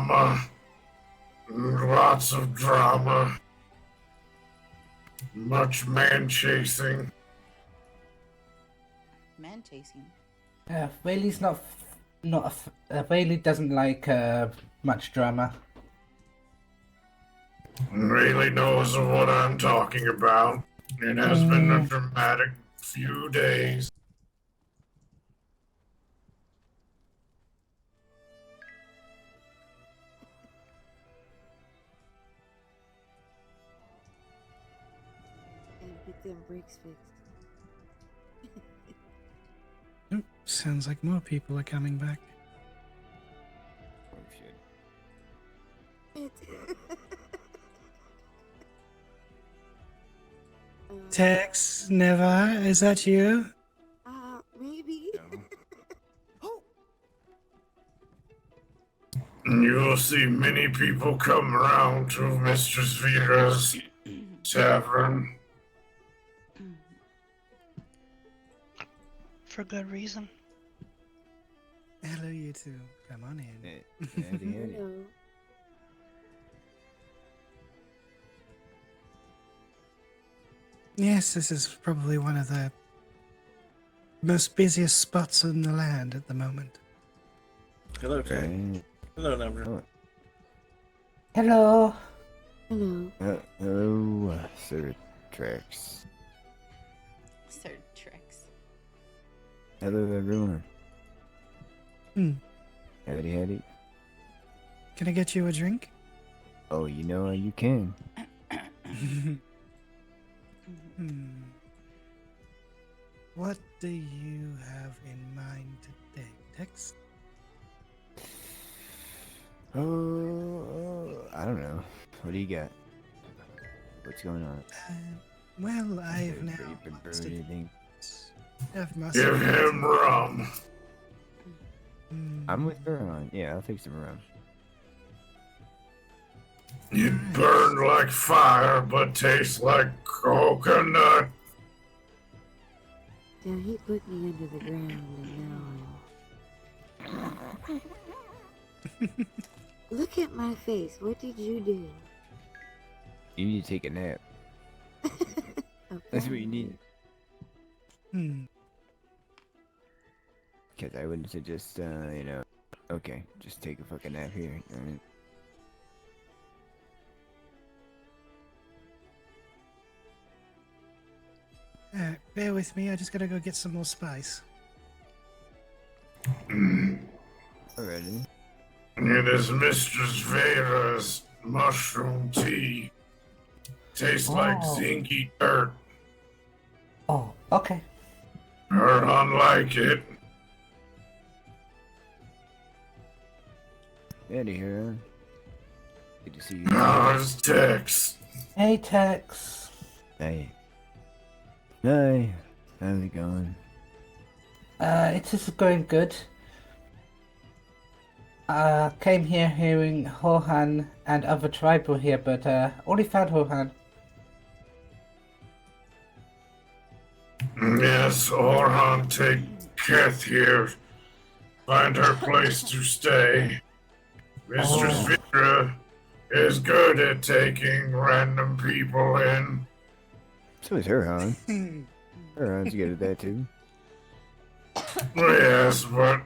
drama. Lots of drama. Much man chasing. Man chasing. Rayleigh's Rayleigh doesn't like much drama. Really knows what I'm talking about. It has been a dramatic few days. And get them brakes fixed. Sounds like more people are coming back. Oh shit. Tex, Neva, is that you? Maybe. You'll see many people come around to Mistress Vera's tavern. For good reason. Hello, you two. Come on in. Howdy. Hello. Yes, this is probably one of the most busiest spots in the land at the moment. Hello, Jack. Okay. Hello, Number. Hello. Hello. Hello, Sir Trex. Sir Trex. Hello, everyone. Howdy. Can I get you a drink? Oh, you know you can. What do you have in mind today, Tex? Oh, I don't know. What do you got? What's going on? Well, I've now Pretty mastered anything? Give him rum. I'm with her on. Yeah, I'll take some rum. It burned like fire, but tastes like coconut. Yeah, he put me under the ground and now I'm... Look at my face. What did you do? You need to take a nap. That's what you need. Because I wouldn't suggest, okay, just take a fucking nap here. Alright. Bear with me, I just gotta go get some more spice. Alrighty. It is Mistress Vera's mushroom tea. Tastes like zingy dirt. Oh, okay. Or unlike it. Eddie here. Good to see you. How's Tex? Hey, Tex. Hey. Hey. How's it going? It is going good. Came here hearing Hohan and other tribe were here, but only found Hohan. Yes, Orhan, take Keth here. Find her place to stay. Mistress Vera is good at taking random people in. So is her, hon. Her hon's good at that too. Yes, but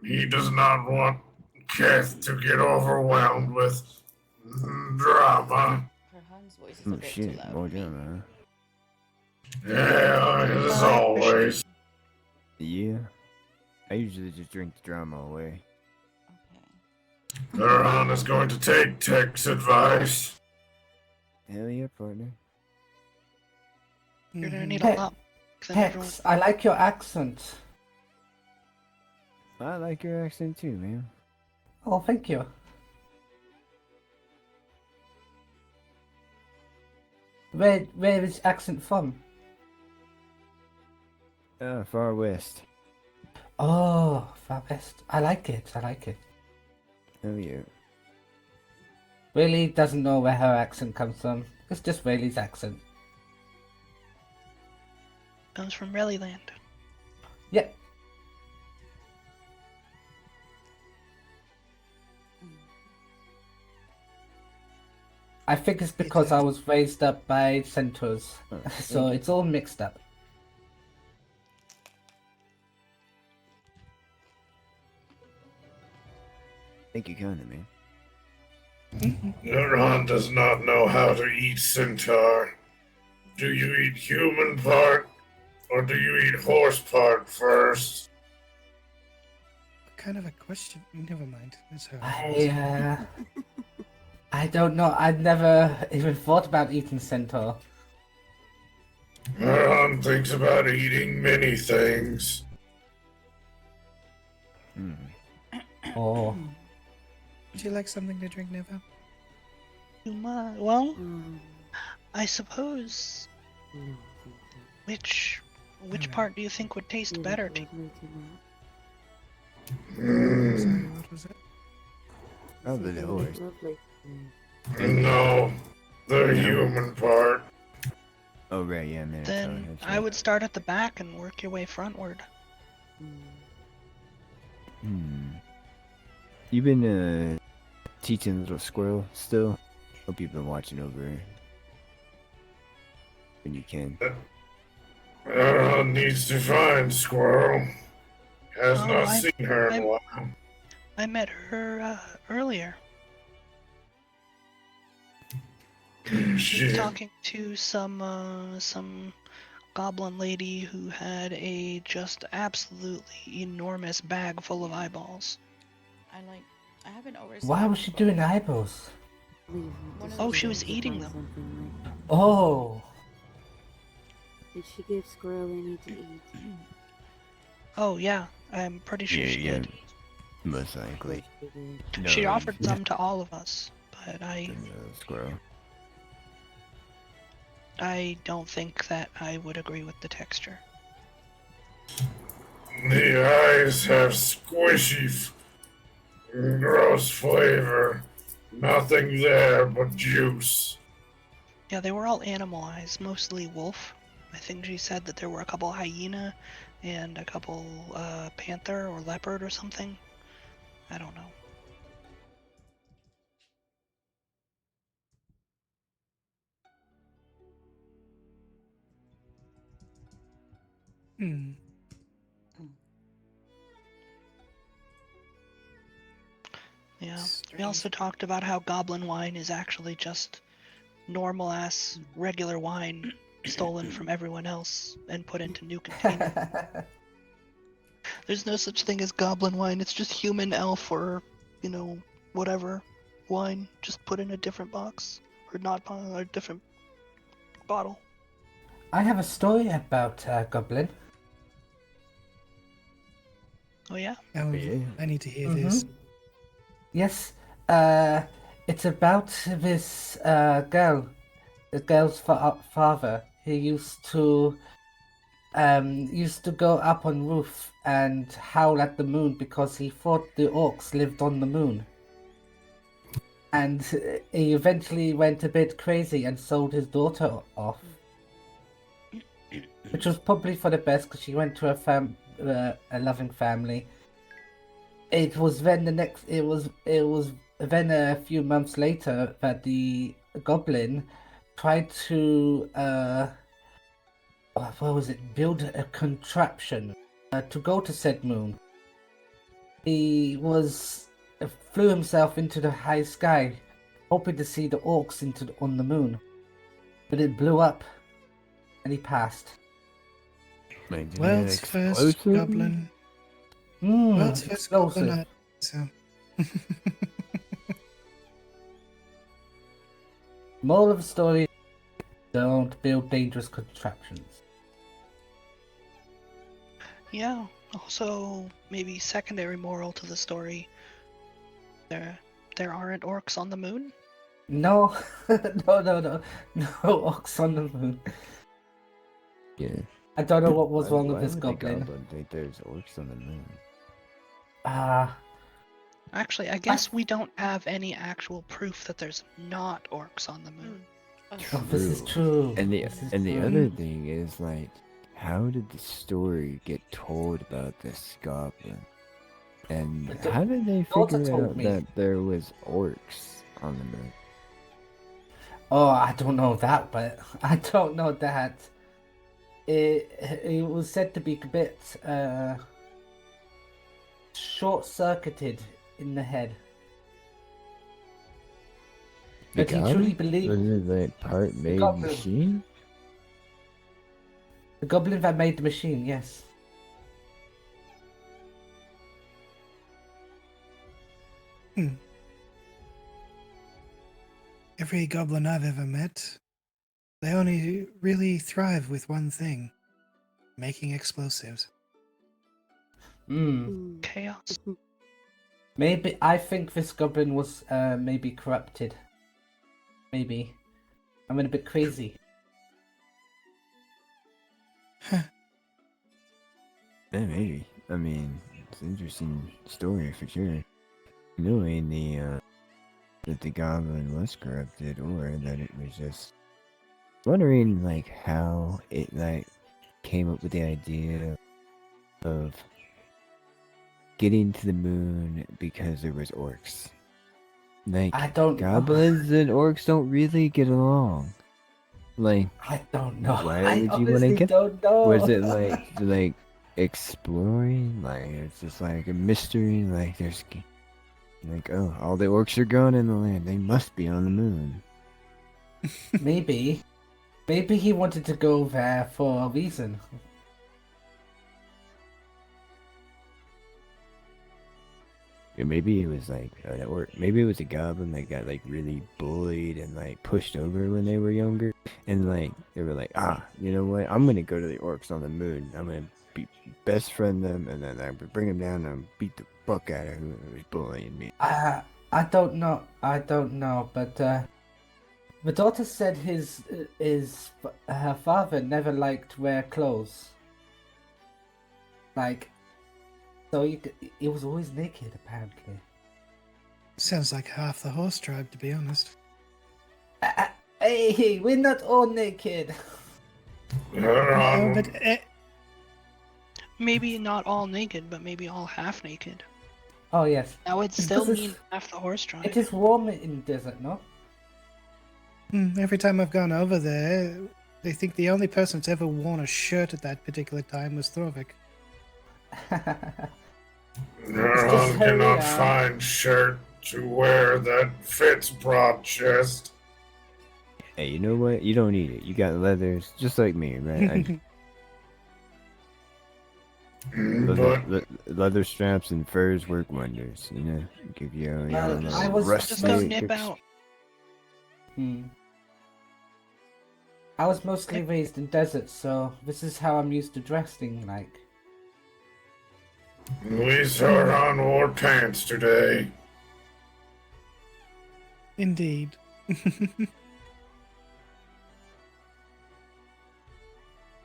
he does not want Keth to get overwhelmed with drama. Her Han's voice is a Oh bit shit, too loud. more drama, huh? Yeah, as always. Yeah. I usually just drink the drama away. Okay. Orhan is going to take Tech's advice. Hell yeah, partner. You're gonna need Hey, a lot. Than everyone. Tex, I like your accent. I like your accent too, man. Oh, thank you. Where is accent from? Far west. Oh, Far West. I like it. Hell yeah. Really doesn't know where her accent comes from. It's just Rayleigh's accent. Comes from Rellyland. Yep. I think it's because I was raised up by centaurs, Oh, so it's all mixed up. Thank you kindly, man. Your aunt does not know how to eat centaur. Do you eat human part, or do you eat horse part first? What kind of a question? Never mind. It's her. I don't know. I've never even thought about eating centaur. Your aunt thinks about eating many things. Hmm. Oh, Would you like something to drink, Neva? You might. Well, Um, I suppose. no, thank you. Which Alright. part do you think would taste You better look to? lovely tonight. Sorry, Mm, what was it? Probably Said the you look horse. lovely tonight. no, the human part. Oh, right, yeah, man. Then that's I right. would start at the back and work your way frontward. You been, teaching little squirrel still? Hope you've been watching over her. When you can. Your aunt needs to find Squirrel. Has Oh, not seen her in a I'm- while. I met her earlier. She was She, talking to some goblin lady who had a just absolutely enormous bag full of eyeballs. I haven't overseen. why it was she before. doing eyeballs? Leave her. One Did of Oh, those she was try to eating find them. something like- Oh, Did she give Squirrel any to eat? Oh yeah, I'm pretty sure she did. Most likely. She did. No, She it's offered not some to all of us, but the squirrel. I don't think that I would agree with the texture. the eyes have squishy, gross flavor. Nothing there but juice. Yeah, they were all animal eyes, mostly wolf. I think she said that there were a couple hyena and a couple panther or leopard or something. I don't know. Hmm. Yeah. We Strange. also talked about how goblin wine is actually just normal ass regular wine stolen from everyone else and put into new containers. There's no such thing as goblin wine. It's just human elf or, whatever wine, just put in a different box or not a different bottle. I have a story about Goblin. Oh yeah. Oh, Yeah. I need to hear this. Yes, it's about this girl, the girl's father. He used to go up on roof and howl at the moon because he thought the orcs lived on the moon. And he eventually went a bit crazy and sold his daughter off, which was probably for the best because she went to a loving family. It was then a few months later that the goblin tried to build a contraption to go to said moon. He flew himself into the high sky, hoping to see the orcs on the moon, but it blew up, and he passed. Like, did World's that first explode? goblin. Mm, World's first goblin. explosive. So. Moral of the story: don't build dangerous contraptions. Yeah. Also, maybe secondary moral to the story. There aren't orcs on the moon. No, no orcs on the moon. Yeah. I don't know what was wrong Why with this would the goblin. goblin think there's orcs on the moon? Actually, I guess we don't have any actual proof that there's not orcs on the moon. Oh, this is true. And the This is and the true. other thing is like, how did the story get told about this goblin? And how did they Daughter figure told out me. that there was orcs on the moon? Oh, I don't know that, but I don't know that. It was said to be a bit short-circuited in the head. The But he truly goblin? believed Was it like part the made goblin. machine? The goblin that made the machine, yes. Every goblin I've ever met, they only really thrive with one thing: making explosives. Hmm. Chaos. Maybe I think this goblin was maybe corrupted. Maybe. I went a bit crazy. Yeah, maybe. I mean, it's an interesting story for sure. Knowing that the goblin was corrupted, or that it was just wondering like how it like came up with the idea of getting to the moon because there was orcs. Like I don't know. goblins and orcs don't really get along. Like, I don't know. why I would you want to honestly get? don't know. Was it like exploring? Like it's just like a mystery. Like there's like, oh, all the orcs are gone in the land. They must be on the moon. Maybe. Maybe he wanted to go there for a reason. Or maybe it was like, or maybe it was a goblin that got like really bullied and like pushed over when they were younger, and like they were like, you know what? I'm gonna go to the orcs on the moon. I'm gonna be best friend them, and then I would bring them down and beat the fuck out of whoever was bullying me. I don't know. I don't know. But the daughter said her father never liked to wear clothes. Like, so he was always naked apparently. Sounds like half the horse tribe, to be honest. Hey, we're not all naked. No, but Maybe not all naked, but maybe all half naked. Oh yes. That would Because still it's- mean half the horse tribe. It is warm in desert, no? every time I've gone over there, they think the only person that's ever worn a shirt at that particular time was Thorvik. Neuron cannot find shirt to wear that fits broad chest. Hey, you know what? You don't need it. You got leathers, just like me, right? Leather straps and furs work wonders. You know, give you a I was Just go nip out. I was mostly raised in deserts, so this is how I'm used to dressing like. We Sauron wore pants today. Indeed.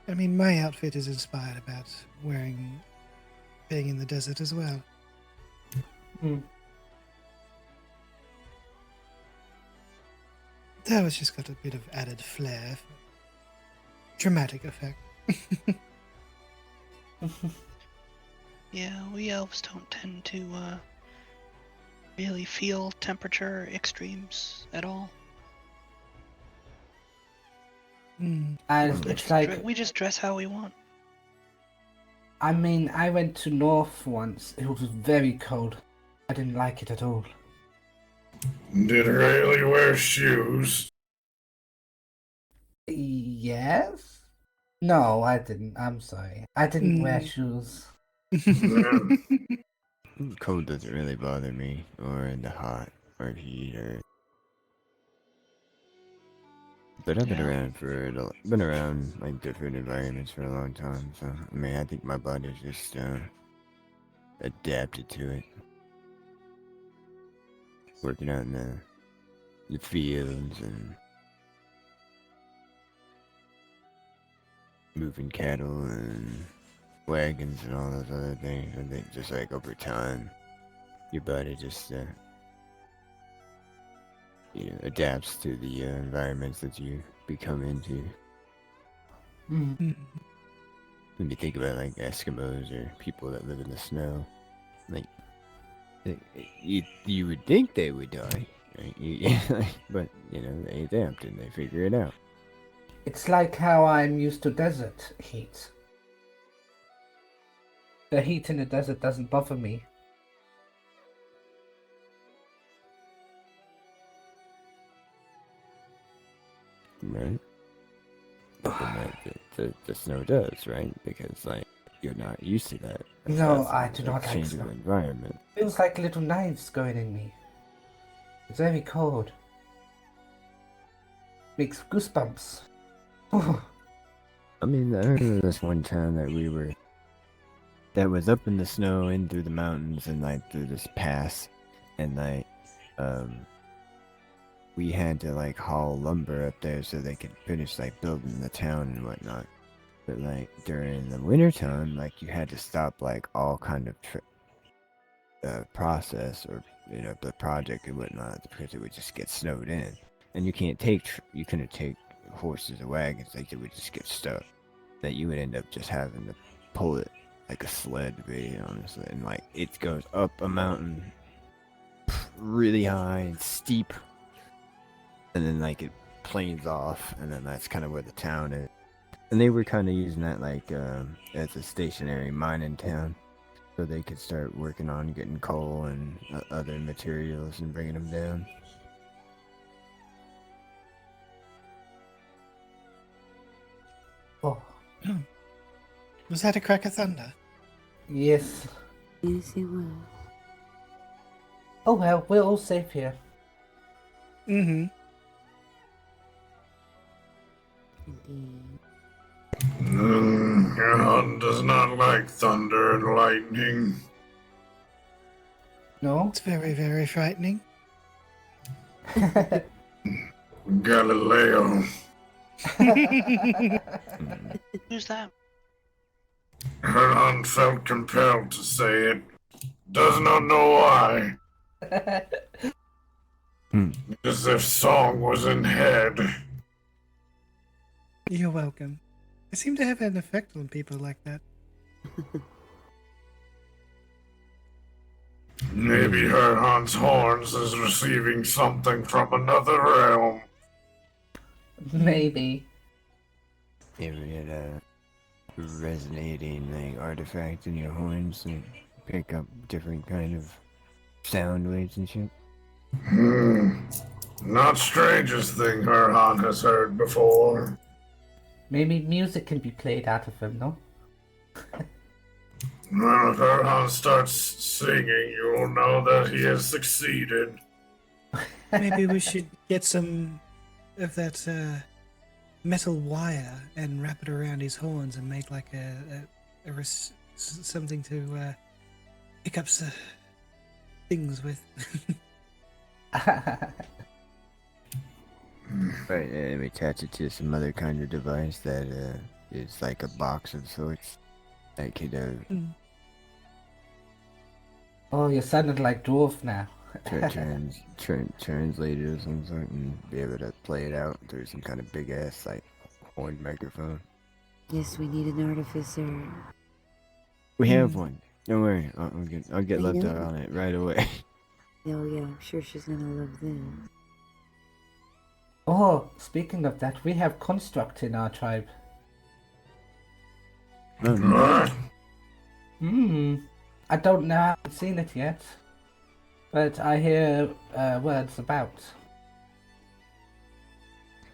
I mean, my outfit is inspired about being in the desert as well. That was just got a bit of added flair, dramatic effect. Yeah, we elves don't tend to really feel temperature extremes at all. It's like We just dress how we want. I mean, I went to North once. It was very cold. I didn't like it at all. Did Rayleigh wear shoes? Yes? No, I didn't. I'm sorry. I didn't wear shoes. Cold doesn't really bother me, or in the hot, or heat, or. But I've been around like different environments for a long time. So I mean, I think my body's just adapted to it. Working out in the fields and moving cattle and wagons and all those other things. I think just like over time, your body just adapts to the environments that you become into. When you think about like Eskimos or people that live in the snow, like you would think they would die, Right? But they adapt and they figure it out. It's like how I'm used to desert heat. The heat in the desert doesn't bother me. Right? But then the snow does, right? Because you're not used to that. No, That's I do a not like change of snow. environment. Feels like little knives going in me. It's very cold. Makes goosebumps. I mean, I remember this one time that was up in the snow and through the mountains and through this pass, and we had to haul lumber up there so they could finish building the town and whatnot. But during the wintertime, you had to stop all kind of process or the project and whatnot because it would just get snowed in, and you couldn't take horses or wagons, they would just get stuck. That you would end up just having to pull it like a sled, really, honestly, and it goes up a mountain really high and steep, and then it planes off, and then that's kind of where the town is. And they were kind of using that as a stationary mining town, so they could start working on getting coal and other materials and bringing them down. Oh, Was that a crack of thunder? yes. Yes, it was. Oh well, we're all safe here. Mm-hmm. Indeed. Hunt does not like thunder and lightning. No? It's very, very frightening. Galileo. Who's that? Hunt felt compelled to say it. Does not know why. As if song was in head. You're welcome. I seem to have an effect on people like that. Maybe Hunt's horns is receiving something from another realm. Maybe. You ever had a resonating artifact in your horns and pick up different kind of sound waves and shit? Not strangest thing Hunt has heard before. Maybe music can be played out of him, no? Well, if Hunt starts singing, you will know that he has succeeded. Maybe we should get some of that metal wire and wrap it around his horns and make something to pick up things with. Right, and we attach it to some other kind of device that is like a box of sorts that could Oh, you sounded like dwarf now. translate it of some sort and be able to play it out through some kind of big ass horn microphone. Yes, we need an artificer. We have one. Don't worry, I'll get I left know. out on it right away. Oh yeah, I'm sure she's gonna love this. Oh, speaking of that, we have construct in our tribe. I don't know, I haven't seen it yet. But I hear words about.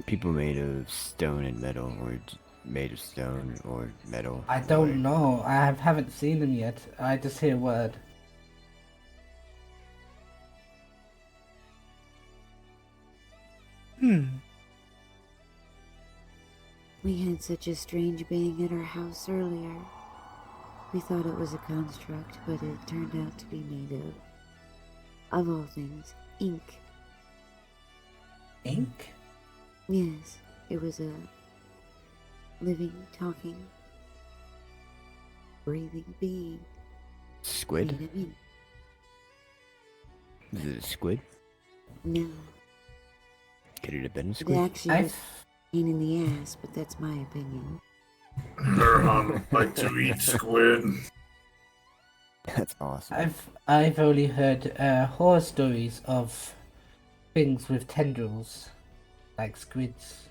People made of stone and metal, or made of stone or metal. I don't know, I haven't seen them yet. I just hear word. We had such a strange bang at our house earlier. We thought it was a construct, but it turned out to be made of all things, ink. Ink? Yes, it was a living, talking, breathing being. Squid? Made of ink. Is it a squid? No, Could it have been a it squid? actually was a pain in the ass, but that's my opinion. Hunt would like to eat squid. That's awesome. I've only heard horror stories of things with tendrils, like squids.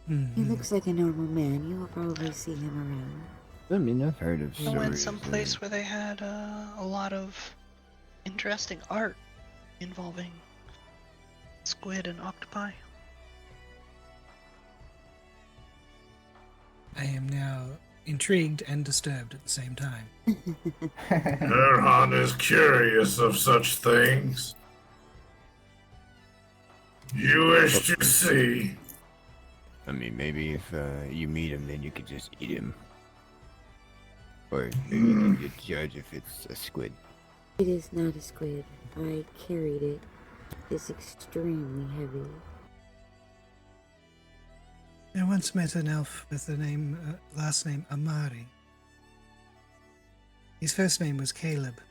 He Mhm. looks like a normal man. You will probably see him around. I mean, I've heard of I stories. went someplace where they had a lot of interesting art involving squid and octopi. I am now intrigued and disturbed at the same time. Erhan is curious of such things. You wish to see. I mean, maybe if you meet him, then you could just eat him. Or maybe you could judge if it's a squid. It is not a squid. I carried it. It's extremely heavy. I once met an elf with the last name Amari. His first name was Caleb,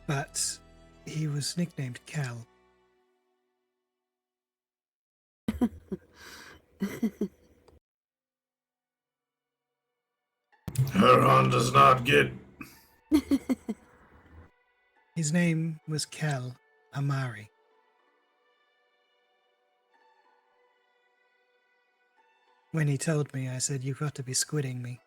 but he was nicknamed Cal. Erhan does not get. His name was Cal Amari. When he told me, I said, "You've got to be squidding me."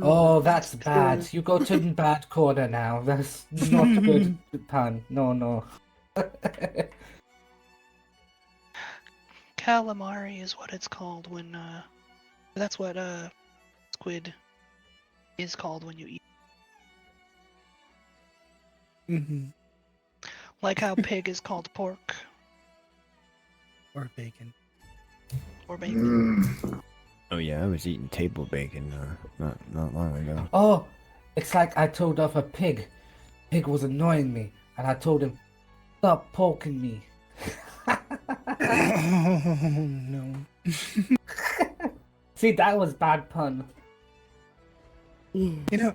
Oh, that's true. bad. You go to the bad corner now. That's not good, Pan. No, no. Calamari is what it's called when that's what squid is called when you eat. Mm-hmm. Like how pig is called pork Or bacon. or bacon. Oh yeah, I was eating table bacon not long ago. Oh, it's like I told off a pig. Pig was annoying me, and I told him, "Stop poking me." Oh no. See, that was bad pun. Yeah. You know,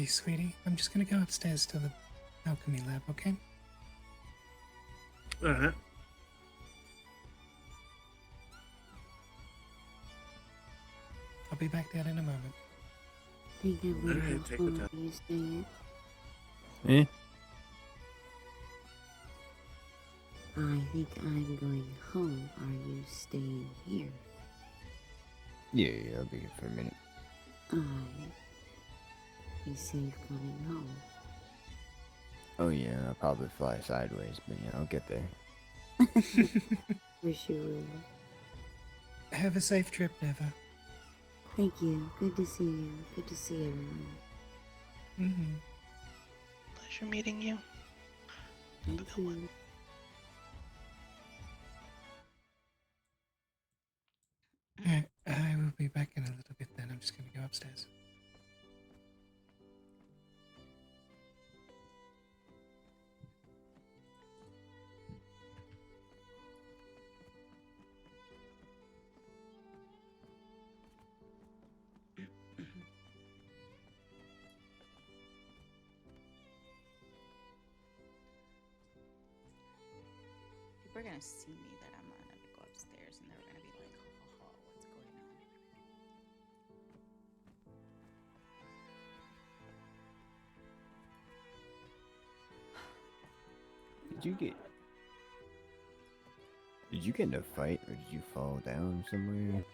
sweetie. I'm just gonna go upstairs to the alchemy lab, okay? Alright. I'll be back there in a moment. Think I'm gonna Alright, go take your home. time. Are you staying? Eh? I think I'm going home. Are you staying here? Yeah, I'll be here for a minute. Be safe coming home. Oh yeah, I'll probably fly sideways, but yeah, I'll get there. For sure. Have a safe trip, Neva. Thank you. Good to see you. Good to see everyone. Mm-hmm. Pleasure meeting you. Have a Thank good one. you. Alright, I will be back in a little bit then. I'm just gonna go upstairs. People are gonna see me that I'm not gonna go upstairs, and they're gonna be like, "Ha ha ha, what's going on?" Did you get in a fight or did you fall down somewhere?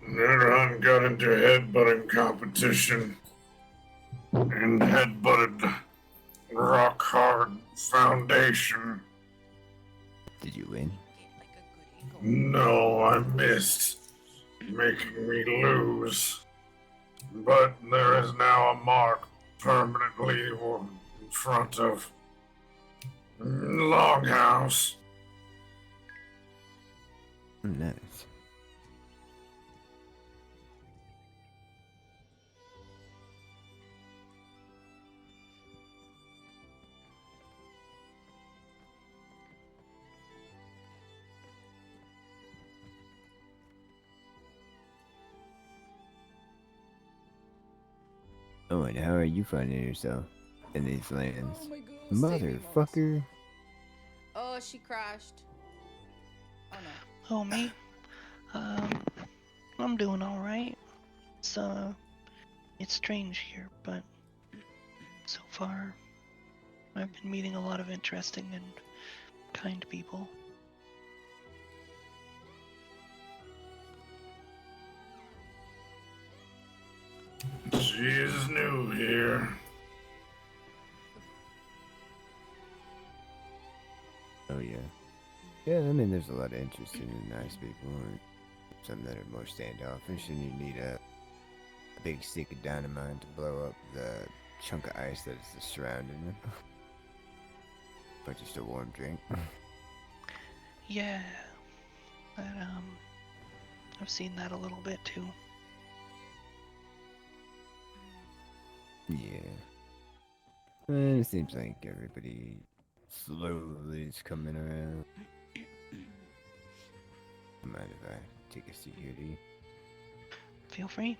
Neron got into headbutting competition and headbutted rock hard foundation. Did you win? Get like a good angle. No, I missed, making me lose. But there is now a mark permanently in front of Longhouse. Nice. Oh, and how are you finding yourself in these lands? Oh my god. save me, Mars. Motherfucker. Oh, she crashed. Oh no. Oh, me? I'm doing alright. It's strange here, but so far I've been meeting a lot of interesting and kind people. She is new here. Oh, yeah. Yeah, I mean, there's a lot of interesting and nice people, and some that are more standoffish, and you need a big stick of dynamite to blow up the chunk of ice that is surrounding them. But just a warm drink. Yeah, but, I've seen that a little bit too. Yeah. Well, it seems like everybody slowly is coming around. Mind if I take a seat here, do you? Feel free.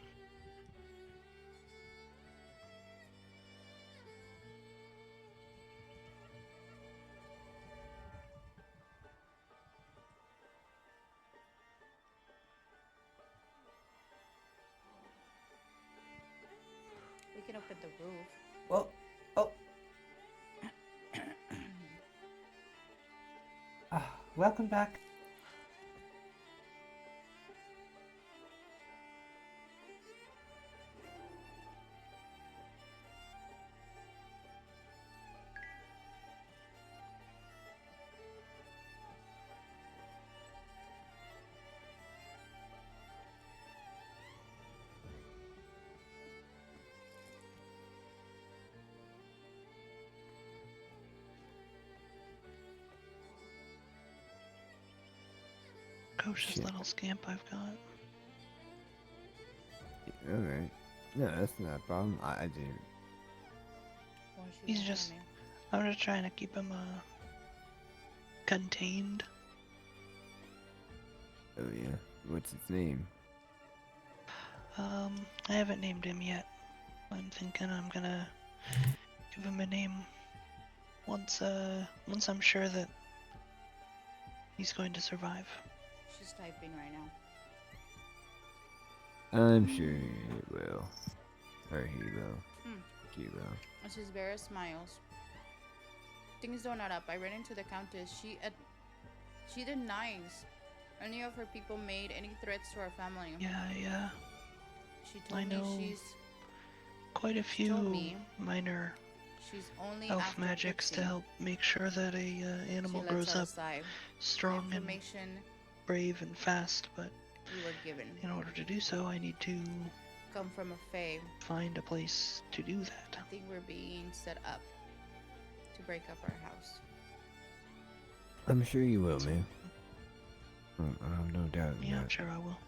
We can open the roof. Oh, oh. Welcome back. Cautious Shit. little scamp I've got. Alright. No, that's not a problem. I do. Won't you He's tell just- me? I'm just trying to keep him, contained. Oh, yeah. What's its name? I haven't named him yet. I'm thinking I'm gonna give him a name once I'm sure that he's going to survive. She's typing right now. I'm sure he will. Or he will. Hmm. He will. This is Vera Smiles. Things don't add up. I ran into the Countess. She denies any of her people made any threats to our family. Yeah. She told I know me she's quite a she told few me minor she's only elf after magics to Pixie. help make sure that a animal She lets grows us up aside. strong and Information brave and fast, but we were given in order to do so, I need to come from a fae. find a place to do that. I think we're being set up to break up our house. I'm sure you will, man. I have no doubt in Yeah, I'm that. sure I will.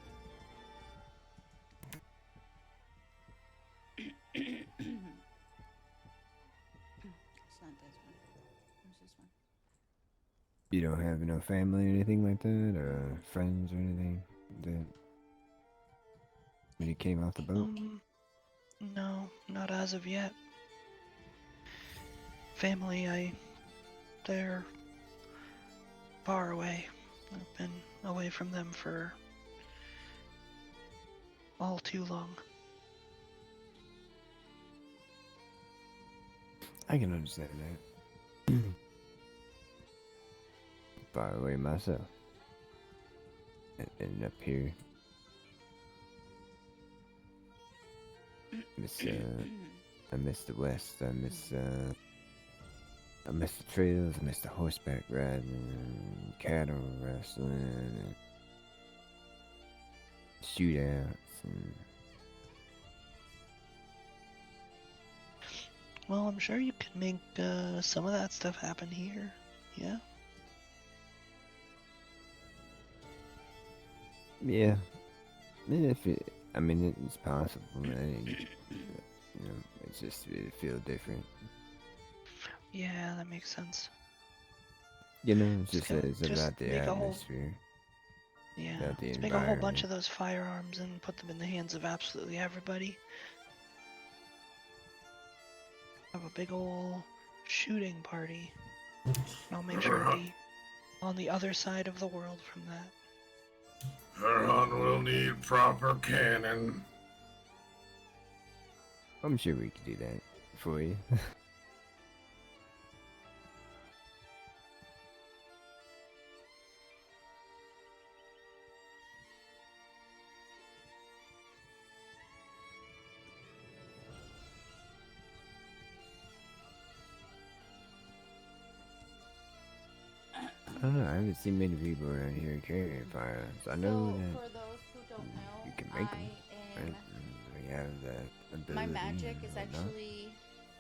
It's not this one. What's this one? You don't have no family or anything like that, or friends or anything that when you came off the boat? No, not as of yet. Family, they're far away. I've been away from them for all too long. I can understand that. Far away myself. And up here. I miss the West. I miss the trails. I miss the horseback riding, cattle wrestling, and shootouts. And Well, I'm sure you could make some of that stuff happen here. Yeah. yeah, if it, I mean, it's possible. It's just it feel different. Yeah, that makes sense. It's Just it's just about the make a whole- atmosphere. Yeah. About the Let's make a whole bunch environment. of those firearms and put them in the hands of absolutely everybody. Have a big ol' shooting party. And I'll make sure to be on the other side of the world from that. Her hunt will need proper cannon. I'm sure we could do that for you. I don't know. I haven't seen many people around here carrying firearms. I know So, that for those who don't know, you can make them, I right? am. And we have that ability. My magic is and whatnot. actually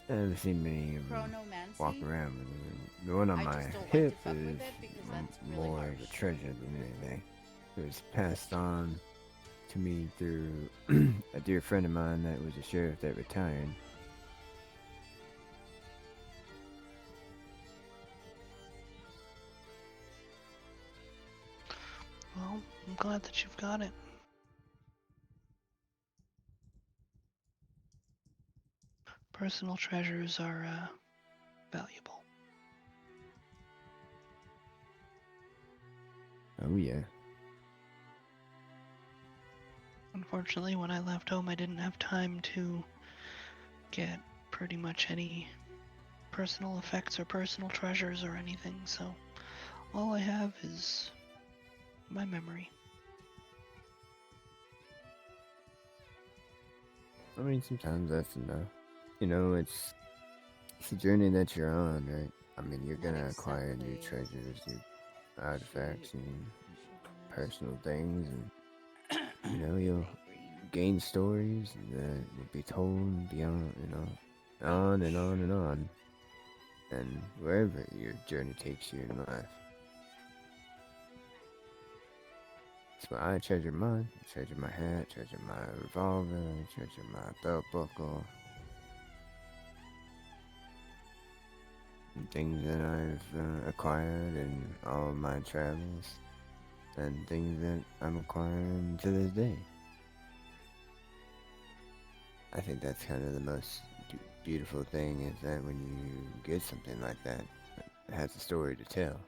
I haven't seen many of them chronomancy. walk around with them. The one on I my just don't like hip to fuck is with it because that's really more harsh. of a treasure than anything. It was passed on to me through a dear friend of mine that was a sheriff that retired. Well, I'm glad that you've got it. Personal treasures are valuable. Oh yeah. Unfortunately, when I left home, I didn't have time to get pretty much any personal effects or personal treasures or anything, so all I have is my memory. I mean, sometimes that's enough. It's a journey that you're on, right? I mean, you're Not gonna acquire new exactly. treasures, new artifacts, and personal things, and you'll gain stories that will be told beyond, on and on and on, and wherever your journey takes you in life. So I treasure mine. I treasure my hat. Treasure my revolver. Treasure my belt buckle. And things that I've acquired in all of my travels, and things that I'm acquiring to this day. I think that's kind of the most beautiful thing is that when you get something like that, it has a story to tell.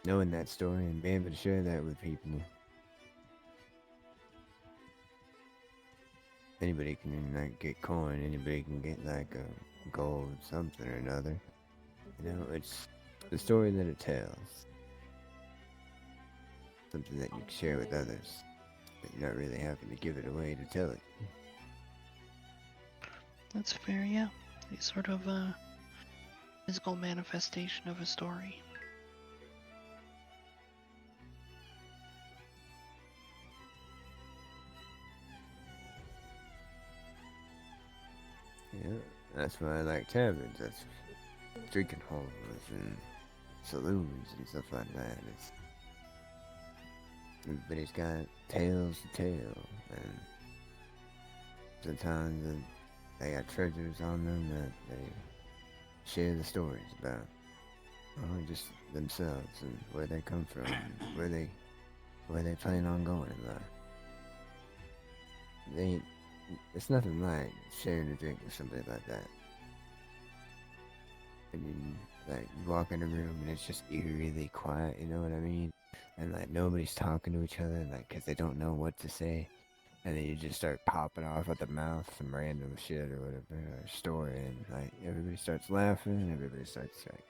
Knowing that story and being able to share that with people. Anybody can like get coin, anybody can get like a gold something or another. You know, it's the story that it tells. Something that you can share with others. But you're not really having to give it away to tell it. That's fair, yeah. A sort of physical manifestation of a story. Yeah, that's why I like taverns. That's drinking halls and saloons and stuff like that. It's everybody's got tales to tell, and sometimes they got treasures on them that they share the stories about. Just themselves and where they come from, and where they plan on going in life. It's nothing like sharing a drink with somebody like that. And you walk in a room and it's just eerily quiet, you know what I mean? And like nobody's talking to each other, like, 'cause they don't know what to say. And then you just start popping off at the mouth some random shit or whatever, or story, and like everybody starts laughing, and everybody starts like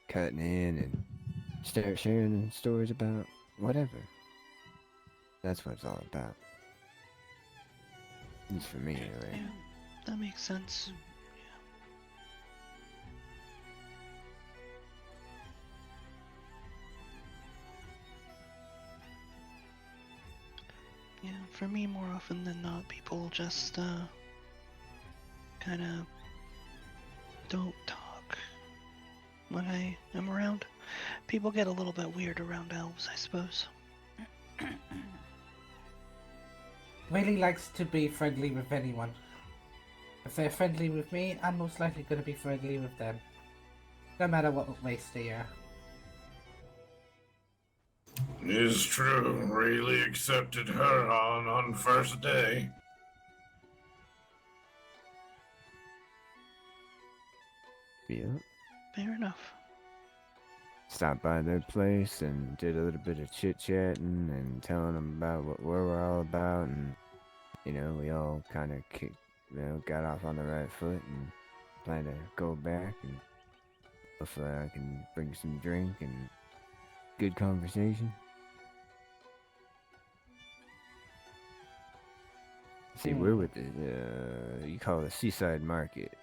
cutting in and start sharing stories about whatever. That's what it's all about. At least for me, anyway. Yeah, that makes sense. Yeah, for me, more often than not, people just kind of don't talk when I am around. People get a little bit weird around elves, I suppose. Really likes to be friendly with anyone. If they're friendly with me, I'm most likely going to be friendly with them. No matter what race they are. It's true. Really accepted her on first day. Yeah. Fair enough. Stopped by their place and did a little bit of chit-chatting and telling them about what we're all about, and we all kind of got off on the right foot and plan to go back, and hopefully I can bring some drink and good conversation. See, we're with you call it a seaside market.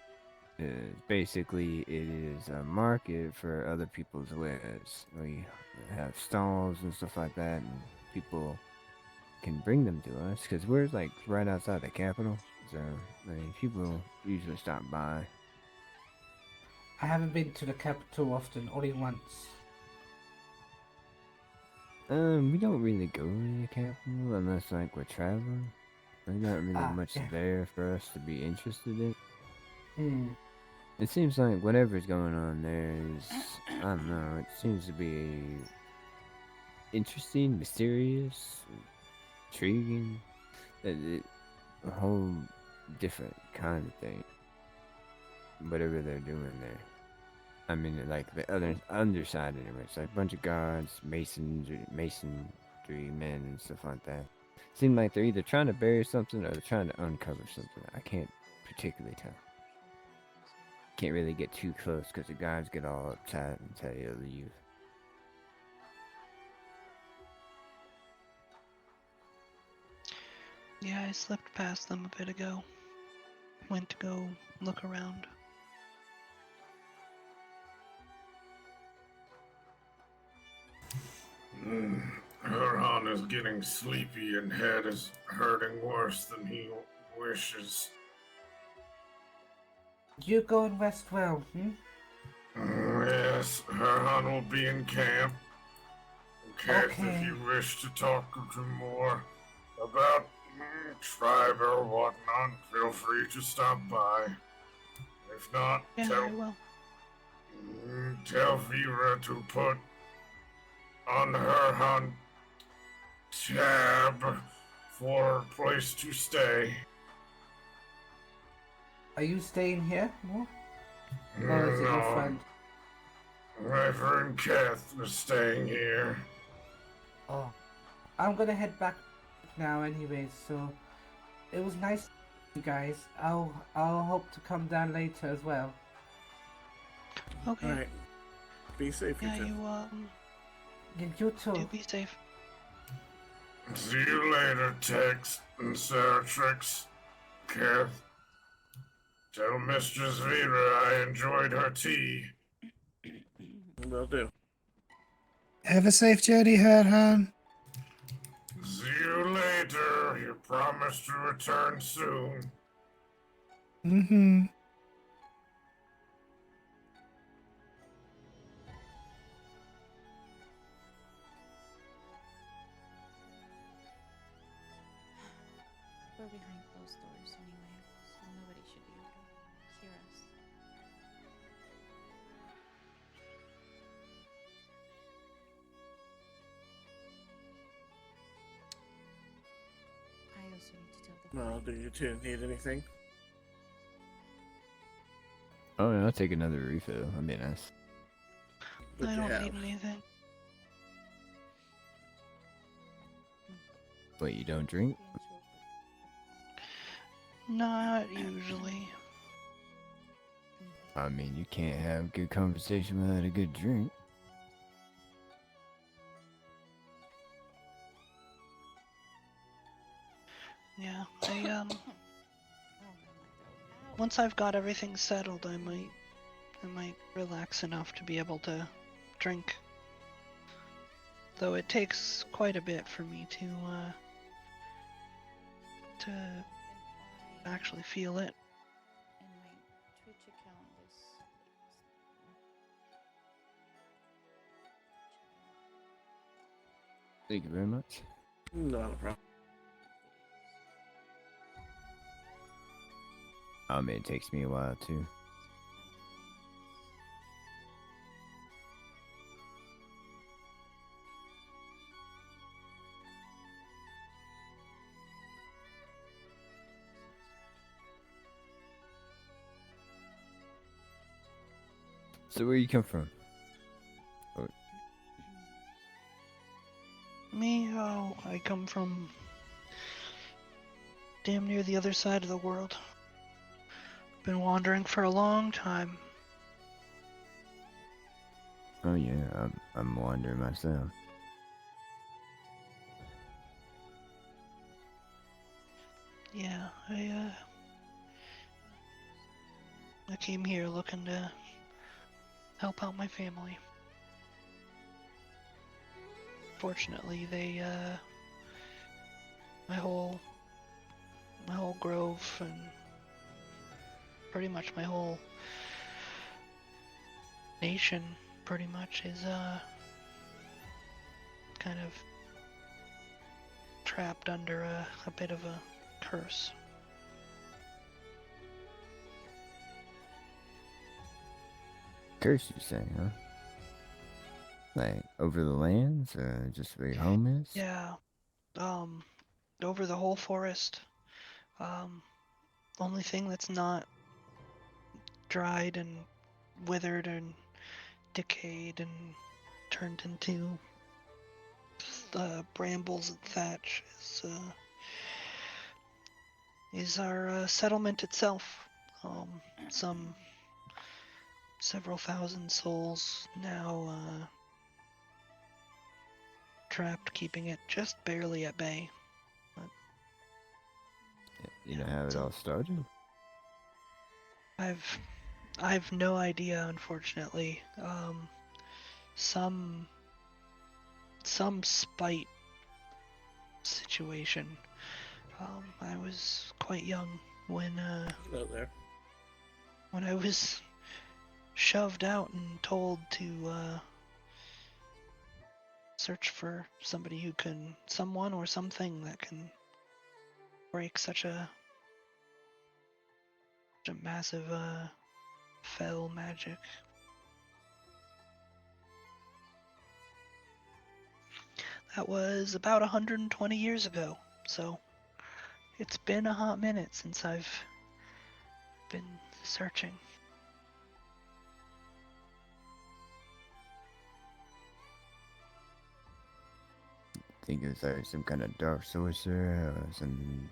Basically, it is a market for other people's wares. We have stalls and stuff like that, and people can bring them to us because we're like right outside the capital. So, people usually stop by. I haven't been to the capital often, only once. We don't really go to the capital unless like we're traveling. There's not really much there for us to be interested in. It seems like whatever's going on there is, I don't know, it seems to be interesting, mysterious, intriguing, a whole different kind of thing. Whatever they're doing there. I mean, like the other underside anyway. It's like a bunch of guards, masonry men and stuff like that. Seem like they're either trying to bury something or they're trying to uncover something. I can't particularly tell. Can't really get too close because the guys get all uptight and tell you to leave. Yeah, I slipped past them a bit ago. Went to go look around. Herhan is getting sleepy and head is hurting worse than he wishes. You go and rest well, Yes, Herhan will be in camp. Keth, if you wish to talk to more about tribe or whatnot, feel free to stop by. If not, tell Vera to put on Herhan tab for a place to stay. Are you staying here more? Or is it your No, friend? my friend Kath was staying here. Oh, I'm gonna head back now anyway, so it was nice to meet you guys. I'll hope to come down later as well. Okay. Alright. Be safe, Yeah, you two. You too. do be safe. See you later, Tex and Saratrix. Kath, tell Mistress Vera I enjoyed her tea. Will do. Have a safe journey, Herhan. See you later. You promised to return soon. Mm-hmm. We're behind closed doors anyway, so nobody should be able to hear us. I also need to tell the Well, do you two need anything? Oh, yeah, I'll take another refill. That'd be nice. What I you don't have? need anything. Wait, you don't drink? Beans real quick. Not usually. I mean, you can't have good conversation without a good drink. Yeah, Oh, my throat. Ow. once I've got everything settled, I might relax enough to be able to drink. Though it takes quite a bit for me to Can I, actually feel it. in my Twitch account, this Thank you very much. Not a problem. I mean, it takes me a while too. So where you come from? Me, oh, I come from damn near the other side of the world. Been wandering for a long time. Oh yeah, I'm wandering myself. Yeah, I came here looking to help out my family. Fortunately, my whole grove and pretty much my whole nation pretty much is kind of trapped under a bit of a curse. Curse, you say, huh? Like over the lands, just where your home is? Yeah, over the whole forest. Only thing that's not dried and withered and decayed and turned into brambles and thatch is our settlement itself. Some several thousand souls now trapped, keeping it just barely at bay. You know how it all started? I've no idea, unfortunately. Some spite situation. I was quite young when Hello there. when I was shoved out and told to search for someone or something that can break such a massive fell magic. That was about 120 years ago, so it's been a hot minute since I've been searching. Think it's like some kind of dark sorcerer or some.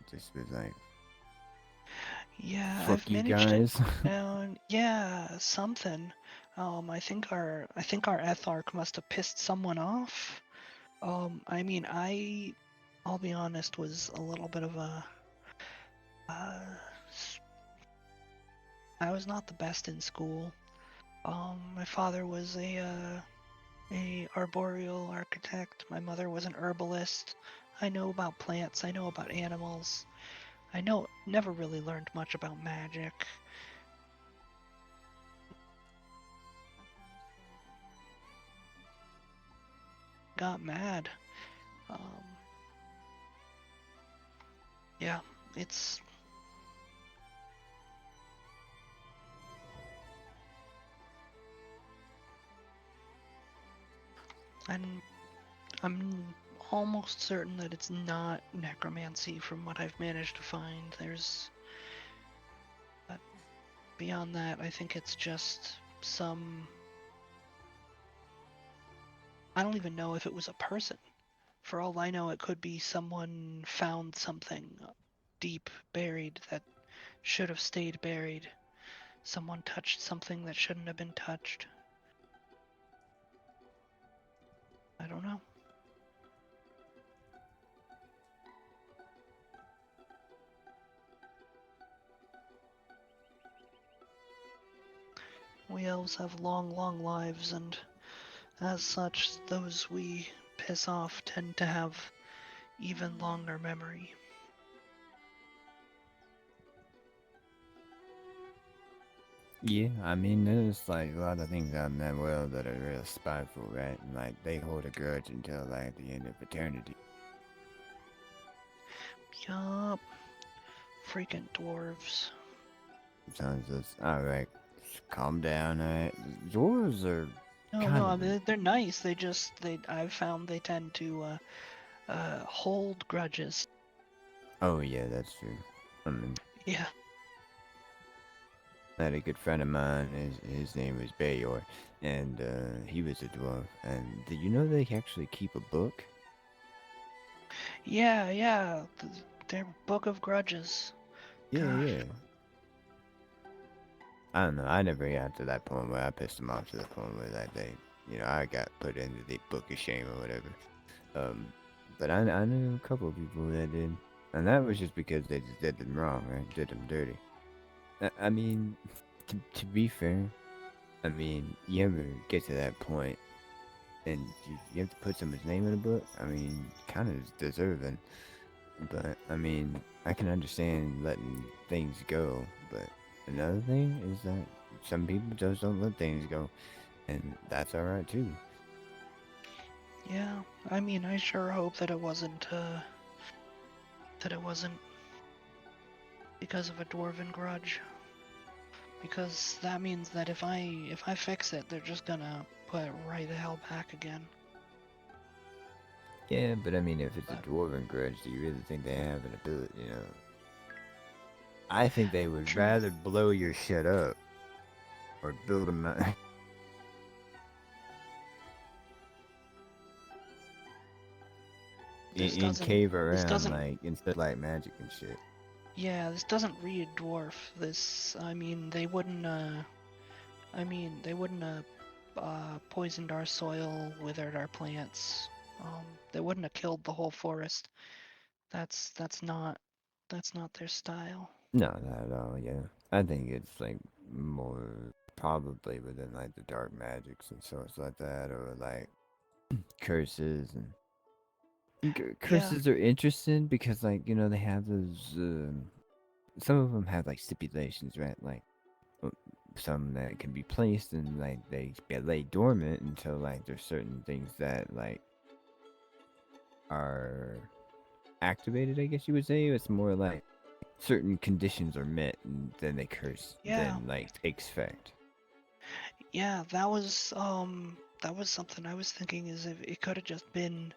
Just was like, Yeah, fuck I've you managed to guys. down. Yeah, something. I think our etharch must have pissed someone off. I mean, I'll be honest, was a little bit of a. I was not the best in school. My father was a arboreal architect. My mother was an herbalist. I know about plants. I know about animals. I never really learned much about magic. Got mad. Yeah, it's. And I'm almost certain that it's not necromancy from what I've managed to find. But beyond that, I think it's just some. I don't even know if it was a person. For all I know, it could be someone found something deep buried that should have stayed buried. Someone touched something that shouldn't have been touched. I don't know. We elves have long, long lives, and as such, those we piss off tend to have even longer memory. Yeah, I mean, there's like a lot of things out in that world that are real spiteful, right? And like they hold a grudge until like the end of eternity. Yup. Freaking dwarves. Sometimes it's alright, calm down, alright? Dwarves are No, kind I of. mean, they're nice. I've found they tend to hold grudges. Oh, yeah, that's true. I mean, Yeah. I had a good friend of mine, his name was Bayor, and he was a dwarf. And did you know they actually keep a book? Yeah. Their book of grudges. Yeah, Gosh. yeah. I don't know. I never got to that point where I pissed them off to the point where like I got put into the book of shame or whatever. Um, but I knew a couple of people that did, and that was just because they just did them wrong, right? Did them dirty. I mean, to be fair, I mean, you ever get to that point and you have to put someone's name in a book? I mean, kind of deserving. But I mean, I can understand letting things go, but another thing is that some people just don't let things go, and that's alright too. Yeah. I mean, I sure hope that it wasn't because of a dwarven grudge. Because that means that if I fix it, they're just gonna put it right the hell back again. Yeah, but I mean, if it's a But dwarven grudge, do you really think they have an ability? I think they would true. rather blow your shit up or build a This in doesn't. cave This around doesn't. like instead of like magic and shit. Yeah, this doesn't read dwarf. This. I mean, they wouldn't. They wouldn't have poisoned our soil, withered our plants. They wouldn't have killed the whole forest. That's not their style. No, not at all. Yeah, I think it's like more probably within like the dark magics and sorts like that, or like curses and Yeah, curses are interesting because like they have those. Some of them have like stipulations, right? Like uh, some that can be placed and like they get lay dormant until like there's certain things that like are activated. I guess you would say it's more like certain conditions are met and then they curse yeah, then like takes effect. yeah. That was something I was thinking is if it could have just been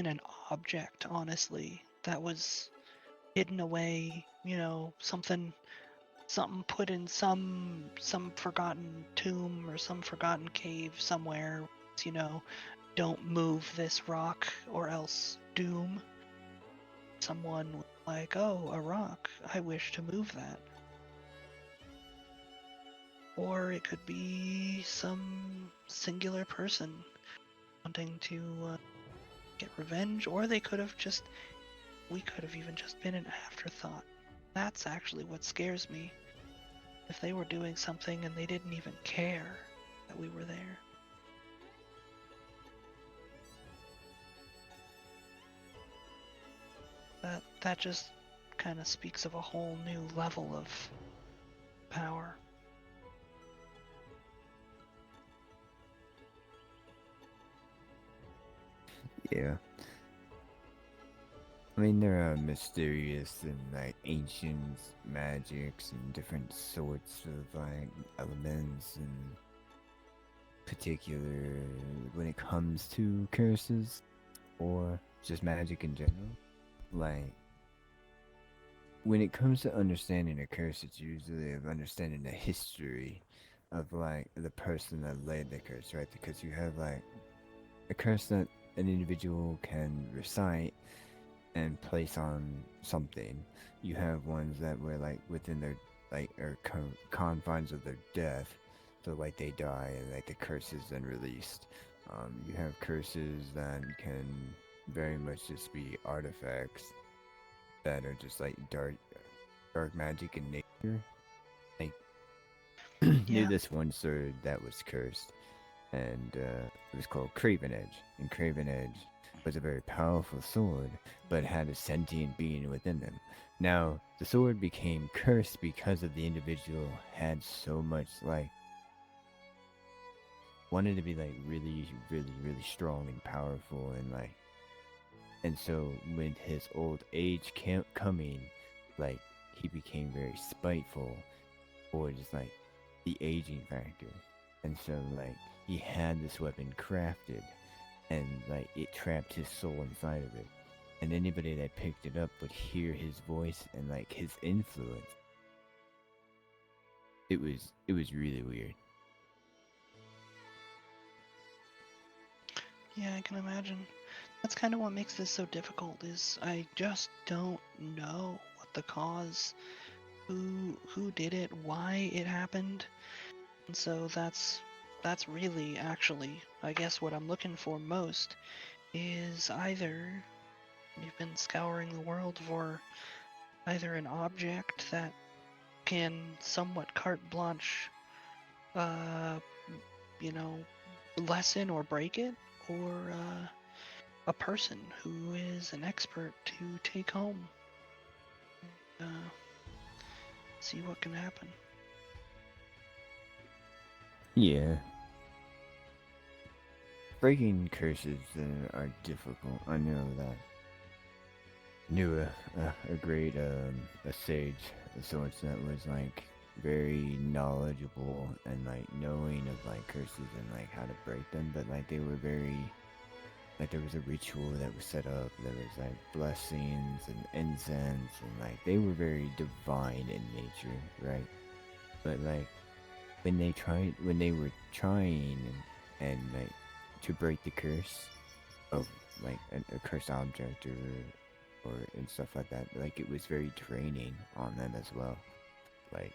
an object, honestly. hidden away, something put in some forgotten tomb or some forgotten cave somewhere, don't move this rock or else doom. Someone like, oh, a rock, I wish to move that. Or it could be some singular person wanting to get revenge, or we could have even just been an afterthought. That's actually what scares me. If they were doing something and they didn't even care that we were there. That just kind of speaks of a whole new level of power. Yeah. I mean, there are mysterious and like ancient magics and different sorts of like elements and particular when it comes to curses or just magic in general. Like, when it comes to understanding a curse, it's usually of understanding the history of like the person that laid the curse, right? Because you have like a curse that an individual can recite and place on something. You have ones that were like within their like or confines of their death, so like they die and like the curse is then released. You have curses that can very much just be artifacts that are just like dark magic in nature. Like knew Yeah. this one sword that was cursed, and it was called Craven Edge. And Craven Edge was a very powerful sword, but had a sentient being within them. Now, the sword became cursed because of the individual had so much, like, wanted to be, like, really, really, really strong and powerful, and, like, and so with his old age coming, like, he became very spiteful, or just, like, the aging factor. And so, like, he had this weapon crafted, and like it trapped his soul inside of it, and anybody that picked it up would hear his voice and like his influence. It was really weird. Yeah, I can imagine. That's kind of what makes this so difficult, is I just don't know what the cause, who did it, why it happened. And so that's really actually, I guess, what I'm looking for most is either we've been scouring the world for either an object that can somewhat carte blanche, you know, lessen or break it, or a person who is an expert to take home. See what can happen. Yeah. Breaking curses are difficult. I know that. Knew a great a sage, a sorts that was like very knowledgeable and like knowing of like curses and like how to break them, but like they were very like there was a ritual that was set up, there was like blessings and incense, and like they were very divine in nature, right? But like when they were trying and like to break the curse of like a cursed object or and stuff like that, like it was very draining on them as well. Like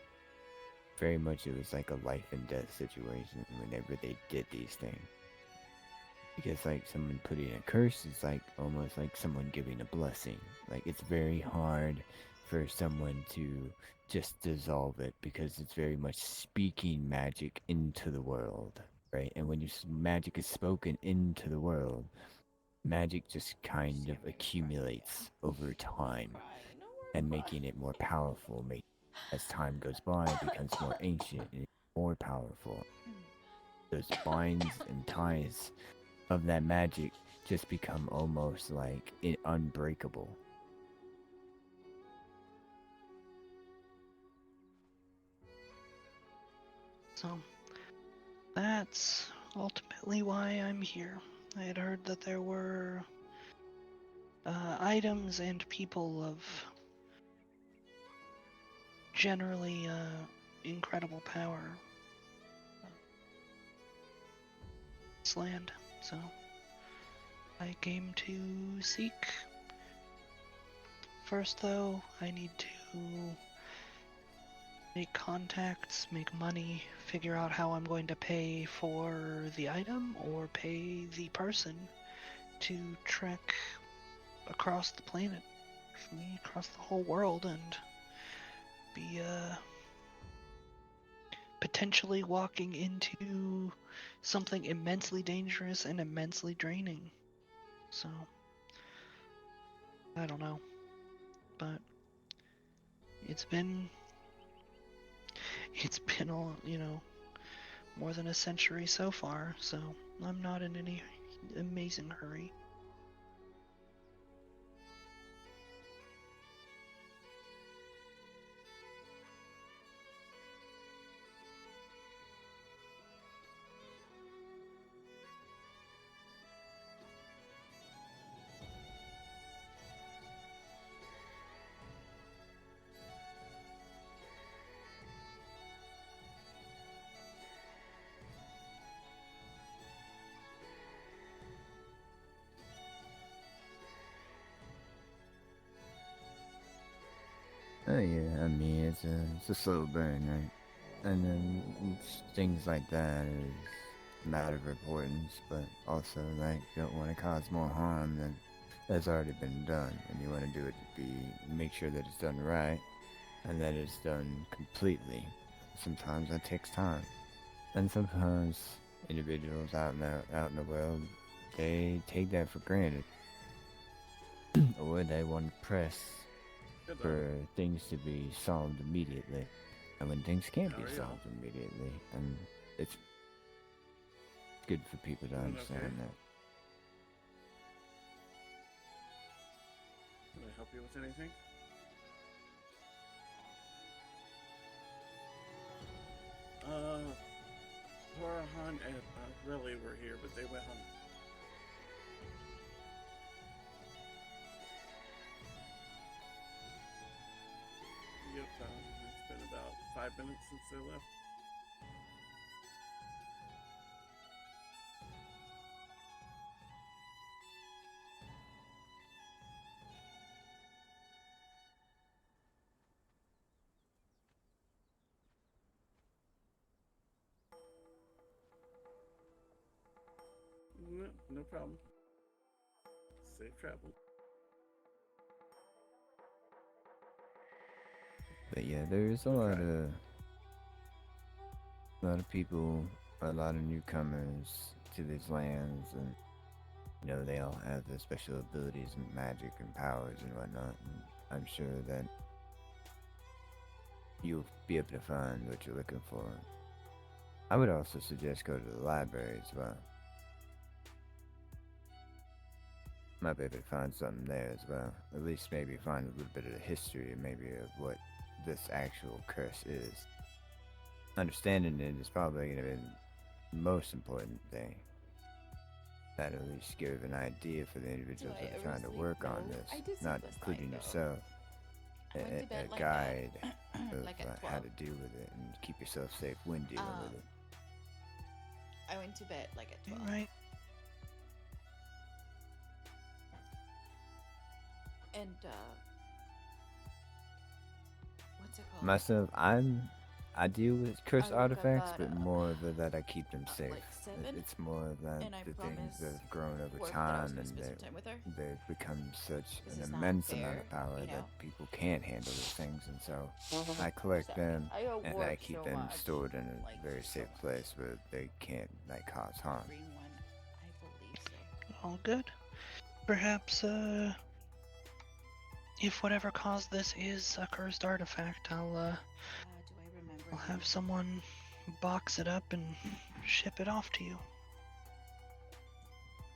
very much it was like a life and death situation whenever they did these things. Because like someone putting a curse is like almost like someone giving a blessing. Like it's very hard for someone to just dissolve it because it's very much speaking magic into the world, right? And when magic is spoken into the world, magic just kind of accumulates over time and making it more powerful. As time goes by, it becomes more ancient and more powerful. Those binds and ties of that magic just become almost like unbreakable. So that's ultimately why I'm here. I had heard that there were items and people of generally incredible power. This land, so I came to seek. First, though, I need to make contacts, make money, figure out how I'm going to pay for the item or pay the person to trek across the planet, for me, across the whole world, and be potentially walking into something immensely dangerous and immensely draining. So, I don't know. But it's been all, more than a century so far, so I'm not in any amazing hurry. Oh yeah, I mean it's a slow burn, right? And then things like that is a matter of importance, but also like you don't want to cause more harm than has already been done, and you want to do it to make sure that it's done right, and that it's done completely. Sometimes that takes time, and sometimes individuals out in the world, they take that for granted, or they want to press for things to be solved immediately, and when things can't be solved immediately, and it's good for people to understand that. Can I help you with anything? Horahan and Riley were here, but they went home. Yep, it's been about 5 minutes since they left. No problem. Safe travel. But yeah, there's a lot of people, a lot of newcomers to these lands, and they all have their special abilities and magic and powers and whatnot. And I'm sure that you'll be able to find what you're looking for. I would also suggest go to the library as well. Might be able to find something there as well. At least maybe find a little bit of the history, maybe of what this actual curse is. Understanding it is probably going to be the most important thing. That'll at least give an idea for the individuals that are trying to work on this, not including yourself. A guide of how to deal with it and keep yourself safe when dealing with it. I went to bed like at 12. Right. And what's it called? Myself, I deal with cursed artifacts, but more of that I keep them safe. Like 7, it's more of that and I the things that have grown over work that I was time, gonna and spend some time with her. they've become such This an is not immense amount fair, of power you know? that people can't handle those things, and so I collect Sorry. them I and I work keep so them much, stored in a like, very so safe much. place where they can't cause harm. Green one, I believe so. All good. Perhaps, if whatever caused this is a cursed artifact, I'll Do I remember? I'll have someone box it up and ship it off to you.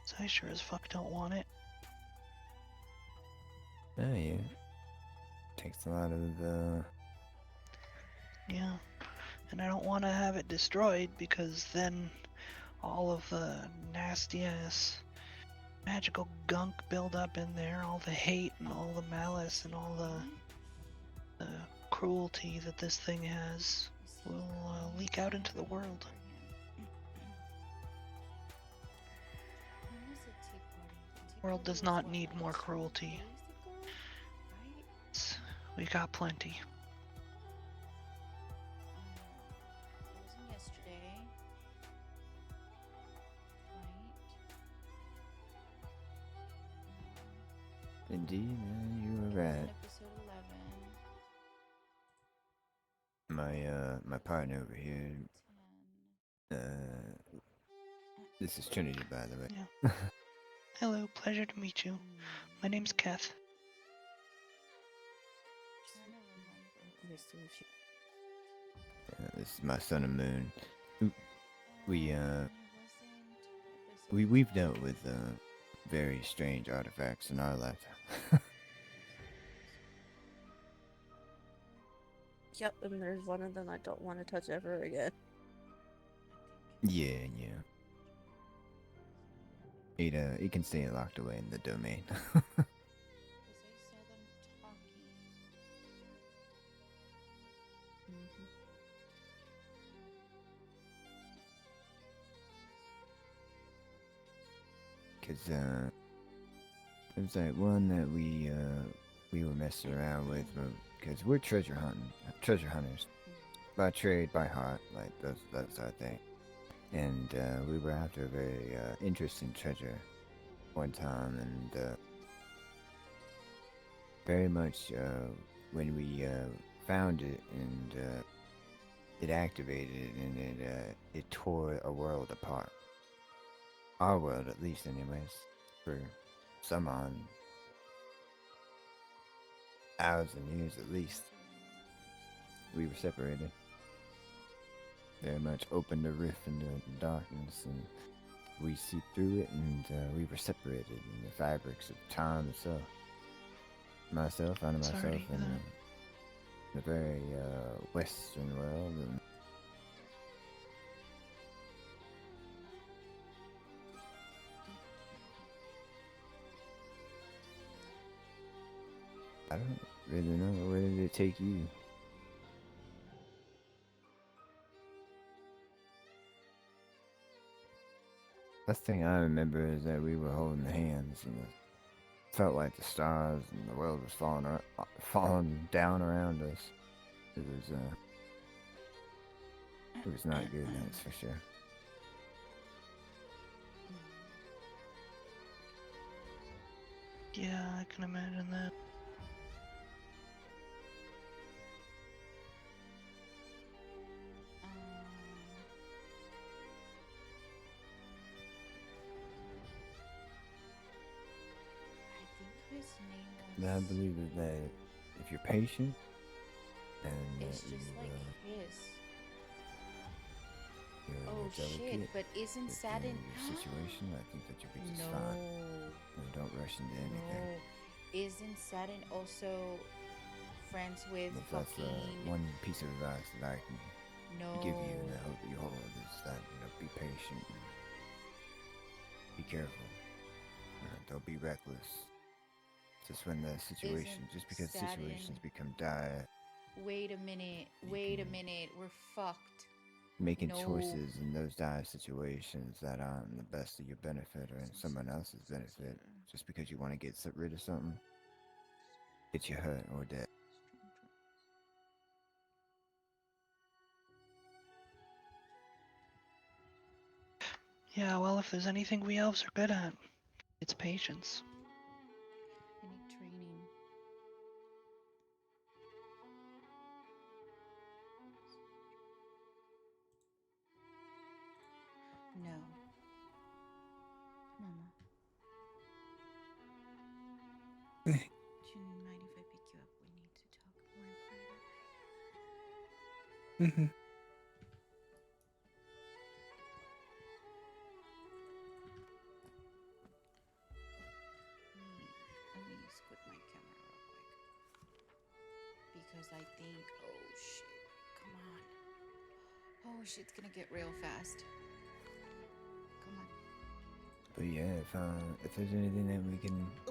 So I sure as fuck don't want it. Oh yeah, takes a lot of Yeah, and I don't want to have it destroyed because then all of the nasty ass magical gunk build up in there, all the hate and all the malice and all the cruelty that this thing has will leak out into the world. The world does not need more cruelty. We got plenty. Wasn't yesterday, right? Indeed, you were right. Episode 11. My partner over here, 10. this is Trinity, by the way. Yeah. Hello, pleasure to meet you. My name's Kath. Trying to remember. Nice to meet you. This is my son and Moon. We It wasn't we've dealt with very strange artifacts in our lifetime. Yep, and there's one of them I don't want to touch ever again. Yeah. It can stay locked away in the domain. because I saw them talking. Cause it was like one that we were messing around with, because we're treasure hunters, by trade, by heart, like that's our thing. And we were after a very interesting treasure one time, and very much when we found it, and it activated, and it tore a world apart. Our world, at least, anyways, for some odd hours and years at least. We were separated. Very much opened a rift into the darkness, and we seeped through it, and we were separated in the fabrics of time itself. I found myself Sorry to in hear the very Western world, and I don't really know. Where did it take you? Last thing I remember is that we were holding hands, and it felt like the stars and the world was falling down around us. It was not good, that's for sure. Yeah, I can imagine that. I think his name And I was. believe that if you're patient and It's that just like his. Oh you're shit! delicate But isn't within Saturn? your situation, I think that you'll be just No. fine. And don't rush into anything. No. Isn't Saturn also friends with If that's fucking? one piece of advice that I can No. give you and I hope you hold is that, be patient and be careful. Don't be reckless. Just when the situation, just because Saturn- situations become dire, Wait a minute. You Wait a can- minute. We're fucked. making No. choices in those dire situations that aren't in the best of your benefit or in someone else's benefit, just because you want to get rid of something, get you hurt or dead. Yeah, well, if there's anything we elves are good at, it's patience. I need training. No. Mama. Do you mind if I pick you up? We need to talk more in private. Mm-hmm. Let me squid my camera real quick. Because I think, oh shit, come on. Oh shit's gonna get real fast. Come on. But yeah, if there's anything that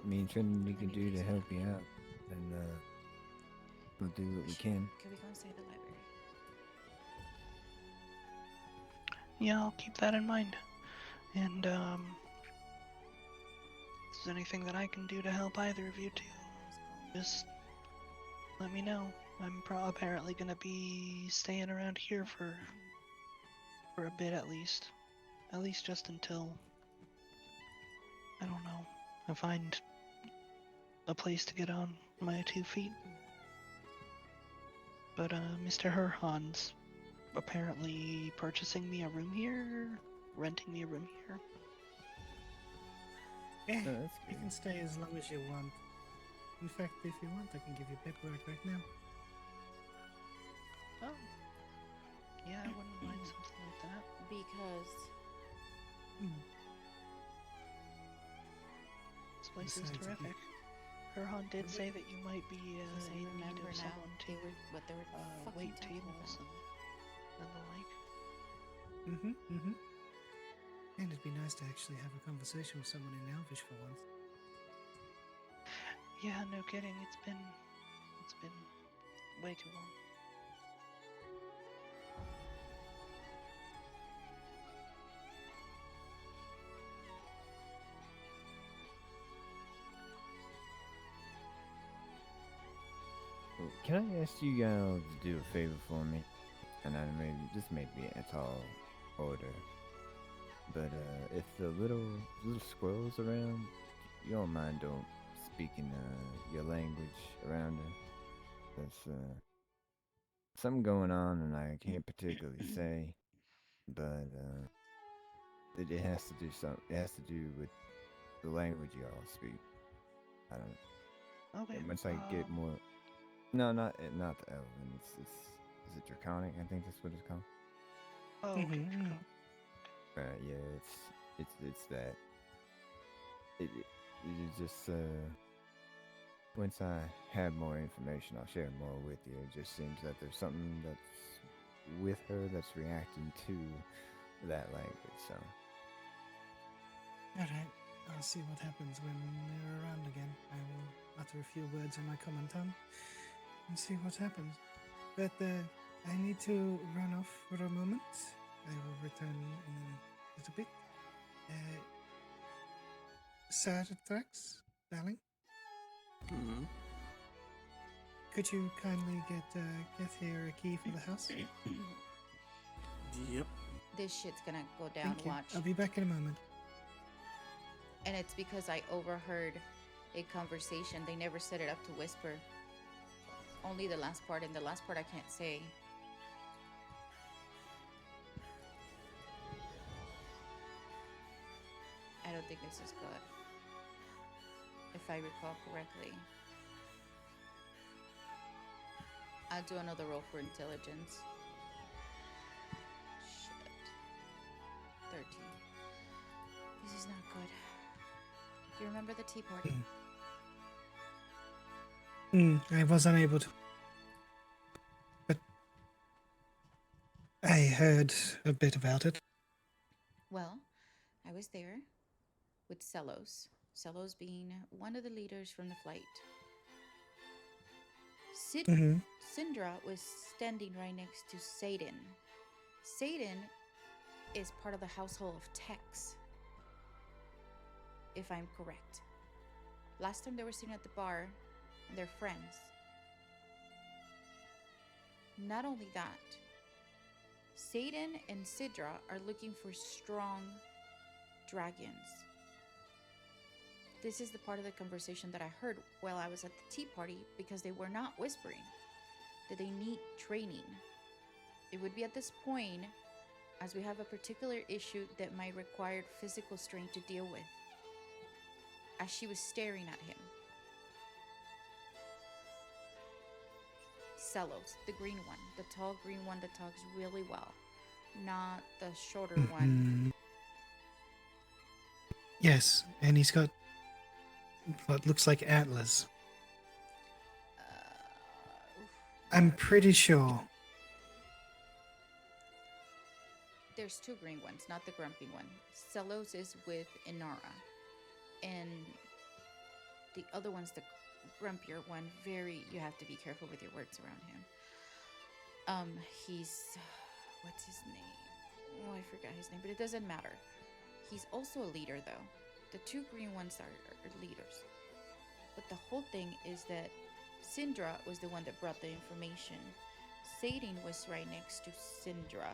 me and Trinity can do to help you out, then We'll do what we Should- can. Can we go inside the library? Yeah, I'll keep that in mind. And, if there's anything that I can do to help either of you two, just let me know. I'm apparently gonna be staying around here for a bit at least. At least just until, I don't know, I find a place to get on my 2 feet. But, Mr. Herhan's apparently purchasing me a room here, renting me a room here. Yeah, Oh, that's you good. can stay as long as you want. In fact, if you want, I can give you paperwork right now. Oh. Yeah, I wouldn't mind something like that. Because This place is Besides, if you- terrific. Herhan did say that you might be because I in need remember of now someone to they were what they were fucking wait talking tables about. and the like. And it'd be nice to actually have a conversation with someone in Elvish for once. Yeah, no kidding. It's been way too long. Can I ask you guys to do a favor for me? And I this may be a tall order, but if the little squirrels around, you don't mind don't speaking your language around her. There's something going on, and I can't particularly say, but it has to do It has to do with the language y'all speak. I don't know. Okay. Once I get more. No, not the Elven. Is it Draconic? I think that's what it's called. Oh, okay. Mhm. Yeah, it's that. It is just once I have more information, I'll share more with you. It just seems that there's something that's with her that's reacting to that language. So Alright, I'll see what happens when they're around again. I will utter a few words in my common tongue and see what happens. But I need to run off for a moment. I will return in a little bit. Sartrax, darling, could you kindly get here a key for the house? Yep. This shit's gonna go down. Thank you. Watch. I'll be back in a moment. And it's because I overheard a conversation. They never set it up to whisper. Only the last part, and the last part I can't say. I don't think this is good. If I recall correctly. I'll do another roll for intelligence. Shit. 13. This is not good. Do you remember the tea party? I was unable to. But I heard a bit about it. Well, I was there with Celos. Celos being one of the leaders from the flight. Syndra was standing right next to Satan. Satan is part of the household of Tex, if I'm correct. Last time they were sitting at the bar, and they're friends. Not only that, Satan and Sidra are looking for strong dragons. This is the part of the conversation that I heard while I was at the tea party, because they were not whispering that they need training. It would be at this point, as we have a particular issue that might require physical strength to deal with. As she was staring at him. Celos, the green one, the tall green one that talks really well, not the shorter one. Yes, and he's got what looks like antlers. I'm pretty sure. There's two green ones, not the grumpy one. Celos is with Inara, and the other one's the grumpier one. Very, you have to be careful with your words around him. He's, what's his name? Oh, I forgot his name, but it doesn't matter. He's also a leader, though. The two green ones are leaders. But the whole thing is that Syndra was the one that brought the information. Sadin was right next to Syndra,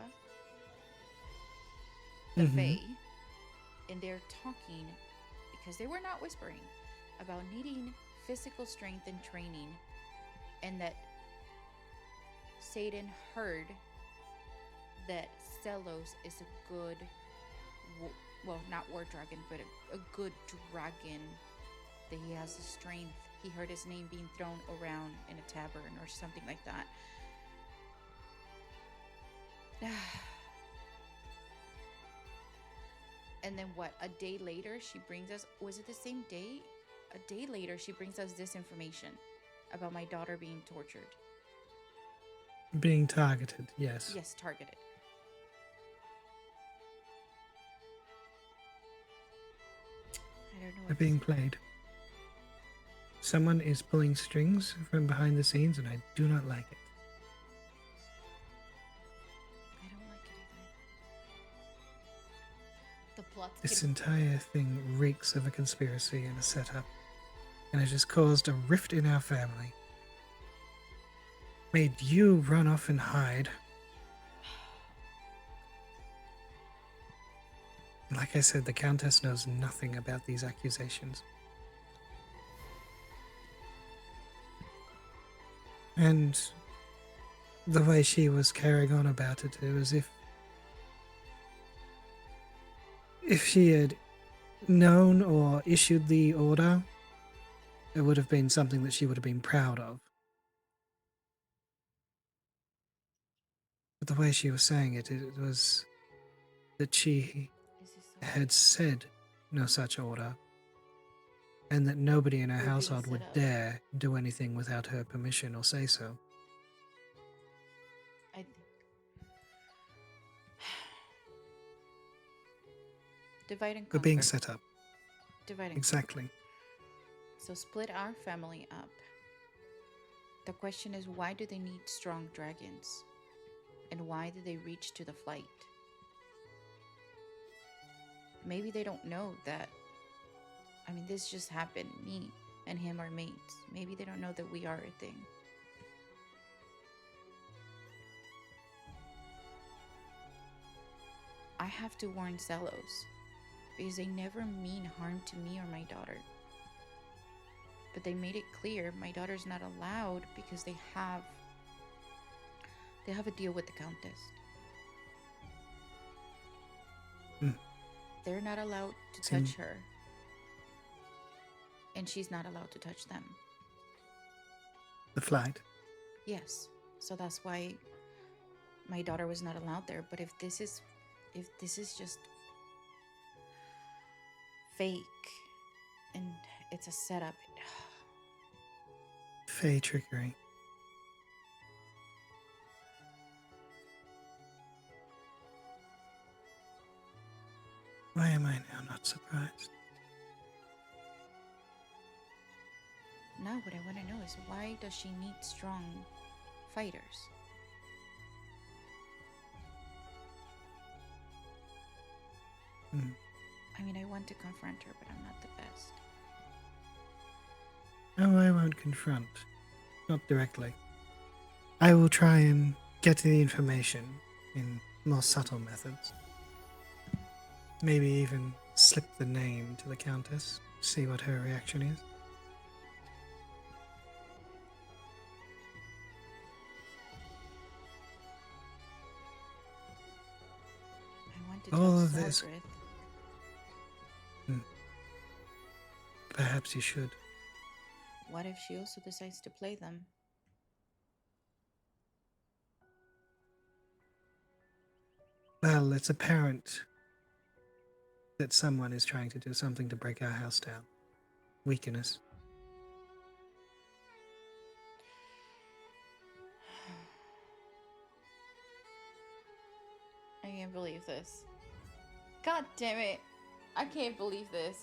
the Fae, and they're talking because they were not whispering about needing physical strength and training, and that Sadin heard that Celos is a good, well, not war dragon, but a good dragon, that he has the strength. He heard his name being thrown around in a tavern or something like that. And then what? A day later, she brings us, was it the same day? A day later, she brings us this information about my daughter being tortured. Being targeted, yes. Yes, targeted. I don't know. They're being played. Someone is pulling strings from behind the scenes, and I do not like it. I don't like it either. The plot's This getting... entire thing reeks of a conspiracy and a setup, and it has caused a rift in our family. Made you run off and hide. Like I said, the Countess knows nothing about these accusations. And the way she was carrying on about it, it was if she had known or issued the order, it would have been something that she would have been proud of. But the way she was saying it, it was that she had said no such order, and that nobody in her We're being household set would up. dare do anything without her permission or say so. I think... Divide and We're conquer. being set up. Divide and Exactly. conquer. So split our family up. The question is, why do they need strong dragons? And why did they reach to the flight? Maybe they don't know that. I mean, this just happened. Me and him are mates. Maybe they don't know that we are a thing. I have to warn Celos, because they never mean harm to me or my daughter. But they made it clear my daughter's not allowed because they have a deal with the Countess. They're not allowed to touch her. And she's not allowed to touch them. The flight. Yes. So that's why my daughter was not allowed there. But if this is just fake and it's a setup. Fey trickery. Why am I now not surprised? Now what I want to know is, why does she need strong fighters? I mean, I want to confront her, but I'm not the best. No, I won't confront. Not directly. I will try and get the information in more subtle methods. Maybe even slip the name to the Countess, see what her reaction is. I want to All tell of this- Zogrith. Perhaps you should. What if she also decides to play them? Well, it's apparent that someone is trying to do something to break our house down. Weaken us. I can't believe this. God damn it. I can't believe this.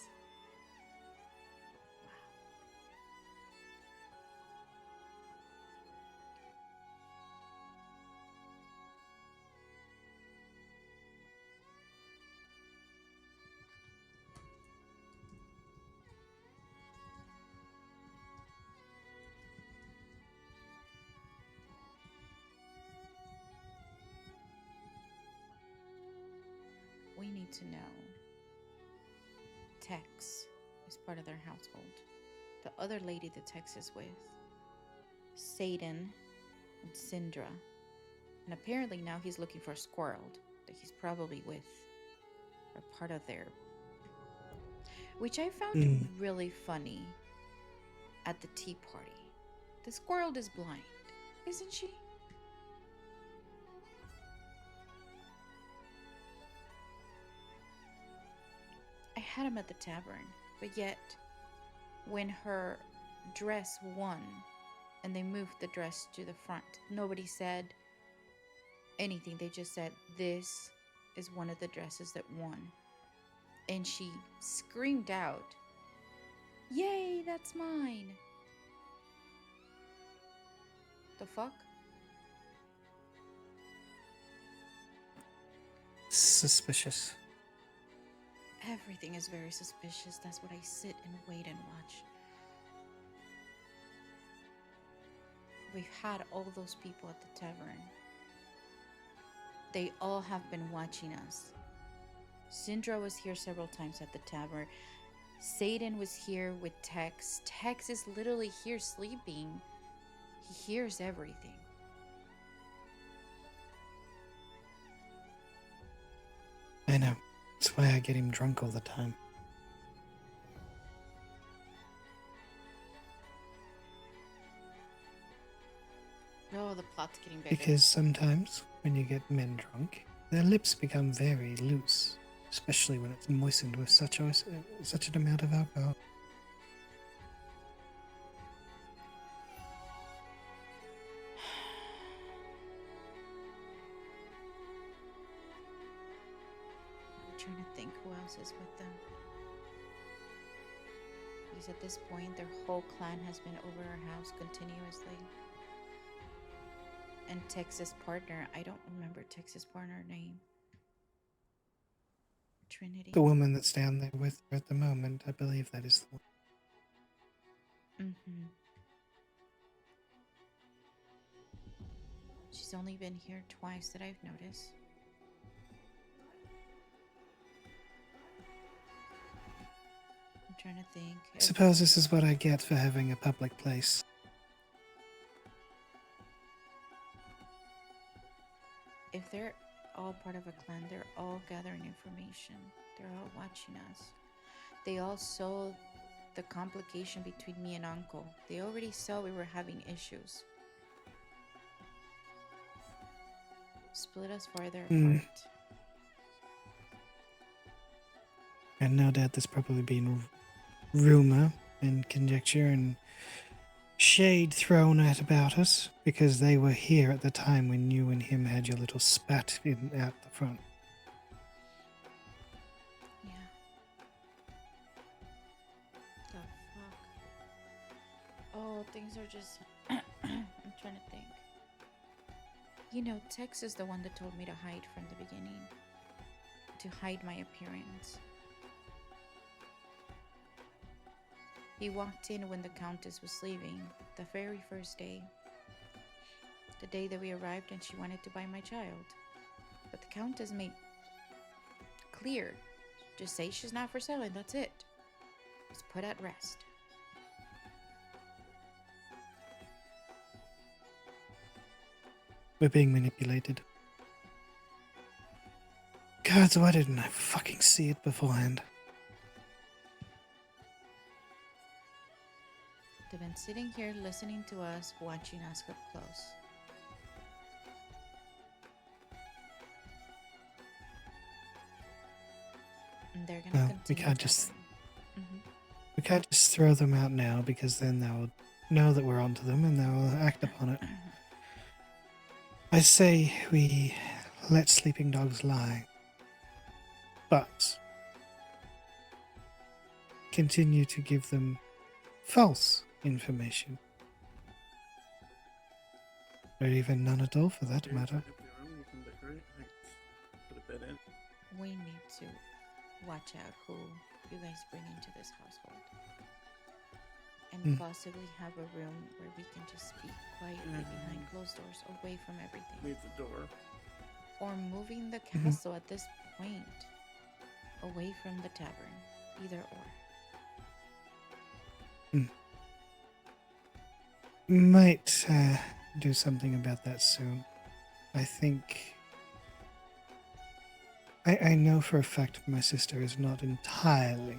to know Tex is part of their household. The other lady that Tex is with, Satan and Syndra. And apparently now he's looking for a squirrel that he's probably with, or part of their. Which I found really funny at the tea party. The squirrel is blind, isn't she? I had him at the tavern, but yet when her dress won and they moved the dress to the front, nobody said anything. They just said, "This is one of the dresses that won." And she screamed out, "Yay, that's mine!" The fuck? Suspicious. Everything is very suspicious. That's what I sit and wait and watch. We've had all those people at the tavern. They all have been watching us. Syndra was here several times at the tavern. Satan was here with Tex. Tex is literally here sleeping. He hears everything. I know. That's why I get him drunk all the time. Oh, the plot's getting better. Because sometimes, when you get men drunk, their lips become very loose, especially when it's moistened with such an amount of alcohol. I'm trying to think who else is with them. Because at this point, their whole clan has been over our house continuously. And Tex's partner, I don't remember Tex's partner name. Trinity. The woman that's down there with her at the moment, I believe that is the one. Mm-hmm. She's only been here twice that I've noticed. I'm trying to think. I suppose this is what I get for having a public place. If they're all part of a clan, they're all gathering information. They're all watching us. They all saw the complication between me and Uncle. They already saw we were having issues. Split us farther apart. And no doubt there's probably been rumor and conjecture and shade thrown at about us because they were here at the time when you and him had your little spat out the front. Yeah. The fuck? Oh, things are just... I'm trying to think. You know, Tex is the one that told me to hide from the beginning. To hide my appearance. He walked in when the Countess was leaving, the very first day. The day that we arrived and she wanted to buy my child. But the Countess made clear, just say she's not for sale and that's it. It's put at rest. We're being manipulated. God, why didn't I fucking see it beforehand? They've been sitting here listening to us, watching us up close. And they're gonna continue. We can't just throw them out now because then they'll know that we're onto them and they'll act upon it. I say we let sleeping dogs lie, but continue to give them false information. Or even none at all for that matter. We need to watch out who you guys bring into this household. And possibly have a room where we can just speak quietly behind closed doors, away from everything. Leave the door. Or moving the castle at this point. away from the tavern. Either or. Might do something about that soon. I think. I know for a fact my sister is not entirely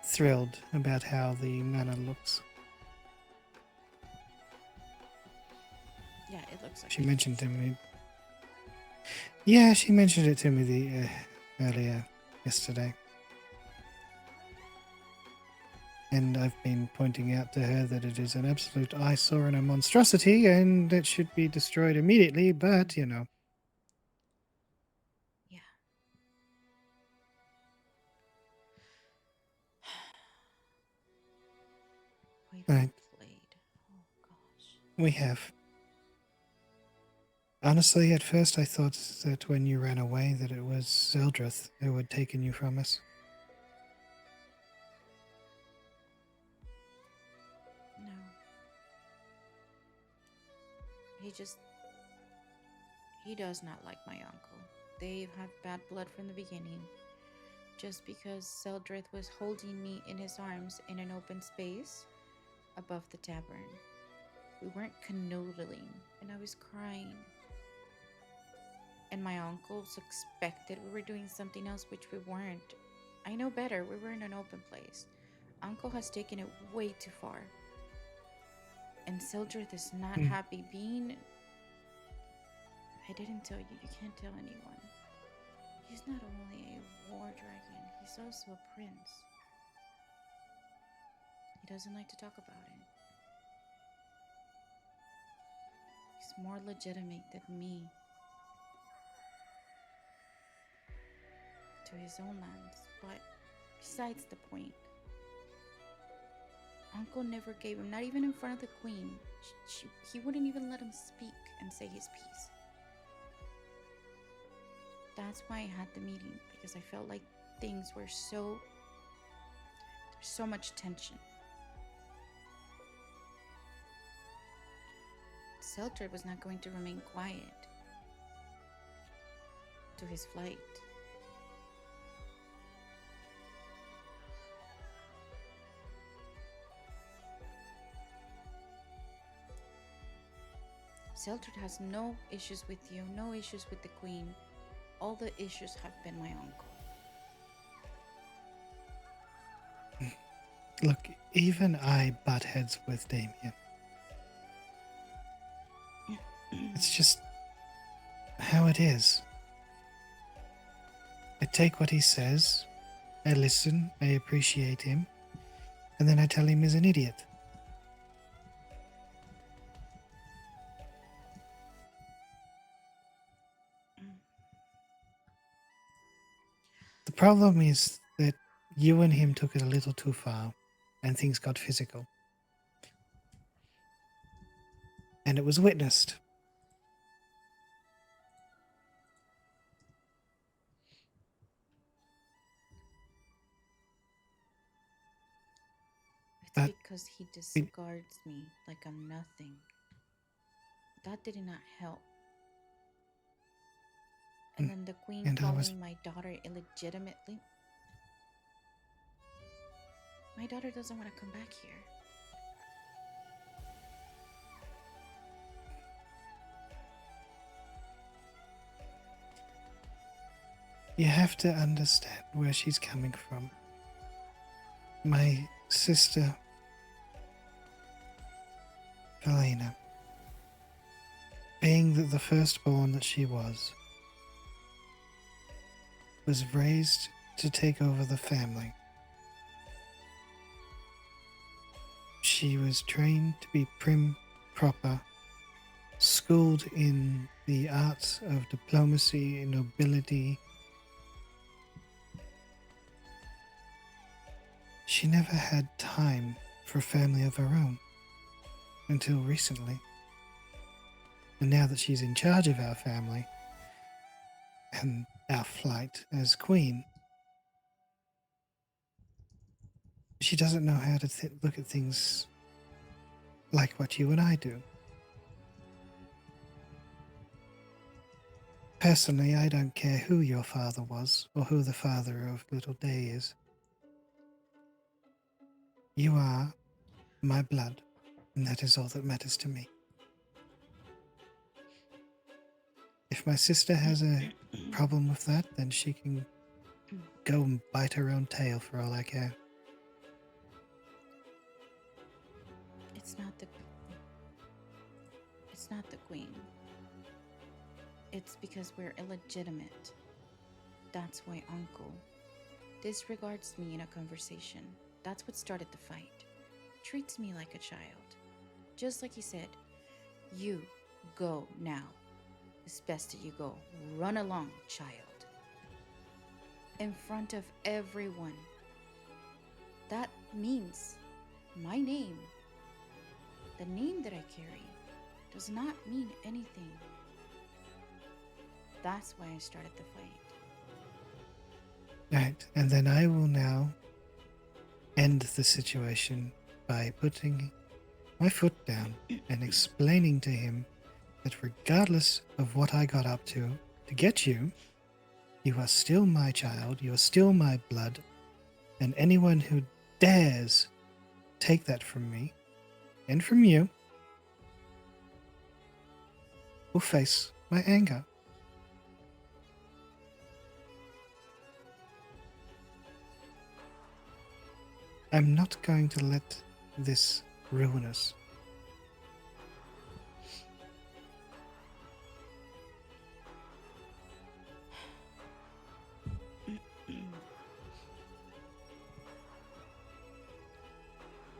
thrilled about how the manor looks. Yeah, it looks like She it. mentioned to me. Yeah, she mentioned it to me earlier yesterday. And I've been pointing out to her that it is an absolute eyesore and a monstrosity and it should be destroyed immediately, but, you know. Yeah. We've Right. played. Oh gosh. We have. Honestly, at first I thought that when you ran away that it was Zeldrith who had taken you from us. No. He does not like my uncle. They've had bad blood from the beginning. Just because Seldrith was holding me in his arms in an open space above the tavern. We weren't canoodling, and I was crying. And my uncle suspected we were doing something else, which we weren't. I know better, we were in an open place. Uncle has taken it way too far. And Seldrith is not happy being. I didn't tell you, you can't tell anyone. He's not only a war dragon, he's also a prince. He doesn't like to talk about it. He's more legitimate than me. To his own lands, but besides the point. Uncle never gave him, not even in front of the queen. He wouldn't even let him speak and say his piece. That's why I had the meeting, because I felt like things were there's so much tension. Seltzer was not going to remain quiet to his flight. Seltzer has no issues with you, no issues with the queen. All the issues have been my uncle. Look, even I butt heads with Damien. It's just how it is. I take what he says, I listen, I appreciate him, and then I tell him he's an idiot. The problem is that you and him took it a little too far, and things got physical. And it was witnessed. It's because he disregards me like I'm nothing. That did not help. And then the queen calling my daughter illegitimately. My daughter doesn't want to come back here. You have to understand where she's coming from. My sister, Helena, being the firstborn that she was raised to take over the family. She was trained to be prim, proper, schooled in the arts of diplomacy, nobility. She never had time for a family of her own until recently. And now that she's in charge of our family and our flight as queen, she doesn't know how to look at things like what you and I do. Personally, I don't care who your father was or who the father of little Day is. You are my blood, and that is all that matters to me. If my sister has a problem with that, then she can go and bite her own tail for all I care. It's not the queen. It's because we're illegitimate. That's why Uncle disregards me in a conversation. That's what started the fight. Treats me like a child. Just like he said, you go now. It's best that you go. Run along, child. In front of everyone. That means my name, the name that I carry, does not mean anything. That's why I started the fight. Right, and then I will now end the situation by putting my foot down and explaining to him that regardless of what I got up to get you, you are still my child, you are still my blood, and anyone who dares take that from me and from you will face my anger. I'm not going to let this ruin us.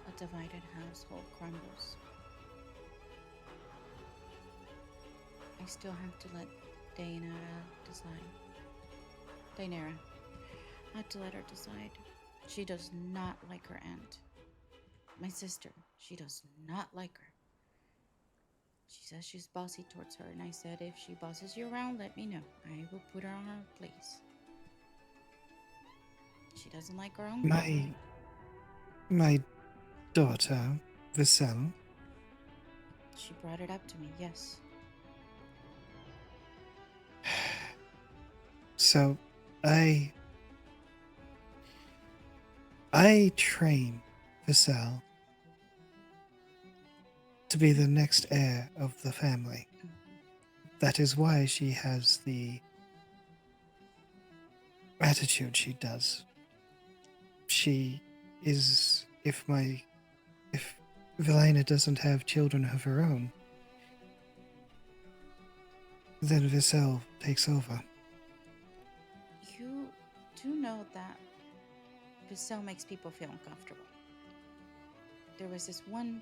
A divided household crumbles. I still have to let Dainara decide. Dainara. I have to let her decide. She does not like her aunt. My sister, she does not like her. She says she's bossy towards her, and I said if she bosses you around, let me know. I will put her on her place. She doesn't like her own. My daughter, Vassal. She brought it up to me, yes. So, I train Vassal to be the next heir of the family. That is why she has the attitude she does. She is, if Velena doesn't have children of her own, then Vassal takes over. You do know that Vassal makes people feel uncomfortable. There was this one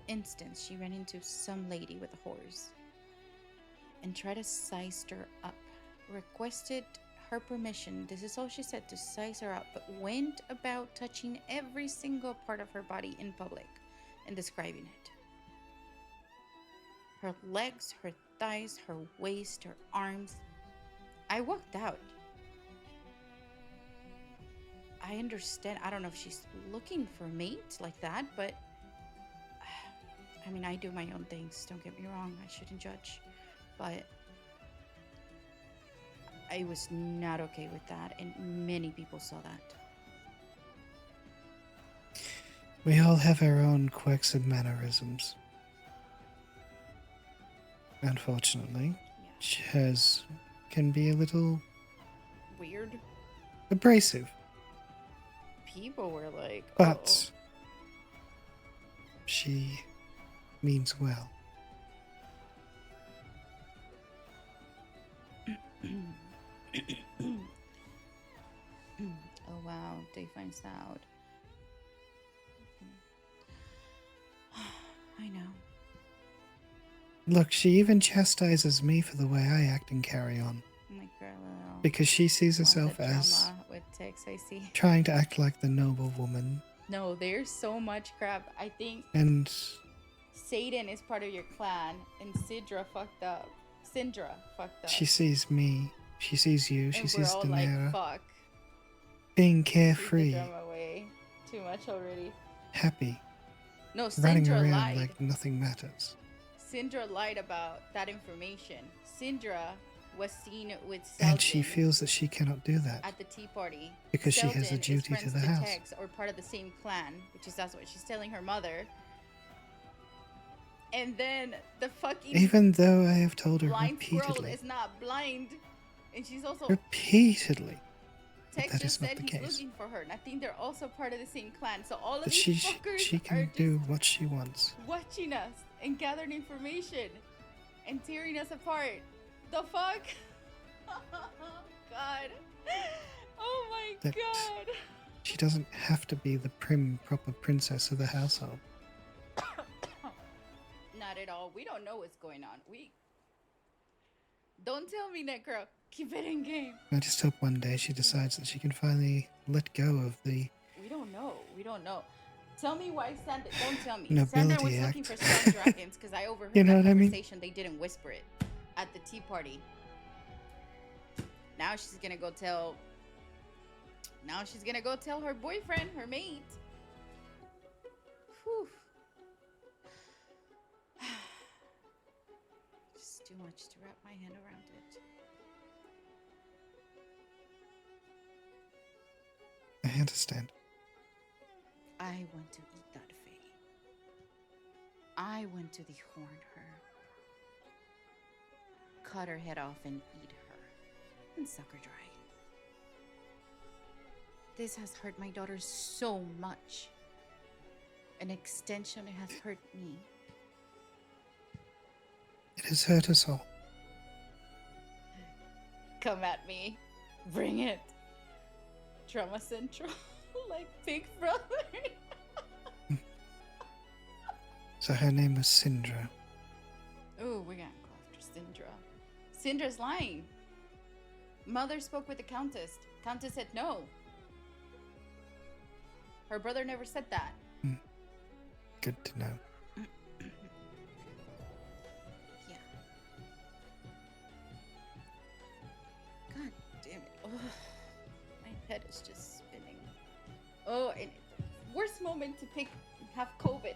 instance she ran into some lady with a horse and tried to size her up. Requested her permission, this is all she said, to size her up, but went about touching every single part of her body in public and describing it. Her legs, her thighs, her waist, her arms. I walked out. I understand. I don't know if she's looking for a mate like that, but I mean, I do my own things. Don't get me wrong. I shouldn't judge. But I was not okay with that, and many people saw that. We all have our own quirks and mannerisms. Unfortunately, hers can be a little Weird. abrasive. People were like, but she means well. Oh wow, they finds out. I know. Look, she even chastises me for the way I act and carry on. Like her little, because she sees herself the as drama with Tex, I see. trying to act like the noble woman. No, there's so much crap. I think And Satan is part of your clan, and Syndra fucked up. She sees me. She sees you. She and sees we're all Daenerys. like, fuck. Being Keep carefree. the drama away. Too much already. Happy. No, Running Syndra around lied. like nothing matters. Syndra lied about that information. Syndra was seen with Selden And she feels that she cannot do that at the tea party. because she has a Selden duty is to friends the with house. Tex, or part of the same clan, which is that's what she's telling her mother. And then the fucking Even though I have told her blind squirrel repeatedly, is not blind, and she's also repeatedly, Tex that just is not said the he's case. looking for her, and I think they're also part of the same clan. So all of That these she fuckers are can just do what she wants. watching us and gathering information and tearing us apart. The fuck? God. Oh my That- god. She doesn't have to be the prim, proper princess of the household. Not at all. We don't know what's going on. Don't tell me, Necro. Keep it in game. I just hope one day she decides that she can finally let go of the We don't know. We don't know. Tell me why Sandra. Don't tell me. Nobility Sandra was looking Act. for strong dragons because I overheard You know that what I mean? conversation. They didn't whisper it at the tea party. Now she's gonna go tell. Now she's gonna go tell her boyfriend, her mate. Whew. Just too much to wrap my head around it. I understand. I want to eat that fae. I want to dehorn her. Cut her head off and eat her. And suck her dry. This has hurt my daughter so much. An extension, it has hurt me. It has hurt us all. Come at me. Bring it. Trauma Central. Like Big Brother. So her name was Syndra. Ooh, we're gonna go after Syndra. Syndra's lying. Mother spoke with the Countess. Countess said no. Her brother never said that. Good to know. Yeah. God damn it. Oh, my head is just spinning. Oh, and worst moment to pick have COVID.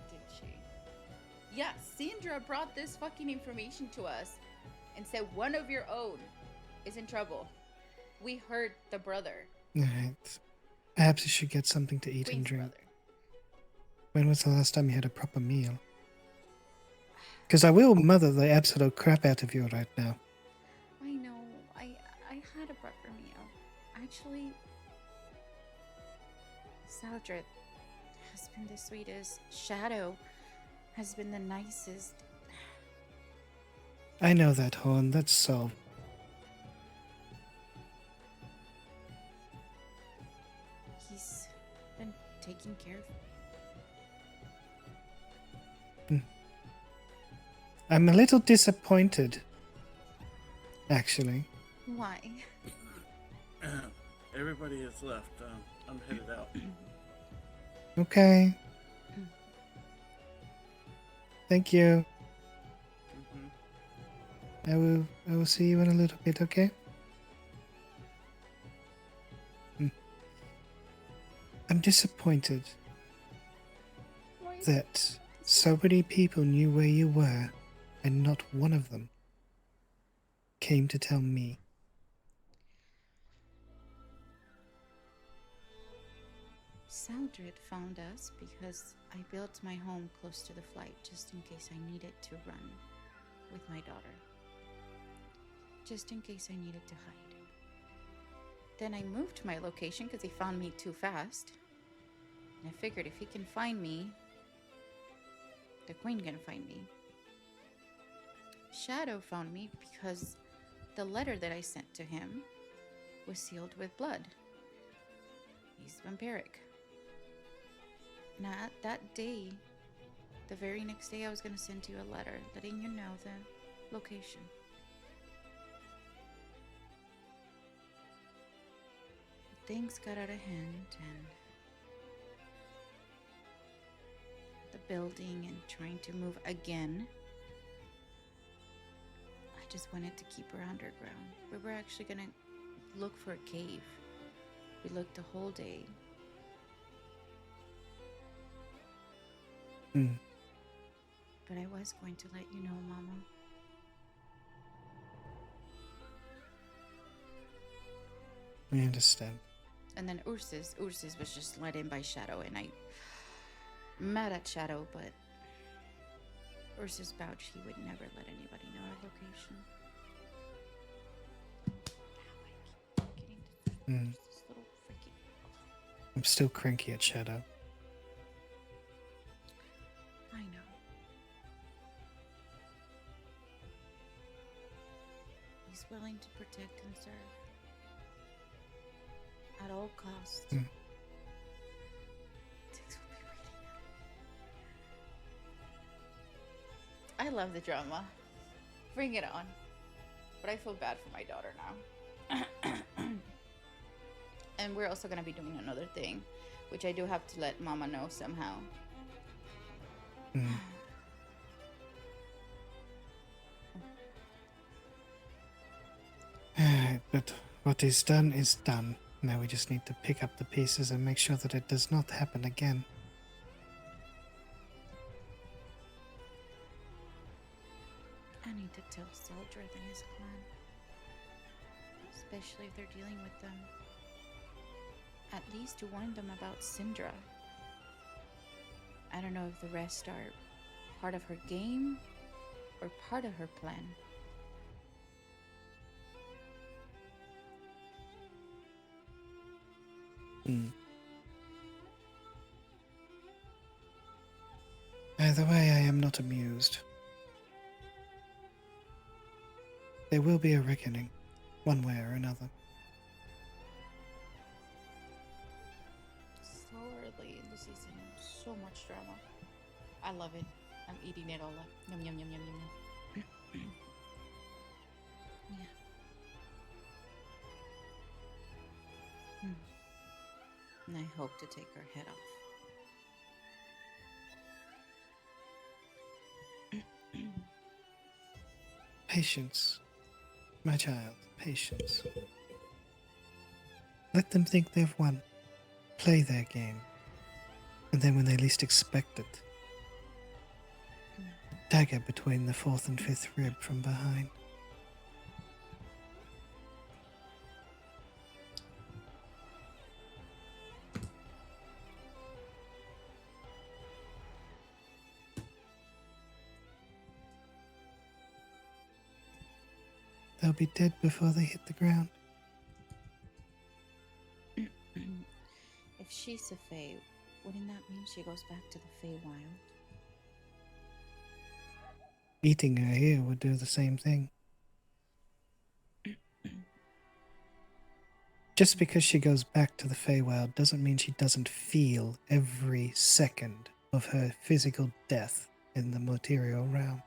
Did she? Yeah, Sandra brought this fucking information to us and said one of your own is in trouble. We heard the brother. Alright. Perhaps you should get something to eat and Queen's drink. brother. When was the last time you had a proper meal? Because I will mother the absolute crap out of you right now. I know. I had a proper meal. Actually, Saldred has been the sweetest. Shadow has been the nicest. I know that, Horn. That's so. He's been taking care of me. I'm a little disappointed, actually. Why? Everybody has left. I'm headed out. Okay. Thank you. Mm-hmm. I will see you in a little bit, okay? I'm disappointed Why? that so many people knew where you were and not one of them came to tell me. Saldred found us because I built my home close to the flight just in case I needed to run with my daughter. Just in case I needed to hide. Then I moved my location because he found me too fast. And I figured if he can find me, the queen can find me. Shadow found me because the letter that I sent to him was sealed with blood. He's vampiric. Now, that day, the very next day, I was going to send you a letter letting you know the location. Things got out of hand, and the building and trying to move again. I just wanted to keep her underground. We were actually going to look for a cave. We looked the whole day. Hmm. But I was going to let you know, Mama. I understand. And then Ursus was just let in by Shadow, and I mad at Shadow, but Ursus vouched he would never let anybody know our location. Ow, I keep getting Hmm. this little freaking. I'm still cranky at Shadow. I know. He's willing to protect and serve at all costs. Hmm. Tix will be reading it. I love the drama. Bring it on. But I feel bad for my daughter now. And we're also going to be doing another thing, which I do have to let Mama know somehow. Hmm. But what is done is done. Now we just need to pick up the pieces and make sure that it does not happen again. I need to tell Seldred and his clan. Especially if they're dealing with them. At least to warn them about Syndra. I don't know if the rest are part of her game or part of her plan. Hmm. Either way, I am not amused. There will be a reckoning, one way or another. So early in the season, so much drama. I love it. I'm eating it all up. Yum yum yum yum yum yum. Yeah. And I hope to take her head off. Patience. My child, patience. Let them think they've won. Play their game. And then when they least expect it, dagger between the fourth and fifth rib from behind. They'll be dead before they hit the ground. If she's a Fae, wouldn't that mean she goes back to the Feywild? Eating her here would do the same thing. Just because she goes back to the Feywild doesn't mean she doesn't feel every second of her physical death in the material realm.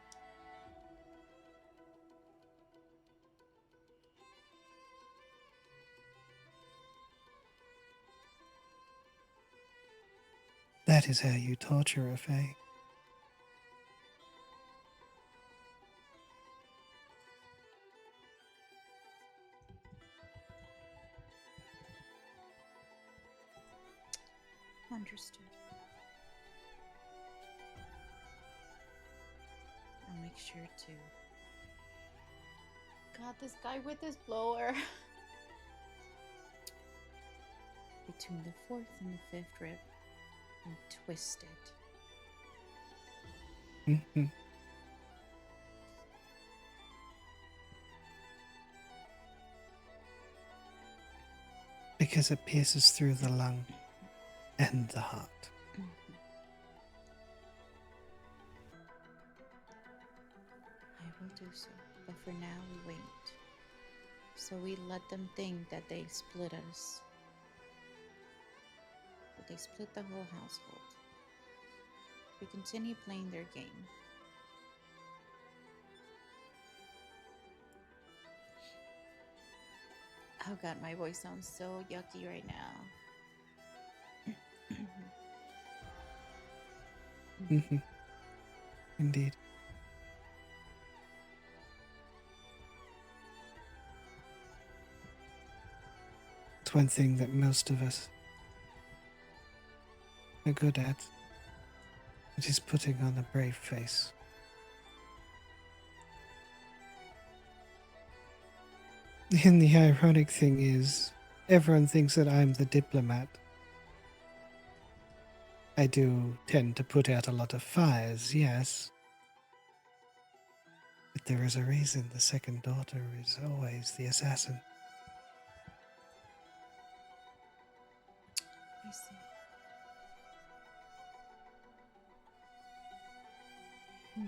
That is how you torture a Fae. Understood. I'll make sure to. God, this guy with his blower. Between the fourth and the fifth rib, and twist it. Mm-hmm. Because it pierces through the lung and the heart. I will do so, but for now we wait. So we let them think that they split us. But they split the whole household. We continue playing their game. Oh god, my voice sounds so yucky right now. Mm-hmm. Indeed. It's one thing that most of us are good at. It is putting on a brave face. And the ironic thing is, everyone thinks that I'm the diplomat. I do tend to put out a lot of fires, yes. But there is a reason the second daughter is always the assassin. I see. Hmm.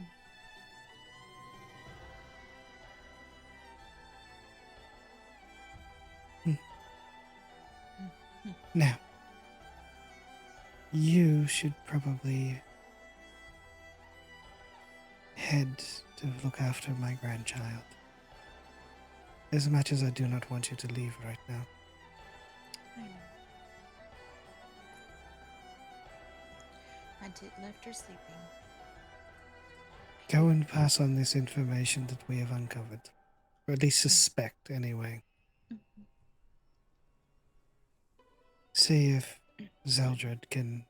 Now, you should probably head to look after my grandchild. As much as I do not want you to leave right now. I know. I did left her sleeping. Go and pass on this information that we have uncovered. Or at least suspect, anyway. Mhm. See if Zeldred can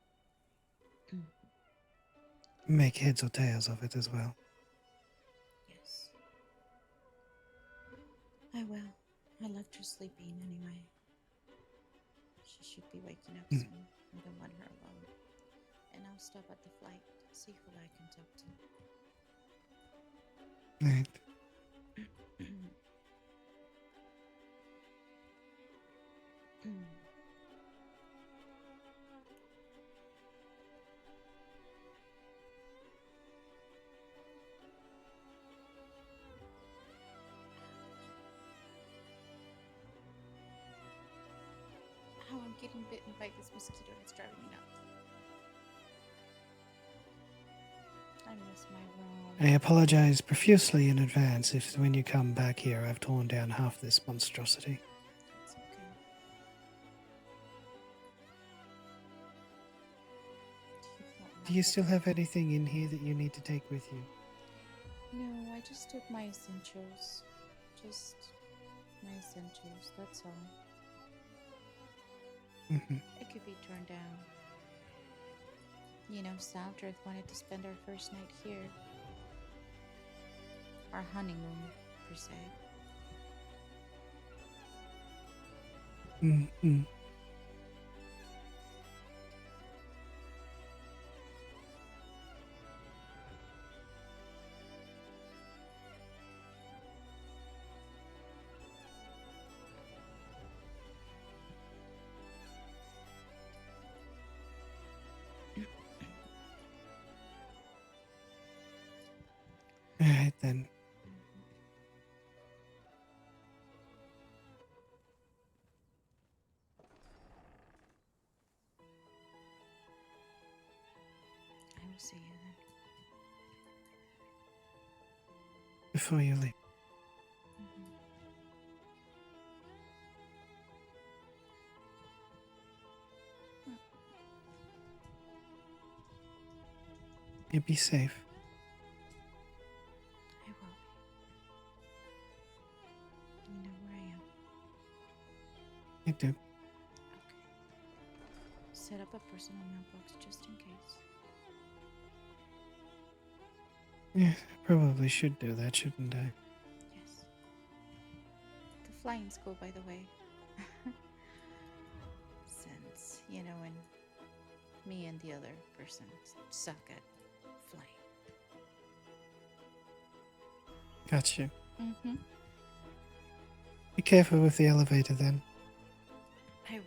make heads or tails of it as well. Yes. I will. I left her sleeping anyway. She should be waking up soon. I don't want her alone. And I'll stop at the flight, see who I can talk to. Right. How I'm getting bitten by this mosquito and it's driving me nuts. I miss my room. I apologize profusely in advance if when you come back here I've torn down half this monstrosity. It's okay. Do you still have anything in here that you need to take with you? No, I just took my essentials. Just my essentials, that's all. Mm-hmm. It could be turned down. You know, Southworth wanted to spend our first night here. Our honeymoon, per se. Mm-hmm. All right, then. I will see you then. Before you leave. You be safe. I will be. You know where I am. You do. Okay. Set up a personal mailbox just in case. Yeah, I probably should do that, shouldn't I? Yes. The flying school, by the way. Since, you know, and me and the other person suck at flying. Gotcha. Mm-hmm. Be careful with the elevator then. I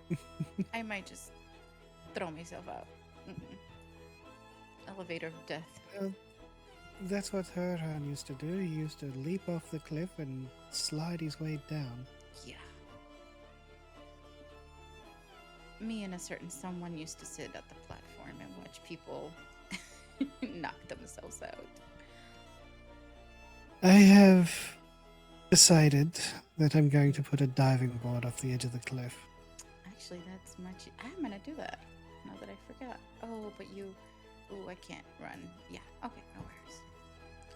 will. I might just throw myself out. Elevator of death. That's what Herhan used to do. He used to leap off the cliff and slide his way down. Yeah. Me and a certain someone used to sit at the platform and watch people knock themselves out. I have decided that I'm going to put a diving board off the edge of the cliff. Actually, that's much. I'm gonna do that. Now that I forgot. Oh, but you. Oh, I can't run. Yeah. Okay. No worries.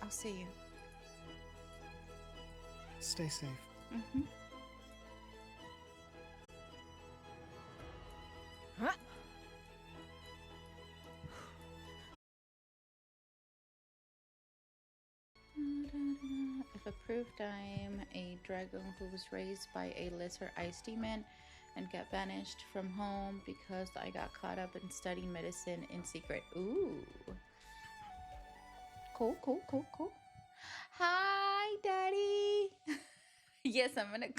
I'll see you. Stay safe. Mm-hmm. approved, I'm a dragon who was raised by a lesser ice demon and got banished from home because I got caught up in studying medicine in secret. Ooh. Cool, cool, cool, cool. Hi, Daddy. Yes, I'm gonna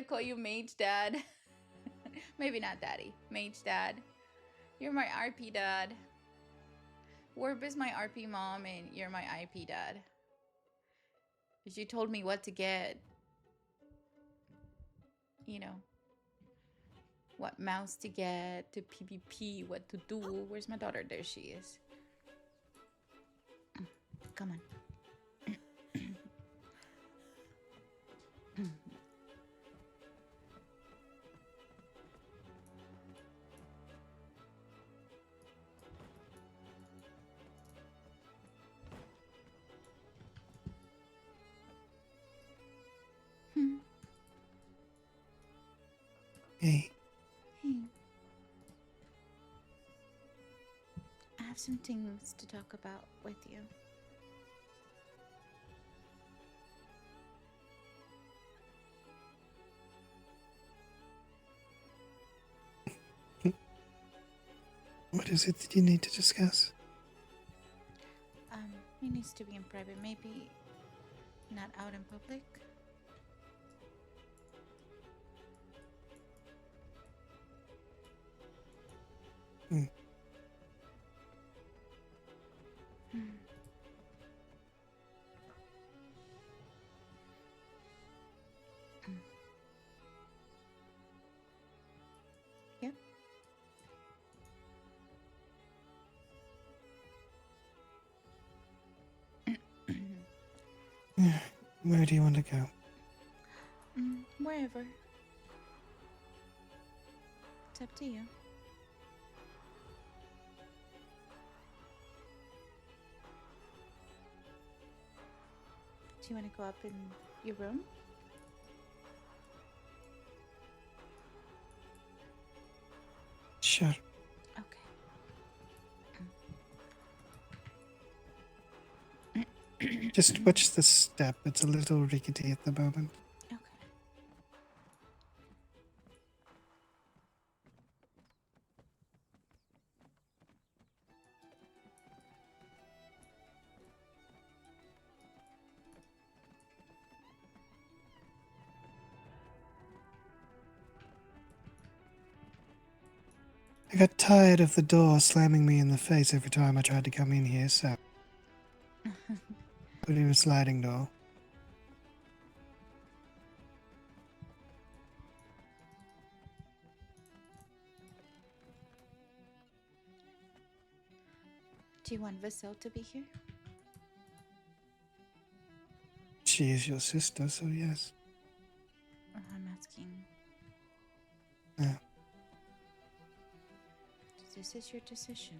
call you Mage Dad. Maybe not Daddy. Mage Dad. You're my RP dad. Warb is my RP mom and you're my IP dad. Because you told me what to get. You know, what mouse to get, to PvP, what to do. Where's my daughter? There she is. Come on. Hey, Hey. I have some things to talk about with you. what is it that you need to discuss? It needs to be in private, maybe not out in public. Hmm. Yep. Where do you want to go? Wherever. It's up to you. Do you want to go up in your room? Sure. Okay. Just watch the step. It's a little rickety at the moment. Okay. I got tired of the door slamming me in the face every time I tried to come in here, so put in a sliding door. Do you want Vasil to be here? She is your sister, so yes. I'm asking. Yeah. This is your decision.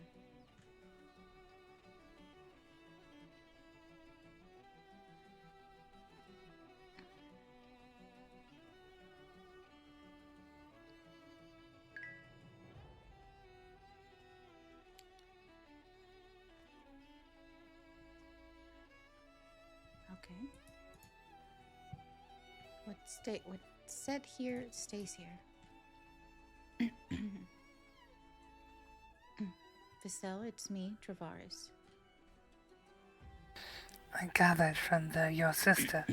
Okay. What's said here stays here. Vasil, it's me, Drīvarys. I gathered from your sister.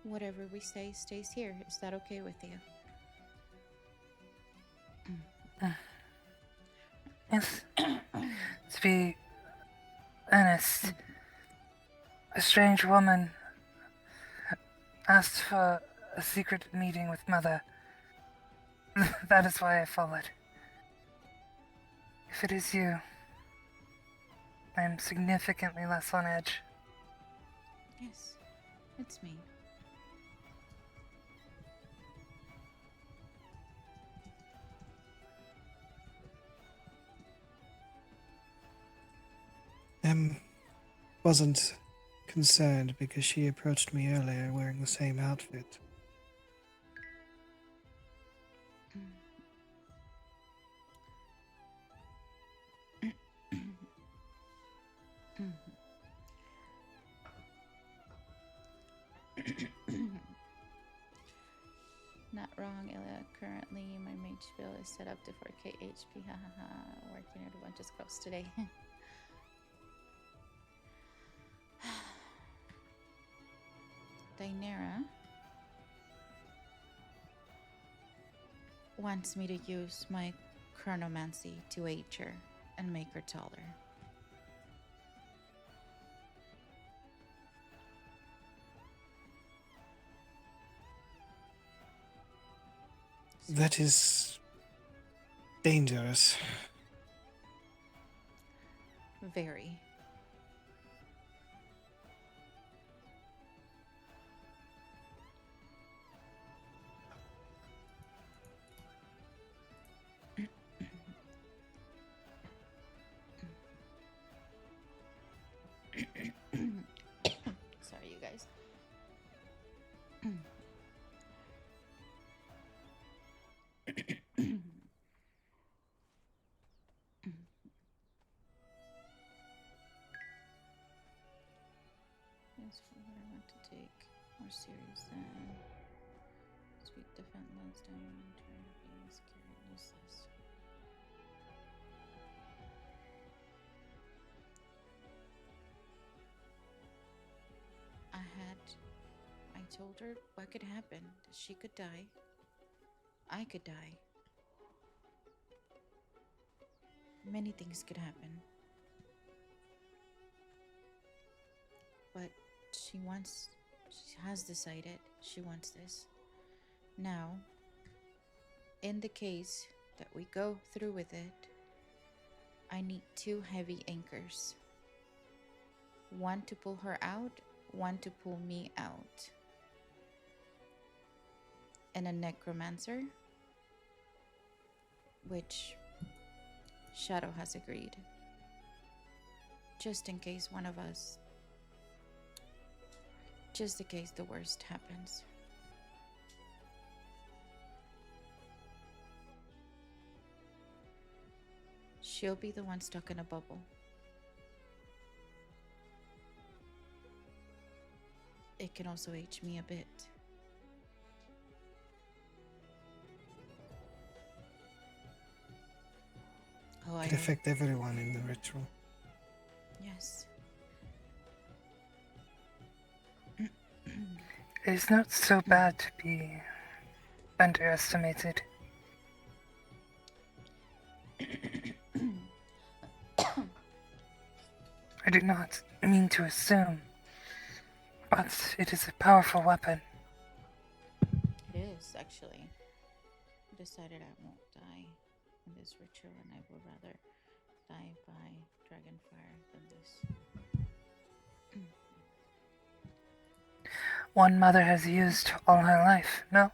Whatever we say stays here. Is that okay with you? Yes. To be honest, a strange woman asked for a secret meeting with Mother. That is why I followed. If it is you, I am significantly less on edge. Yes, it's me. Wasn't concerned because she approached me earlier wearing the same outfit. Nashville is set up to 4K HP. Hahaha. Working at a bunch of scrubs today. Dainera wants me to use my chronomancy to age her and make her taller. That is dangerous. Very. Sorry, you guys. That's what I want to take more serious than speed defense less damage or being scared useless. I told her what could happen, that she could die. I could die. Many things could happen. But she has decided she wants this. Now, in the case that we go through with it, I need 2 heavy anchors. 1 to pull her out, 1 to pull me out. And a necromancer, which Shadow has agreed. Just in case one of us, just in case the worst happens. She'll be the one stuck in a bubble. It can also age me a bit. Oh, It affect everyone in the ritual. Yes. It's not so bad to be underestimated. I do not mean to assume, but it is a powerful weapon. It is, actually. I decided I won't die in this ritual, and I would rather die by dragonfire than this. One mother has used all her life, no?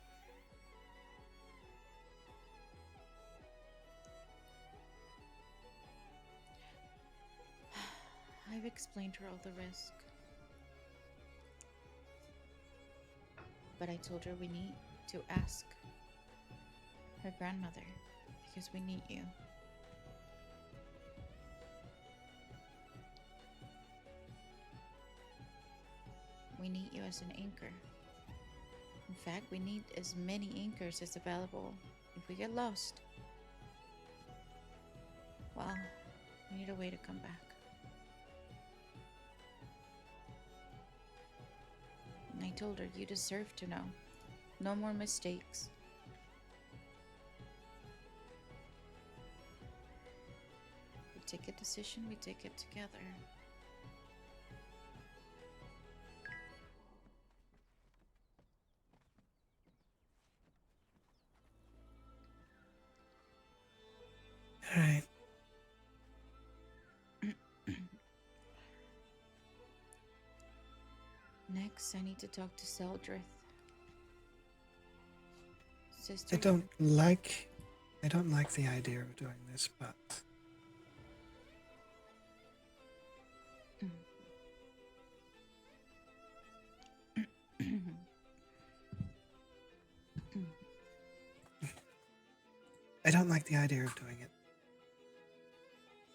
I've explained to her all the risk. But I told her we need to ask her grandmother, because we need you. We need you as an anchor. In fact, we need as many anchors as available. If we get lost, well, we need a way to come back. And I told her, you deserve to know. No more mistakes. We take a decision, we take it together. Alright. Next, I need to talk to Seldrith. Sister. I don't like the idea of doing this, but I don't like the idea of doing it.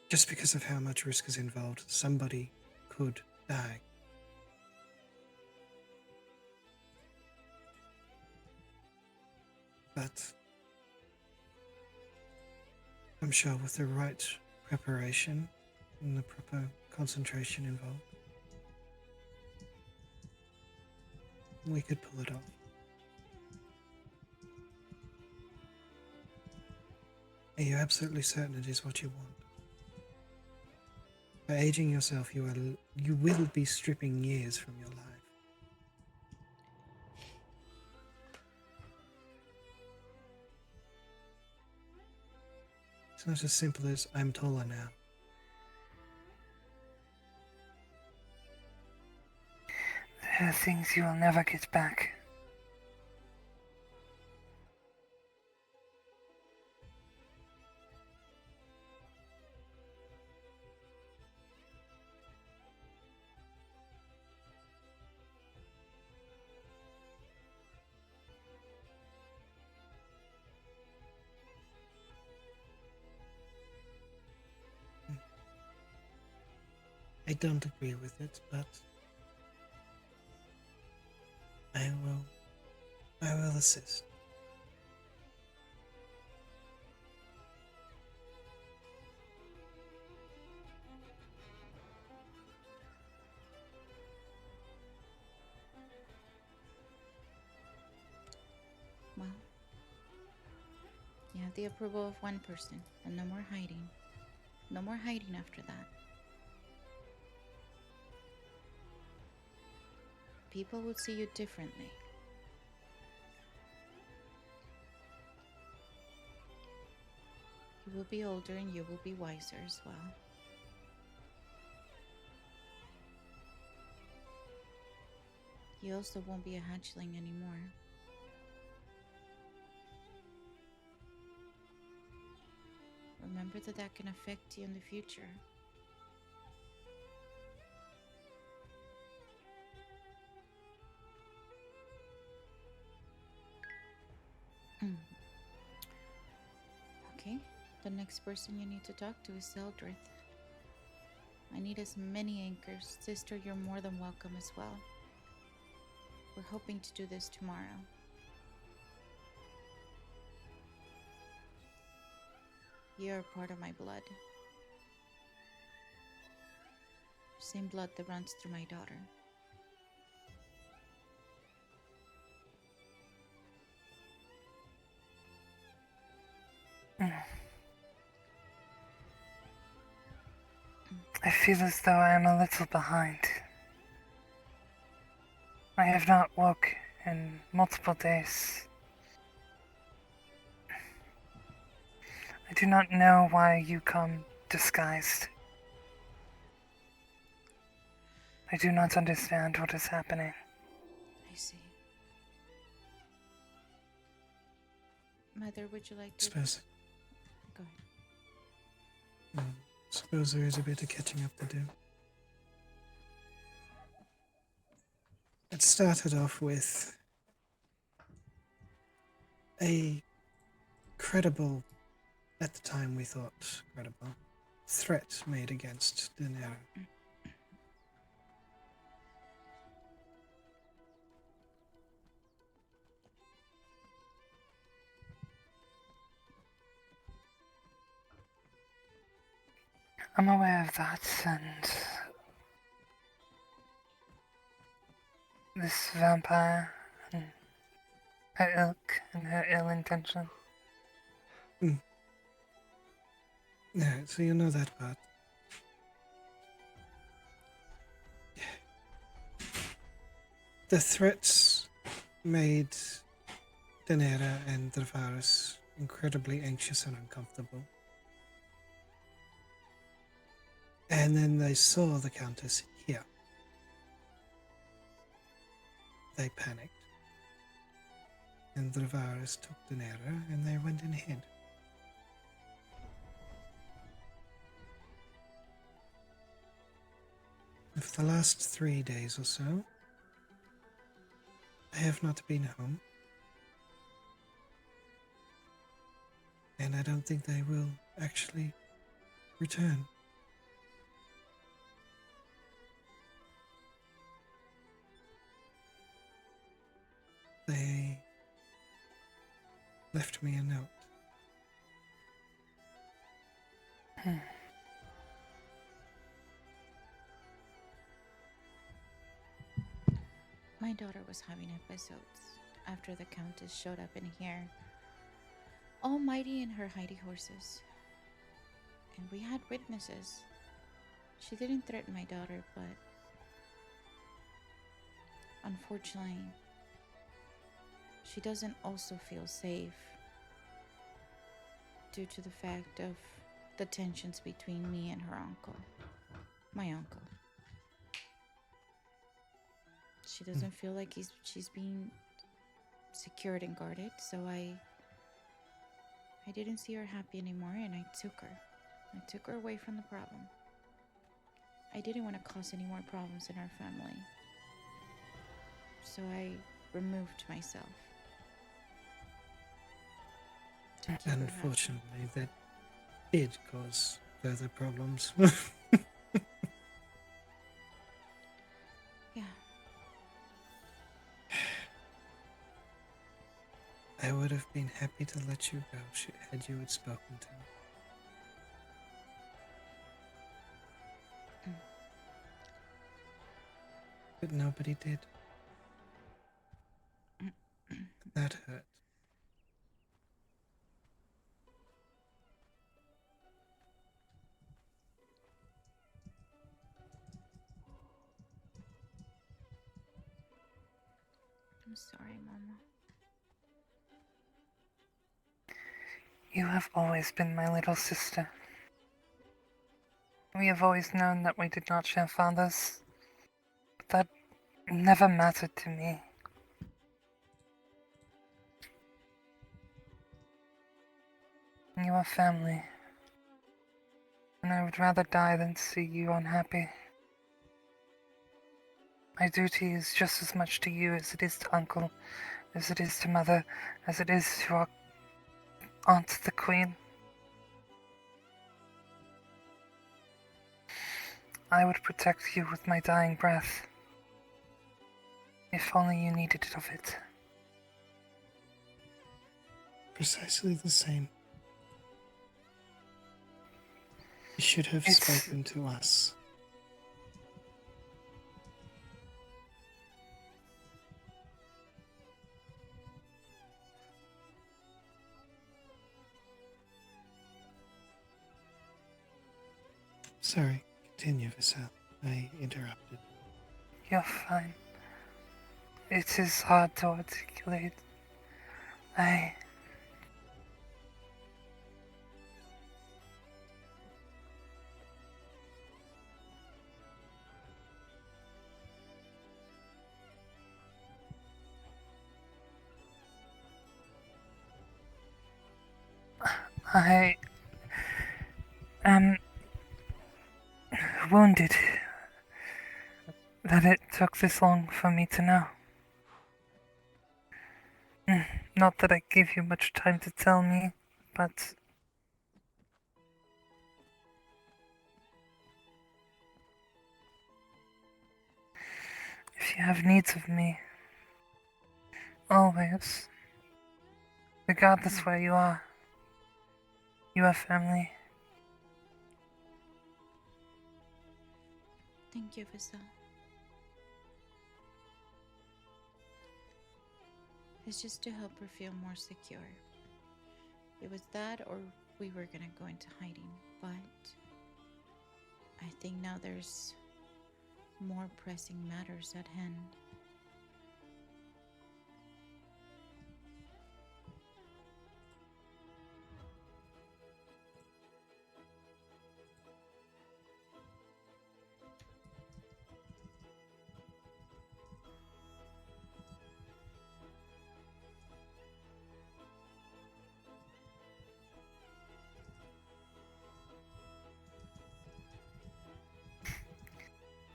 Just because of how much risk is involved, somebody could die. But I'm sure with the right preparation and the proper concentration involved, we could pull it off. Are you absolutely certain it is what you want? By aging yourself, you will be stripping years from your life. It's not as simple as I'm taller now. There are things you will never get back. I don't agree with it, but I will assist. Well, you have the approval of one person, and no more hiding. No more hiding after that. People would see you differently. You will be older and you will be wiser as well. You also won't be a hatchling anymore. Remember that can affect you in the future. Okay, the next person you need to talk to is Eldrith. I need as many anchors. Sister, you're more than welcome as well. We're hoping to do this tomorrow. You're part of my blood. Same blood that runs through my daughter. I feel as though I am a little behind. I have not woke in multiple days. I do not know why you come disguised. I do not understand what is happening. I see. Mother, would you like to... Suppose. Go ahead. Suppose there is a bit of catching up to do. It started off with a credible, at the time we thought credible, threat made against Daenerys. I'm aware of that, and this vampire and her ilk and her ill intention. Yeah, so you know that part. The threats made Daenerys and Drīvarys incredibly anxious and uncomfortable. And then they saw the Countess here. They panicked. And Drīvarys took Daenerys and they went and hid. And for the last 3 days or so, I have not been home. And I don't think they will actually return. They left me a note. My daughter was having episodes after the Countess showed up in here, all mighty in her hidey horses. And we had witnesses. She didn't threaten my daughter, but unfortunately, she doesn't also feel safe due to the fact of the tensions between me and her uncle, my uncle. She doesn't feel like she's being secured and guarded, so I didn't see her happy anymore, and I took her. I took her away from the problem. I didn't want to cause any more problems in our family, so I removed myself. to keep her happy. Unfortunately, that did cause further problems. Yeah. I would have been happy to let you go had you had spoken to me. But nobody did. That hurt. I'm sorry, Mama. You have always been my little sister. We have always known that we did not share fathers, but that never mattered to me. You are family, and I would rather die than see you unhappy. My duty is just as much to you as it is to Uncle, as it is to Mother, as it is to our Aunt the Queen. I would protect you with my dying breath, if only you needed it of it. Precisely the same. You should have spoken to us. Sorry, continue, Vassal. I interrupted. You're fine. It is hard to articulate. I am wounded that it took this long for me to know. Not that I gave you much time to tell me, but if you have needs of me, always, regardless where you are family. Thank you, Vassal. It's just to help her feel more secure. It was that or we were gonna go into hiding, but I think now there's more pressing matters at hand.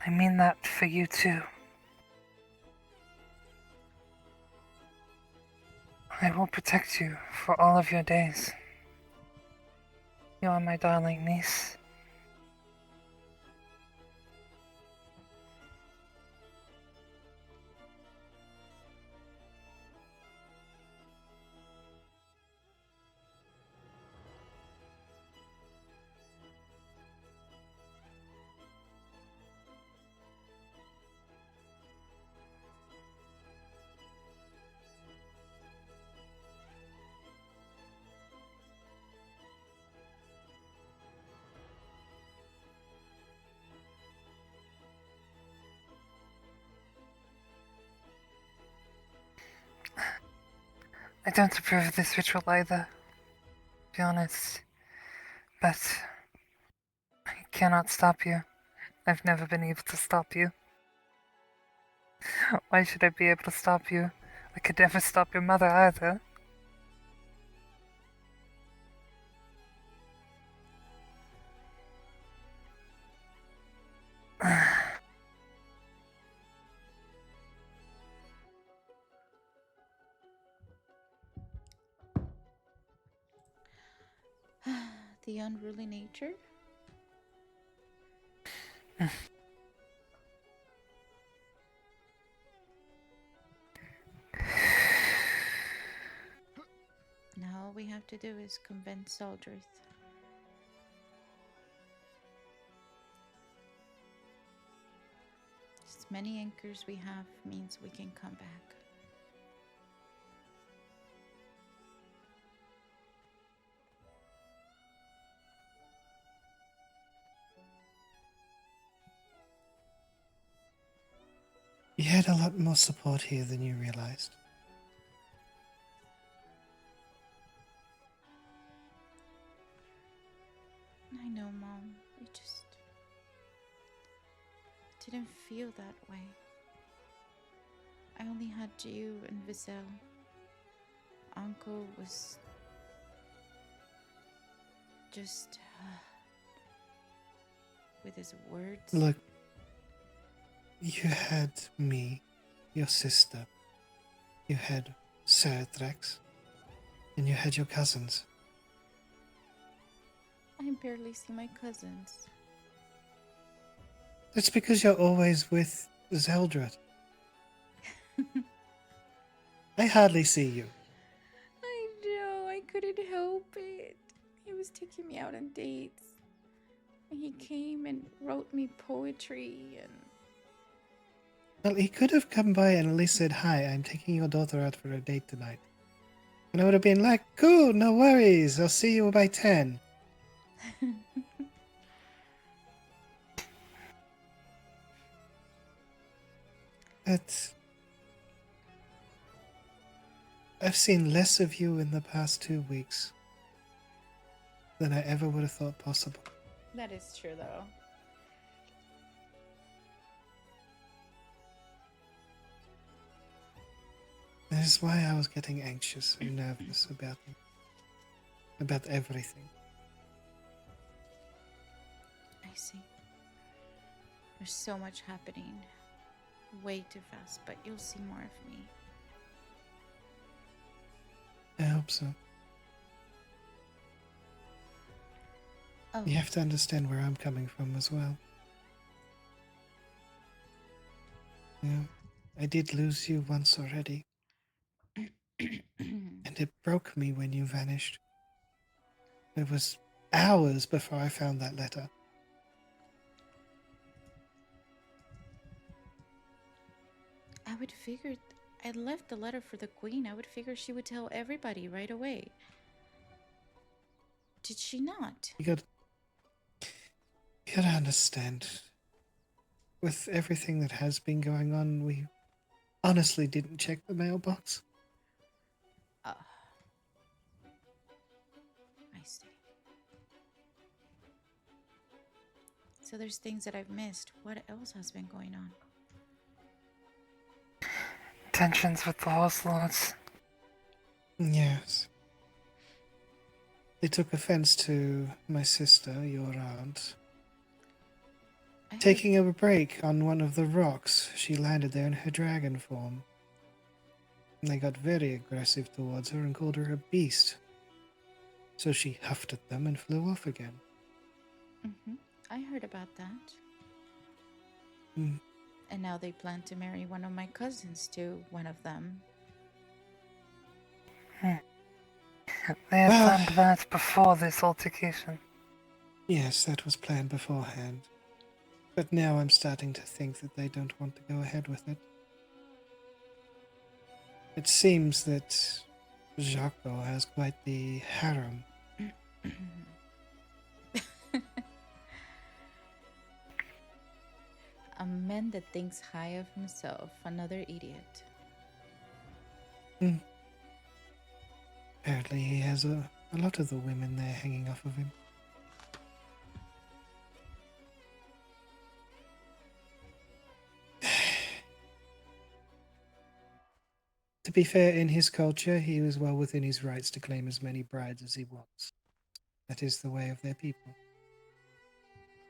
I mean that for you too. I will protect you for all of your days. You are my darling niece. I don't approve of this ritual either, to be honest. But I cannot stop you. I've never been able to stop you. Why should I be able to stop you? I could never stop your mother either. The unruly nature? Now all we have to do is convince Aldrich. As many anchors we have means we can come back. You had a lot more support here than you realized. I know, Mom. I just didn't feel that way. I only had you and Vizel. Uncle was just with his words. Look, you had me, your sister, you had Sarathrax, and you had your cousins. I barely see my cousins. That's because you're always with Zeldred. I hardly see you. I know, I couldn't help it. He was taking me out on dates. And he came and wrote me poetry and... Well, he could have come by and at least said, "Hi, I'm taking your daughter out for a date tonight." And I would have been like, "Cool, no worries, I'll see you by 10. But I've seen less of you in the past 2 weeks than I ever would have thought possible. That is true, though. That is why I was getting anxious and nervous about everything. I see. There's so much happening. Way too fast, but you'll see more of me. I hope so. Oh, You have to understand where I'm coming from as well. Yeah, I did lose you once already, and it broke me when you vanished. It was hours before I found that letter. I would figure I left the letter for the queen. I would figure she would tell everybody right away. Did she not? You gotta understand. With everything that has been going on, we honestly didn't check the mailbox. I see. So there's things that I've missed. What else has been going on? Tensions with the horse lords. Yes. They took offense to my sister, your aunt, taking a break on one of the rocks. She landed there in her dragon form. And they got very aggressive towards her and called her a beast. So she huffed at them and flew off again. Mm-hmm. I heard about that. Mm. And now they plan to marry one of my cousins to one of them. They had planned that before this altercation. Yes, that was planned beforehand. But now I'm starting to think that they don't want to go ahead with it. It seems that Jaco has quite the harem. A man that thinks high of himself, another idiot. Apparently he has a lot of the women there hanging off of him. To be fair, in his culture, he was well within his rights to claim as many brides as he wants. That is the way of their people.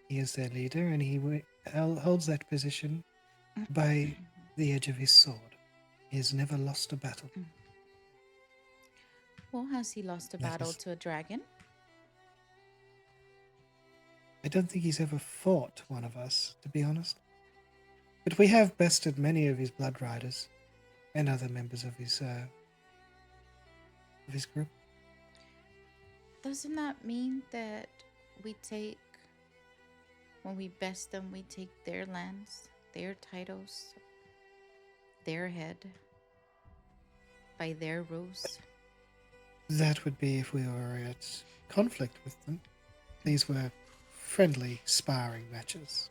He is their leader, and he holds that position by the edge of his sword. He has never lost a battle. Well, has he lost a That battle is- to a dragon? I don't think he's ever fought one of us, to be honest. But we have bested many of his blood riders and other members of his group. Doesn't that mean that when we best them, we take their lands, their titles, their head, by their rules? That would be if we were at conflict with them. These were friendly sparring matches.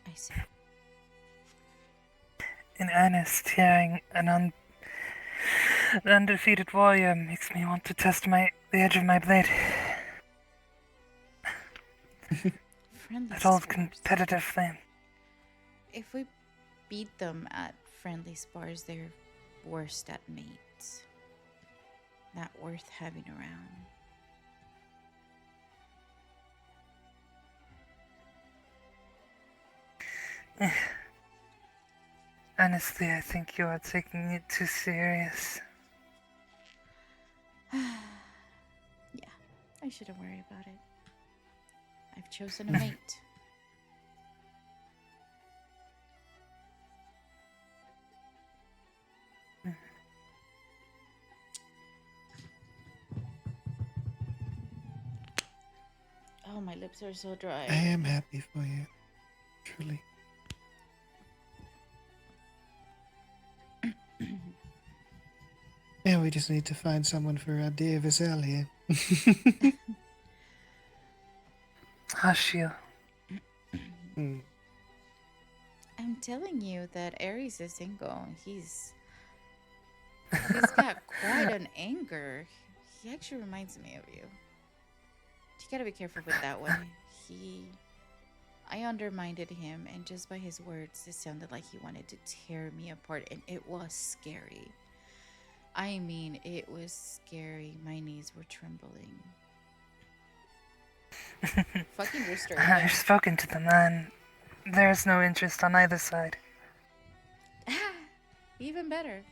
I see. In earnest, hearing an undefeated warrior makes me want to test the edge of my blade. Friendly At all spars. competitively. If we beat them at friendly spars, they're worst at mates. Not worth having around. Honestly, I think you are taking it too serious. Yeah, I shouldn't worry about it. I've chosen a mate. Oh, my lips are so dry. I am happy for you, truly. Yeah, we just need to find someone for our dear Vassal here. Hush you. I'm telling you that Ares is single. He's got quite an anger. He actually reminds me of you. You gotta be careful with that one. I undermined him, and just by his words, it sounded like he wanted to tear me apart, and it was scary. I mean, it was scary. My knees were trembling. Fucking restrain him. I've spoken to the man. There is no interest on either side. Even better.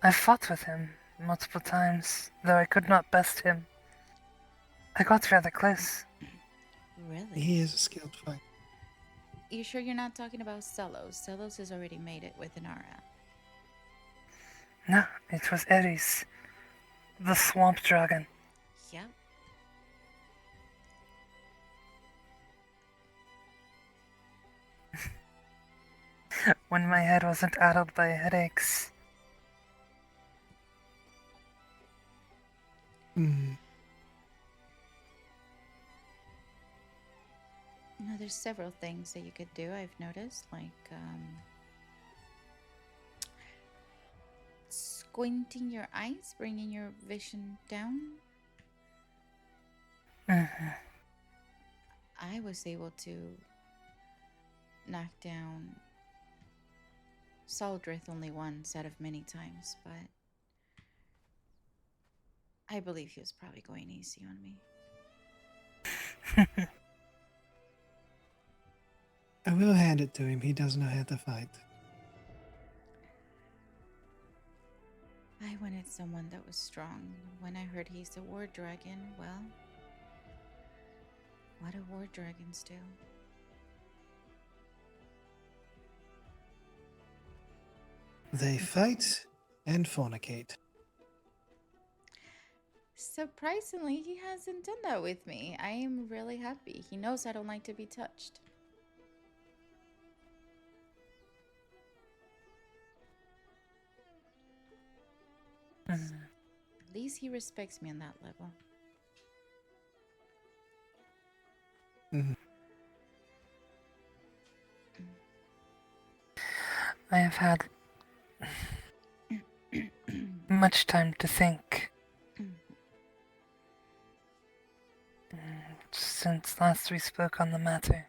I fought with him multiple times, though I could not best him. I got rather close. Really? He is a skilled fighter. You sure you're not talking about Celos? Celos has already made it with Inara. No, it was Ares, the swamp dragon. Yep. When my head wasn't addled by headaches. No, there's several things that you could do, I've noticed, like squinting your eyes, bringing your vision down. I was able to knock down Saldrith only once out of many times, but I believe he was probably going easy on me. I will hand it to him. He does know how to fight. I wanted someone that was strong. When I heard he's a war dragon, well, what do war dragons do? They fight and fornicate. Surprisingly, he hasn't done that with me. I am really happy. He knows I don't like to be touched. At least he respects me on that level. Mhm. I have had much time to think since last we spoke on the matter.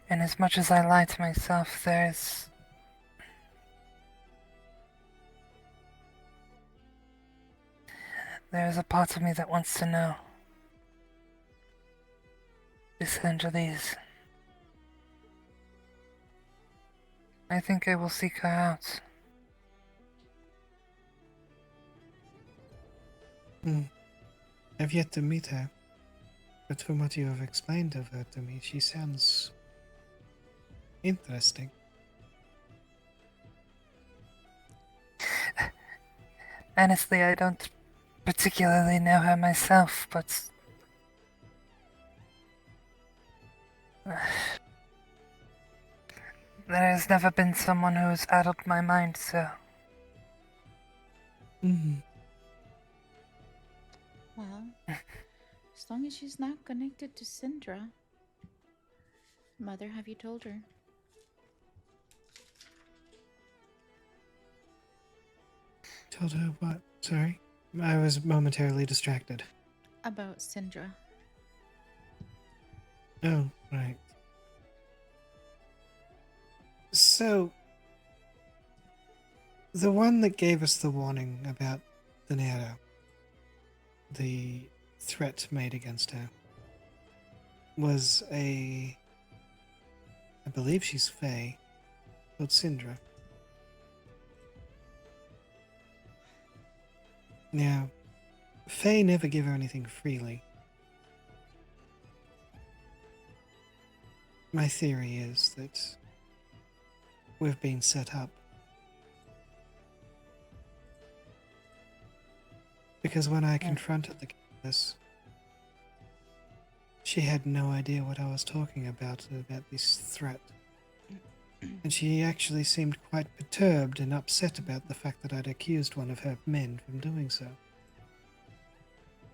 And as much as I lie to myself, there's a part of me that wants to know. This Angelise. I think I will seek her out. I've yet to meet her, but from what you have explained of her to me, she sounds interesting. Honestly, I don't particularly know her myself, but there has never been someone who has addled my mind so. Well, as long as she's not connected to Syndra. Mother, have you told her? Told her what? Sorry? I was momentarily distracted. About Syndra. Oh, right. So, the one that gave us the warning about Danero, the threat made against her, was I believe she's Fae, called Syndra. Now, Fae never give her anything freely. My theory is that we've been set up. Because when I confronted the Countess, she had no idea what I was talking about this threat. And she actually seemed quite perturbed and upset about the fact that I'd accused one of her men from doing so.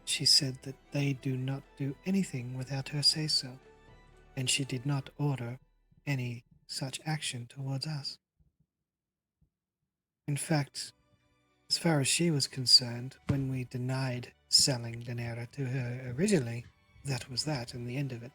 She said that they do not do anything without her say-so, and she did not order any such action towards us. In fact, as far as she was concerned, when we denied selling Danera to her originally, that was that and the end of it.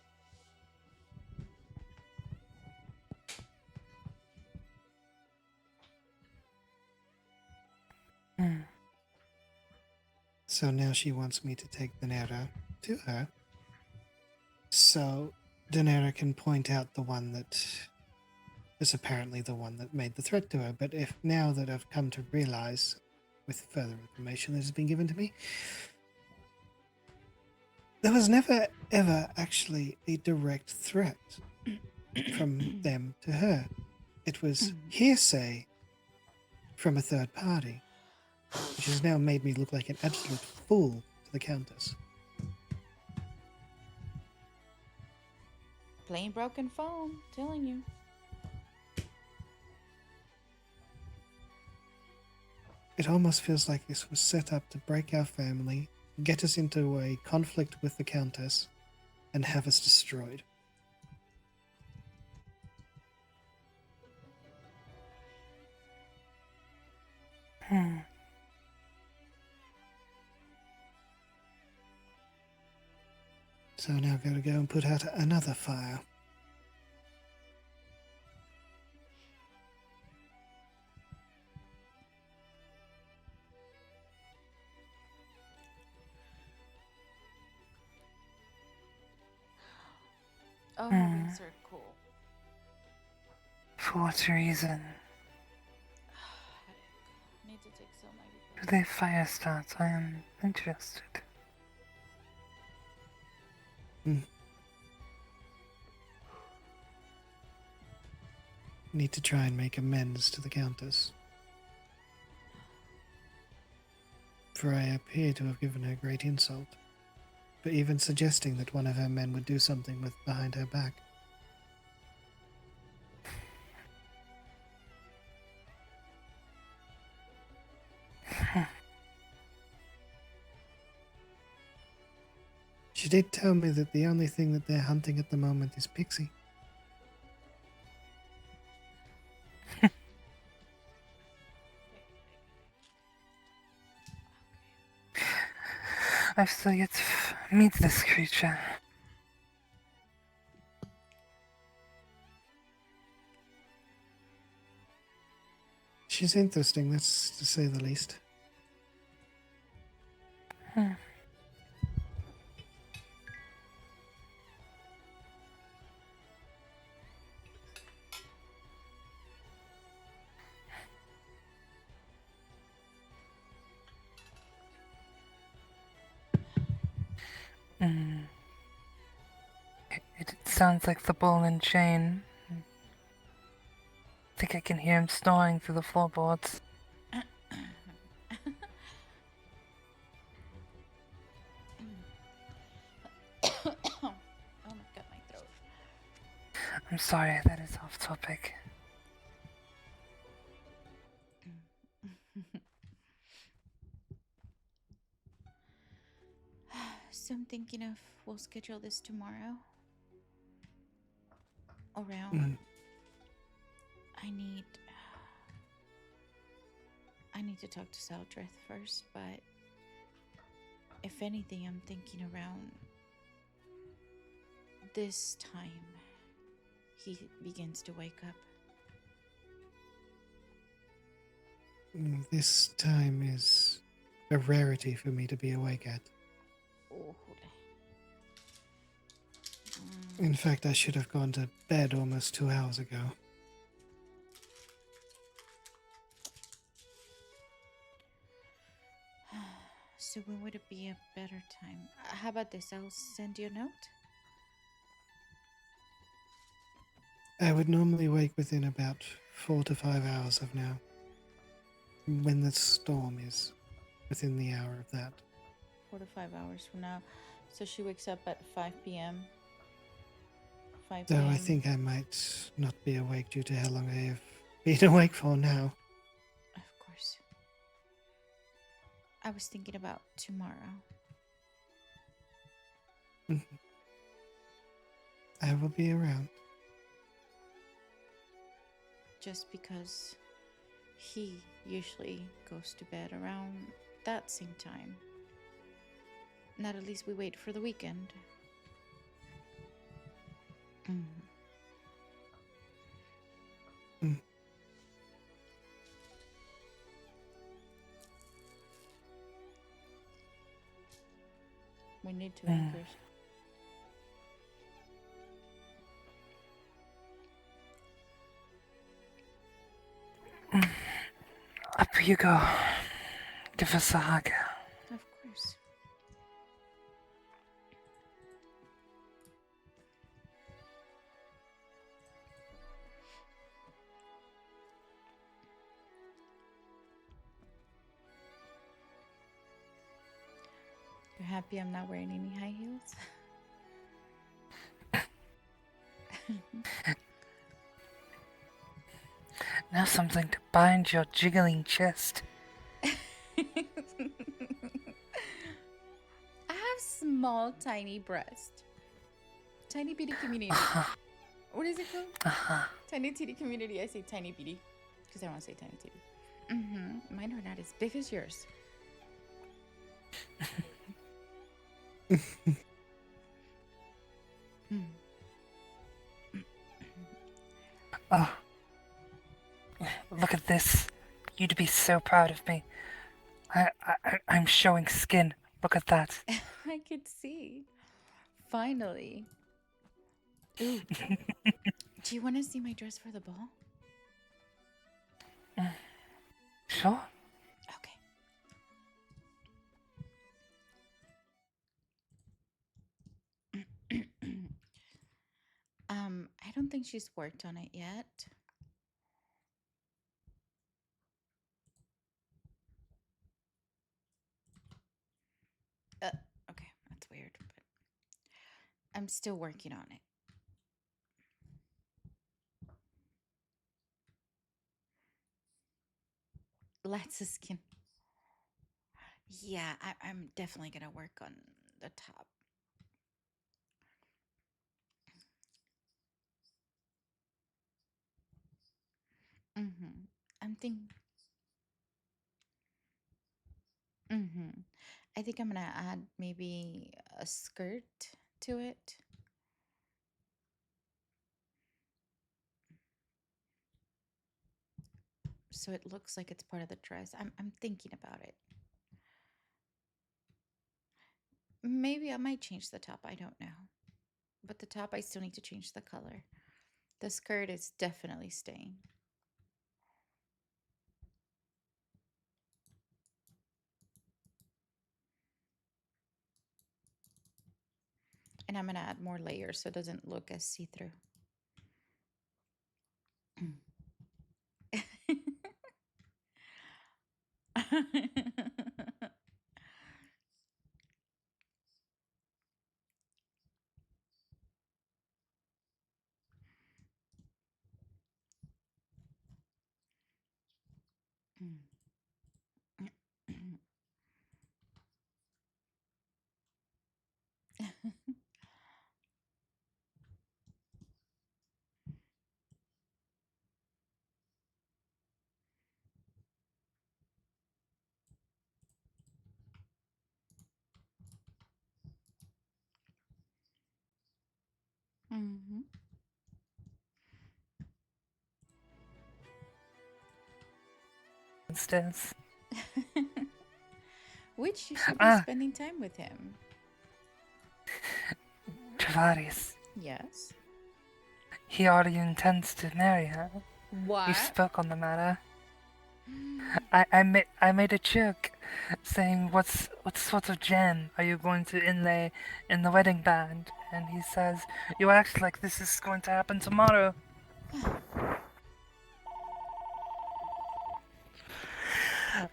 So now she wants me to take Danera to her, so Danera can point out the one that is apparently the one that made the threat to her. But if now that I've come to realize, with further information that has been given to me, there was never ever actually a direct threat from them to her. It was hearsay from a third party, which has now made me look like an absolute fool to the Countess. Plain broken phone, telling you. It almost feels like this was set up to break our family, get us into a conflict with the Countess, and have us destroyed. So now I've got to go and put out another fire. Oh, rings are cool. For what reason? I need to take some Do they fire starts? I am interested. Need to try and make amends to the Countess. For I appear to have given her great insult, for even suggesting that one of her men would do something with behind her back. She did tell me that the only thing that they're hunting at the moment is Pixie. I've still yet to meet this creature. She's interesting, that's to say the least. Hmm. Mm. It sounds like the ball and chain. I think I can hear him snoring through the floorboards. Oh my god, my throat. I'm sorry, that is off topic. So I'm thinking if we'll schedule this tomorrow. Around. I need to talk to Saldreth first, but if anything, I'm thinking around this time he begins to wake up. This time is a rarity for me to be awake at. Oh. In fact, I should have gone to bed almost 2 hours ago. So when would it be a better time? How about this? I'll send you a note. I would normally wake within about 4 to 5 hours of now, when the storm is within the hour of that. 4 to 5 hours from now. So she wakes up at 5 p.m. 5 Though p.m. I think I might not be awake due to how long I have been awake for now. Of course. I was thinking about tomorrow. I will be around. Just because he usually goes to bed around that same time. Not at least we wait for the weekend. We need 2 anchors. Up you go. Give us a hug. Of course. You're happy I'm not wearing any high heels? Now something to bind your jiggling chest. I have small, tiny breast. Tiny bitty community. What is it called? Tiny titty community. I say tiny bitty because I don't want to say tiny titty. Mine are not as big as yours. Oh. Look at this. You'd be so proud of me. I'm showing skin. Look at that. I could see. Finally. Ooh. Do you want to see my dress for the ball? Sure. Okay. I don't think she's worked on it yet. Okay, that's weird, but I'm still working on it. Lots of skin. Yeah, I'm definitely gonna work on the top Mm-hmm. I'm thinking. Mm-hmm. I think I'm gonna add maybe a skirt to it. So it looks like it's part of the dress. I'm thinking about it. Maybe I might change the top. I don't know. But the top, I still need to change the color. The skirt is definitely staying. And I'm going to add more layers so it doesn't look as see-through. Mm-hmm. Instance. Which you should be Ah, spending time with him. Drīvarys. Yes. He already intends to marry her. What? You spoke on the matter. I made a joke, saying what sort of gem are you going to inlay in the wedding band? And he says, you act like this is going to happen tomorrow.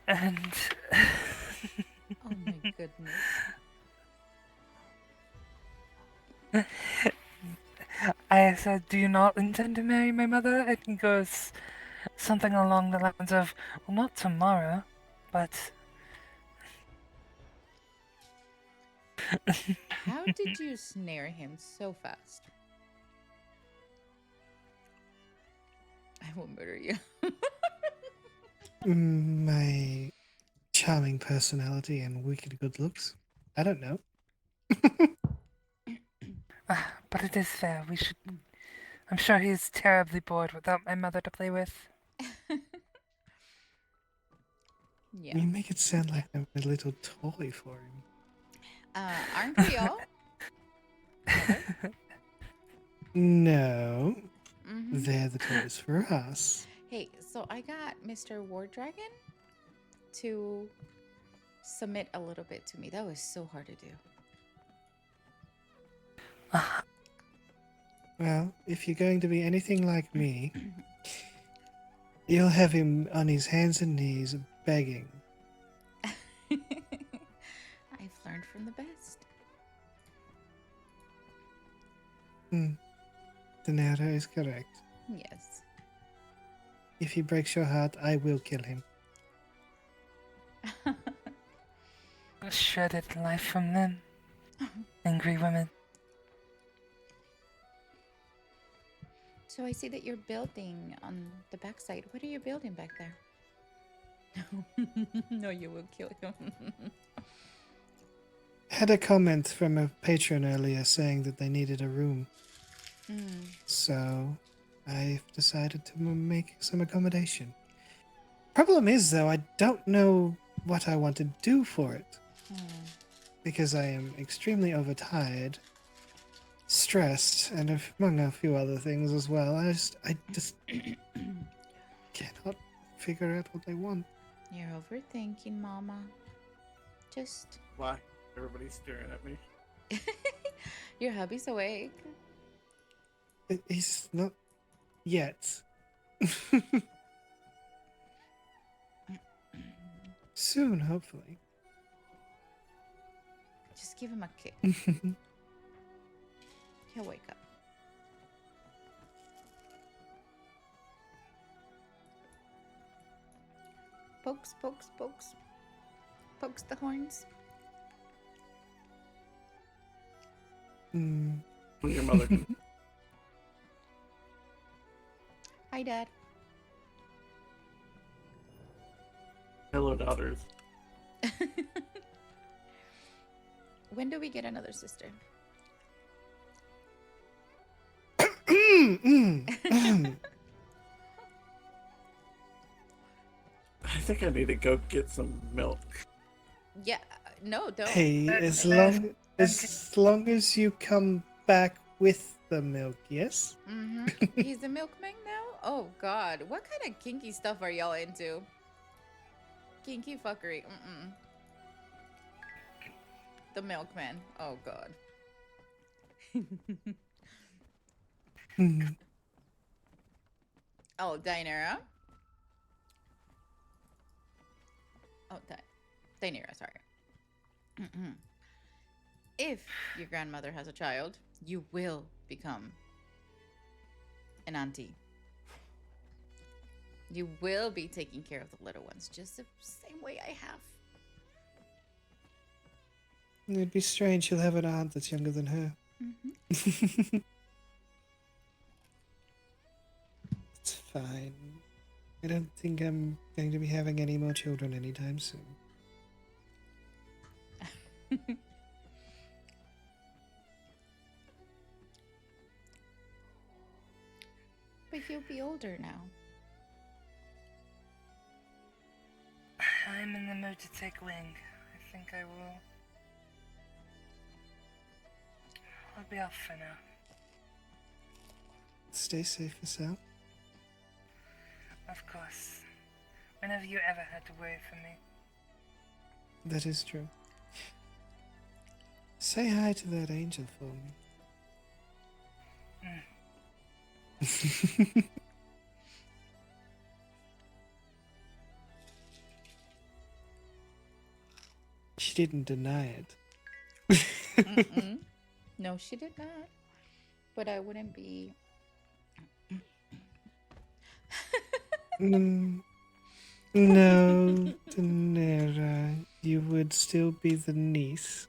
And Oh my goodness. I said, do you not intend to marry my mother? And he goes something along the lines of, well, not tomorrow, but How did you snare him so fast? I will murder you. My charming personality and wicked good looks. I don't know. but it is fair. We should. I'm sure he's terribly bored without my mother to play with. Yeah. You make it sound like I'm a little toy for him. Aren't we all? Mother? No, Mm-hmm. they're the toys for us. Hey, so I got Mr. War Dragon to submit a little bit to me. That was so hard to do. Well, if you're going to be anything like me, you'll have him on his hands and knees begging. I've learned from the best. The narrator is correct. Yes. If he breaks your heart, I will kill him. A shredded life from them. Angry women. So I see that you're building on the backside. What are you building back there? No, you will kill him. Had a comment from a patron earlier saying that they needed a room. So I've decided to make some accommodation. Problem is, though, I don't know what I want to do for it. Because I am extremely overtired, stressed, and among a few other things as well. I just cannot figure out what I want. You're overthinking, Mama. Just... Why? Everybody's staring at me. Your hubby's awake. He's not yet. Soon, hopefully. Just give him a kick. He'll wake up. Pokes, pokes, pokes. Pokes the horns. Your mother can. Hi, Dad. Hello, daughters. When do we get another sister? I think I need to go get some milk. Yeah, no, don't. Hey, as long as you come back with the milk, yes? Mm-hmm. He's the milkman now? Oh, God. What kind of kinky stuff are y'all into? Kinky fuckery. Mm-mm. The milkman. Oh, God. Oh, Daenerys? Oh, Daenerys, sorry. If your grandmother has a child, you will become an auntie. You will be taking care of the little ones, just the same way I have. It'd be strange you'll have an aunt that's younger than her. Mm-hmm. It's fine. I don't think I'm going to be having any more children anytime soon. But you'll be older now. I'm in the mood to take wing. I think I will. I'll be off for now. Stay safe yourself. Of course. Whenever you ever had to worry for me. That is true. Say hi to that angel for me. She didn't deny it. No, she did not. But I wouldn't be. No, Daenerys, you would still be the niece.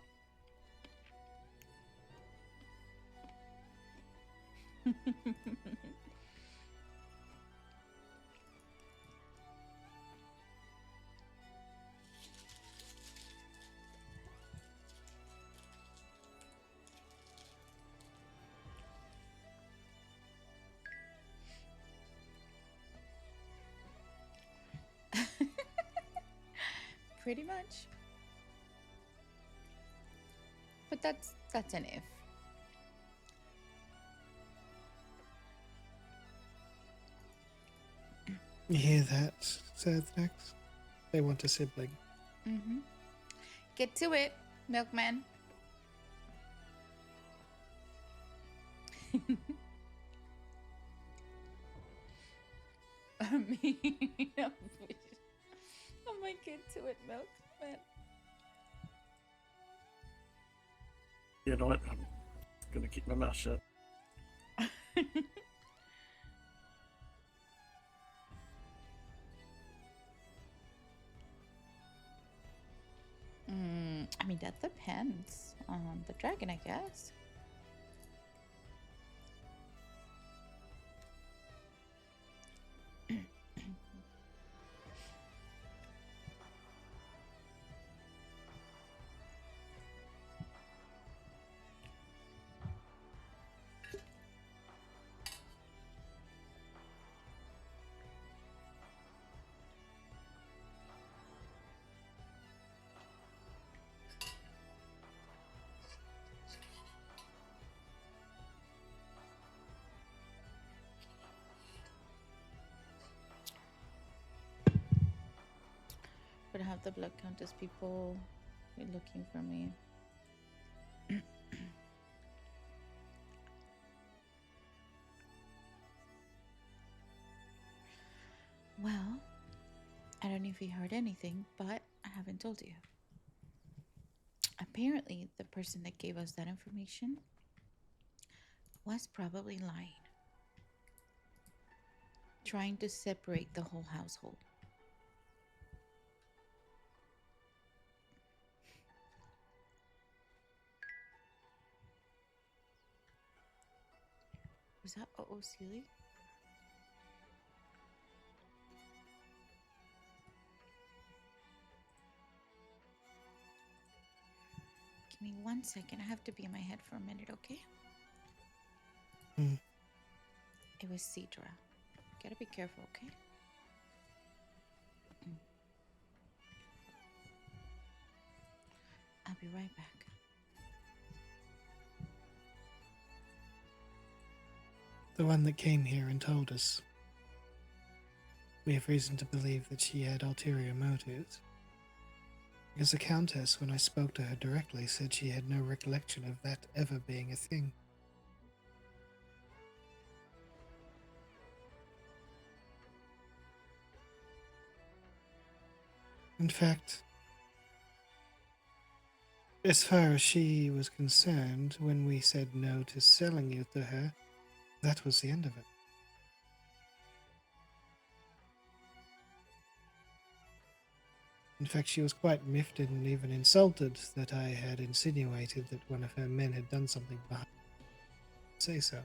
Pretty much. But that's an if. You hear that, Zerthrax? They want a sibling. Mm-hmm. Get to it, milkman. I mean, I might get to it, milkman. You know what? I'm gonna keep my mouth shut. I mean, that depends on the dragon, I guess. But have the blood countess people be looking for me. Well, I don't know if you heard anything, but I haven't told you. Apparently, the person that gave us that information was probably lying, trying to separate the whole household. Was that Sealy? Give me 1 second. I have to be in my head for a minute, okay? Hmm. It was Cedra. Gotta be careful, okay? I'll be right back. The one that came here and told us. We have reason to believe that she had ulterior motives. Because the Countess, when I spoke to her directly, said she had no recollection of that ever being a thing. In fact, as far as she was concerned, when we said no to selling you to her, that was the end of it. In fact, she was quite miffed and even insulted that I had insinuated that one of her men had done something behind say so.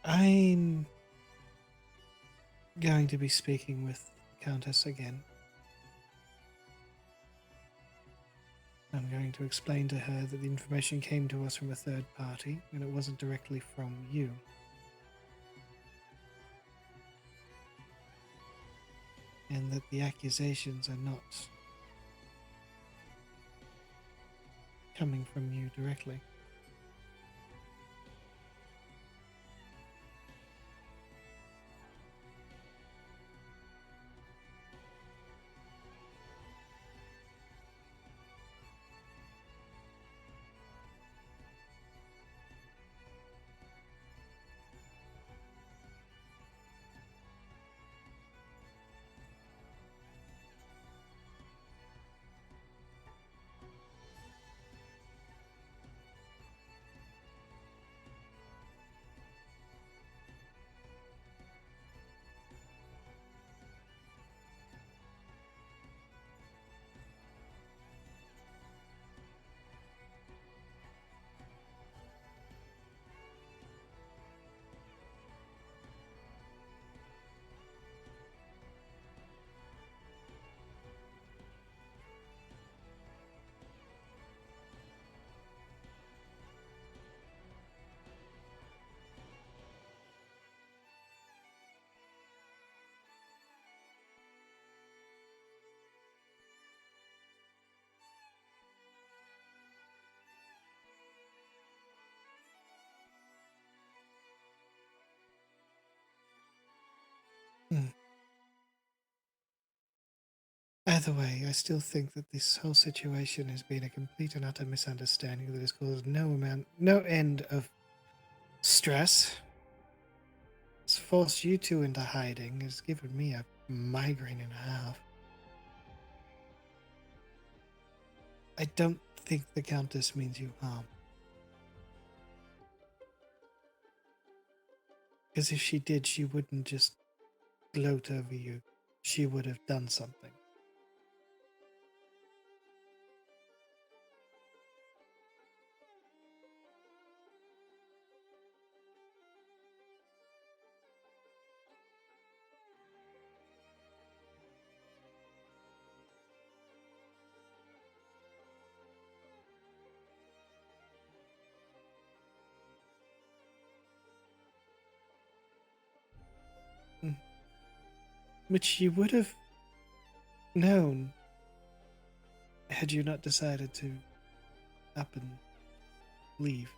I'm going to be speaking with the Countess again. I'm going to explain to her that the information came to us from a third party and it wasn't directly from you. And that the accusations are not coming from you directly. Either way, I still think that this whole situation has been a complete and utter misunderstanding that has caused no end of stress. It's forced you two into hiding. It's given me a migraine and a half. I don't think the Countess means you harm. Because if she did, she wouldn't just gloat over you. She would have done something. Which you would have known had you not decided to up and leave.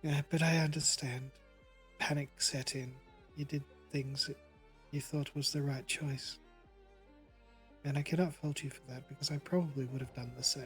Yeah, but I understand. Panic set in. You did things that you thought was the right choice. And I cannot fault you for that because I probably would have done the same.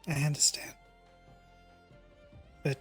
I understand. But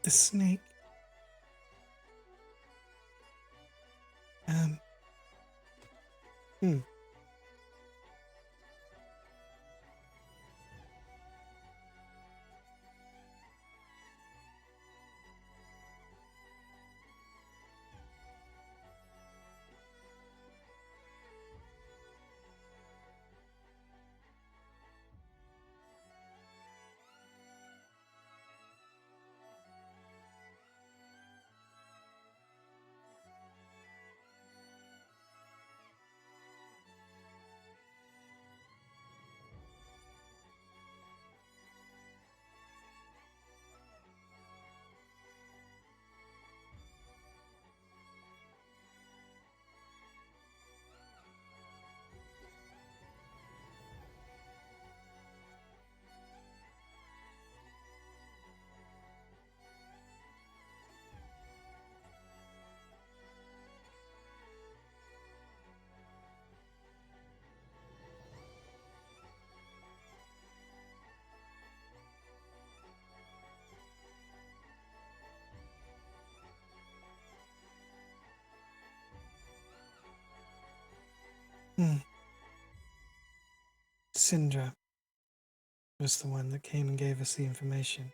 the snake. Um. Hmm. Hmm. Syndra was the one that came and gave us the information.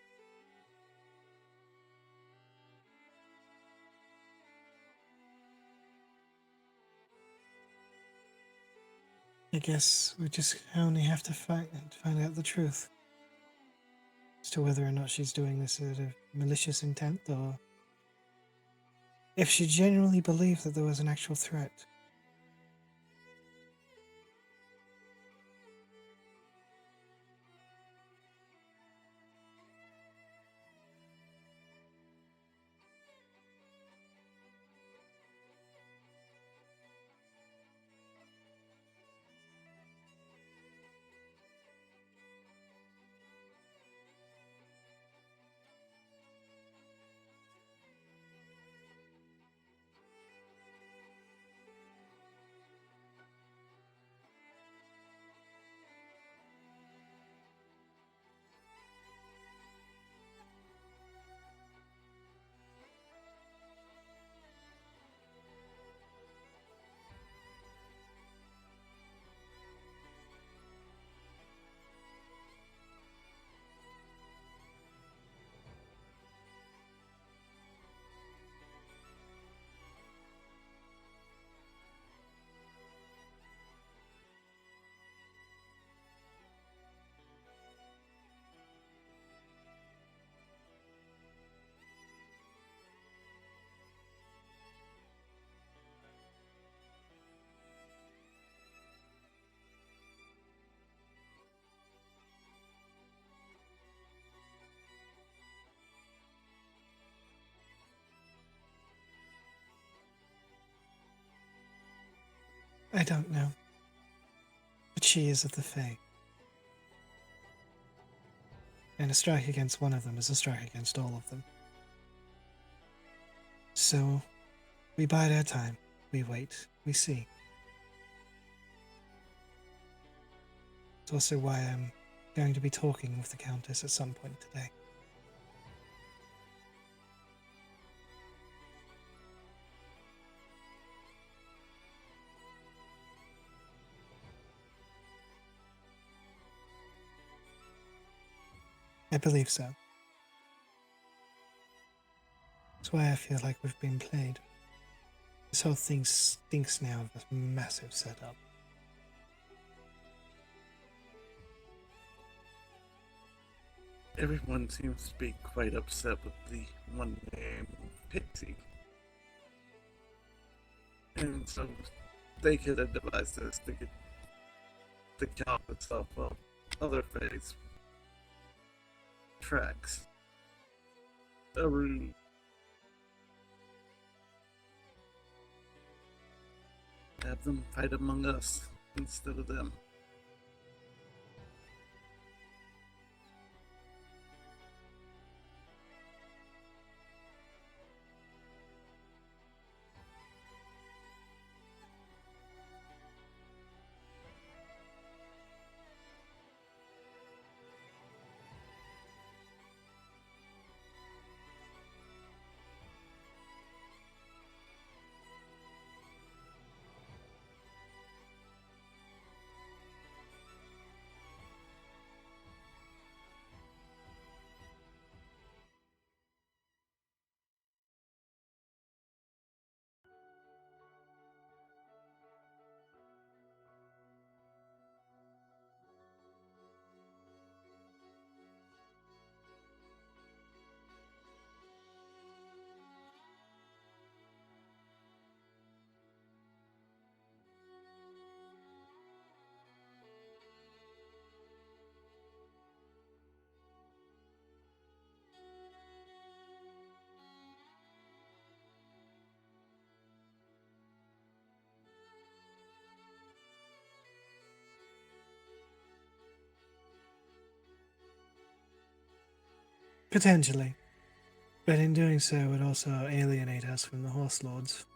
I guess we just only have to find out the truth as to whether or not she's doing this out of malicious intent, or if she genuinely believed that there was an actual threat. I don't know. But she is of the Fae. And a strike against one of them is a strike against all of them. So, we bide our time. We wait. We see. It's also why I'm going to be talking with the Countess at some point today. I believe so. That's why I feel like we've been played. This whole thing stinks now of a massive setup. Everyone seems to be quite upset with the one named Pixie. And so they could have devised this to get the count itself of other phase tracks. Aru. Have them fight among us instead of them. Potentially. But in doing so, it would also alienate us from the Horse Lords.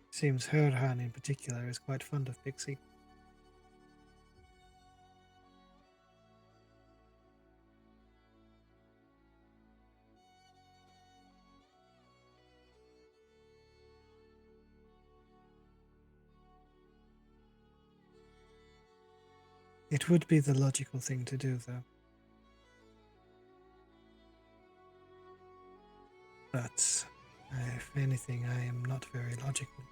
Seems Herhan in particular is quite fond of Pixie. It would be the logical thing to do, though. But, if anything, I am not very logical.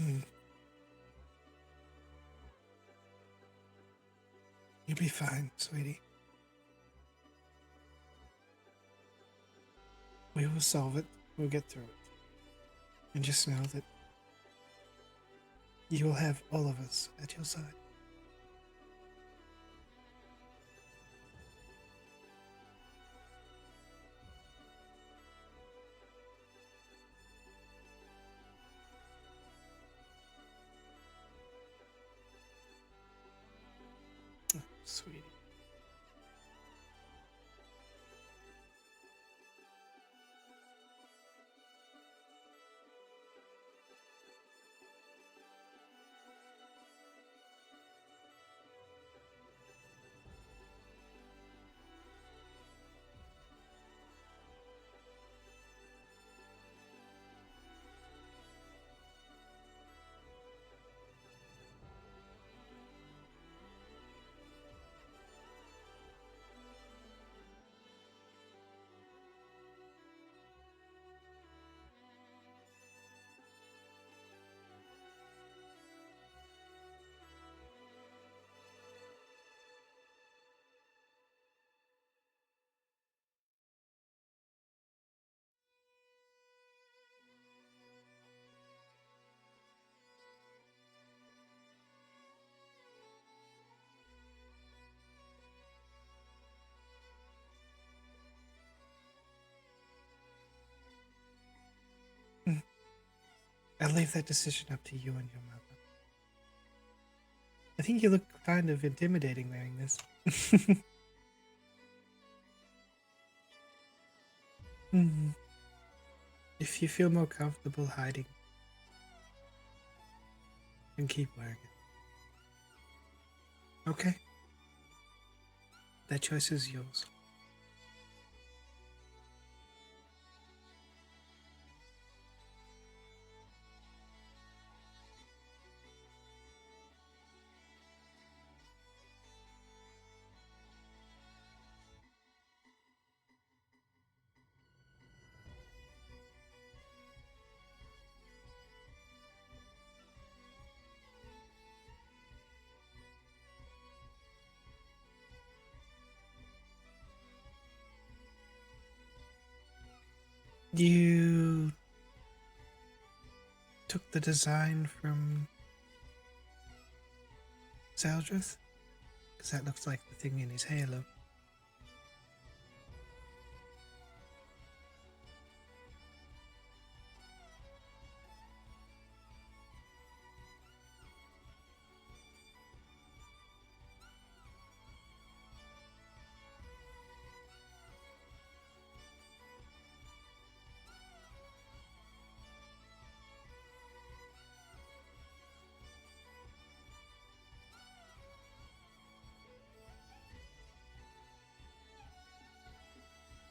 Hmm. You'll be fine, sweetie. We will solve it. We'll get through it. And just know that you will have all of us at your side. Oh, sweetie. I'll leave that decision up to you and your mother. I think you look kind of intimidating wearing this. Hmm. If you feel more comfortable hiding, then keep wearing it. Okay? That choice is yours. You took the design from Zeldrith? Because that looks like the thing in his halo.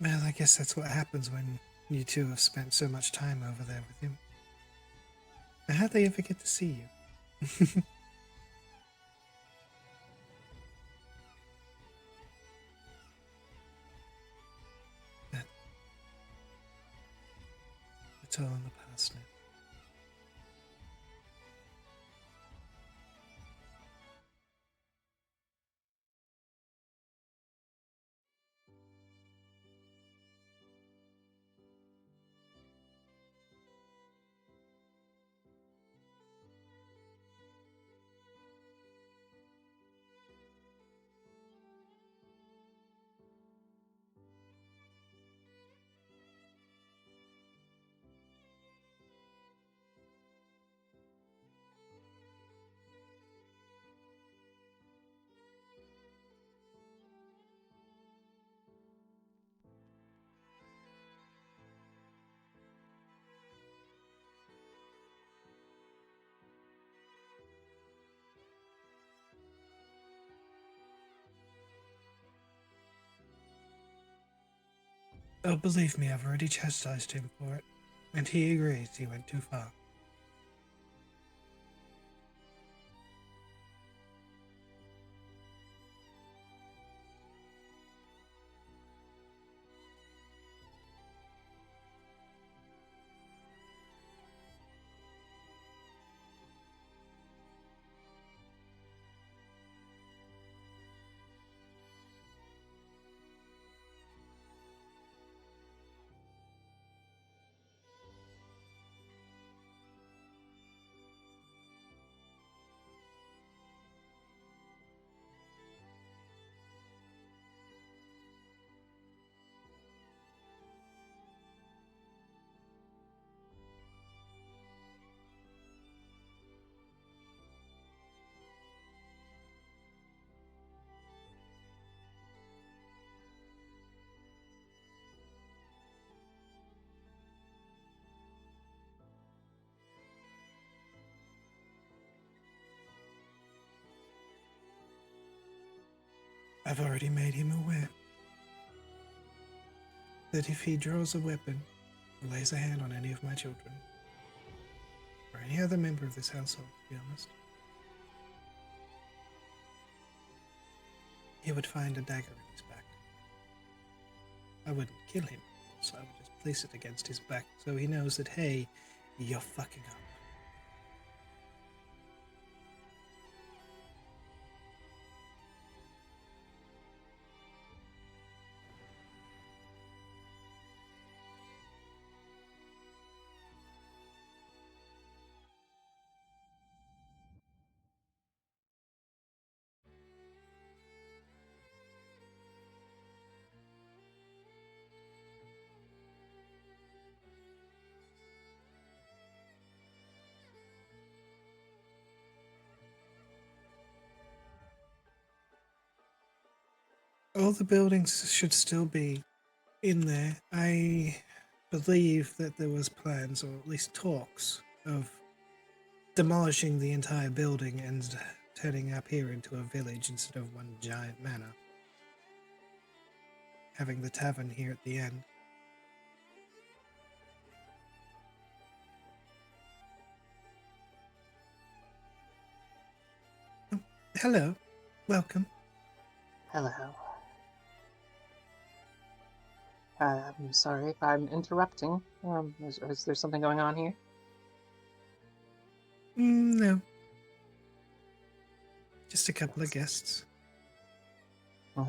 Well, I guess that's what happens when you two have spent so much time over there with him. Now, how'd they ever get to see you? That, it's all in the past now. Oh, believe me, I've already chastised him for it. And he agrees he went too far. I've already made him aware that if he draws a weapon or lays a hand on any of my children, or any other member of this household, to be honest, he would find a dagger in his back. I wouldn't kill him, of course. I would just place it against his back so he knows that, hey, you're fucking up. All the buildings should still be in there. I believe that there was plans, or at least talks, of demolishing the entire building and turning up here into a village instead of one giant manor. Having the tavern here at the end. Oh, hello. Welcome. Hello. I'm sorry if I'm interrupting. Is there something going on here? No. Just a couple of guests. Oh.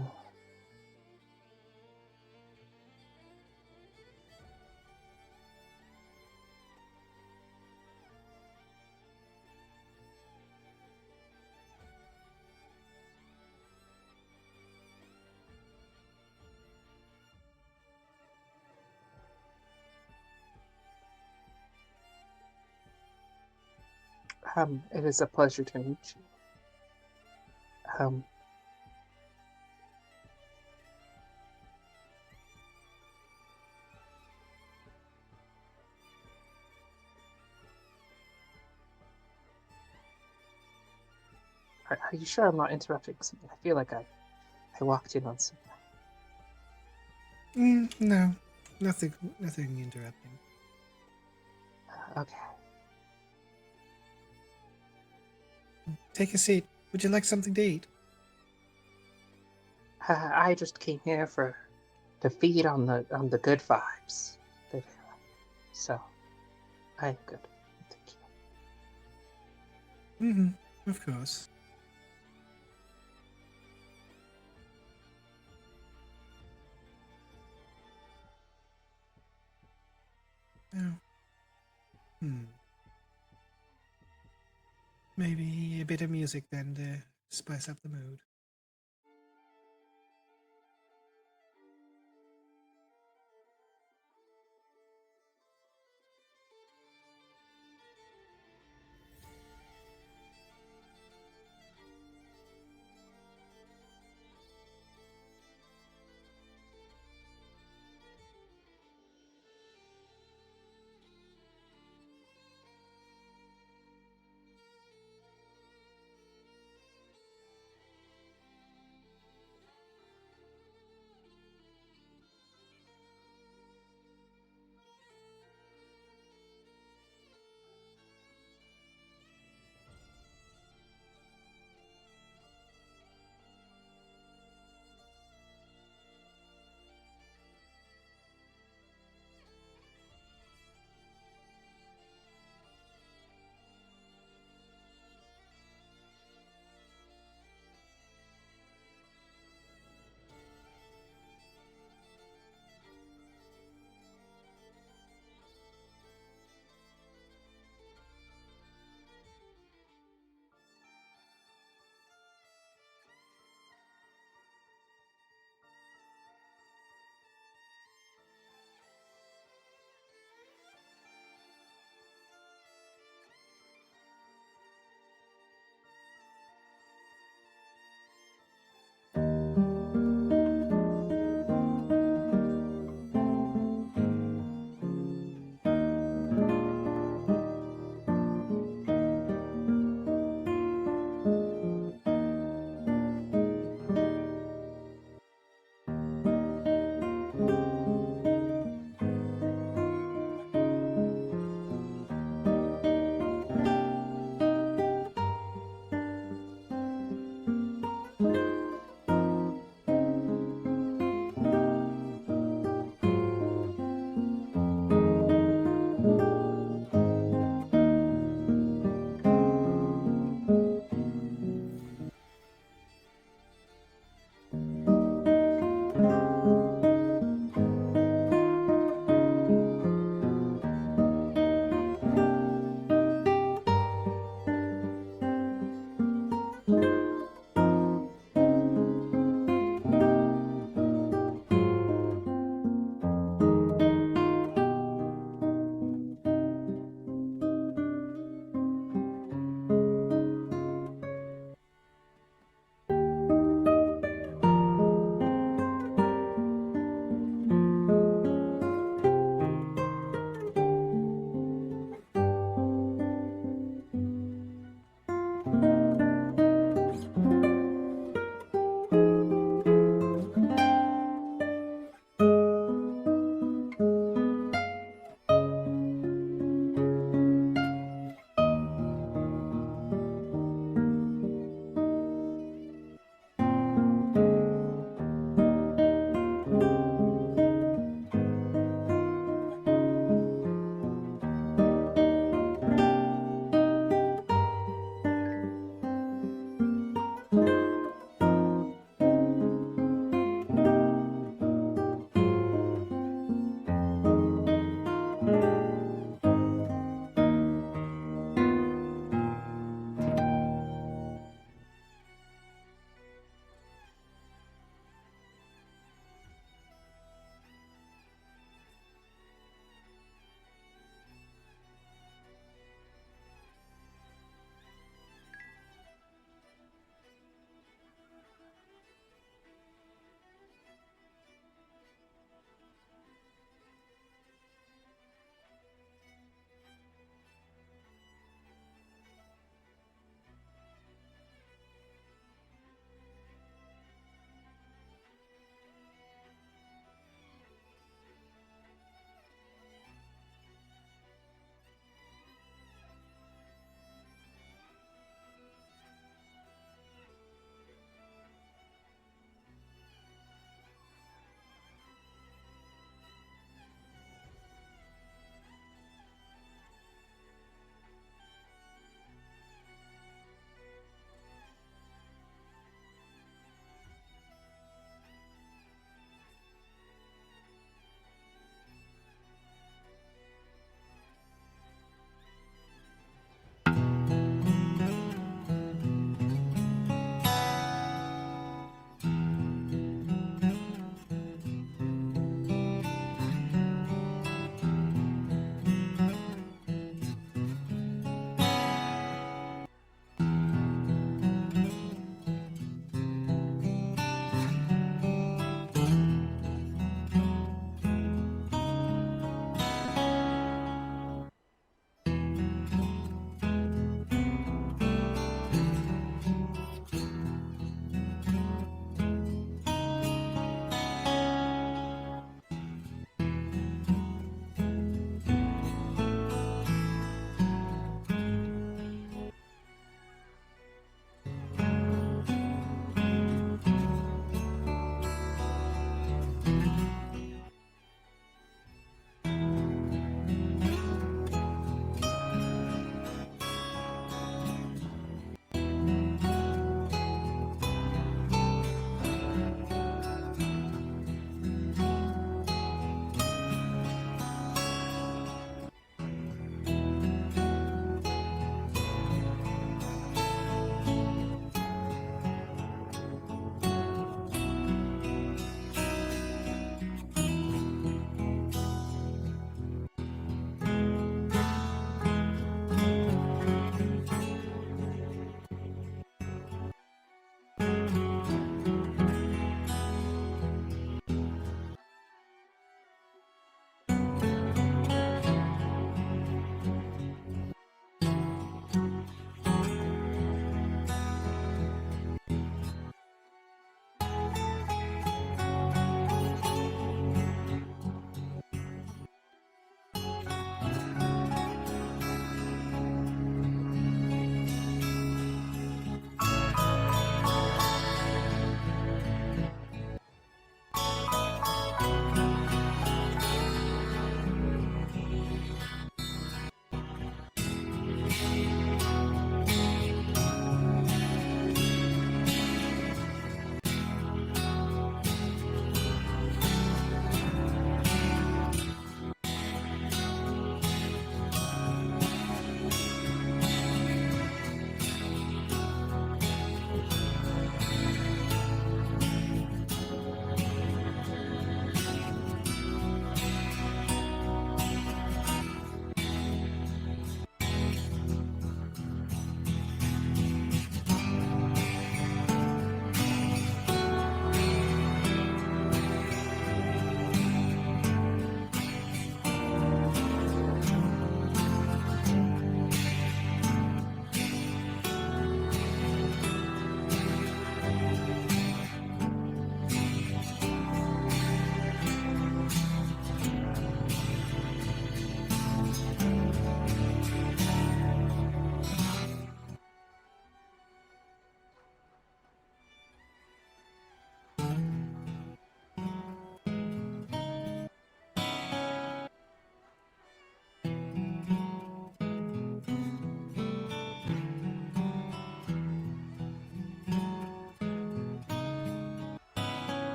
It is a pleasure to meet you. Are you sure I'm not interrupting something? I feel like I walked in on something. No. Nothing interrupting. Okay. Take a seat. Would you like something to eat? I just came here to feed on the good vibes. So, I'm good. Thank you. Mm-hmm. Of course. Oh. Maybe a bit of music then to spice up the mood.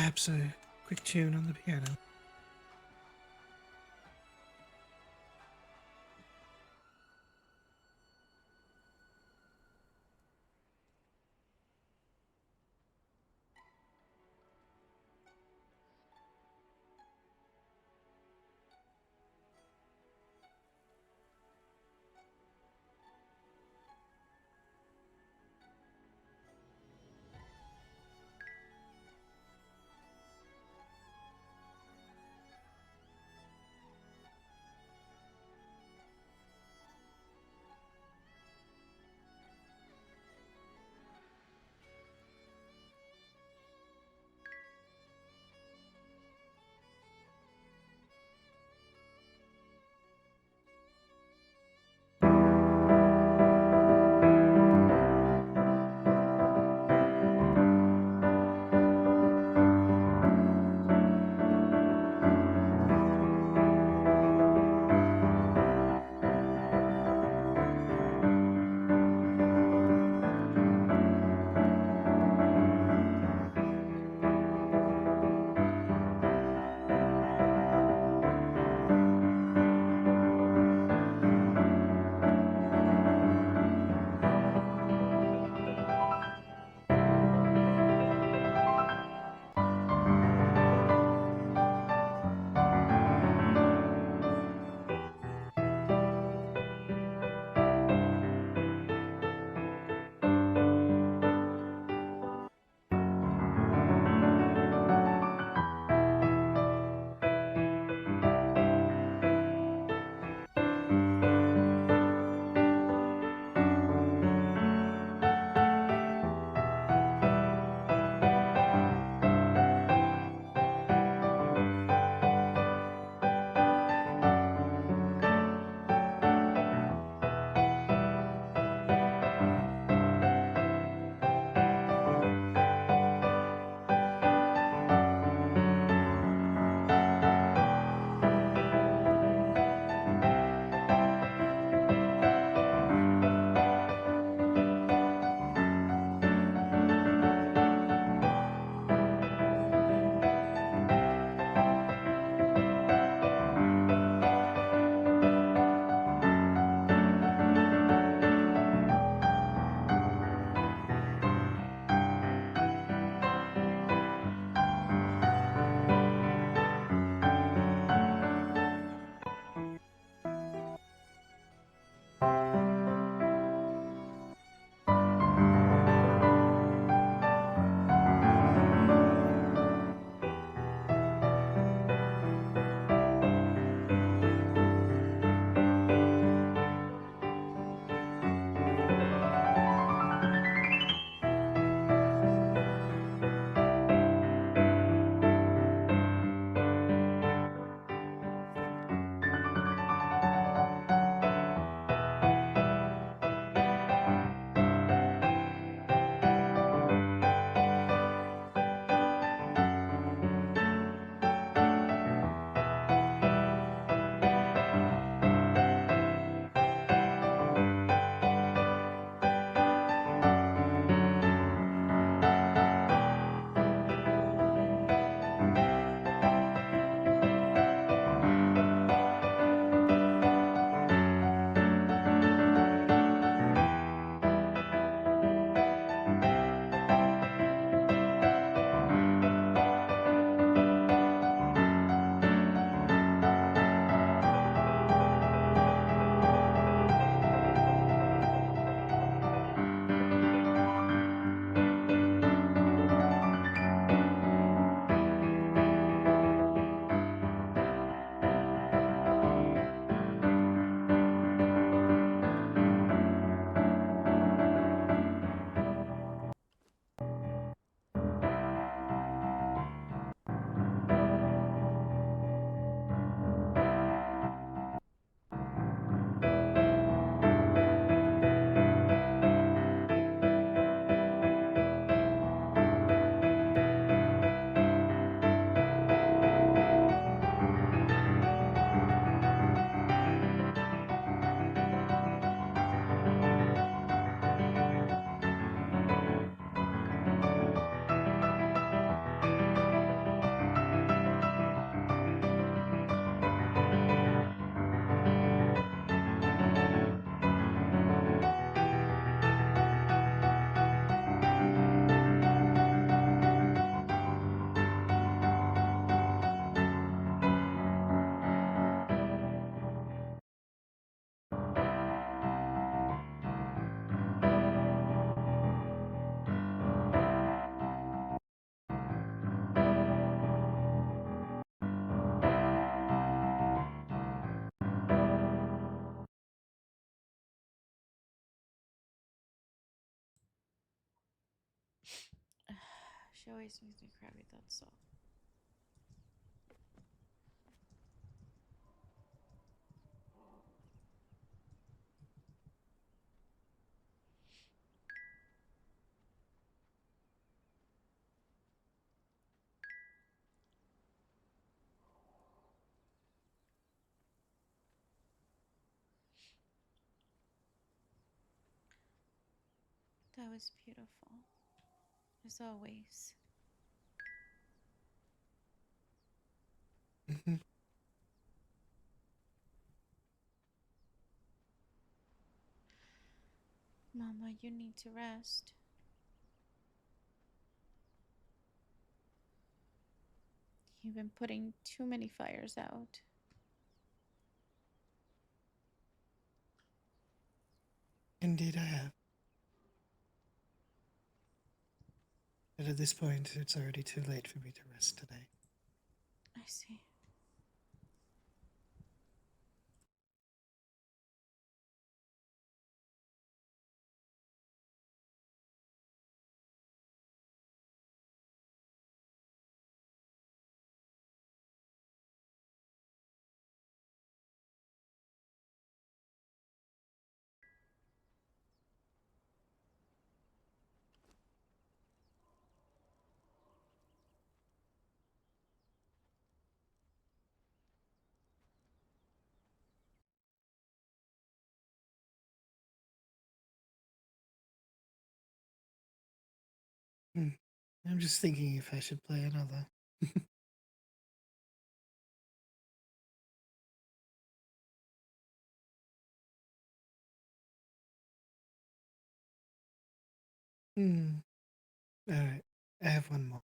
Perhaps a quick tune on the piano. She always makes me cry with that song. That was beautiful, as always. Mhm. Mama, you need to rest. You've been putting too many fires out. Indeed, I have. But at this point, it's already too late for me to rest today. I see. Hmm. I'm just thinking if I should play another. Hmm. Alright, I have one more.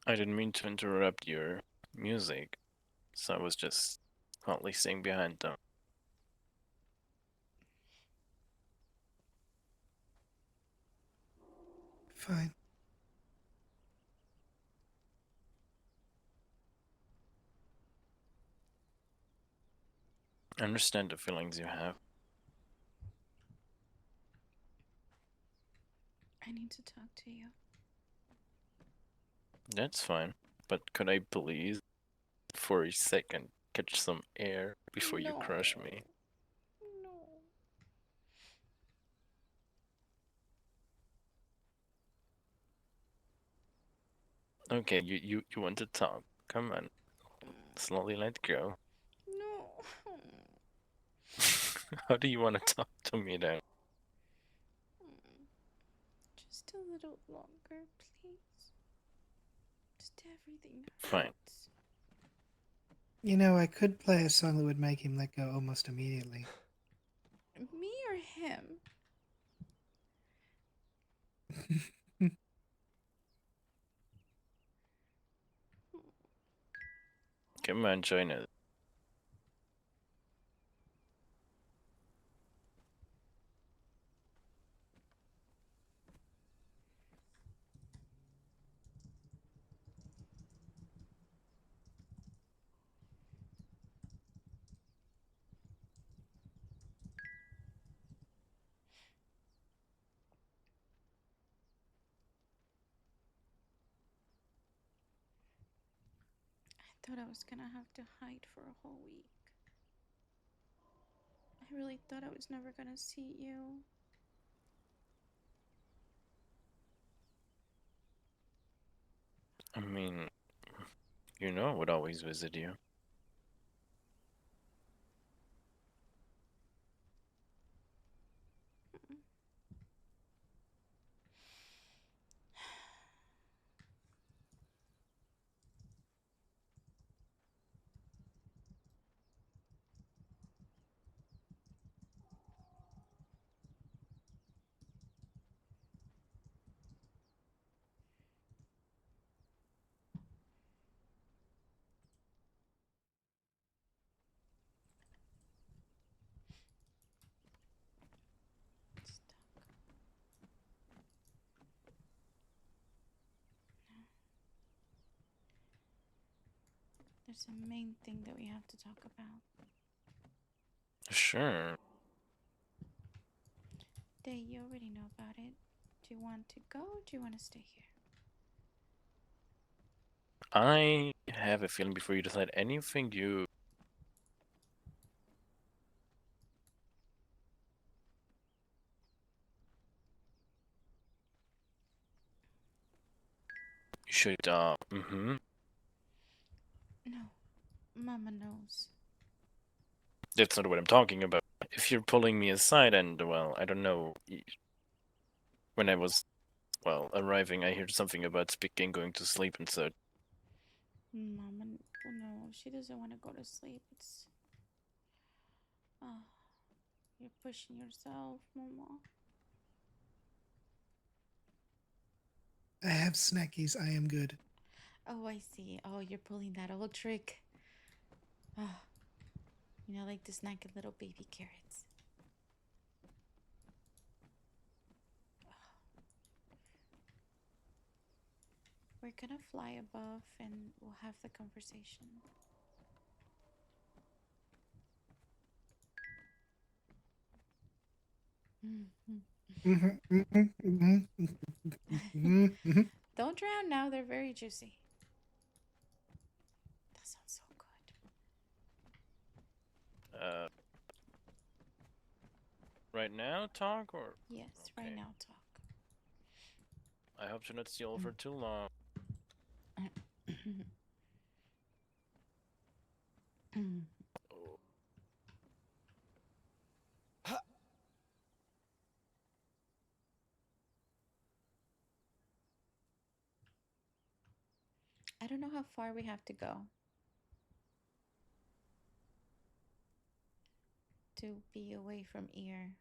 I didn't mean to interrupt your music, so I was just quietly staying behind them. Fine. I understand the feelings you have. I need to talk to you. That's fine, but could I please, for a second, catch some air before you crush me? No. Okay, you want to talk. Come on. Slowly let go. No. How do you want to talk to me then? Just a little longer, please. Just everything Fine. hurts. You know, I could play a song that would make him let go almost immediately. Me or him? Come on, join us. I thought I was gonna have to hide for a whole week. I really thought I was never gonna see you. I mean, you know I would always visit you. There's a main thing that we have to talk about. Sure. Day, you already know about it. Do you want to go or do you want to stay here? I have a feeling before you decide anything, you should, No, Mama knows. That's not what I'm talking about. If you're pulling me aside and, well, I don't know, when I was, well, arriving, I heard something about speaking, going to sleep and such. Mama, no, she doesn't want to go to sleep. It's. Oh, you're pushing yourself, Mama. I have snackies. I am good. Oh, I see. Oh, you're pulling that old trick. Oh, like to snack a little baby carrots. We're gonna fly above and we'll have the conversation. Don't drown now, they're very juicy. That sounds so good. Right now, talk, or? Yes, Okay. right now, talk. I hope to not steal for too long. I don't know how far we have to go to be away from ear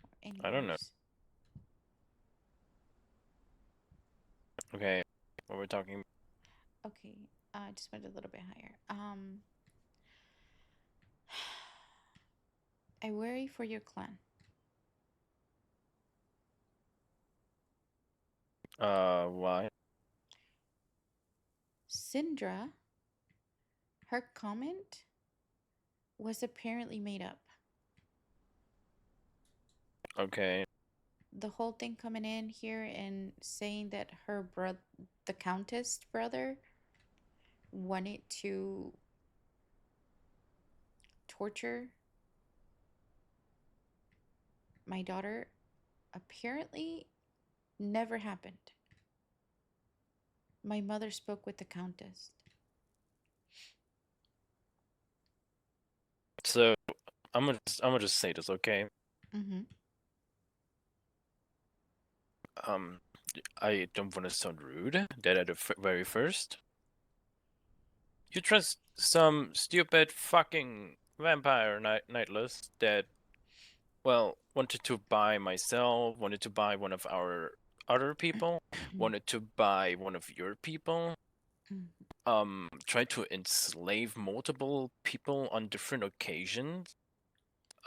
or any I don't know. worse. Okay, what we're talking. Okay, I just went a little bit higher. I worry for your clan. Why? Syndra, her comment was apparently made up. Okay. The whole thing coming in here and saying that her brother, the Countess brother, wanted to torture my daughter apparently never happened. My mother spoke with the Countess. So I'm gonna just say this, okay? Mm-hmm. Um, I don't want to sound rude. That at the very first, you trust some stupid fucking vampire nightless that, well, wanted to buy myself, wanted to buy one of our other people, wanted to buy one of your people, tried to enslave multiple people on different occasions,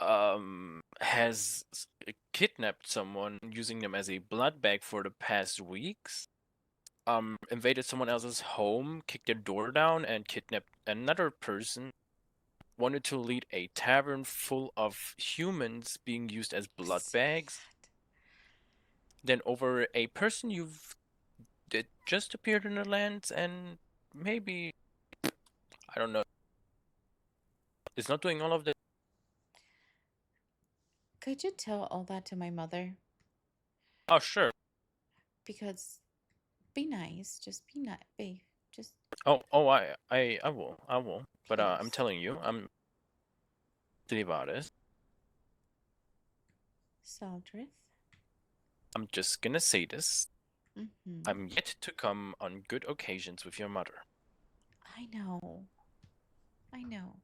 has kidnapped someone using them as a blood bag for the past weeks, invaded someone else's home, kicked their door down, and kidnapped another person, wanted to lead a tavern full of humans being used as blood bags. Then over a person you've that just appeared in the lands and maybe, I don't know, is not doing all of this. Could you tell all that to my mother? Oh, sure. Because be nice. Just be nice. Be just Oh, I will. But I'm please. telling you, I'm Drīvarys. Saldrith. I'm just gonna say this. Mm-hmm. I'm yet to come on good occasions with your mother. I know. I know.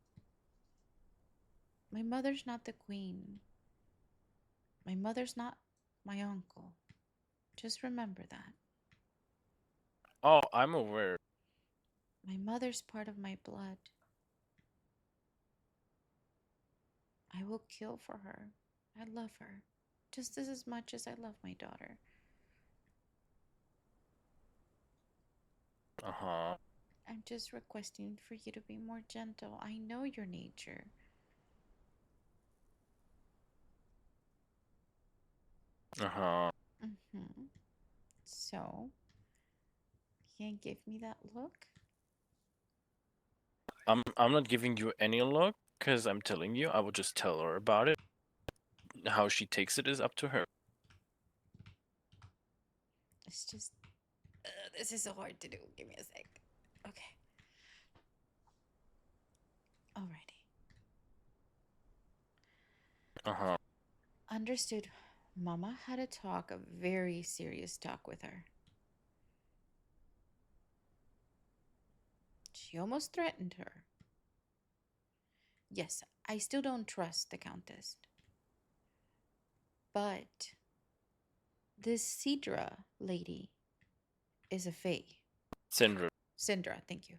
My mother's not the queen. My mother's not my uncle. Just remember that. Oh, I'm aware. My mother's part of my blood. I will kill for her. I love her just as much as I love my daughter. Uh-huh. I'm just requesting for you to be more gentle. I know your nature. Uh-huh. Mm-hmm. So, can't give me that look? I'm not giving you any look, because I'm telling you, I will just tell her about it. How she takes it is up to her. It's just, this is so hard to do. Give me a sec. Okay. Alrighty. Uh-huh. Understood. Mama had a very serious talk with her. She almost threatened her. Yes, I still don't trust the Countess. But this Sidra lady is a fae. Syndra. Syndra, thank you.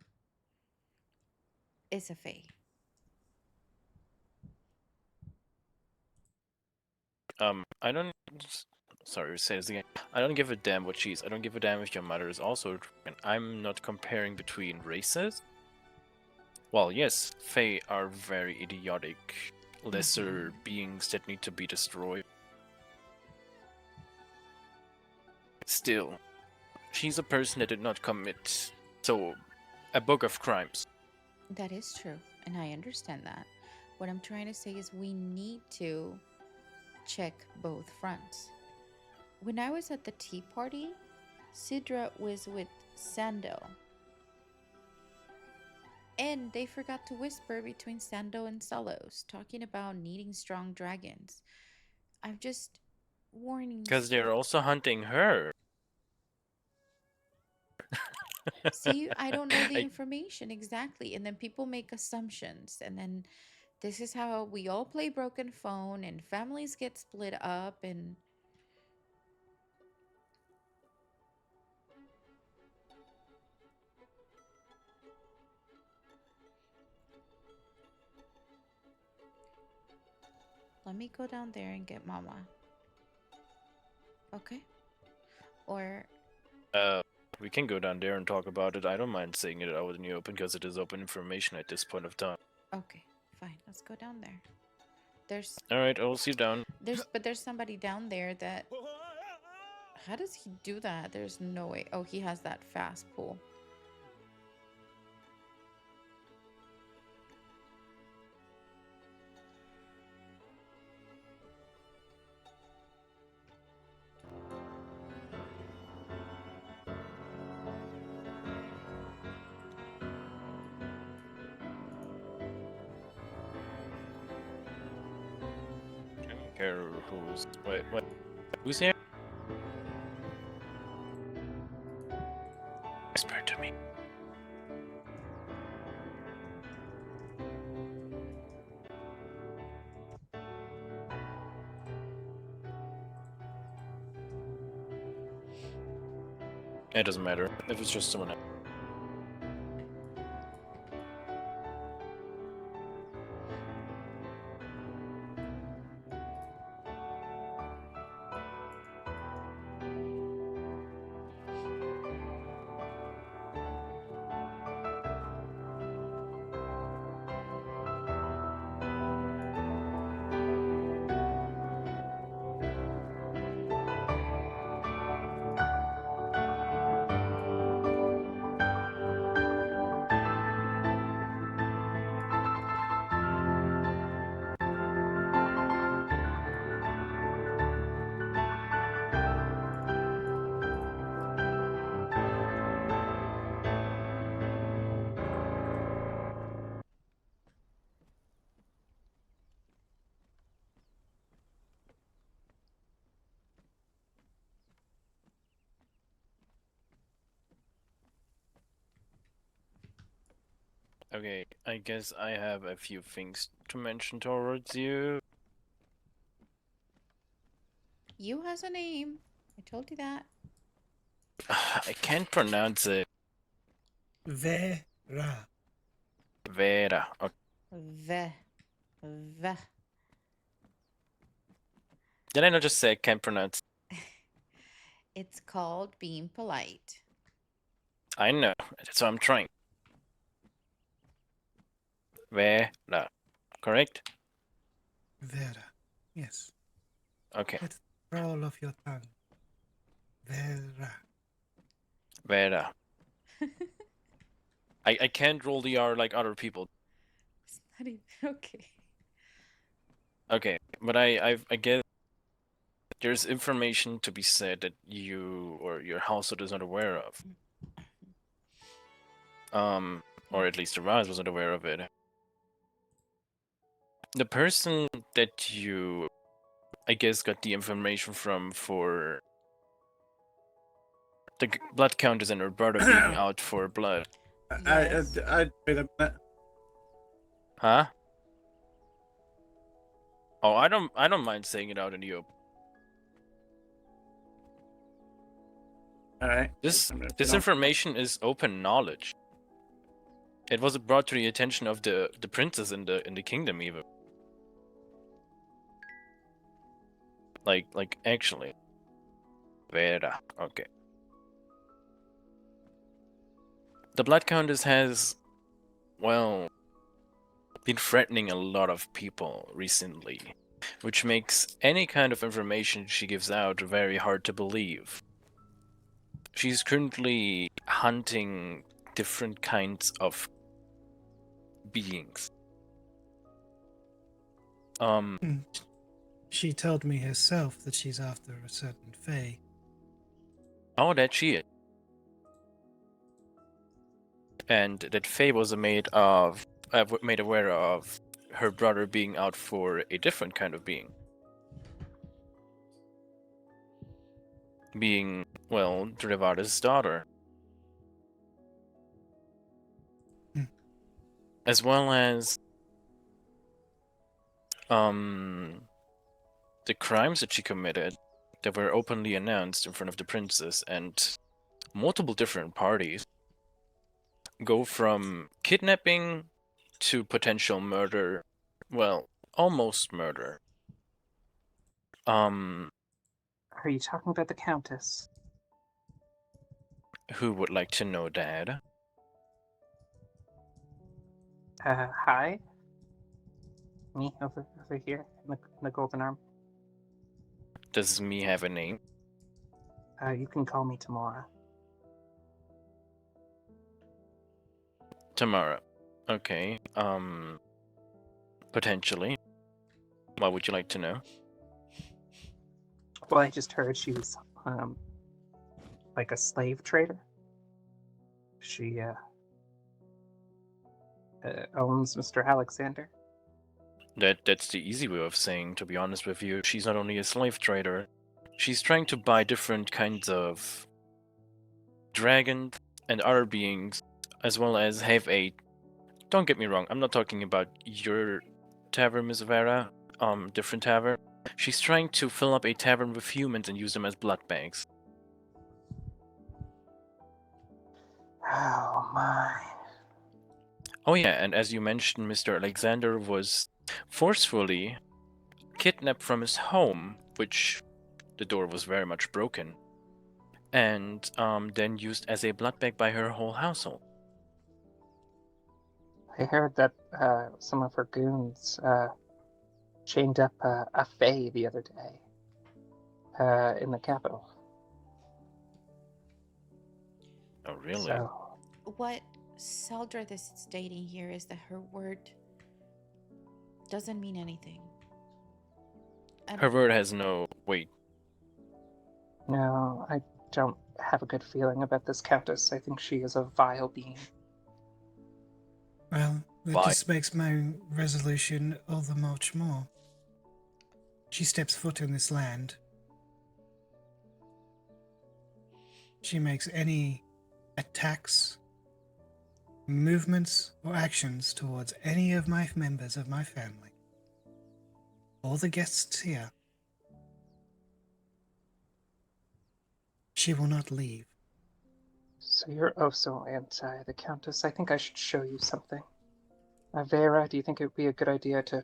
Is a fae. I don't. Sorry, say this again. I don't give a damn what she's. I don't give a damn if your mother is also. And I'm not comparing between races. Well, yes, Fae are very idiotic, lesser beings that need to be destroyed. Still, she's a person that did not commit a book of crimes. That is true, and I understand that. What I'm trying to say is we need to check both fronts. When I was at the tea party, Sidra was with Sando. And they forgot to whisper between Sando and Salos, talking about needing strong dragons. I'm just warning. Because they're also hunting her. See, I don't know the information exactly. And then people make assumptions. And then this is how we all play broken phone and families get split up. And let me go down there and get Mama. Okay? Or We can go down there and talk about it. I don't mind saying it out in the open because it is open information at this point of time. okay, fine. Let's go down there. There's Alright, I'll see you down. there's somebody down there that how does he do that? There's no way. Oh, he has that fast pull. I don't care who's... Wait, what? Who's here? Whisper to me. It doesn't matter if it's just someone else. Okay, I guess I have a few things to mention towards you. You has a name. I told you that. I can't pronounce it. Vera. Vera. Okay. The. Did I not just say I can't pronounce? It's called being polite. I know. That's what I'm trying. Vera. Correct? Vera. Yes. Okay. Let's roll off your tongue. Vera. Vera. I can't roll the R like other people. It's not even okay. Okay, but I guess there's information to be said that you or your household is not aware of. Or at least the Rise wasn't aware of it. The person that you, I guess, got the information from for the blood countess and her brother being out for blood. Yes. I wait a minute. Huh? Oh, I don't mind saying it out in the open. All right. This information is open knowledge. It was brought to the attention of the princess in the kingdom even. Like actually. Vera. Okay. The Blood Countess has, well, been threatening a lot of people recently, which makes any kind of information she gives out very hard to believe. She's currently hunting different kinds of beings. She told me herself that she's after a certain fae. Oh, that she is. And that Faye was made aware of her brother being out for a different kind of being. Being, well, Drīvarys' daughter. As well as the crimes that she committed that were openly announced in front of the princess and multiple different parties go from kidnapping to potential murder, well, almost murder. Um, Are you talking about the Countess? who would like to know, Dad? Hi? Me over here in the golden arm. Does me have a name? You can call me Tamara. Tamara. Okay. Potentially. What would you like to know? Well, I just heard she was, like a slave trader. She, owns Mr. Alexander. That's the easy way of saying, to be honest with you. She's not only a slave trader, she's trying to buy different kinds of dragons and other beings, as well as have a... Don't get me wrong, I'm not talking about your tavern, Miss Vera. Different tavern. She's trying to fill up a tavern with humans and use them as blood banks. Oh my. Oh yeah, and as you mentioned, Mr. Alexander was forcefully kidnapped from his home, which the door was very much broken, and then used as a blood bag by her whole household. I heard that, some of her goons, chained up, a fae the other day, in the capital. Oh really? So, What Seldra is stating here is that her word doesn't mean anything. Her word has no weight. no, I don't have a good feeling about this Countess. I think she is a vile being. Well, that Why? just makes my resolution all the much more. She steps foot in this land. She makes any attacks, movements, or actions towards any of my members of my family, or the guests here. She will not leave. So you're oh so anti the Countess. I think I should show you something. Vera, do you think it would be a good idea to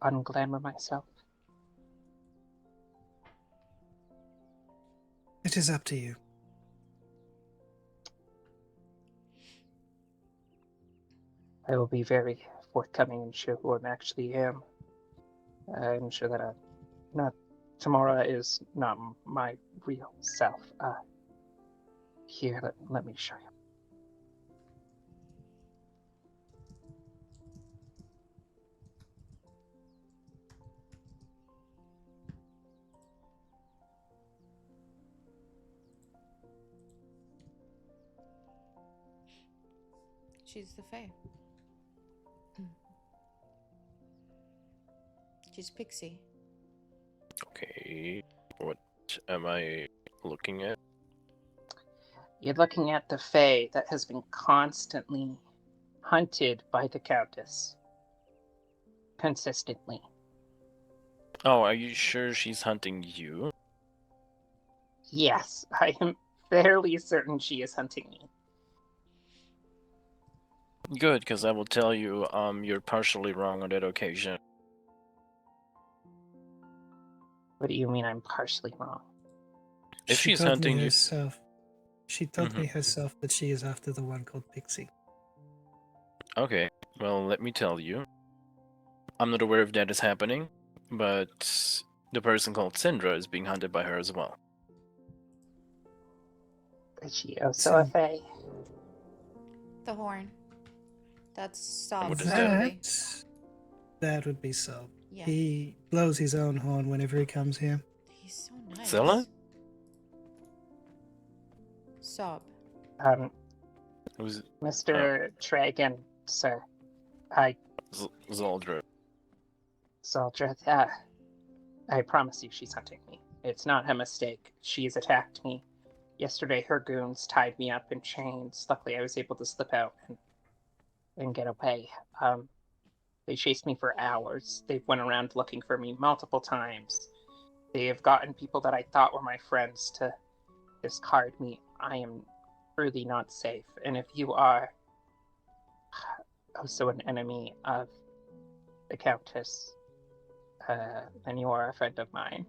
unglamour myself? It is up to you. I will be very forthcoming and show who I actually am. I'm sure that Tamara is not my real self. Here, let me show you. She's the Fae. She's Pixie. Okay, what am I looking at? You're looking at the Fae that has been constantly hunted by the Countess. Consistently. Oh, are you sure she's hunting you? Yes, I am fairly certain she is hunting me. Good, because I will tell you, you're partially wrong on that occasion. What do you mean I'm partially wrong? If She she's told hunting me you... herself. She told me herself that she is after the one called Pixie. Okay, well, let me tell you. I'm not aware if that is happening, but the person called Syndra is being hunted by her as well. Is she also a Fae? The horn. That's Sob. What is that? That would be Sob. Yeah. He blows his own horn whenever he comes here. He's so nice. Zilla? Sob. Who's Mr. Tragan, sir. Zaldra. Zaldra, I promise you she's hunting me. It's not a mistake. She's attacked me. Yesterday her goons tied me up in chains. Luckily I was able to slip out and get away. They chased me for hours. They've went around looking for me multiple times. They have gotten people that I thought were my friends to discard me. I am truly not safe. And if you are also an enemy of the Countess, then you are a friend of mine.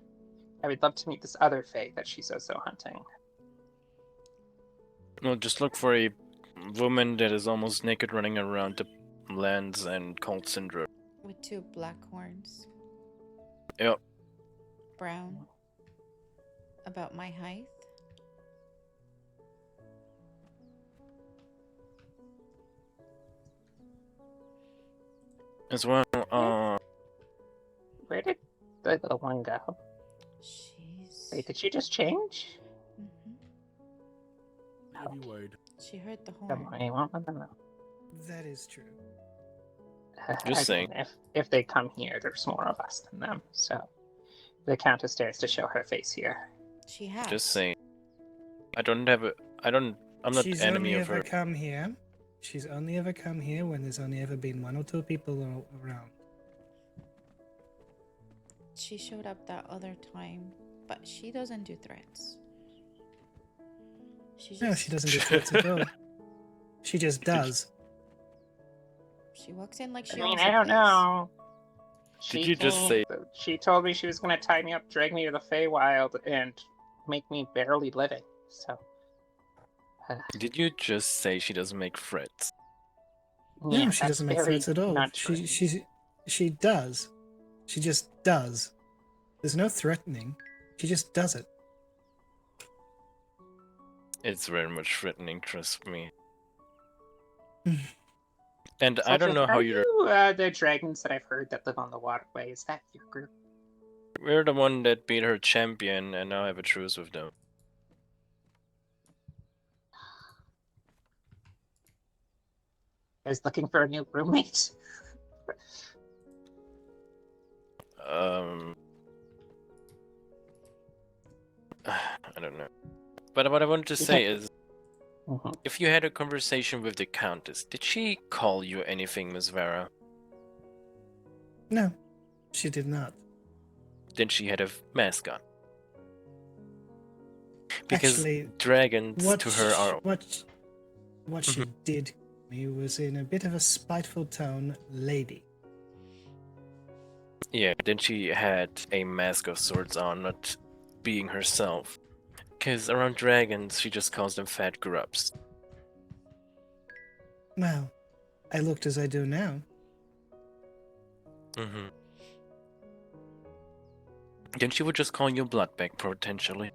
I would love to meet this other fae that she's also hunting. Well, just look for a woman that is almost naked running around the lands and called Syndra. With 2 black horns. Yep. Brown. About my height. As well, Where did the little one go? Wait, did she just change? Maybe Wade. She heard the horn. Don't worry, I won't let them know. That is true. Just saying. If they come here, there's more of us than them, so the Countess dares to show her face here. She has. Just saying. I'm not She's enemy only of ever her. come here. She's only ever come here when there's only ever been 1 or 2 people around. She showed up that other time, but she doesn't do threats. No, she doesn't do threats at all. She just does. She walks in like she I mean, owns I the don't place. know. Did you just say? She told me she was going to tie me up, drag me to the Feywild, and make me barely living. So. Did you just say she doesn't make threats? No, she doesn't make threats at all. She does. She just does. There's no threatening. She just does it. It's very much threatening, trust me. And I don't know how you're. The dragons that I've heard that live on the waterway, is that your group? We're the one that beat her champion and now have a truce with them. Is looking for a new roommate? I don't know. But what I wanted to say is, if you had a conversation with the Countess, did she call you anything, Miss Vera? No, she did not. Then she had a mascot. Because Actually, dragons to her are. What she did me was in a bit of a spiteful tone, lady. Yeah, then she had a mask of sorts on, not being herself. Because around dragons, she just calls them fat grubs. Well, I looked as I do now. Mm-hmm. Then she would just call you bloodbag, potentially.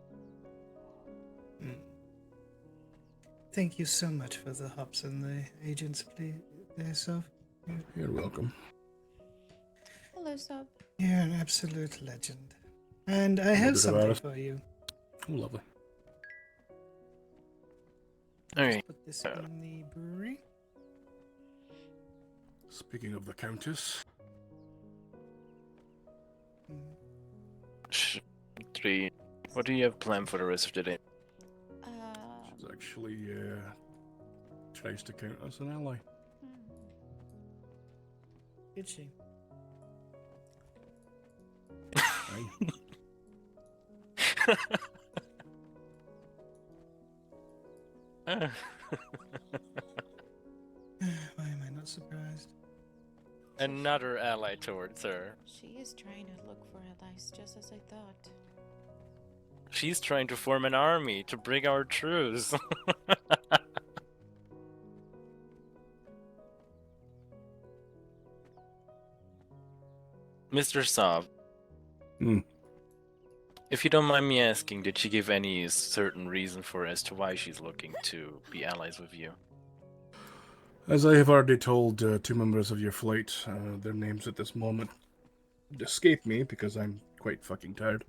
Thank you so much for the hops and the agents, please. There, Sov. You're welcome. Hello, Sub. You're an absolute legend. And I have something for you. Oh, lovely. Alright. Put this in the brewery. Speaking of the Countess. 3. What do you have planned for the rest of the day? She's actually tries to count us an ally. Did she? Why am I not surprised? Another ally towards her. She is trying to look for allies, just as I thought. She's trying to form an army to bring our truce. Mr. Sov. If you don't mind me asking, did she give any certain reason for as to why she's looking to be allies with you? As I have already told 2 members of your flight, their names at this moment escape me because I'm quite fucking tired.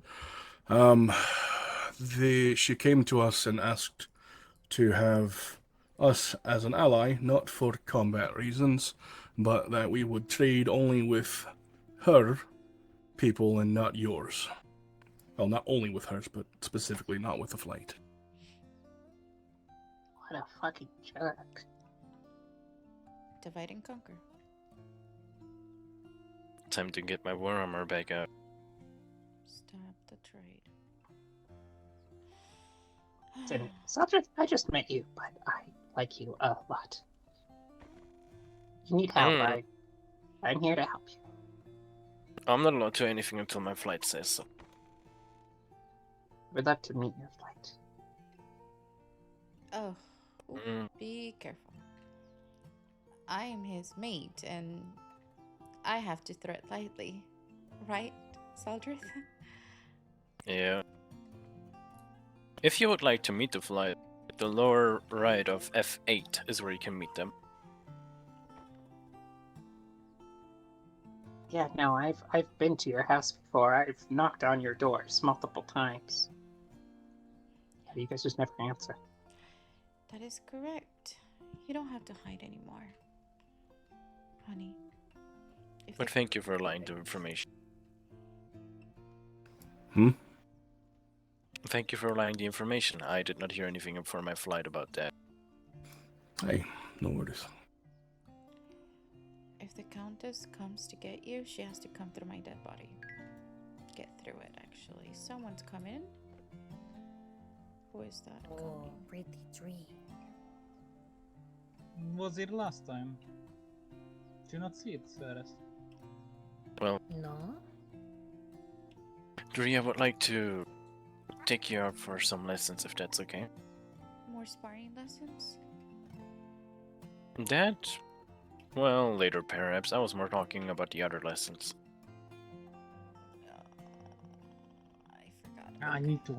She came to us and asked to have us as an ally, not for combat reasons, but that we would trade only with her people and not yours. Well, not only with hers, but specifically not with the flight. What a fucking jerk. Divide and conquer. Time to get my war armor back out. Stop the trade. I just met you, but I like you a lot. You need help, I'm here to help you. I'm not allowed to do anything until my flight says so. We'd love to meet your flight. Oh, ooh, Mm. be careful. I am his mate, and I have to tread lightly. Right, Saldrith? Yeah. If you would like to meet the flight, the lower right of F8 is where you can meet them. Yeah, no, I've been to your house before. I've knocked on your doors multiple times. Yeah, you guys just never answer. That is correct. You don't have to hide anymore, honey. But thank you for allowing the information. Hmm? Thank you for allowing the information. I did not hear anything before my flight about that. Hey, no worries. If the Countess comes to get you, she has to come through my dead body. Get through it, actually. Someone's coming. Who is that coming? Pretty tree. Was here last time. Did you not see it, Ceres? Well, No? Drea would like to take you out for some lessons, if that's okay. More sparring lessons? That? Well, later perhaps. I was more talking about the other lessons. I forgot. I need to.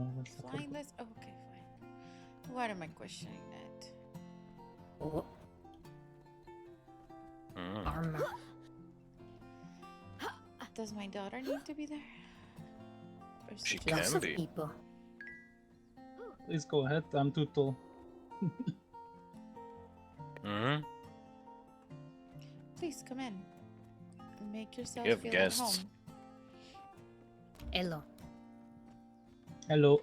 Flying less? Oh, okay, fine. Why am I questioning that? Oh. Mm. Does my daughter need to be there? Or is She it can just- be. People. Please go ahead. I'm too tall. Mm-hmm. Please come in. Make yourself You have feel guests. at home. Hello. Hello.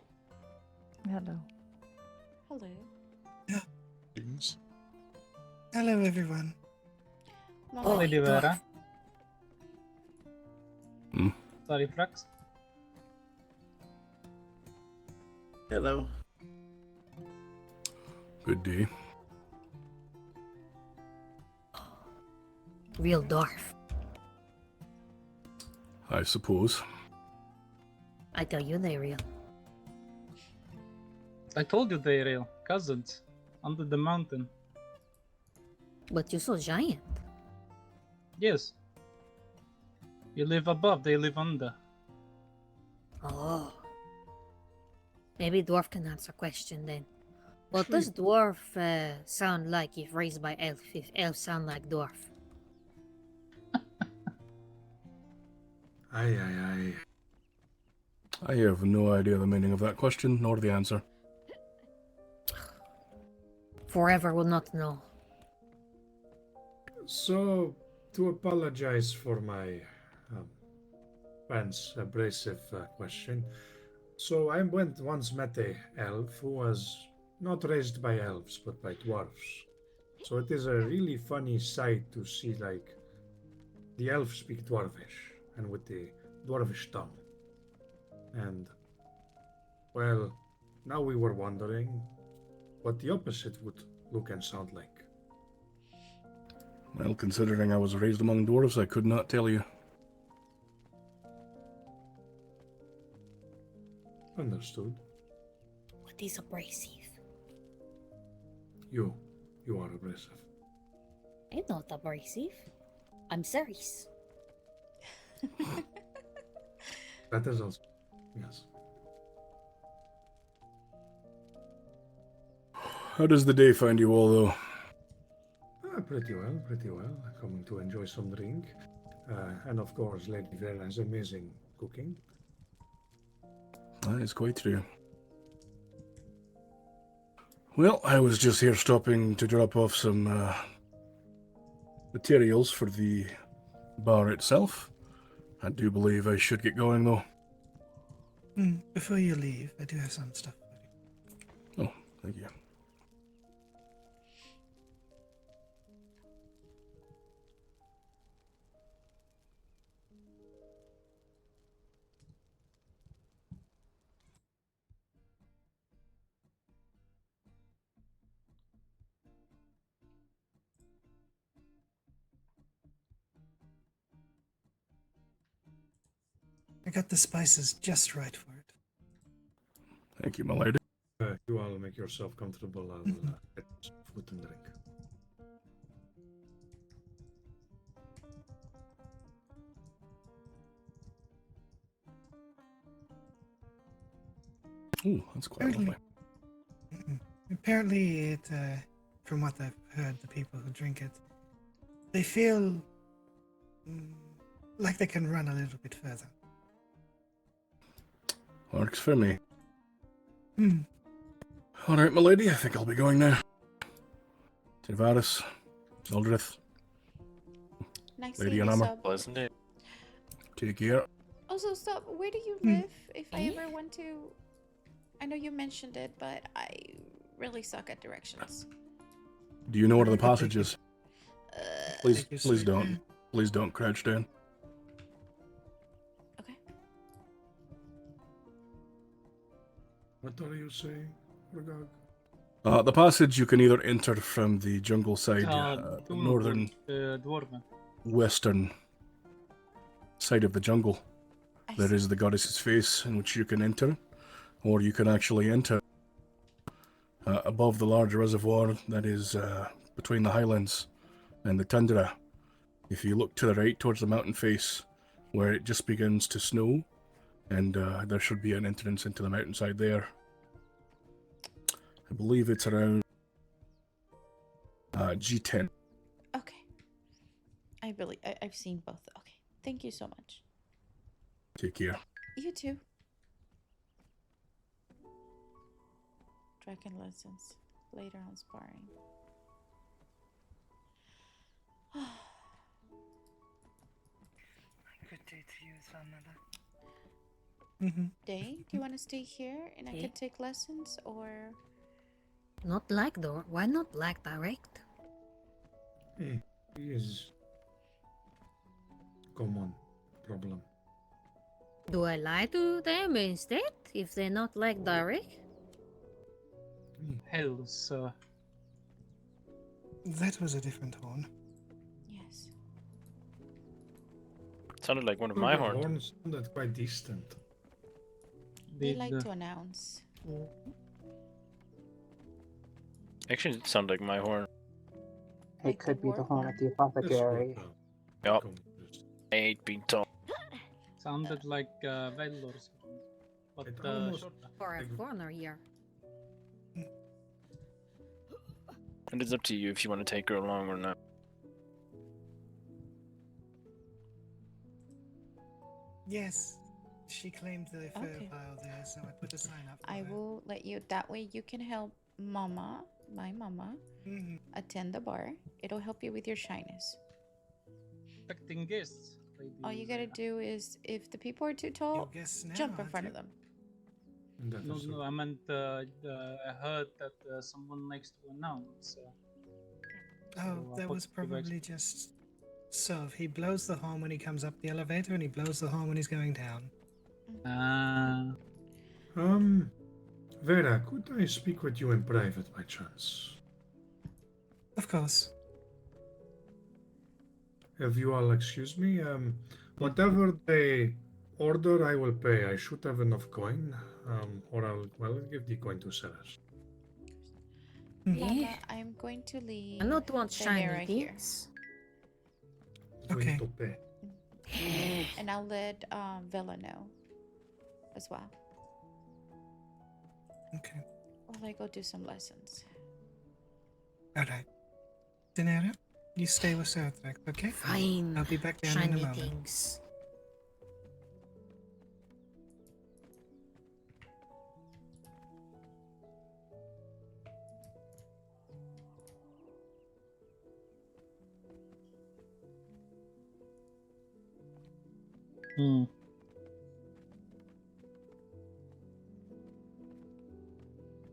Hello. Hello. Hello, everyone. Mama, Lady Vera. Hmm? Sorry, Frax. Hello. Good day. Real dwarf. I suppose. I tell you they real. I told you they're real. Cousins. Under the mountain. But you're so giant. Yes. You live above, they live under. Oh. Maybe dwarf can answer question then. What does dwarf sound like if raised by elf? If elf sound like dwarf? Aye, aye, aye. I have no idea the meaning of that question, nor the answer. Forever will not know. So, to apologize for my pants abrasive question. So, I once met a elf who was not raised by elves, but by dwarves. So it is a really funny sight to see, like, the elves speak dwarvish, and with the dwarvish tongue. And, well, now we were wondering what the opposite would look and sound like. Well, considering I was raised among dwarves, I could not tell you. Understood. What is abrasive? You are abrasive. I'm not abrasive. I'm serious. That is also, yes. How does the day find you all, though? Pretty well, pretty well. Coming to enjoy some drink. And of course, Lady Vera's amazing cooking. That is quite true. Well, I was just here stopping to drop off some materials for the bar itself. I do believe I should get going, though. Before you leave, I do have some stuff. Oh, thank you. I got the spices just right for it. Thank you, my lady. You all make yourself comfortable. I'll get some food and drink. Ooh, that's quite lovely. Apparently, it, from what I've heard, the people who drink it, they feel like they can run a little bit further. Works for me. Hmm. All right, my lady, I think I'll be going now. Drīvarys, Eldrith, Nice Lady seeing you, Anama. Sub. Wasn't it? Take care. Also, Sub, where do you live? If I ever want to... I know you mentioned it, but I really suck at directions. Do you know where the passage is? Please, Take you please straight don't. there. Please don't crouch down. Okay. What are you saying, Ragog? The passage you can either enter from the jungle side, the northern, Dwarven. western side of the jungle. There is the goddess's face in which you can enter, or you can actually enter above the large reservoir that is between the highlands and the tundra. If you look to the right towards the mountain face, where it just begins to snow, and there should be an entrance into the mountainside there. I believe it's around G10. Okay. I've seen both. Okay. Thank you so much. Take care. You too. Dragon lessons. Later on sparring. Good day to you, Samantha. Day, do you want to stay here and I Okay. can take lessons, or... Not like though. Why not like direct? He is common problem. Do I lie to them instead if they're not like direct? Hells. That was a different horn. Yes. Sounded like one of my horns. Horns sounded quite distant. They like to announce. Actually, it sounded like my horn. It could be the horn at the apothecary. Yup. I ain't been told. Sounded like Vel or something. But shorter. For a corner here. And it's up to you if you want to take her along or not. Yes, she claimed the fur Okay. pile there, so I put a sign up for I her. will let you... That way you can help Mama, my mama, attend the bar. It'll help you with your shyness. Expecting guests. All you gotta do is, if the people are too tall, guests now, jump in aren't front you? of them. No, I meant I heard that someone likes to announce. Oh, So, that was what do you probably just Sov. He blows the horn when he comes up the elevator, and he blows the horn when he's going down. Vera, could I speak with you in private by chance? Of course. If you all excuse me, whatever they order, I will pay. I should have enough coin, or I'll give the coin to sellers. Mama, I'm going to leave I not want shiny Daenerys here. things. Okay. To pay. And I'll let Vela know as well. Okay. While I go do some lessons. Alright. Daenerys, you stay with Serthrak, okay? Fine. I'll be back down in a Shiny moment. things.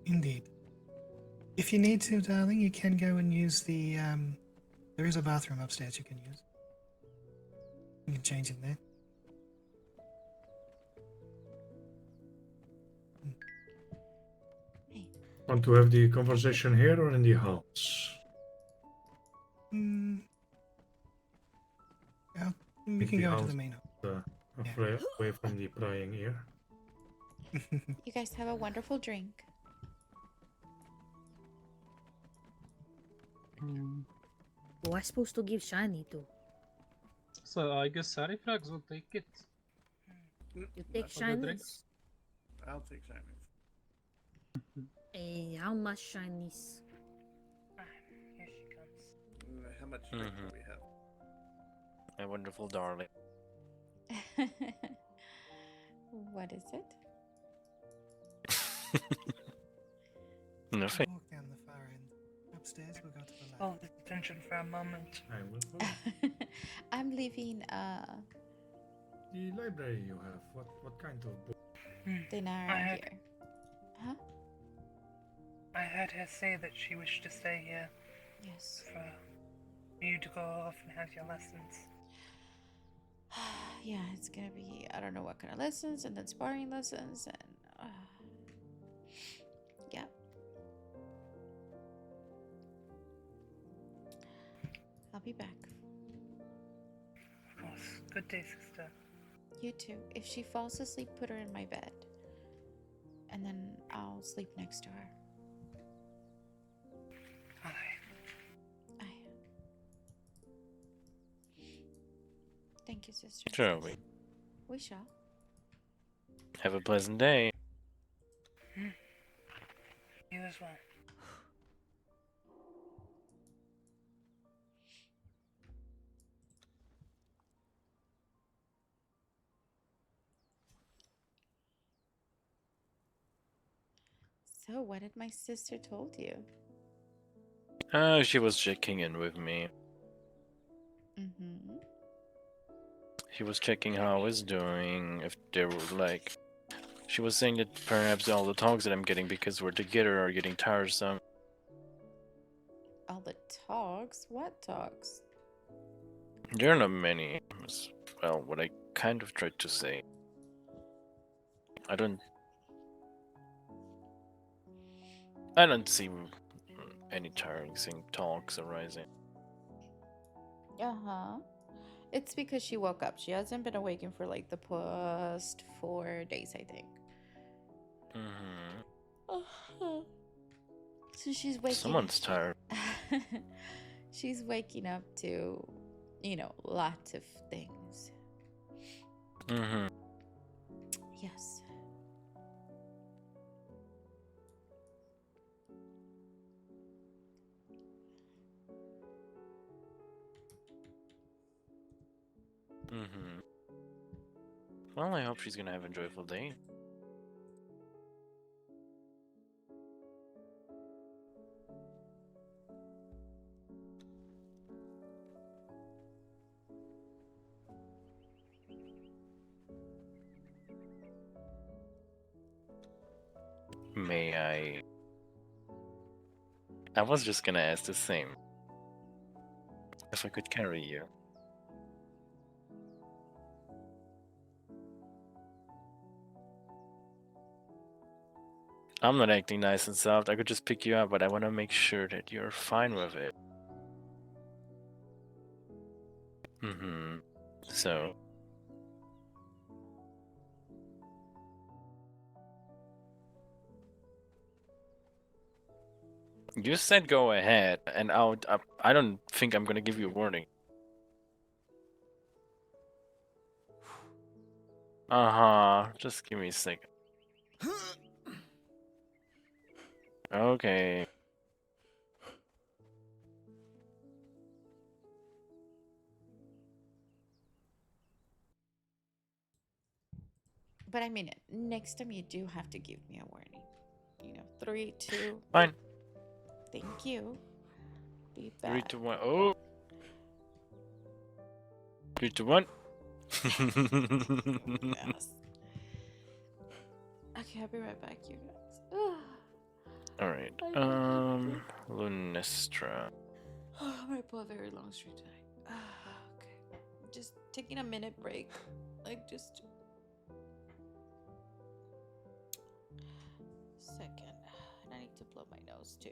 Indeed. If you need to, darling, you can go and use the, there is a bathroom upstairs you can use. You can change in there. Want to have the conversation here or in the house? Yeah, we In can the go to house, the main hall. Away from the prying ear. You guys have a wonderful drink. Who I supposed to give shiny to? So I guess Sarifrax will take it. You take For the drinks. shinies. I'll take shinies. Hey, how much shinies? Here she comes. How much drink do we have? My wonderful darling. What is it? Nothing. Walk down the far end. Upstairs, we'll go to the left. Hold this attention for a moment. I will follow. I'm leaving The library you have, what kind of book? dinner I heard, here. Huh? I heard her say that she wished to stay here Yes. for you to go off and have your lessons. Yeah, it's gonna be, I don't know what kind of lessons, and then sparring lessons, and yeah. I'll be back. Of course. Good day, sister. You too. If she falls asleep, put her in my bed, and then I'll sleep next to her. Aye. Thank you, sister. Shall we? We shall. Have a pleasant day. You as well. So, what did my sister told you? She was checking in with me. Mm-hmm. She was checking how I was doing, if there were like... She was saying that perhaps all the talks that I'm getting because we're together are getting tiresome. All the talks? What talks? There are not many. Is, well, what I kind of tried to say. I don't see any tiring talks arising. Uh-huh. It's because she woke up. She hasn't been awakened for like the past 4 days, I think. Uh-huh. So she's waking Someone's tired. She's waking up to, lots of things. Yes. Well, I hope she's gonna have a joyful day. May I... I was just gonna ask the same. If I could carry you. I'm not acting nice and soft. I could just pick you up, but I want to make sure that you're fine with it. So... You said go ahead, and I don't think I'm gonna give you a warning. Just give me a second. Okay. But I mean, next time you do have to give me a warning. 3, 2. Fine. Thank you. Be back. 3, 2, 1. Oh. 3, 2, 1. Yes. Okay, I'll be right back, you guys. Alright. Lunestra. I'm gonna pull a very long street tonight. Okay. Just taking a minute break. Just... Second. And I need to blow my nose too.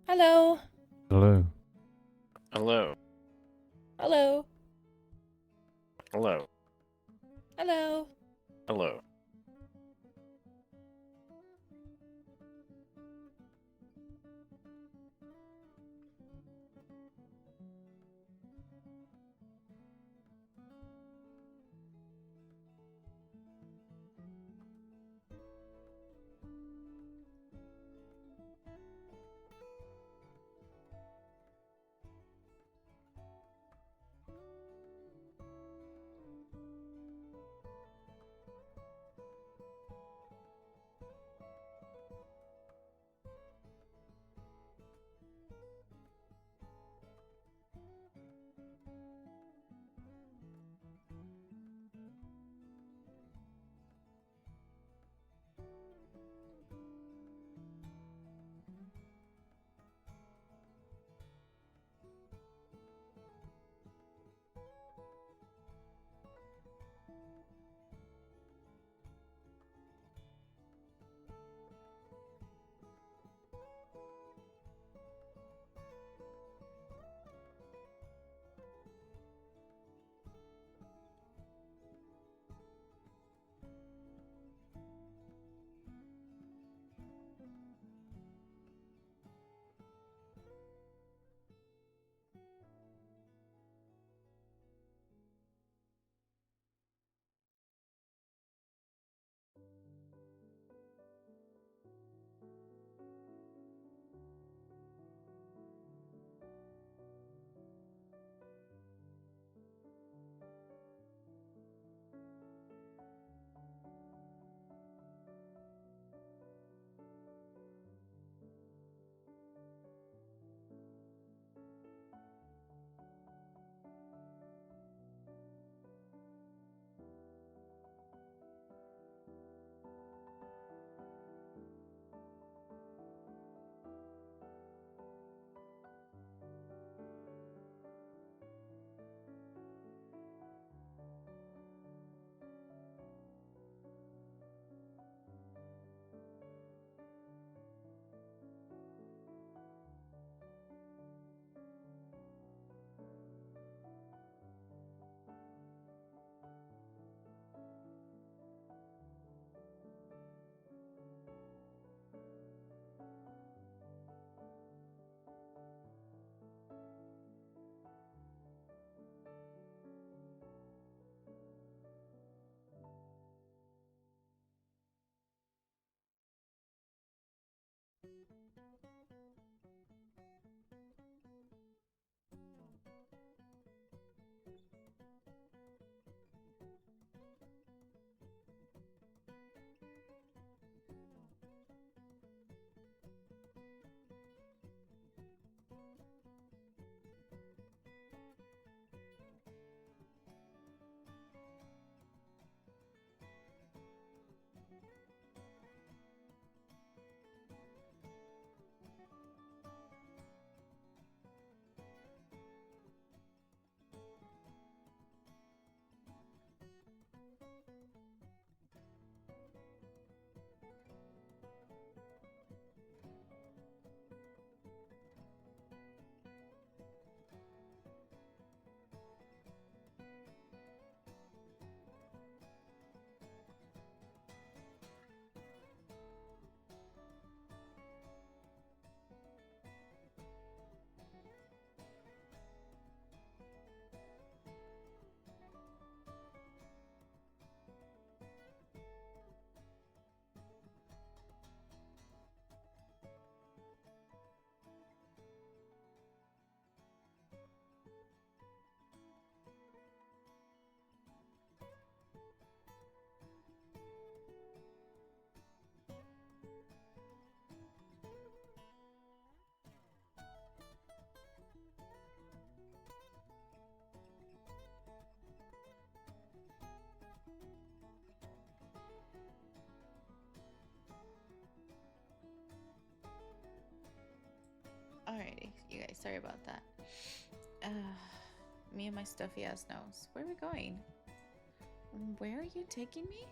Hello. Hello. Hello. Hello. Hello. Hello. Hello. Alrighty, you guys, sorry about that. Me and my stuffy ass nose. Where are we going? Where are you taking me?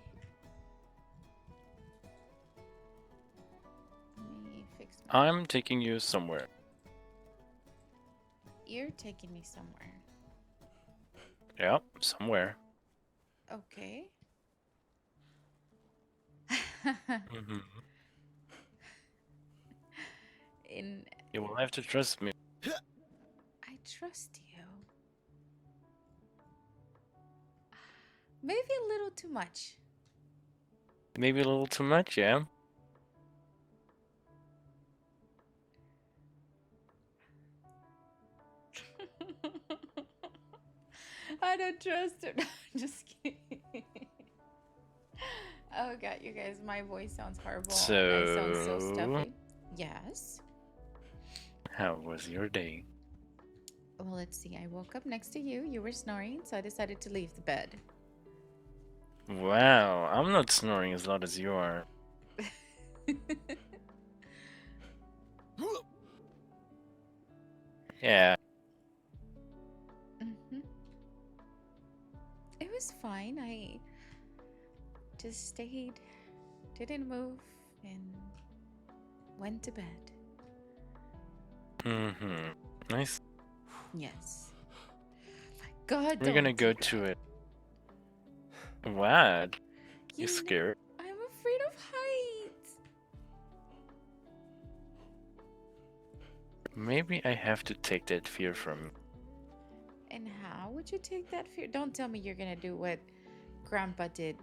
Let me fix my... I'm taking you somewhere. You're taking me somewhere. Yeah, somewhere. Okay. Mm-hmm. In... You will have to trust me. I trust you. Maybe a little too much. Maybe a little too much, yeah? I don't trust her. Just kidding. Oh god, you guys, my voice sounds horrible and I sound so stuffy. Yes. How was your day? Well, let's see. I woke up next to you. You were snoring, so I decided to leave the bed. Wow, I'm not snoring as loud as you are. Yeah. It was fine. I just stayed, didn't move, and went to bed. Mm-hmm. Nice. Yes. God, We're gonna go to it. What? You scared? I'm afraid of heights. Maybe I have to take that fear from you. And how would you take that fear? Don't tell me you're gonna do what Grandpa did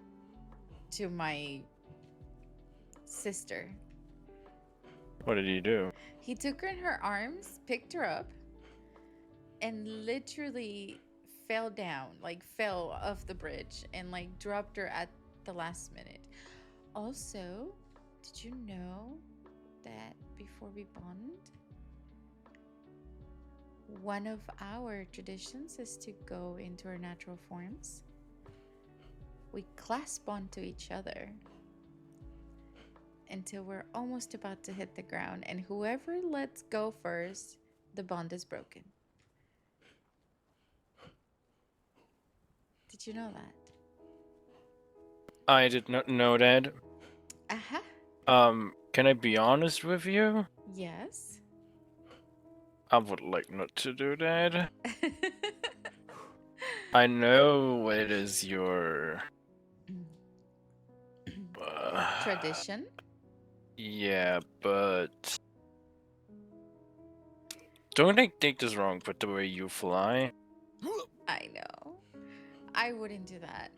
to my sister. What did you do? He took her in her arms, picked her up, and literally fell down, like fell off the bridge and like dropped her at the last minute. Also, did you know that before we bond, one of our traditions is to go into our natural forms? We clasp onto each other until we're almost about to hit the ground, and whoever lets go first, the bond is broken. Did you know that? I did not know that. Uh-huh. Can I be honest with you? Yes. I would like not to do that. I know it is your tradition. Yeah, but don't take this wrong, but the way you fly. I know. I wouldn't do that.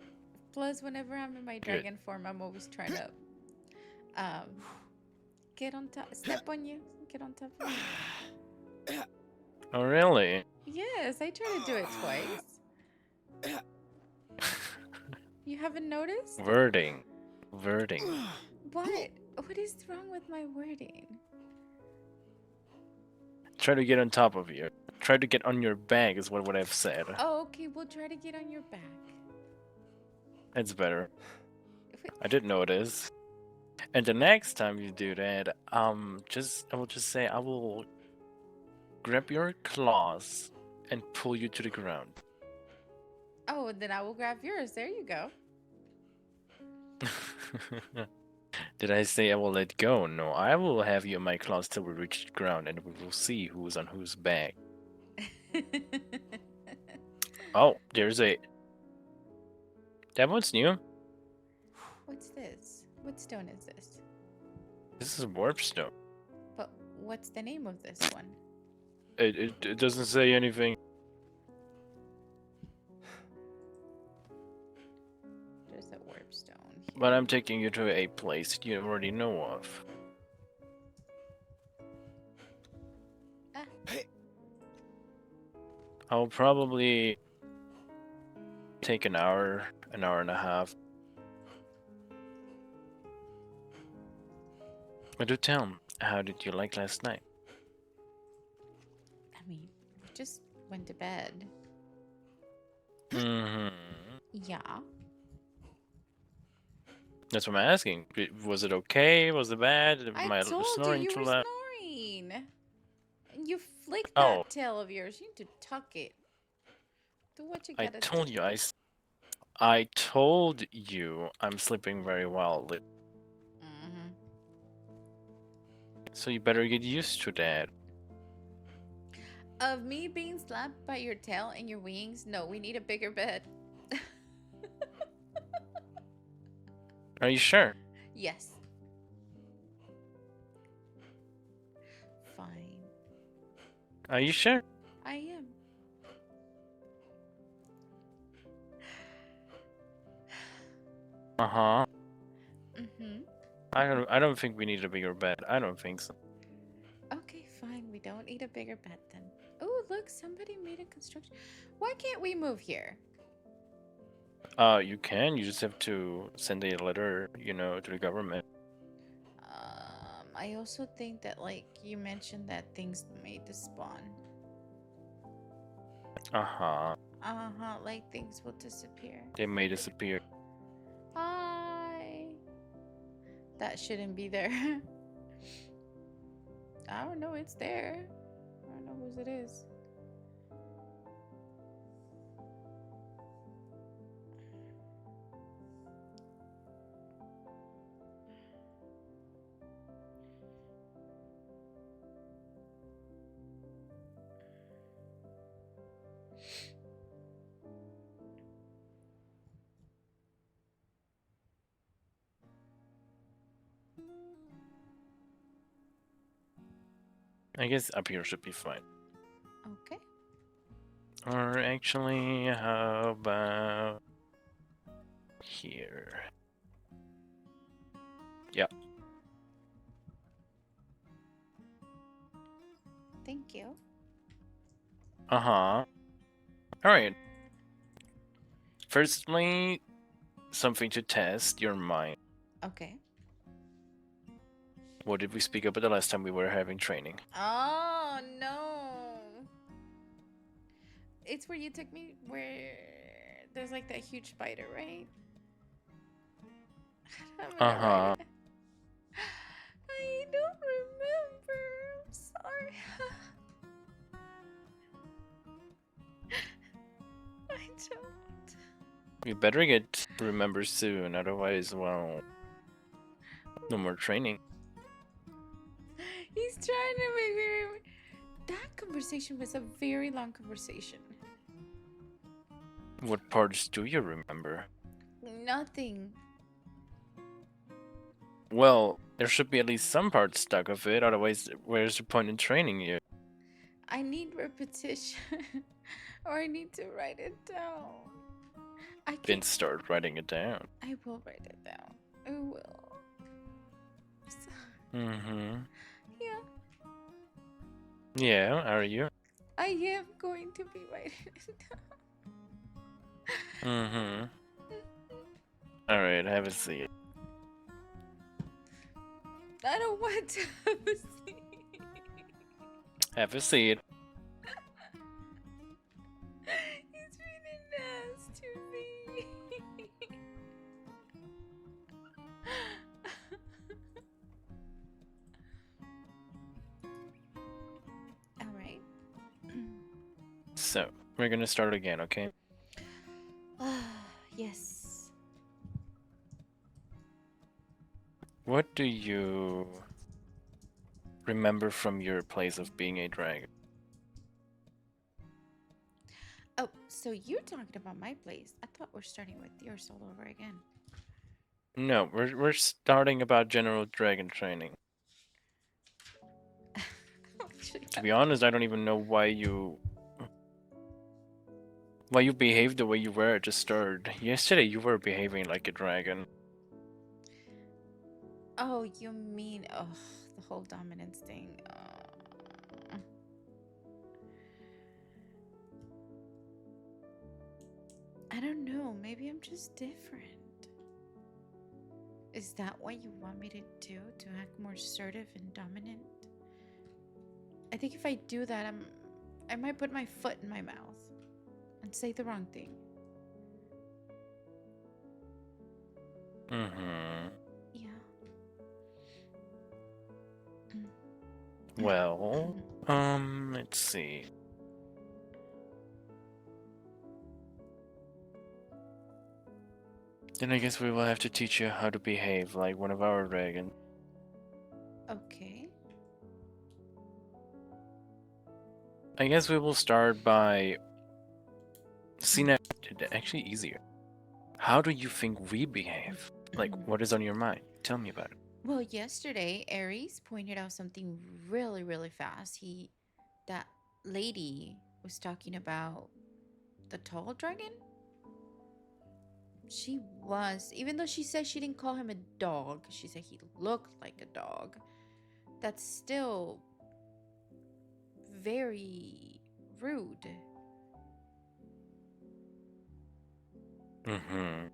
Plus, whenever I'm in my dragon form, I'm always trying to get on top, step on you, get on top of you. Oh, really? Yes, I try to do it twice. You haven't noticed? Wording. What? What is wrong with my wording? Try to get on top of you. Try to get on your back is what I've said. Oh, okay, we'll try to get on your back. It's better. I did notice. And the next time you do that, I will just say I will grab your claws and pull you to the ground. Oh, then I will grab yours. There you go. Did I say I will let go? No, I will have you in my claws till we reach the ground, and we will see who is on whose back. Oh, there's a... That one's new. What's this? What stone is this? This is a warp stone. But what's the name of this one? It doesn't say anything. There's a warp stone here. But I'm taking you to a place that you already know of. I'll probably take an hour and a half. But do tell me, how did you like last night? I mean, we just went to bed. Mm-hmm. Yeah. That's what I'm asking. Was it okay? Was it bad? I told you were snoring. And you flicked that tail of yours. You need to tuck it. Do what you gotta do. I told you, I told you I'm sleeping very well. Mm-hmm. So you better get used to that. Of me being slapped by your tail and your wings? No, we need a bigger bed. Are you sure? Yes. Fine. Are you sure? I am. Uh-huh. Mm-hmm. I don't think we need a bigger bed. I don't think so. Okay, fine. We don't need a bigger bed then. Oh, look, somebody made a construction. Why can't we move here? You can. You just have to send a letter, you know, to the government. I also think that, like, you mentioned that things made the spawn. Uh-huh. Uh-huh, like things will disappear. They may disappear. Hi. That shouldn't be there. I don't know, it's there. I don't know whose it is. I guess up here should be fine. Okay. Or actually, how about here? Yeah. Thank you. Uh-huh. Alright. Firstly, something to test your mind. Okay. What did we speak about the last time we were having training? Oh, no. It's where you took me where there's like that huge spider, right? I'm gonna Uh-huh. write it. I don't remember. I'm sorry. I don't. You better get to remember soon, otherwise, well, no more training. He's trying to make me remember. That conversation was a very long conversation. What parts do you remember? Nothing. Well, there should be at least some parts stuck of it, otherwise, where's the point in training you? I need repetition. Or I need to write it down. Then start writing it down. I will write it down. I will. Mm-hmm. Yeah. Yeah, are you? I am going to be writing it down. Mm-hmm. Alright, have a seat. I don't want to have a seat. Have a seat. He's being nice to me. Alright. So, we're gonna start again, okay? Yes. What do you remember from your place of being a dragon? Oh, so you're talking about my place. I thought we're starting with yours all over again. No, we're starting about general dragon training. To be honest, I don't even know why you behaved the way you were at the start. Yesterday you were behaving like a dragon. Oh, you mean the whole dominance thing. I don't know. Maybe I'm just different. Is that what you want me to do? To act more assertive and dominant? I think if I do that, I might put my foot in my mouth and say the wrong thing. Mm-hmm. Yeah. Well, let's see. Then I guess we will have to teach you how to behave like one of our dragons. Okay. I guess we will start by seeing it actually easier. How do you think we behave? Like, what is on your mind? Tell me about it. Well, yesterday, Aries pointed out something really, really fast. That lady was talking about the tall dragon. She was, even though she said she didn't call him a dog, she said he looked like a dog. That's still very rude. Mm-hmm.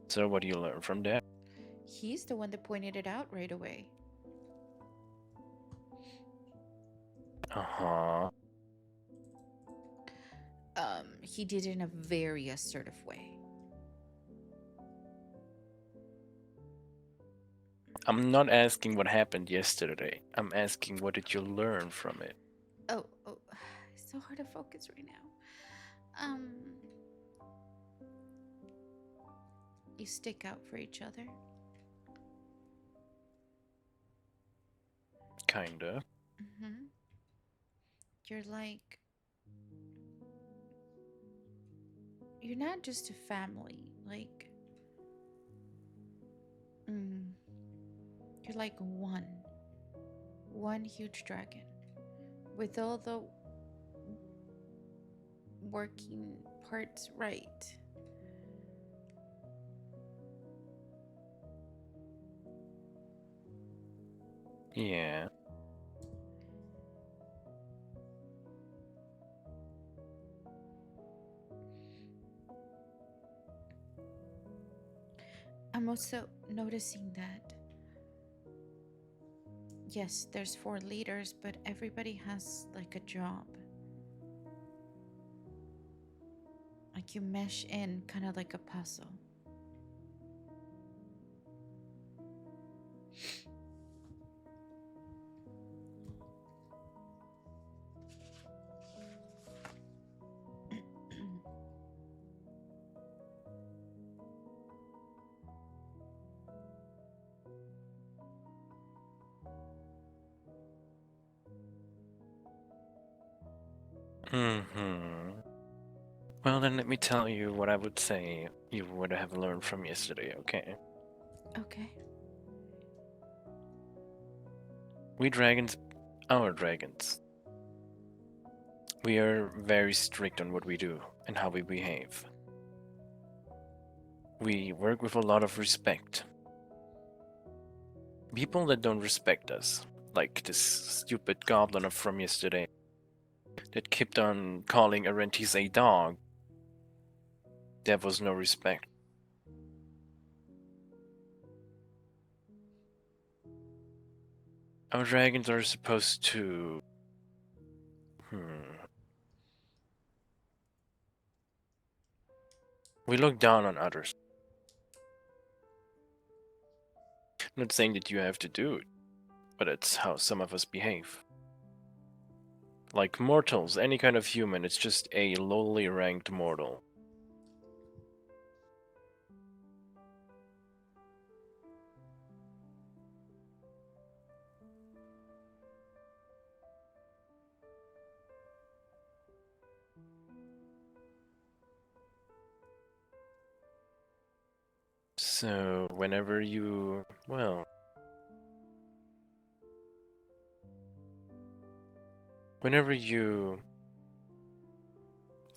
So what do you learn from that? He's the one that pointed it out right away. Uh-huh. He did it in a very assertive way. I'm not asking what happened yesterday. I'm asking what did you learn from it? Oh, it's so hard to focus right now. You stick out for each other. Kinda. Mm-hmm. You're like, you're not just a family. Like, you're like one huge dragon with all the working parts right. Yeah. I'm also noticing that, yes, there's 4 leaders, but everybody has like a job. Like you mesh in kind of like a puzzle. Mm-hmm. Well, then let me tell you what I would say you would have learned from yesterday, okay? Okay. We dragons, our dragons, we are very strict on what we do and how we behave. We work with a lot of respect. People that don't respect us, like this stupid goblin from yesterday, that kept on calling Arentis a dog, there was no respect. Our dragons are supposed to... We look down on others. I'm not saying that you have to do it, but it's how some of us behave. Like mortals, any kind of human, it's just a lowly ranked mortal. So, whenever you, well, whenever you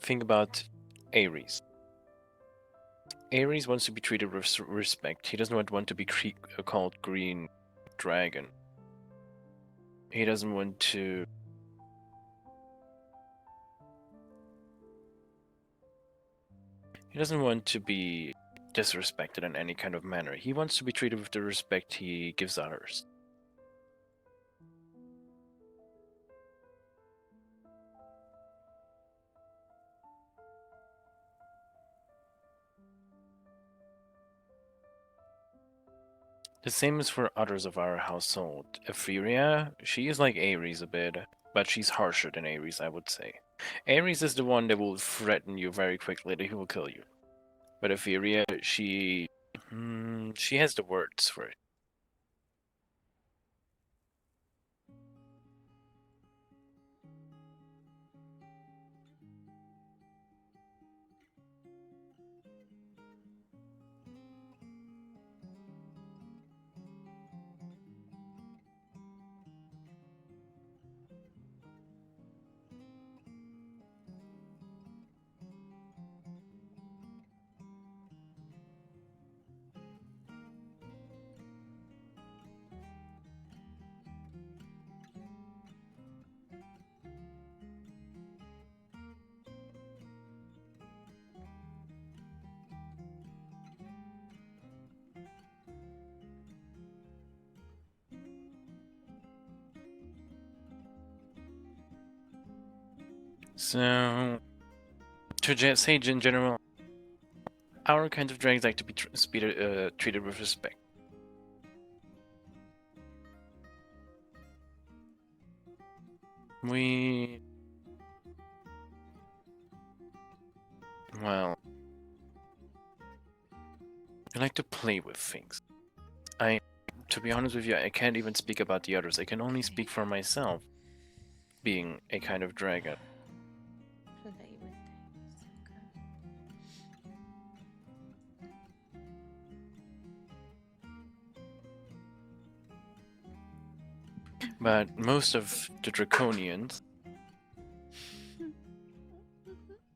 think about Ares, Ares wants to be treated with respect. He does not want to be called Green Dragon. He doesn't want to... He doesn't want to be disrespected in any kind of manner. He wants to be treated with the respect he gives others. The same is for others of our household. Etheria, she is like Ares a bit, but she's harsher than Ares, I would say. Ares is the one that will threaten you very quickly, that he will kill you. But Etheria, she has the words for it. So, to just say in general, our kind of dragons like to be treated with respect. Well, I like to play with things. To be honest with you, I can't even speak about the others. I can only speak for myself, being a kind of dragon. Play with things. But most of the draconians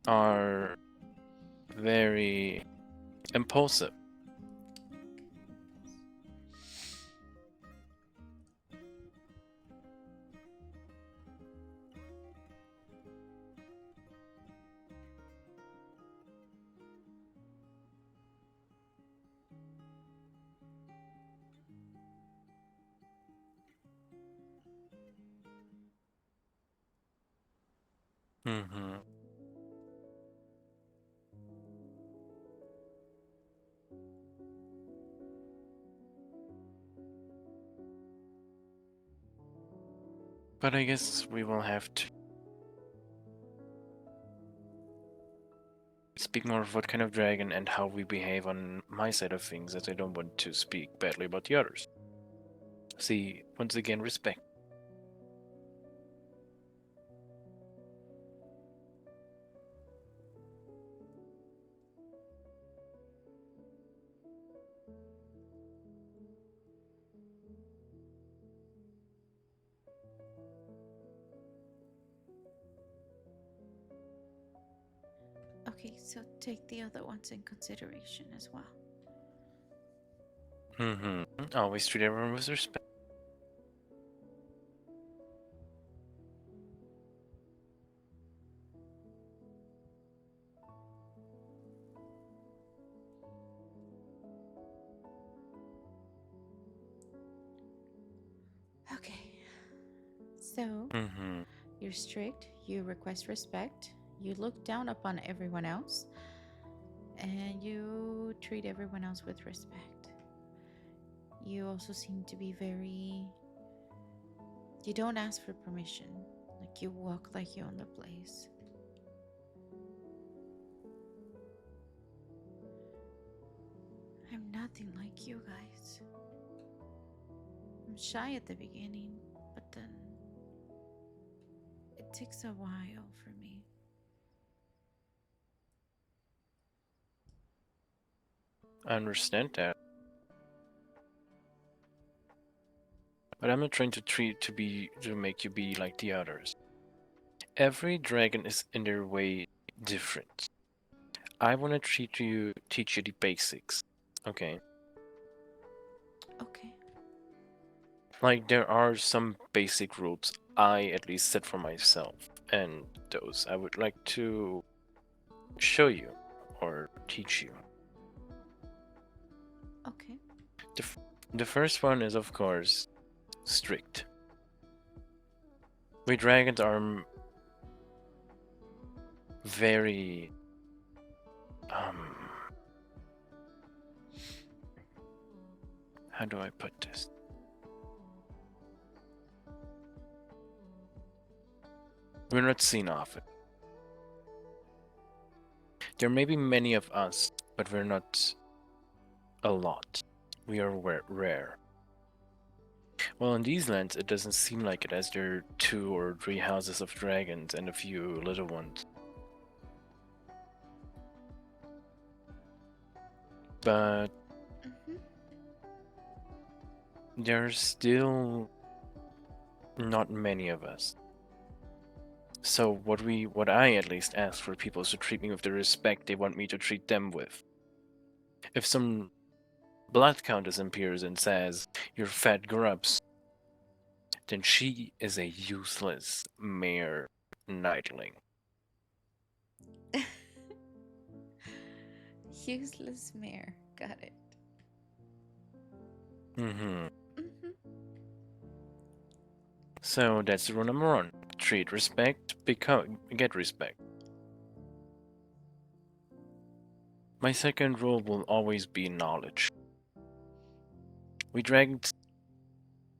are very impulsive. Mm-hmm. But I guess we will have to speak more of what kind of dragon and how we behave on my side of things, as I don't want to speak badly about the others. See, once again, respect. Okay, so take the other ones in consideration as well. Mm-hmm. Always treat everyone with respect. Okay. So, Mm-hmm. you're strict, you request respect, you look down upon everyone else, and you treat everyone else with respect. You also seem to be very. You don't ask for permission. Like, you walk like you own the place. I'm nothing like you guys. I'm shy at the beginning, but then it takes a while for me. I understand that. But I'm not trying to make you be like the others. Every dragon is in their way different. I want to teach you the basics. Okay. Okay. Like, there are some basic rules I at least set for myself, and those I would like to show you or teach you. Okay. The first one is, of course, strict. We dragons are very How do I put this? We're not seen often. There may be many of us, but we're not a lot. We are rare. Well, in these lands, it doesn't seem like it, as there are 2 or 3 houses of dragons and a few little ones. But there's still not many of us. So what I at least ask for people is to treat me with the respect they want me to treat them with. If some blood countess appears and says, "You're fat grubs," then she is a useless mere nightling. Useless mare. Got it. Mm-hmm. So that's rule number 1. Treat respect, get respect. My second rule will always be knowledge. We dragged,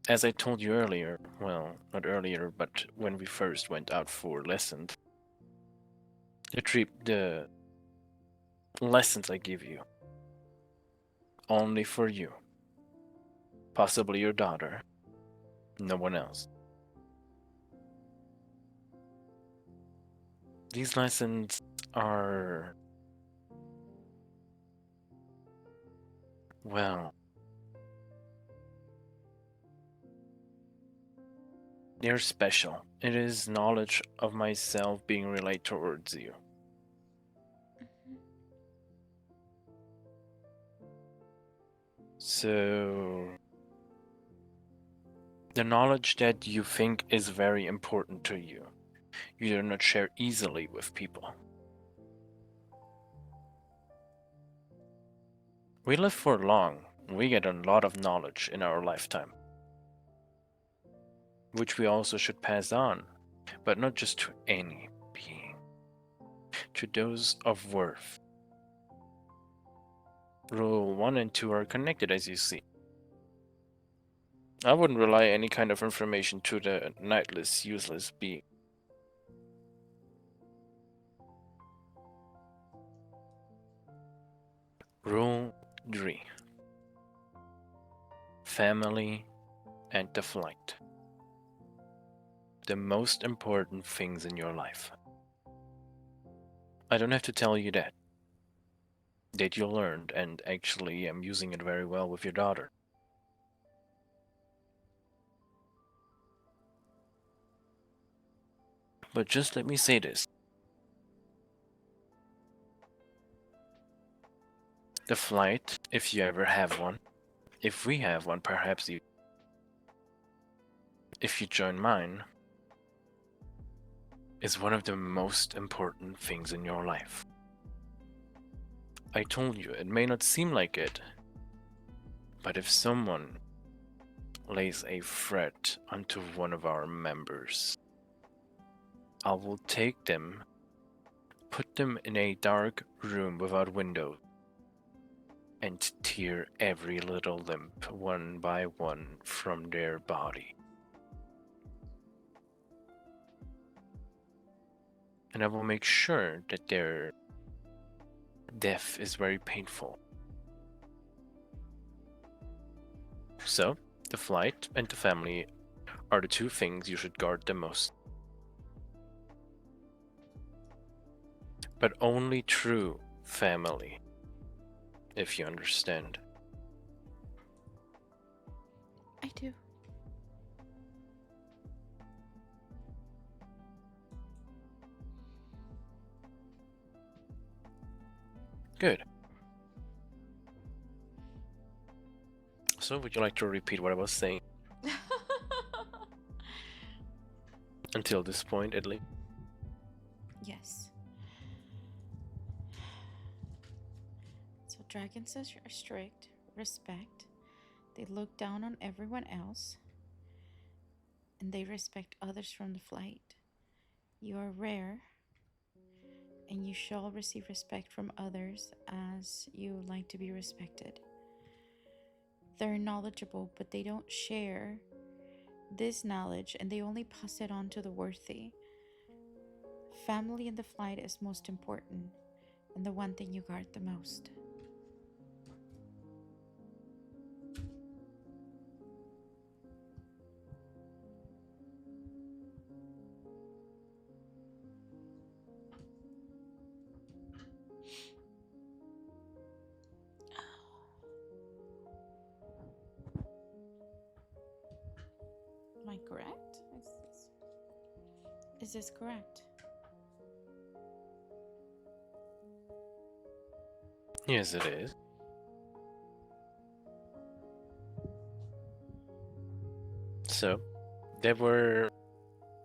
as I told you earlier, well, not earlier, but when we first went out for lessons, the lessons I give you, only for you. Possibly your daughter. No one else. These lessons are, well, they're special. It is knowledge of myself being relayed towards you. So, the knowledge that you think is very important to you, you do not share easily with people. We live for long. We get a lot of knowledge in our lifetime, which we also should pass on, but not just to any being, to those of worth. Rule 1 and 2 are connected, as you see. I wouldn't relay any kind of information to the nightless, useless being. Rule 3. Family and the flight. The most important things in your life. I don't have to tell you that. That you learned, and actually I'm using it very well with your daughter. But just let me say this. The flight, if you ever have one, if we have one, perhaps if you join mine, is one of the most important things in your life. I told you, it may not seem like it, but if someone lays a threat onto one of our members, I will take them, put them in a dark room without windows, and tear every little limb one by one from their body. And I will make sure that their death is very painful. So, the flight and the family are the 2 things you should guard the most. But only true family, if you understand. I do. Good. So, would you like to repeat what I was saying? Until this point, at least. Yes. So dragons are strict, respect. They look down on everyone else, and they respect others from the flight. You are rare, and you shall receive respect from others as you like to be respected. They're knowledgeable, but they don't share this knowledge and they only pass it on to the worthy. Family in the flight is most important and the one thing you guard the most. Am I correct? Is this correct? Yes, it is. So, there were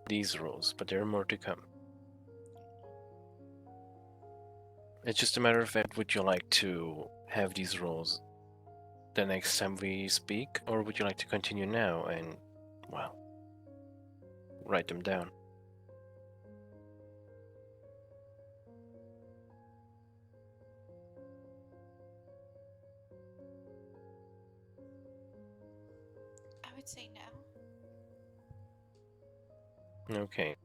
these rules, but there are more to come. It's just a matter of fact, would you like to have these rules the next time we speak, or would you like to continue now and, well, write them down? I would say no. Okay.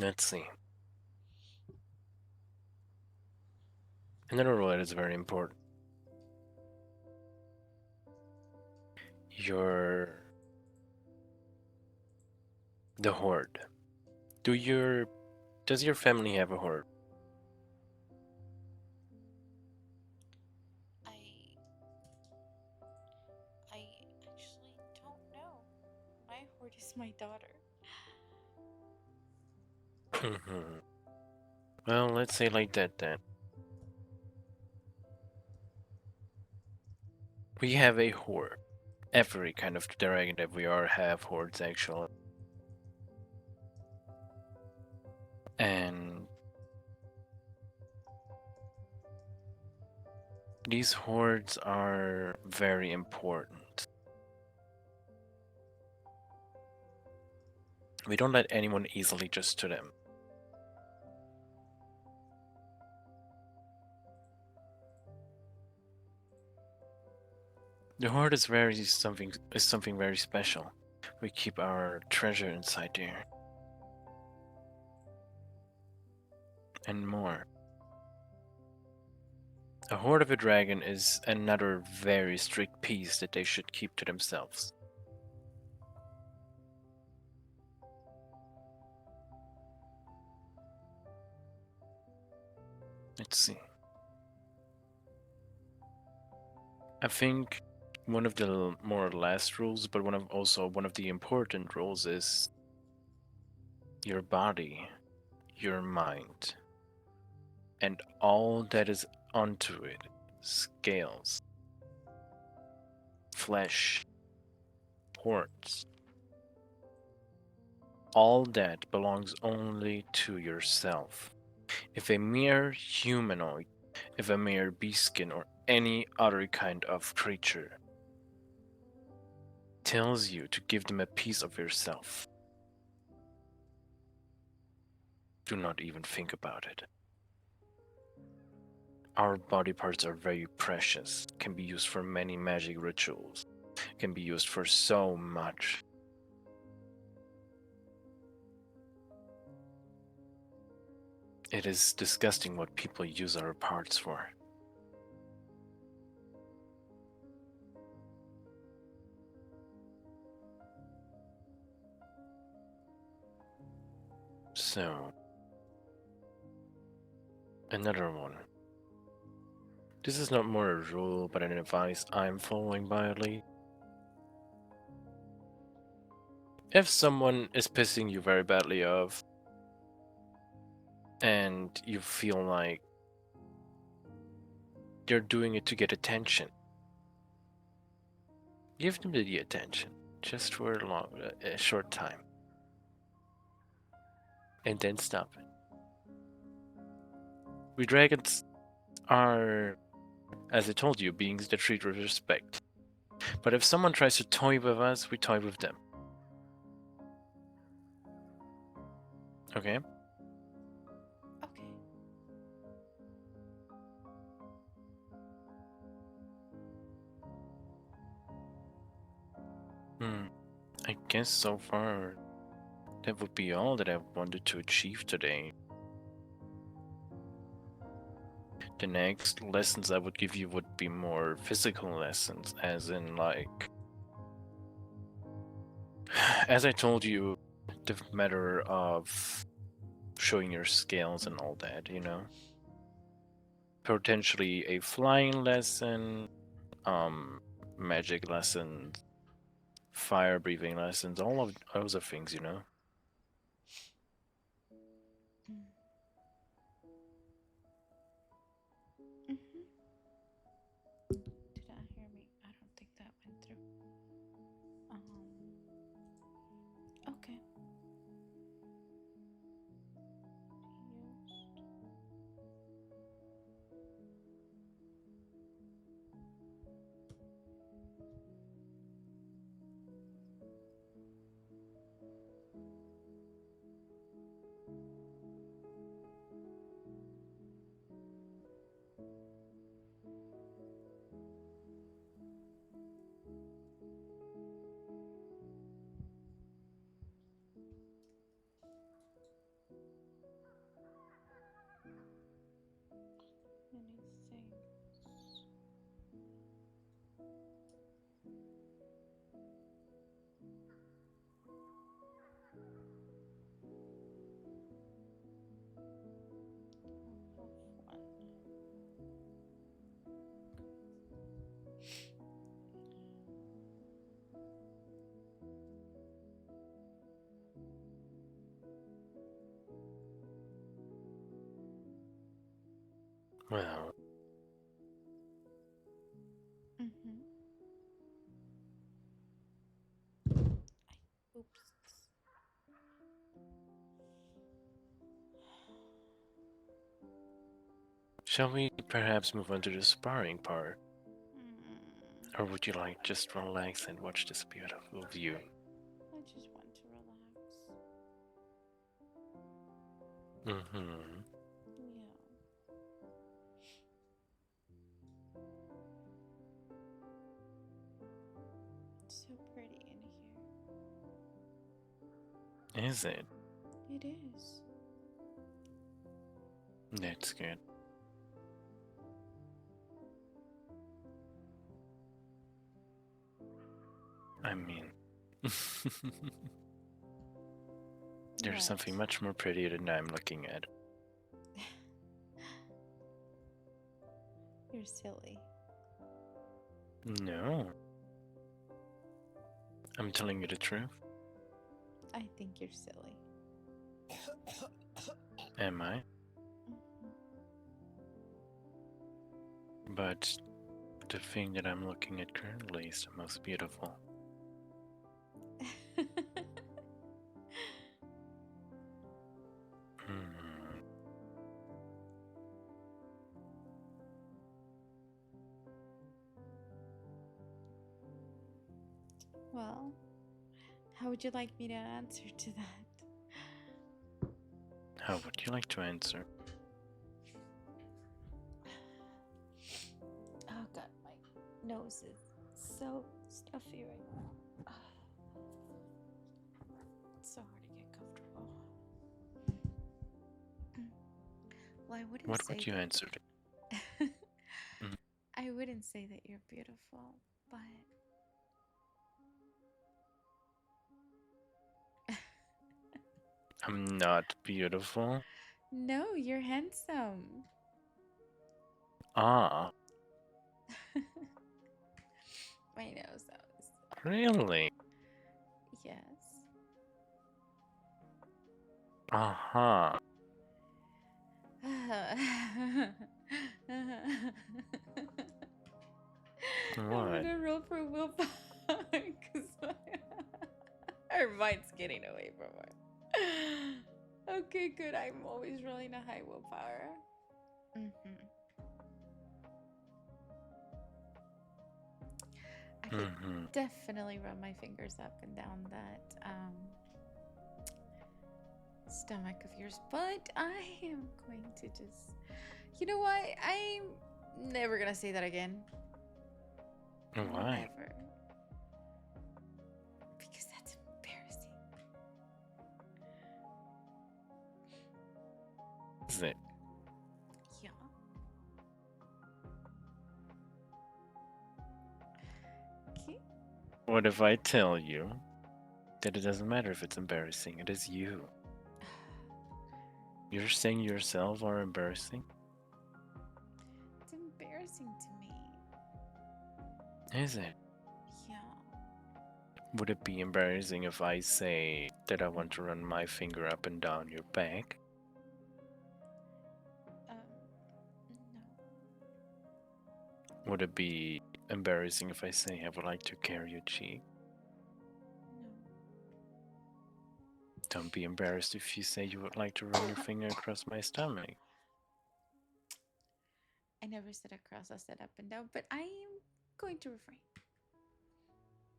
Let's see. Another rule that is very important. The horde. Does your family have a horde? I actually don't know. My horde is my daughter. Well, let's say like that then. We have a horde. Every kind of dragon that we are have hordes actually. And these hordes are very important. We don't let anyone easily just to them. The horde is something very special. We keep our treasure inside there. And more. A horde of a dragon is another very strict piece that they should keep to themselves. Let's see. I think one of the more last rules, but one of the important rules is your body, your mind, and all that is onto it. Scales, flesh, horns. All that belongs only to yourself. If a mere humanoid, if a mere beastskin, or any other kind of creature tells you to give them a piece of yourself, do not even think about it. Our body parts are very precious, can be used for many magic rituals, can be used for so much. It is disgusting what people use our parts for. So, another one. This is not more a rule, but an advice I'm following blindly. If someone is pissing you very badly off, and you feel like they're doing it to get attention, give them the attention, just for a short time, and then stop it. We dragons are, as I told you, beings that treat with respect. But if someone tries to toy with us, we toy with them. Okay? Okay. I guess so far that would be all that I wanted to achieve today. The next lessons I would give you would be more physical lessons, as in, like, as I told you, the matter of showing your skills and all that, you know? Potentially a flying lesson, magic lessons, fire breathing lessons, all of those are things, you know? Did not hear me? I don't think that went through. Okay. Anything. Well, Oops. shall we perhaps move on to the sparring part? Or would you like just relax and watch this beautiful view? I just want to relax. Mm-hmm. Yeah. It's so pretty in here. Is it? It is. That's good. I mean, there's What? something much more prettier than I'm looking at. You're silly. No. I'm telling you the truth. I think you're silly. Am I? But the thing that I'm looking at currently is the most beautiful. Well, how would you like me to answer to that? How would you like to answer? Oh god, my nose is so stuffy right now. It's so hard to get comfortable. Well, I wouldn't What say would you that- answer to? I wouldn't say that you're beautiful, but I'm not beautiful. no, you're handsome. Ah, My nose knows. really? Yes. Uh-huh. I'm What? gonna roll for willpower because her mind's getting away from her. Okay, good. I'm always rolling a high willpower. I could definitely run my fingers up and down that stomach of yours, but I am going to just. You know what? I'm never gonna say that again. Why? Never. Is it? Yeah. Okay. What if I tell you that it doesn't matter if it's embarrassing, it is you? You're saying yourself are embarrassing? It's embarrassing to me. Is it? Yeah. Would it be embarrassing if I say that I want to run my finger up and down your back? No. Would it be embarrassing if I say I would like to carry your cheek? No. Don't be embarrassed if you say you would like to run your finger across my stomach. I never said across, I said up and down, but I am going to refrain.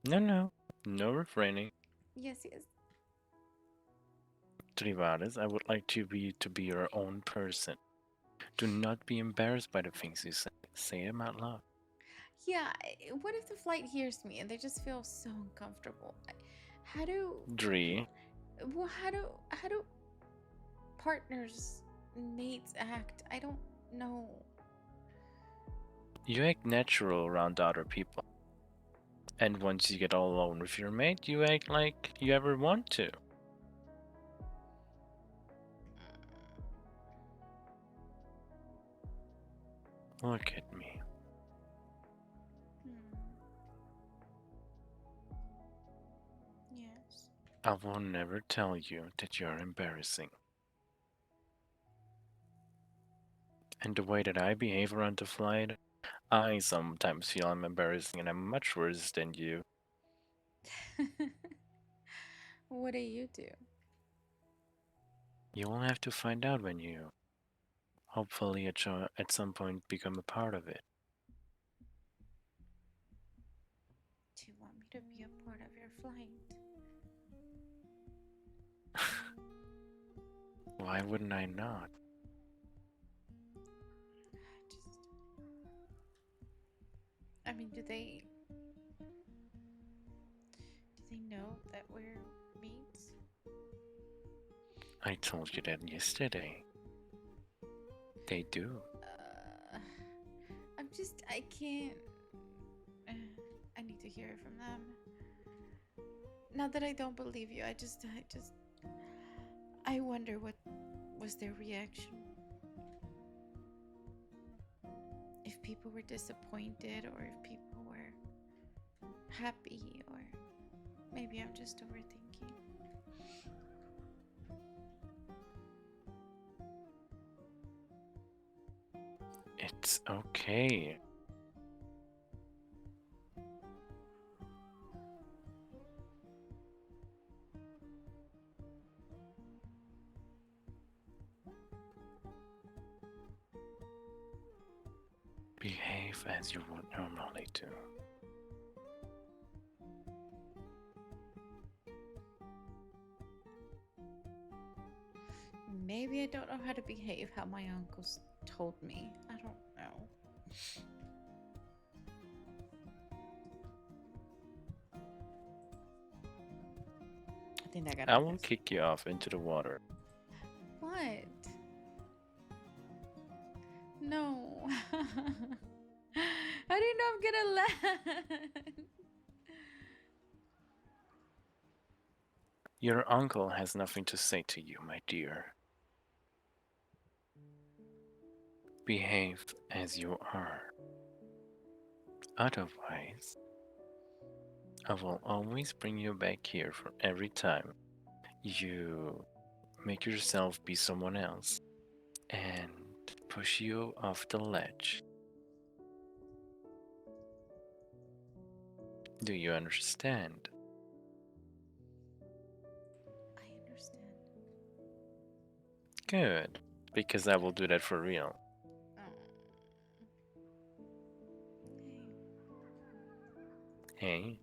No, no refraining. Yes, yes. Drīvarys, I would like to be your own person. Do not be embarrassed by the things you say. Say them out loud. Yeah, what if the flight hears me and they just feel so uncomfortable? How do Dree, how do partners, mates act? I don't know. you act natural around other people. And once you get all alone with your mate, you act like you ever want to. Look at me. Yes. I will never tell you that you're embarrassing. And the way that I behave around the flight, I sometimes feel I'm embarrassing and I'm much worse than you. What do you do? You will have to find out when you, hopefully at some point, become a part of it. Do you want me to be a part of your flight? Why wouldn't I not? I mean, do they know that we're mates? I told you that yesterday. They do. I can't. I need to hear it from them. Not that I don't believe you. I wonder what was their reaction. If people were disappointed or if people were happy, or maybe I'm just overthinking. It's okay. Behave as you would normally do. Maybe I don't know how to behave how my uncles told me. I don't know. I think I got I will kick you off into the water. What? No. I didn't know I'm gonna land. Your uncle has nothing to say to you, my dear. Behave as you are. Otherwise, I will always bring you back here for every time you make yourself be someone else and push you off the ledge. Do you understand? I understand. Good, because I will do that for real. Hey?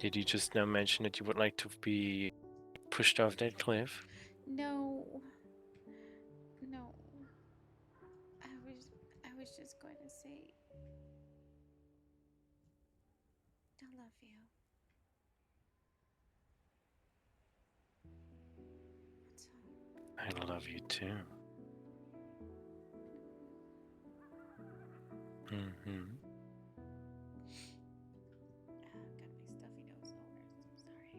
Did you just now mention that you would like to be pushed off that cliff? No. No. I was just going to say I love you. That's all. I love you too. Mm-hmm. Got my stuffy nose over. I'm sorry.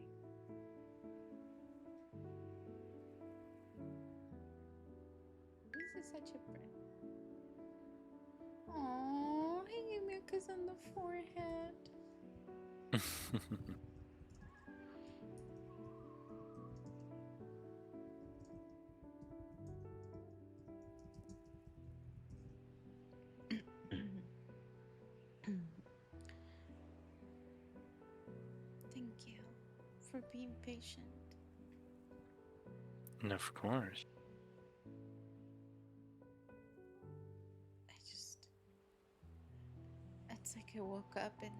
This is such a Aww, he gave me a kiss on the forehead. Thank you for being patient. And of course. It's like I woke up and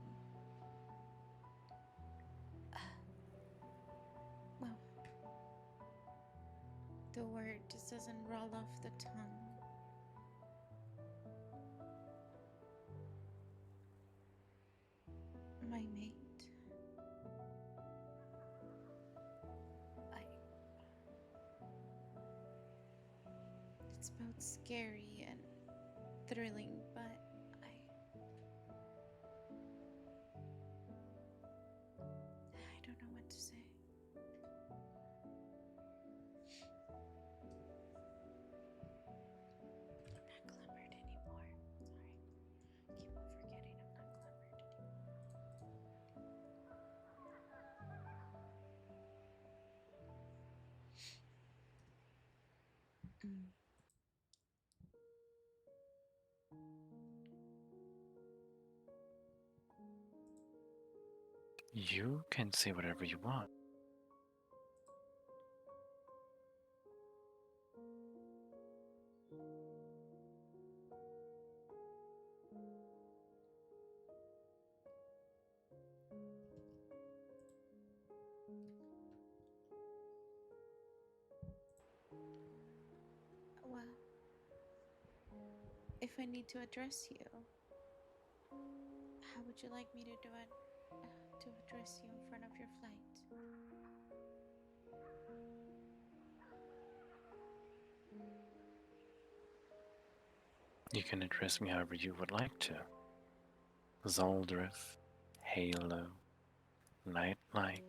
well, the word just doesn't roll off the tongue. My mate. It's both scary and thrilling, but I don't know what to say. I'm not glamored anymore. Sorry. Keep on forgetting I'm not glamored anymore. You can say whatever you want. Well, if I need to address you, how would you like me to do it? To address you in front of your flight? You can address me however you would like to. Zoldrith, Halo, Nightlight,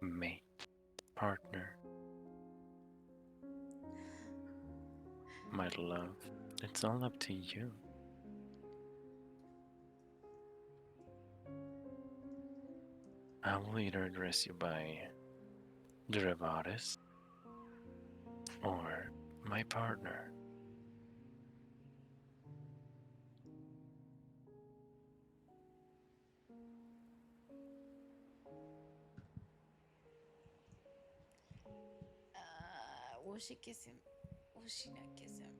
Mate, Partner, my love. It's all up to you. I will either address you by Drīvarys or my partner. Will she kiss him? Will she not kiss him?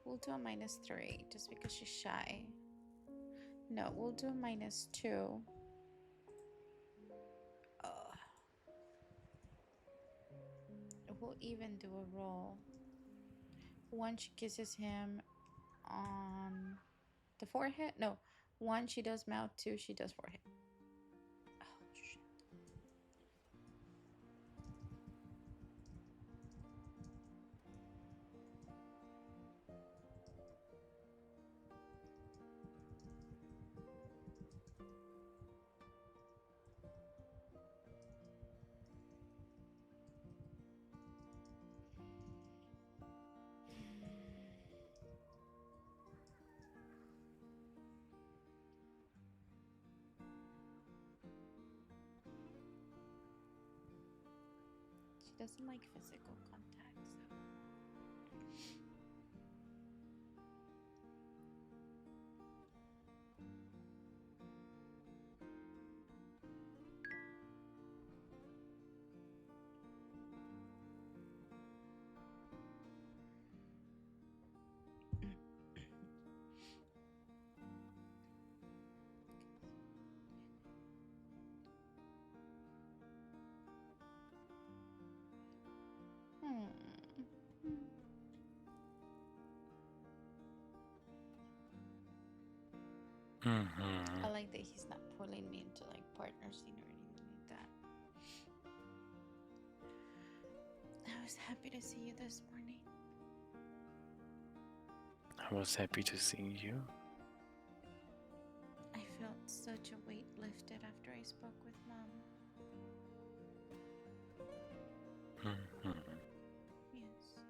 We'll do a -3 just because she's shy. No, we'll do a -2. We'll even do a roll. 1, she kisses him on the forehead. No, 1, she does mouth. 2, she does forehead. Oh, shit. She doesn't like physical contact, so. Mm-hmm. I like that he's not pulling me into like partnersing or anything like that. I was happy to see you this morning. I was happy to see you. I felt such a weight lifted after I spoke with Mom. Mm-hmm. Yes.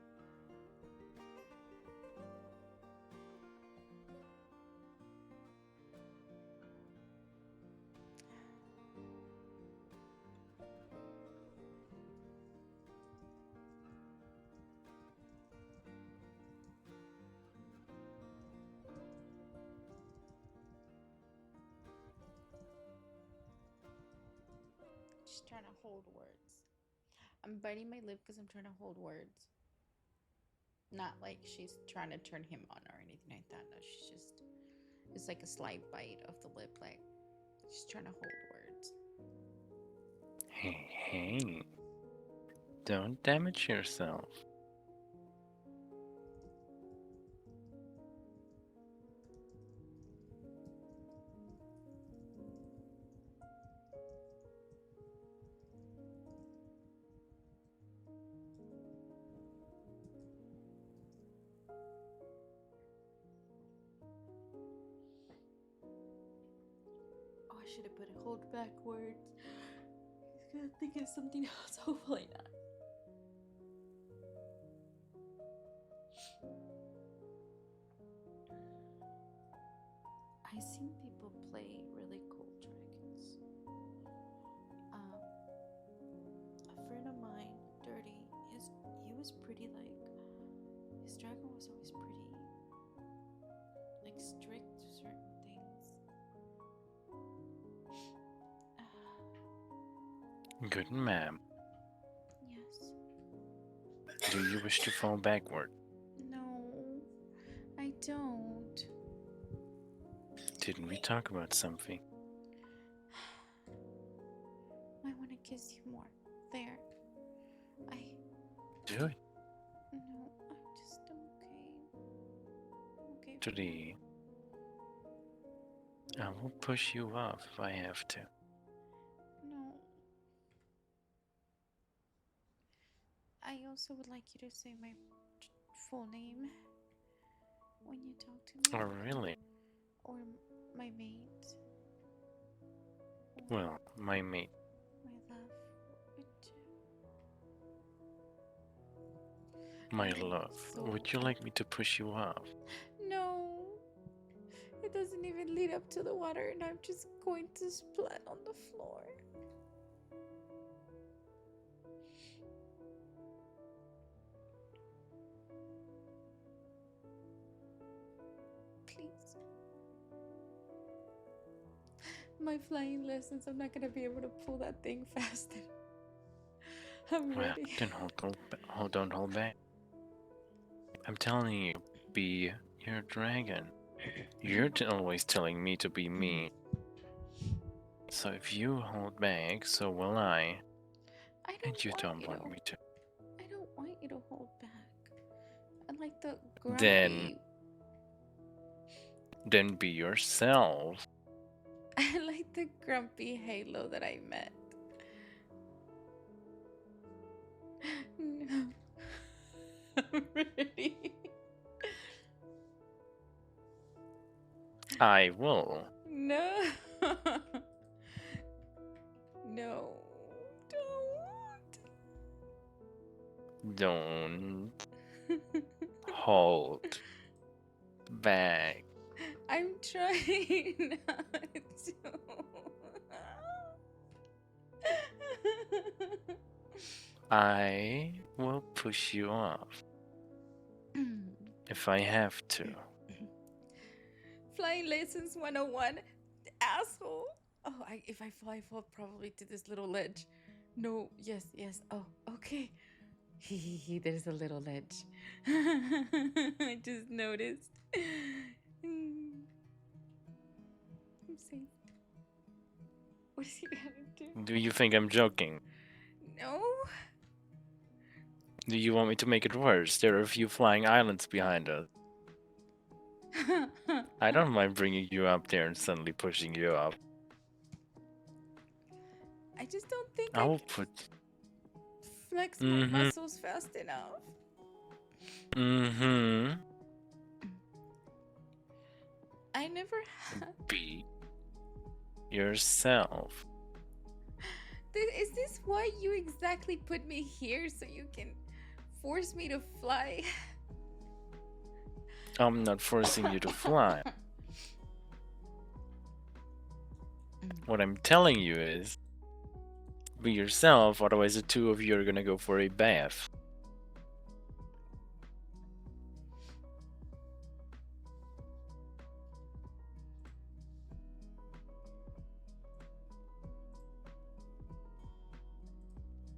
Just trying to hold words. I'm biting my lip because I'm trying to hold words. Not like she's trying to turn him on or anything like that. No, she's just, it's like a slight bite of the lip, like she's trying to hold words. Hey, don't damage yourself. Oh, I should have put a hold back words. He's gonna think it's something else. Hopefully not. I've seen people play really cool dragons. A friend of mine, Dirty, he was pretty like, his dragon was always pretty like strict to certain things. Good ma'am. Yes. Do you wish to fall backward? No, I don't. Didn't we talk about something? I want to kiss you more. There. Do it. No, I'm just okay. Okay. Today, I will push you off if I have to. No. I also would like you to say my full name when you talk to me. Oh, really? Or my mate. Well, my mate. My love. My love, would you like me to push you off? No. It doesn't even lead up to the water, and I'm just going to splat on the floor. Please. My flying lessons, I'm not gonna be able to pull that thing fast. I'm Well, ready. then don't hold back. I'm telling you, be your dragon. You're always telling me to be me. So if you hold back, so will I. And you don't want me to. I don't want you to hold back. I like the grumpy. Then be yourself. I like the grumpy Halo that I met. No. I'm ready. I will. No. No. Don't hold back. I'm trying not to. I will push you off. If I have to. Flying lessons 101, asshole. Oh, if I fall probably to this little ledge. No, yes. Oh, okay. There's a little ledge. I just noticed. I'm safe. What is he gonna do? Do you think I'm joking? No. Do you want me to make it worse? There are a few flying islands behind us. I don't mind bringing you up there and suddenly pushing you up. I just don't think I I will can put. flex my muscles fast enough. Mm-hmm. I never had. Be yourself. Is this why you exactly put me here so you can force me to fly? I'm not forcing you to fly. What I'm telling you is, be yourself, otherwise the two of you are gonna go for a bath.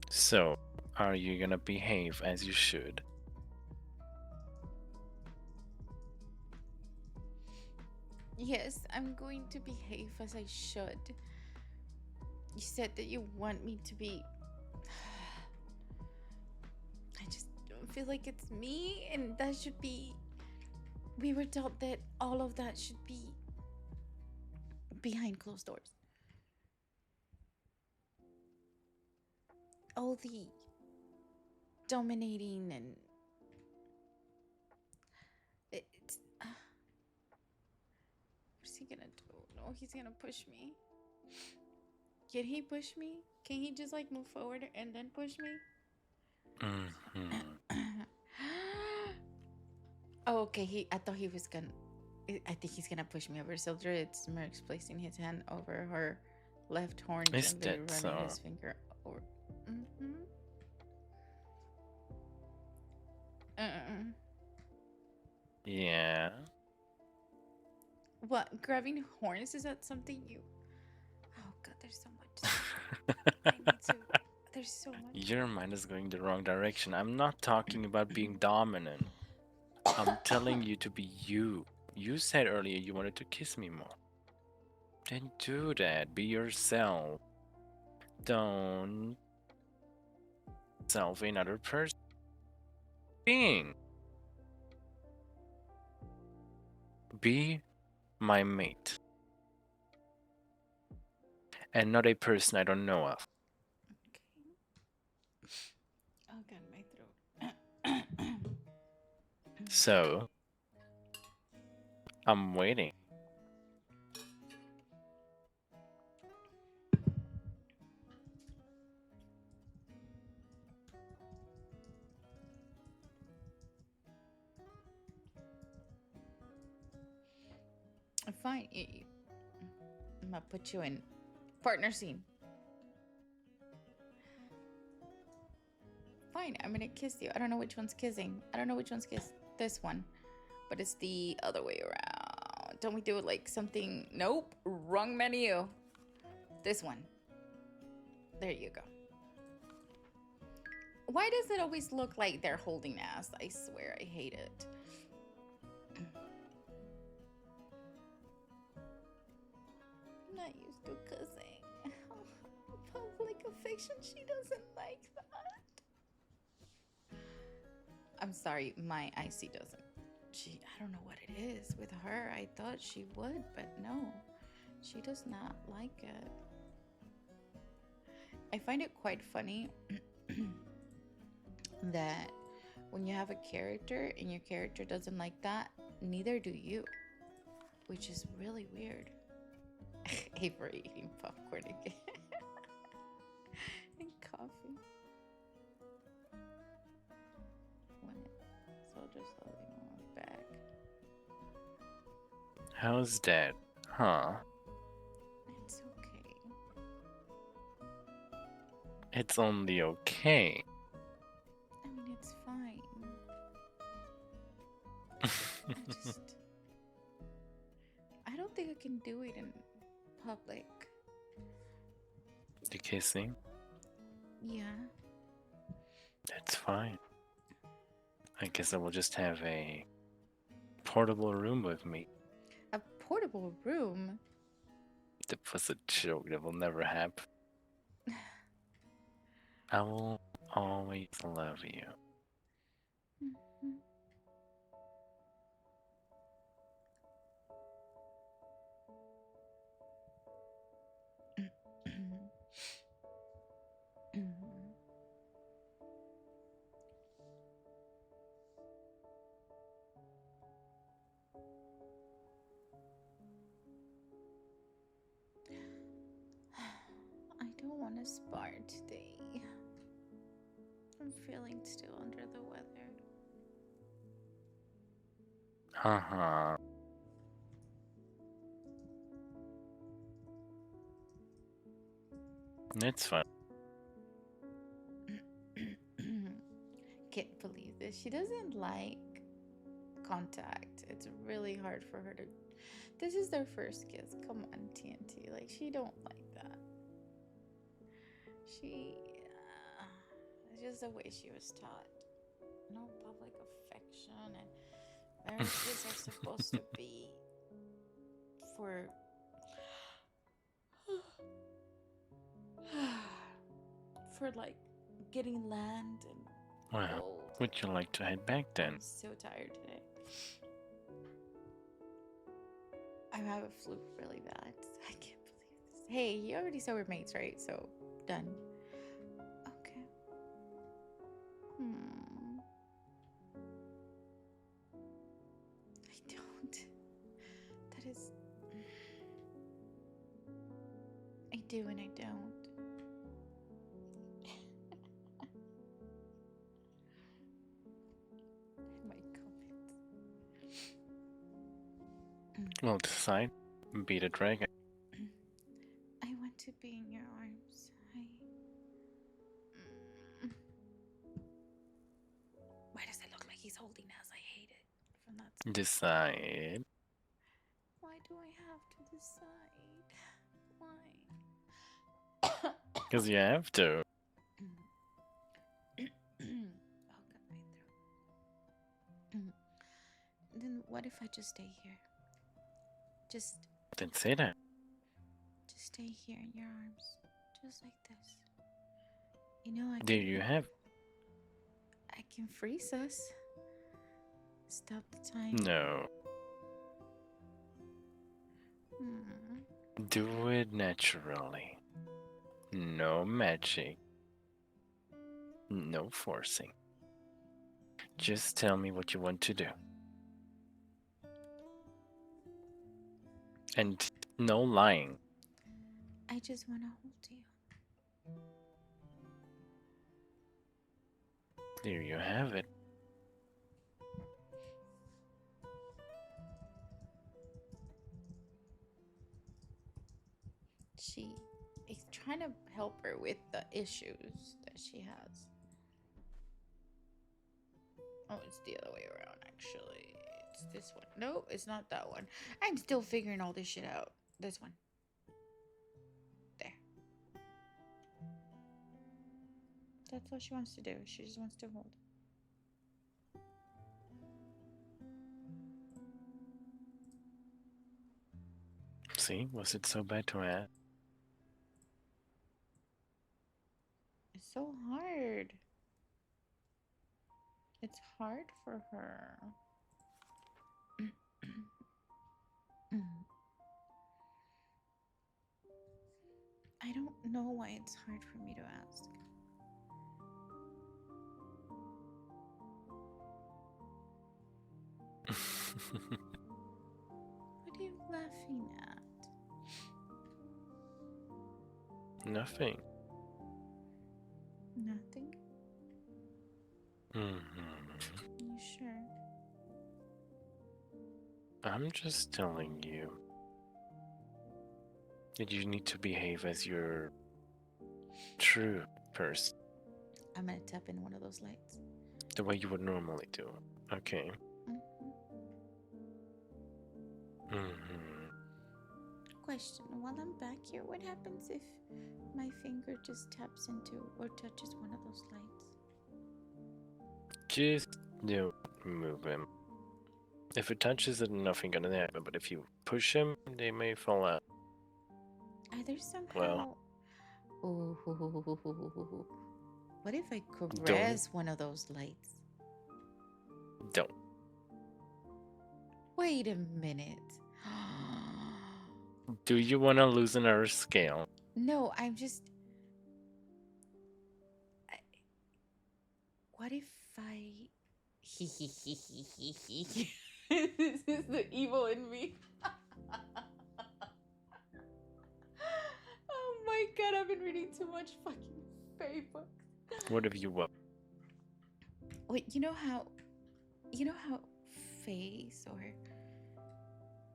So, are you gonna behave as you should? Yes, I'm going to behave as I should. You said that you want me to be. I just don't feel like it's me, and that should be. We were taught that all of that should be behind closed doors. All the dominating and. It's. What's he gonna do? No, he's gonna push me. Can he push me? Can he just like move forward and then push me? Oh, okay. I thought he was gonna. I think he's gonna push me over. Sildra, it's Merck's placing his hand over her left horn, Is gently that running so? his finger over. Yeah. What? Grabbing horns? Is that something you? Oh God, there's so much. I need to. There's so much. Your mind is going the wrong direction. I'm not talking about being dominant. I'm telling you to be you. You said earlier you wanted to kiss me more. Then do that. Be yourself. Don't self another person. Being. Be my mate. And not a person I don't know of. Oh God, my throat. So, I'm waiting. Fine. I'm gonna put you in partner scene. Fine, I'm gonna kiss you. I don't know which one's kissing. I don't know which one's kiss. This one. But it's the other way around. Don't we do it like something? Nope. Wrong menu. This one. There you go. Why does it always look like they're holding ass? I swear, I hate it. I'm not used to kissing. Public affection, she doesn't like that. I'm sorry, my IC doesn't. I don't know what it is with her. I thought she would, but no. She does not like it. I find it quite funny that when you have a character and your character doesn't like that, neither do you. Which is really weird. Avery eating popcorn again. And coffee. What? Soldier slowly moved back. How's that? Huh? It's okay. It's only okay. I mean, it's fine. I don't think I can do it in public. The kissing? Yeah. That's fine. I guess I will just have a portable room with me. A portable room? That was a joke. That will never happen. I will always love you. to spar today. I'm feeling still under the weather. Haha. It's fine. Can't believe this. She doesn't like contact. It's really hard for her to. This is their first kiss. Come on, TNT. Like, she don't like that. She. It's just the way she was taught. No public affection, and marriages are supposed to be for. For like getting land and Well, gold. would you like to head back then? I'm so tired today. I have a flu really bad. I can't believe this. Hey, you already said we're mates, right? So, done. Okay. I don't. That is. I do and I don't. My comments. Well, decide. Beat a dragon. I want to be in your arms. Why does it look like he's holding us? I hate it. From that side. Decide. Why do I have to decide? Why? Because you have to. Oh, got my throat. Then what if I just stay here? Just Then say that. stay here in your arms. Just like this. You know, There you have. I can freeze us. Stop the time. No. Do it naturally. No magic. No forcing. Just tell me what you want to do. And no lying. I just want to hold you. There you have it. She is trying to help her with the issues that she has. Oh, it's the other way around, actually. It's this one. No, it's not that one. I'm still figuring all this shit out. This one. There. That's what she wants to do. She just wants to hold. See, was it so bad to ask? It's so hard. It's hard for her. I don't know why it's hard for me to ask. What are you laughing at? Nothing. Nothing? You sure? I'm just telling you that you need to behave as your true person, I'm gonna tap in one of those lights. the way you would normally do. Okay. Question, while I'm back here, what happens if my finger just taps into or touches one of those lights? Just don't move him. If it touches it, nothing gonna happen. But if you push him, they may fall out. Are there somehow? Well. Ooh. What if I caress one of those lights? Don't. Wait a minute. Do you want to lose another scale? No, I'm just. What if I. This is the evil in me. Oh my god, I've been reading too much fucking fairy books. What have you up? Wait, you know how fays or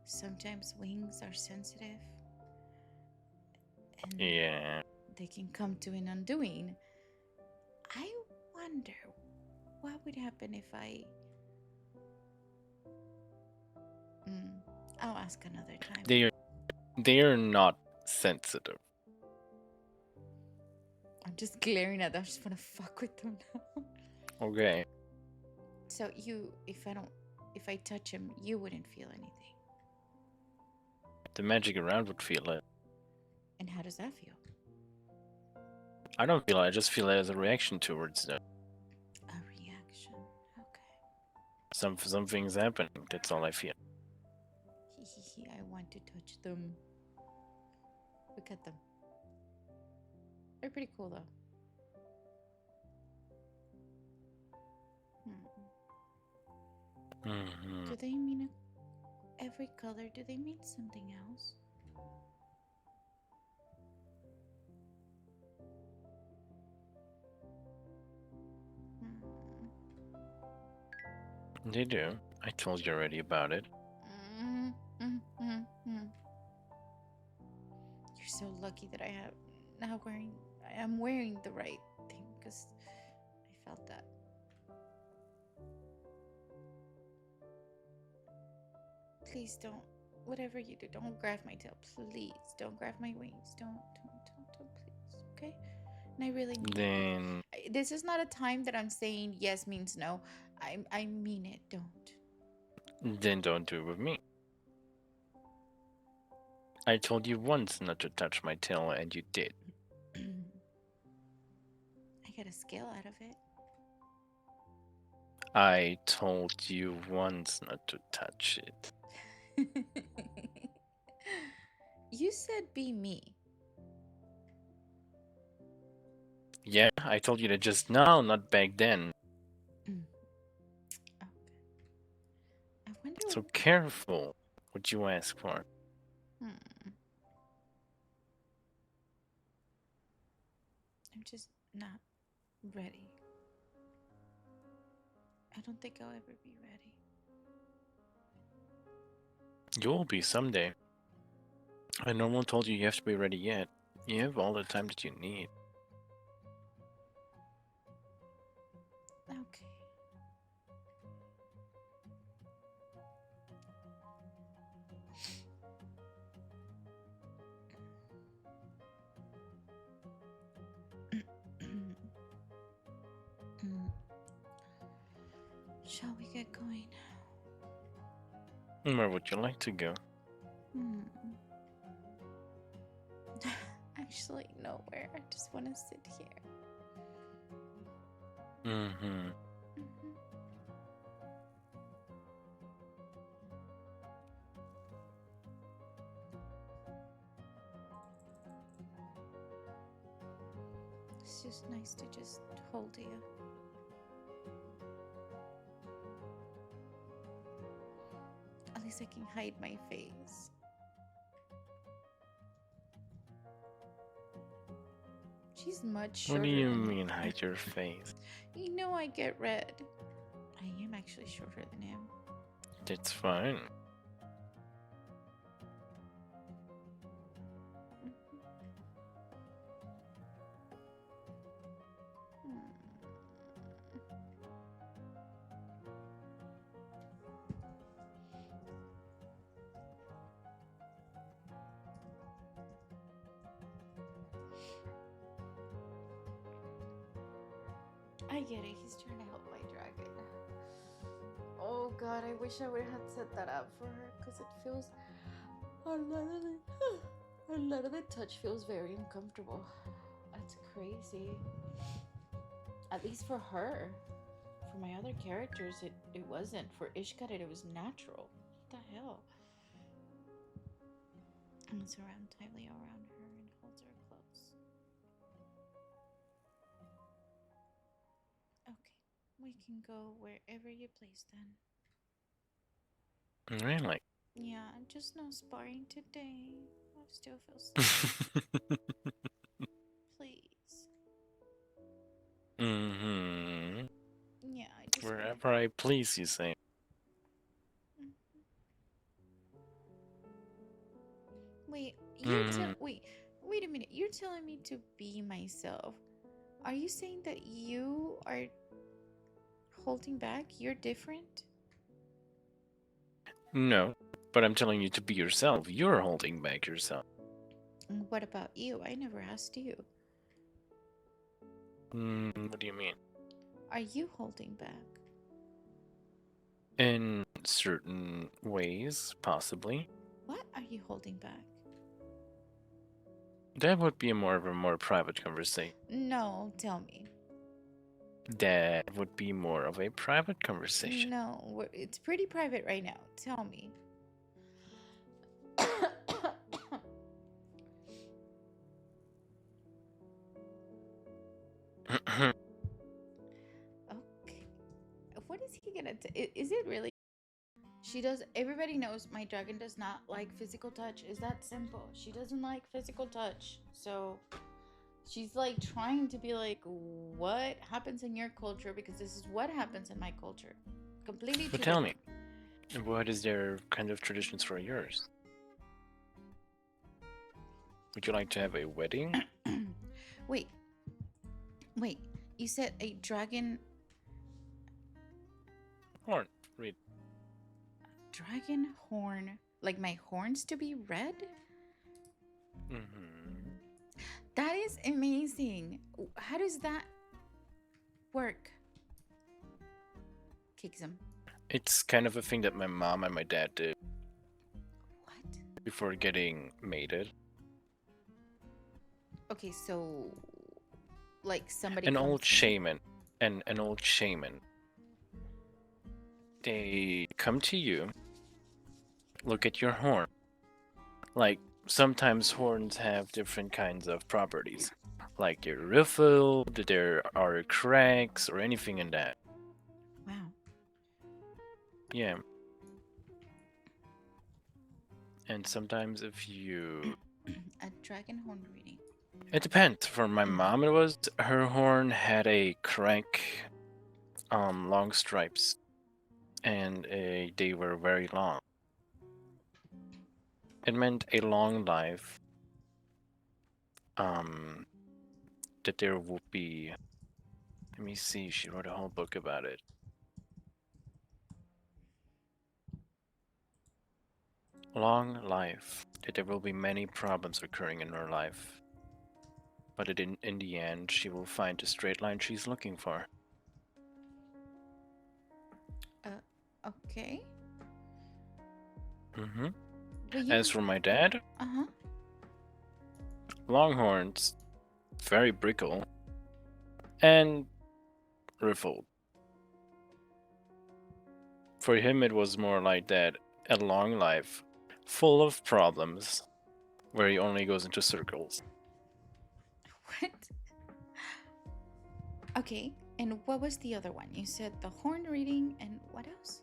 sometimes wings are sensitive and Yeah. they can come to an undoing. I wonder what would happen if I I'll ask another time. They are not sensitive. I'm just glaring at them. I just want to fuck with them now. Okay. So if I touch him, you wouldn't feel anything. The magic around would feel it. And how does that feel? I don't feel it. I just feel it as a reaction towards it. A reaction. Okay. Some things happening. That's all I feel. I want to touch them. Look at them. They're pretty cool though. Do they mean every color? Do they mean something else? They do. I told you already about it. You're so lucky that I am wearing the right thing because I felt that. Please don't, whatever you do, don't grab my tail. Please don't grab my wings. Don't, please. Okay? And I really mean it. This is not a time that I'm saying yes means no. I mean it. Don't. Then don't do it with me. I told you once not to touch my tail, and you did. I got a scale out of it. I told you once not to touch it. You said be me. Yeah, I told you that just now, not back then. Okay. I wonder. So careful what you ask for. I'm just not ready. I don't think I'll ever be ready. You will be someday. I no one told you have to be ready yet. You have all the time that you need. Okay. Shall we get going? Where would you like to go? Actually, nowhere. I just want to sit here. It's just nice to just hold you. At least I can hide my face. She's much shorter. What do you mean, hide your face? You know I get red. I am actually shorter than him. That's fine. I get it. He's trying to help my dragon. Oh god, I wish I would have set that up for her because it feels a lot of the touch feels very uncomfortable. That's crazy. At least for her. For my other characters, it wasn't. For Ishkaret, it was natural. What the hell? I'm gonna surround tightly around her and hold her close. Okay, we can go wherever you please then. Really? Yeah, just no sparring today. I still feel sick. Wherever I please, you say. Wait, Hmm. wait a minute. You're telling me to be myself. Are you saying that you are holding back? You're different? No, but I'm telling you to be yourself. You're holding back yourself. What about you? I never asked you. What do you mean? Are you holding back? In certain ways, possibly. What are you holding back? That would be more of a more private conversation. No, tell me. That would be more of a private conversation. No, it's pretty private right now. Tell me. Okay. What is he gonna is it really? She does. Everybody knows my dragon does not like physical touch. Is that simple? She doesn't like physical touch. So she's like trying to be like, what happens in your culture? Because this is what happens in my culture. Completely But two tell me, different. what is their kind of traditions for yours? Would you like to have a wedding? Wait. Wait. You said a dragon. Horn. Read. Dragon horn. Like my horns to be red? That is amazing. How does that work? Kicks him. It's kind of a thing that my mom and my dad did. What? Before getting mated. Okay, so like somebody An comes old shaman. An old shaman. They come to you, look at your horn. Like, sometimes horns have different kinds of properties. Like they're ruffled, there are cracks, or anything in that. Wow. Yeah. And sometimes if you... A dragon horn reading. It depends. For my mom, it was her horn had a crank, long stripes, and they were very long. It meant a long life. That there would be. Let me see. She wrote a whole book about it. Long life. That there will be many problems occurring in her life. But in the end, she will find the straight line she's looking for. Okay. As for my dad, Uh-huh. longhorns, very brittle, and riffled. For him, it was more like that, a long life, full of problems, where he only goes into circles. What? Okay, and what was the other one? You said the horn reading and what else?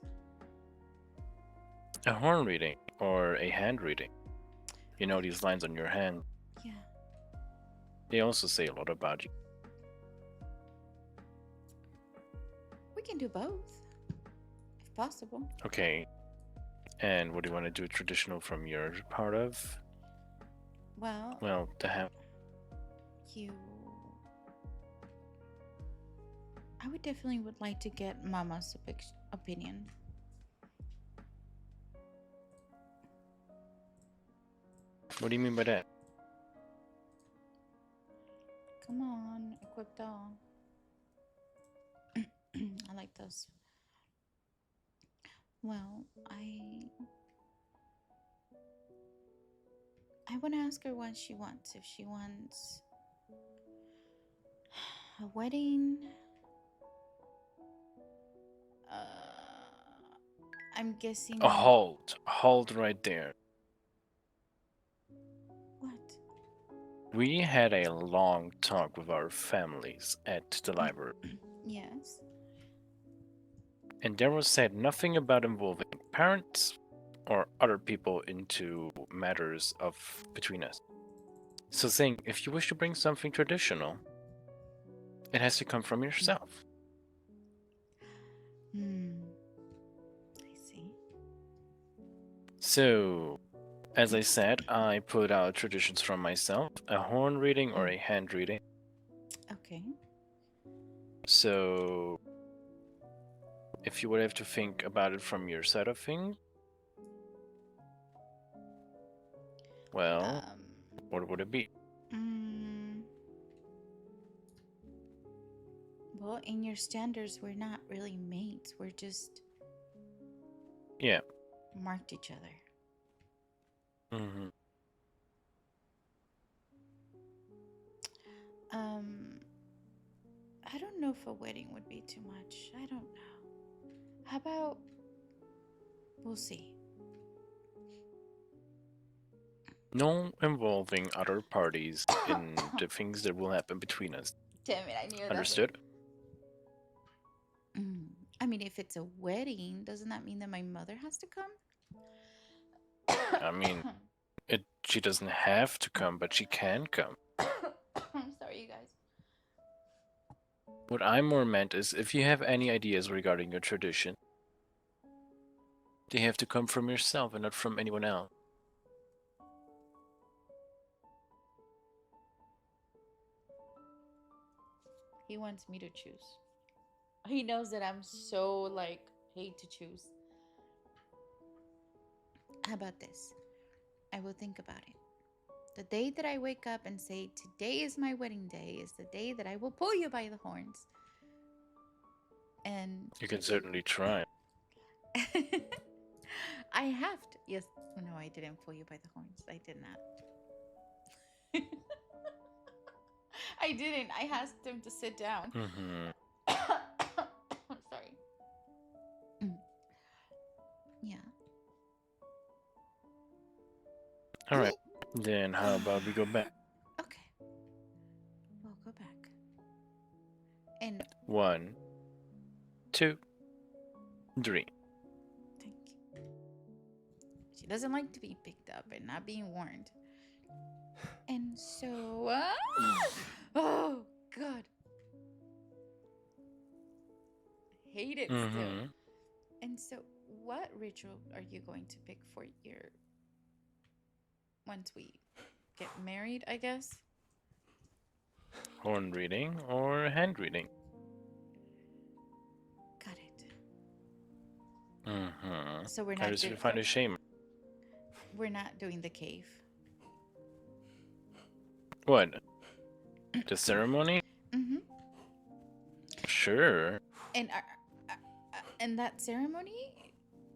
A horn reading, or a hand reading. You know these lines on your hand. Yeah. They also say a lot about you. We can do both, if possible. Okay. And what do you want to do traditional from your part of? Well, to have... I would definitely would like to get Mama's opinion. What do you mean by that? Come on, equipped all. I like those. Well, I want to ask her what she wants. If she wants a wedding, I'm guessing. Hold right there. What? We had a long talk with our families at the library. Yes. And there was said nothing about involving parents or other people into matters of between us. So saying, if you wish to bring something traditional, it has to come from yourself. I see. So, as I said, I put out traditions from myself, a horn reading or a hand reading. Okay. So, if you would have to think about it from your side of things, well, what would it be? Well, in your standards, we're not really mates. We're just Yeah. marked each other. Mm-hmm. I don't know if a wedding would be too much. I don't know. How about we'll see. No involving other parties in the things that will happen between us. Damn it, I knew that. Understood? I mean, if it's a wedding, doesn't that mean that my mother has to come? I mean, she doesn't have to come, but she can come. I'm sorry, you guys. What I more meant is, if you have any ideas regarding your tradition, they have to come from yourself and not from anyone else. He wants me to choose. He knows that I'm so hate to choose. How about this? I will think about it. The day that I wake up and say, today is my wedding day, is the day that I will pull you by the horns. And You can certainly try. I have to. Yes. No, I didn't pull you by the horns. I did not. I didn't. I asked him to sit down. I'm sorry. Yeah. All right. Then how about we go back? Okay. We'll go back. And 1, 2, 3. thank you. She doesn't like to be picked up and not being warned. And so, oh God, hate it still. And so, what ritual are you going to pick for your once we get married? I guess. Horn reading or hand reading? Got it. Mm-hmm. So we're How not does you find a shame? We're not doing the cave. What? The ceremony? Mm-hmm. Sure. And that ceremony,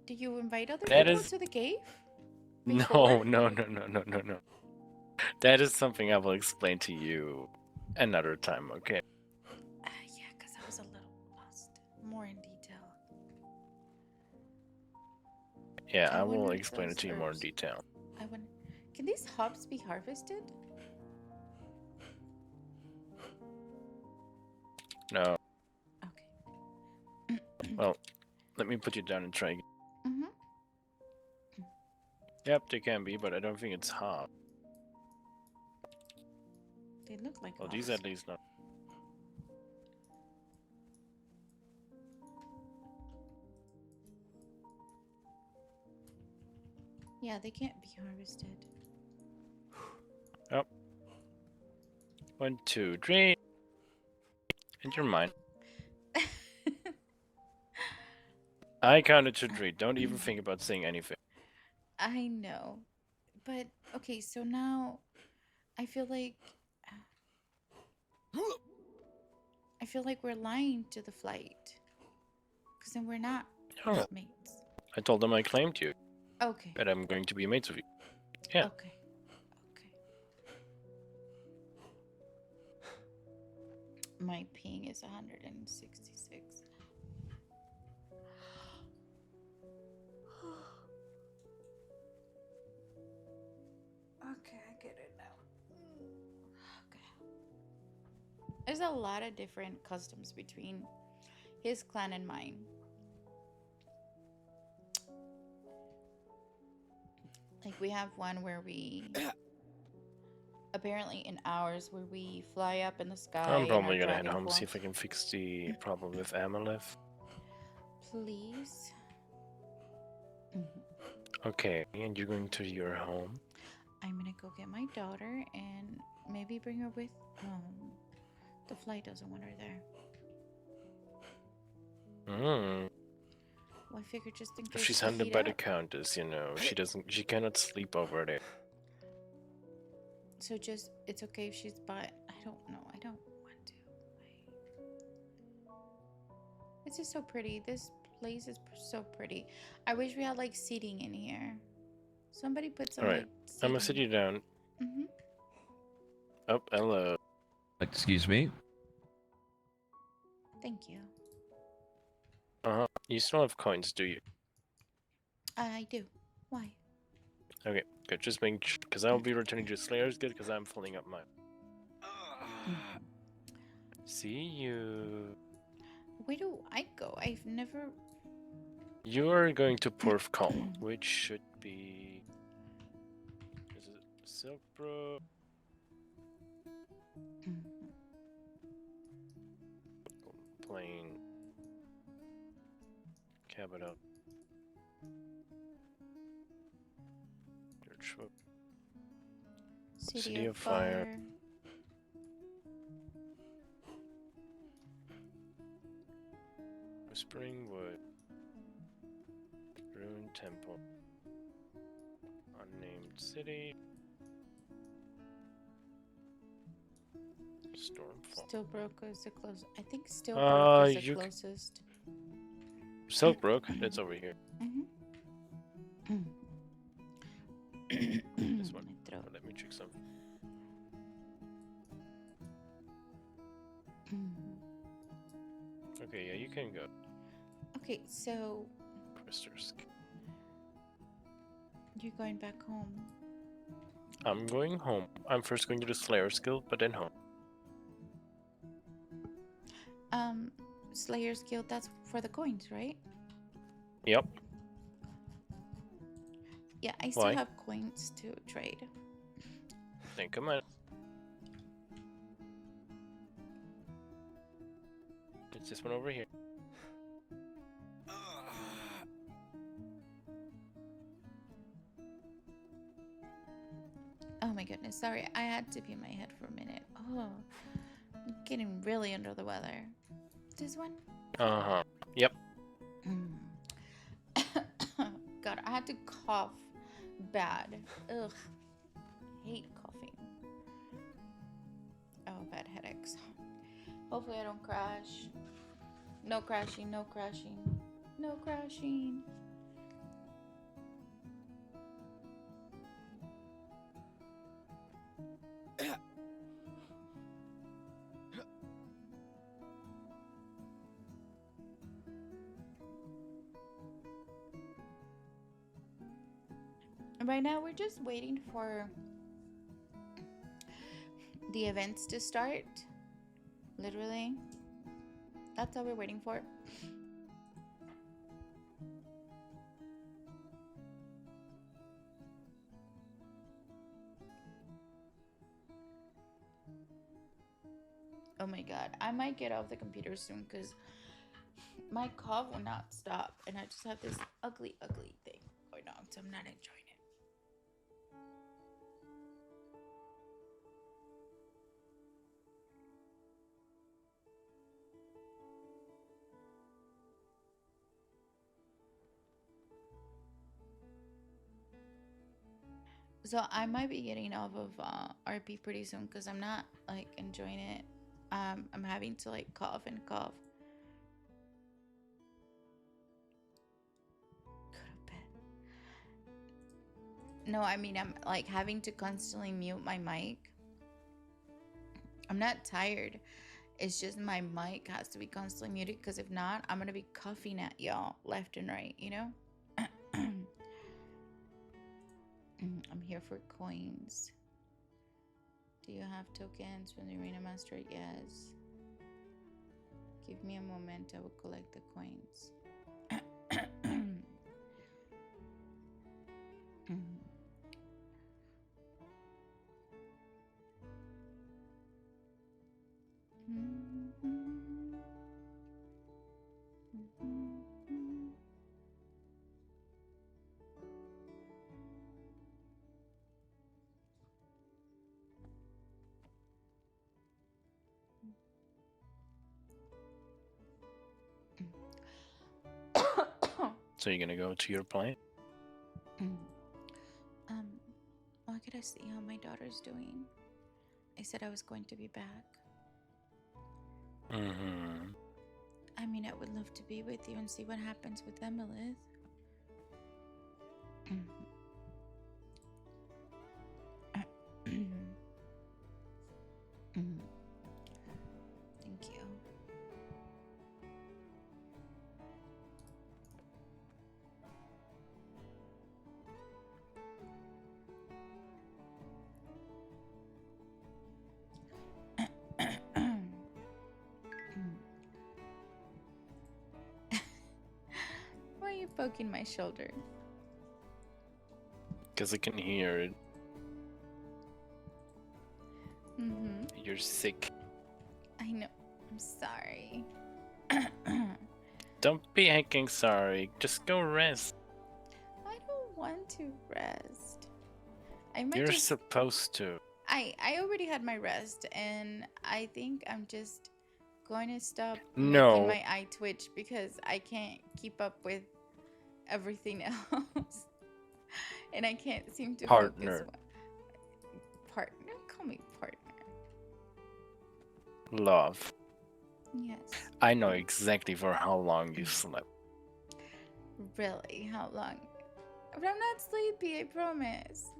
do you invite other That people is- to the cave? No. That is something I will explain to you another time, okay? Yeah, because I was a little lost. More in detail. Yeah, I I will wonder if explain it those to you more in herbs- detail. Can these hops be harvested? No. Okay. Well, let me put you down and try again. Mm-hmm. Yep, they can be, but I don't think it's hot. They look like Well, hops. these at least not. Yeah, they can't be harvested. Yep. 1, 2, 3. And you're mine. I counted to 3. Don't even think about saying anything. I know. But, okay, so now I feel like we're lying to the flight. Because then we're not No. mates. I told them I claimed you. Okay. That I'm going to be mates with you. Yeah. Okay. My ping is 166. Okay, I get it now. Okay. There's a lot of different customs between his clan and mine. Like we have one where we apparently in ours where we fly up in the sky. I'm in probably our gonna head dragon home, form. see if I can fix the problem with Amalith. Please. Okay, and you're going to your home? I'm gonna go get my daughter and maybe bring her with. The flight doesn't want her there. Hmm. Well, I figured just in If case she's she could handled heat by the up. Countess, you know, she cannot sleep over there. So just, it's okay if she's by. I don't know. I don't want to. This is so pretty. This place is so pretty. I wish we had like seating in here. Somebody put some Alright, like I'm gonna sit seating. you down. Mm-hmm. Oh, hello. Excuse me? Thank you. Uh-huh. You still have coins, do you? I do. Why? Okay, good. Just making sure, because I'll be returning to Slayer's Guild because I'm filling up mine. See you. Where do I go? I've never. You are going to Porthcall, which should be. Is it Silkbrook? Plain. Capital. City of Fire. Whispering Wood. Ruined Temple. Unnamed City. Stormfall. Stillbrook is the closest. I think Stillbrook is the closest. Silkbrook, that's over here. This one. Oh, let me check something. Okay, yeah, you can go. Okay, so Presters. you're going back home. I'm going home. I'm first going to the Slayer's Guild, but then home. Slayer's Guild, that's for the coins, right? Yep. Yeah, I still Why? have coins to trade. Then come on. It's this one over here. Oh my goodness, sorry, I had to be in my head for a minute. Oh, I'm getting really under the weather. This one? Uh-huh. Yep. God, I had to cough bad. Ugh. Hate coughing. Oh, bad headaches. Hopefully I don't crash. No crashing, no crashing. No crashing. Right now we're just waiting for the events to start. Literally. That's all we're waiting for. Oh my god, I might get off the computer soon because my cough will not stop and I just have this ugly thing going on, so I'm not enjoying it. So I might be getting off of RP pretty soon because I'm not like enjoying it. I'm having to like cough and cough. Go to bed. No, I mean I'm like having to constantly mute my mic. I'm not tired. It's just my mic has to be constantly muted because if not, I'm gonna be coughing at y'all left and right, you know? I'm here for coins. Do you have tokens from the Arena Master? Yes. Give me a moment, I will collect the coins. So you're gonna go to your plane? Well, I gotta see how my daughter's doing. I said I was going to be back. Mm-hmm. I mean, I would love to be with you and see what happens with Emilith. Thank you. Why are you poking my shoulder? Because I can hear it. You're sick. I know. I'm sorry. Don't be hecking sorry. Just go rest. I don't want to rest. I might You're just... supposed to. I already had my rest, and I think I'm just going to stop No. making my eye twitch because I can't keep up with everything else. And I can't seem to Partner. focus. Partner? Call me partner. Love. Yes. I know exactly for how long you slept. Really? How long? But I'm not sleepy, I promise.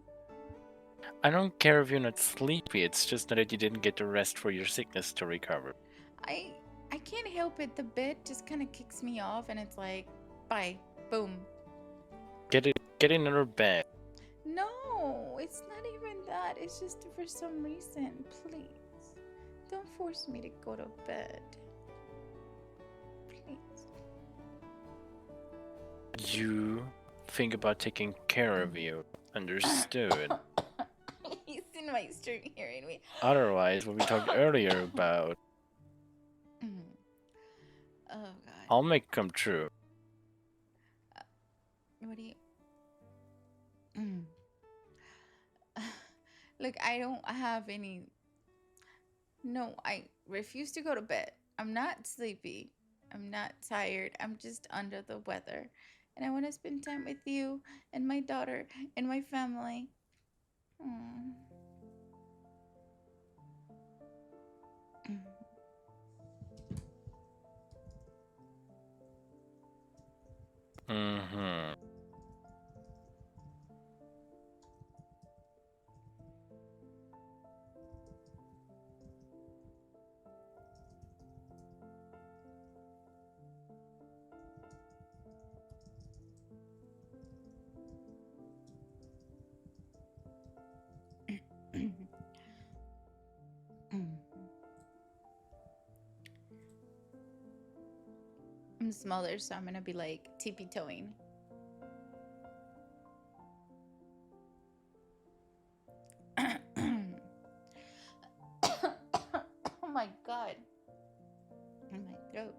I don't care if you're not sleepy, it's just that you didn't get the rest for your sickness to recover. I can't help it. The bed just kind of kicks me off, and it's like, bye, boom. Get another bed. No, it's not even that. It's just for some reason. Please, don't force me to go to bed. Please. You think about taking care of you. Understood. He's in my stream hearing me. Otherwise, what we talked earlier about, Oh god. I'll make come true. What do you... Look, I don't have any... No, I refuse to go to bed. I'm not sleepy. I'm not tired. I'm just under the weather. And I want to spend time with you and my daughter and my family. Mm-hmm. I'm smaller, so I'm gonna be like tippy-toeing. Oh my god. In my throat.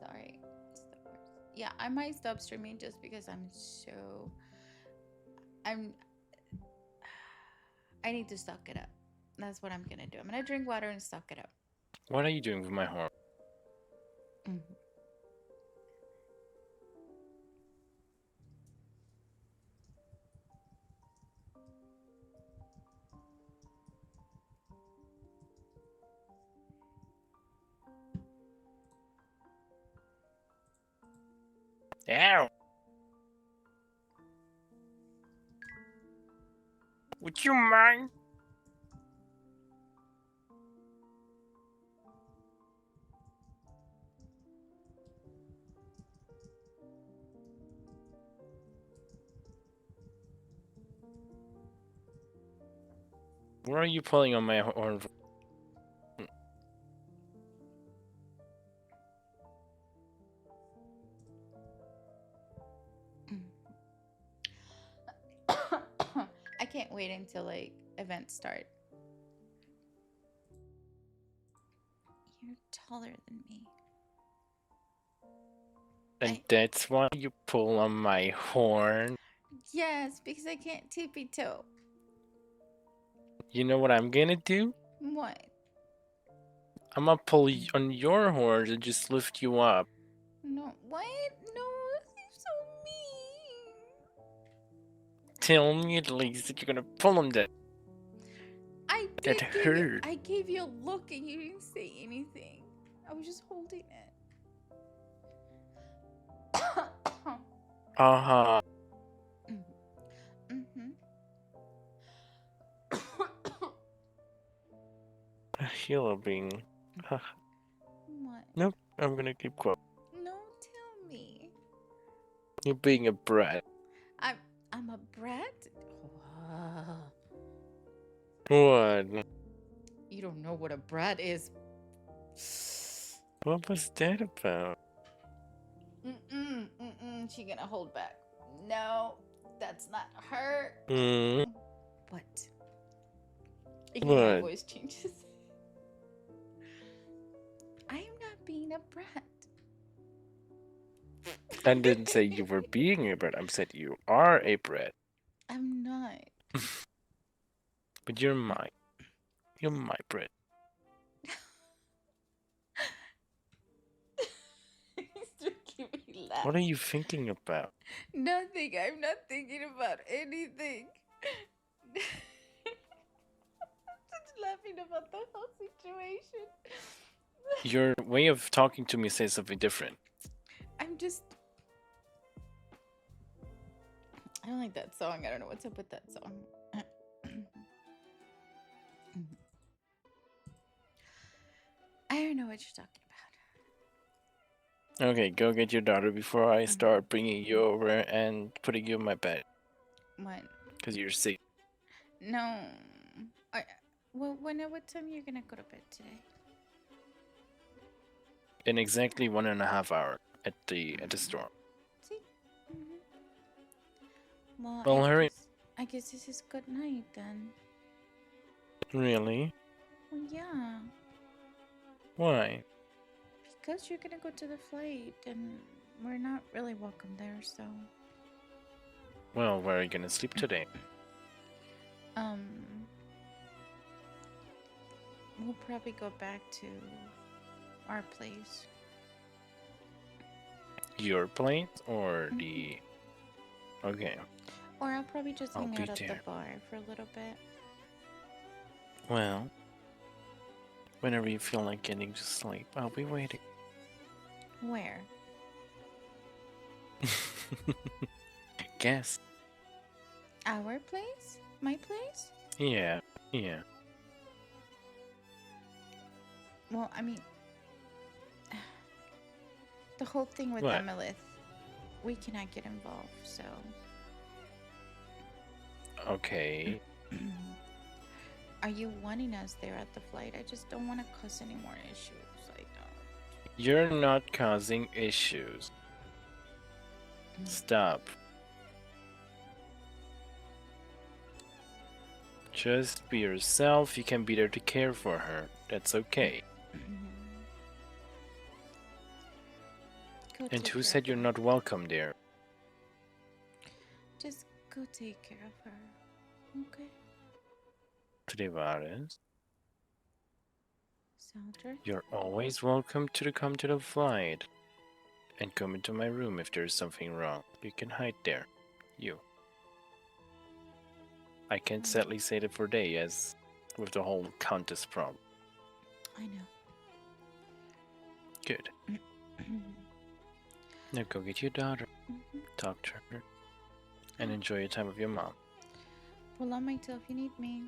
Sorry. It's the worst. Yeah, I might stop streaming just because I need to suck it up. That's what I'm gonna do. I'm gonna drink water and suck it up. What are you doing with my horn? Ow! Would you mind? Where are you pulling on my horn? I can't wait until like events start. You're taller than me. And that's why you pull on my horn? Yes, because I can't tippy-toe. You know what I'm gonna do? What? I'm gonna pull on your horns and just lift you up. No, don't. What? No, you're so mean. Tell me at least that you're gonna pull him down. I That did give you. hurt. I gave you a look and you didn't say anything. I was just holding it. Uh-huh. Mm-hmm. You're being... What? Nope, I'm gonna keep quiet. No, tell me. You're being a brat. I'm a brat? What? You don't know what a brat is. What was that about? She gonna hold back. No, that's not her. What? Even my What? voice changes. I am not being a brat. I didn't say you were being a brat. I said you are a brat. I'm not. But you're mine. You're my brat. He's making me laugh. What are you thinking about? Nothing. I'm not thinking about anything. I'm just laughing about the whole situation. Your way of talking to me says something different. I'm just... I don't like that song. I don't know what's up with that song. I don't know what you're talking about. Okay, go get your daughter before I start bringing you over and putting you in my bed. What? Because you're sick. No. Well, what time are you gonna go to bed today? In exactly 1.5 hours at the store. See? Well, Well, hurry. I guess this is good night then. Really? Well, yeah. Why? Because you're gonna go to the flight and we're not really welcome there, so... Well, where are you gonna sleep today? We'll probably go back to our place. Your place or the... Okay. Or I'll probably just I'll hang be out at the there. bar for a little bit. Well, whenever you feel like getting to sleep, I'll be waiting. Where? Guess. Our place? My place? Yeah. Well, I mean... The whole thing with What? Emilith, we cannot get involved, so... Okay. Are you wanting us there at the flight? I just don't want to cause any more issues. I don't. You're not causing issues. Stop. Just be yourself. You can be there to care for her. That's okay. Go And take who care said of you're her. not welcome there? Just go take care of her. Okay? Drīvarys, Soldier? you're always welcome to come to the flight. And come into my room if there's something wrong. You can hide there. You. I can't sadly say that for day, as with the whole Countess problem. I know. Good. Now go get your daughter, talk to her, and enjoy your time with your mom. Pull on my tail if you need me.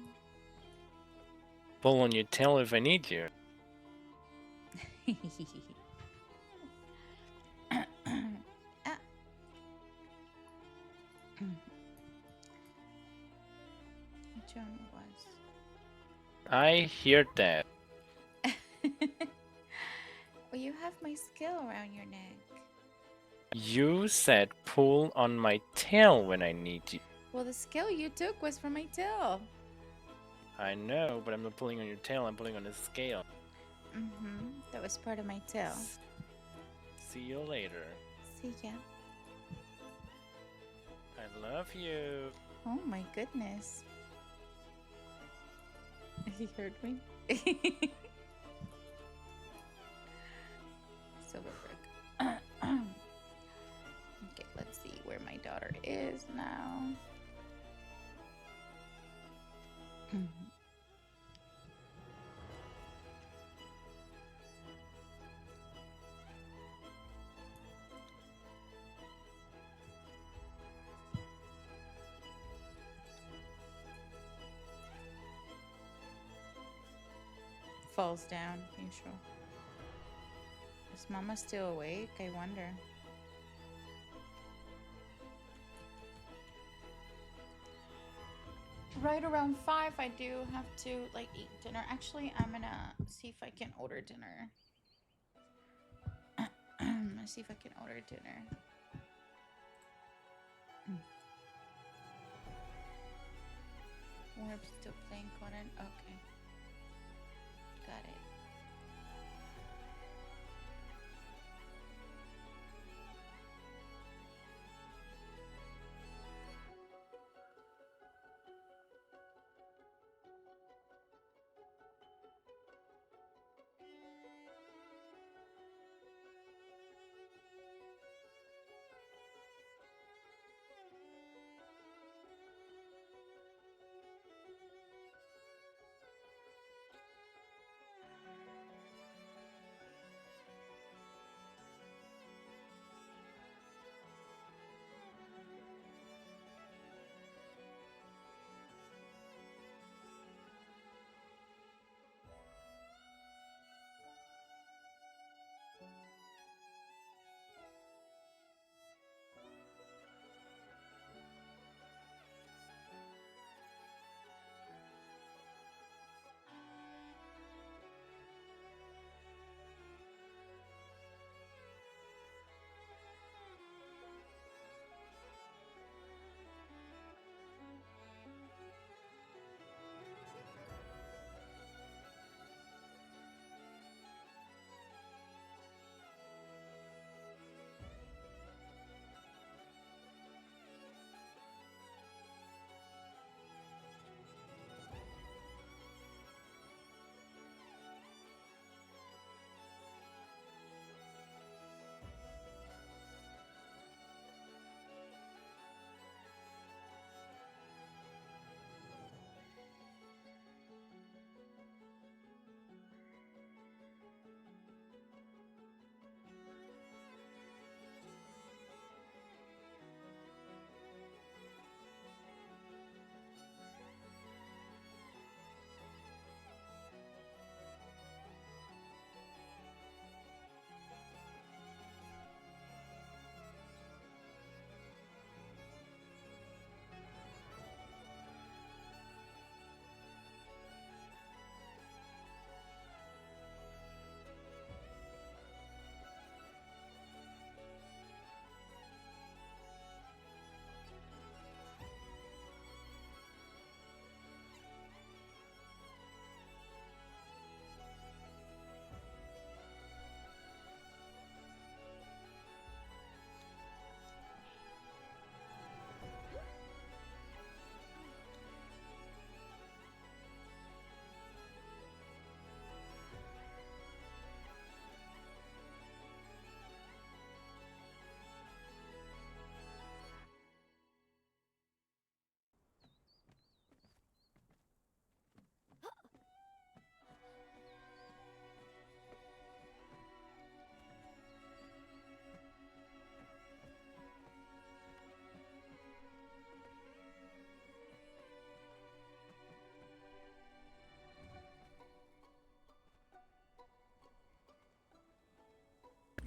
Pull on your tail if I need you. John was. I hear that. Well, you have my skill around your neck. You said pull on my tail when I need you. Well, the skill you took was from my tail. I know, but I'm not pulling on your tail, I'm pulling on the scale. That was part of my tail. See you later. See ya. I love you. Oh my goodness. He heard me. Silver brick. is now. Falls down, neutral. Is Mama still awake? I wonder. Right around 5, I do have to like eat dinner. Actually, I'm gonna see if I can order dinner. Let's see if I can order dinner. We're still playing Conan. Okay, got it.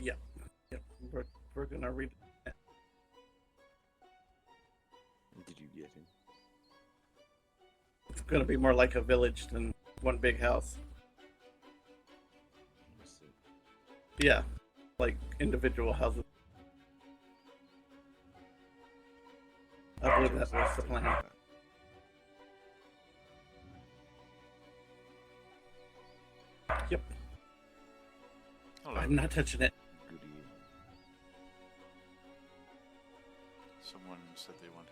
Yep. Yep. We're gonna read it. Did you get him? It's gonna be more like a village than one big house. Yeah. Like individual houses. I believe that's the plan. Yep. Hello. I'm not touching it. Good evening. Someone said they wanted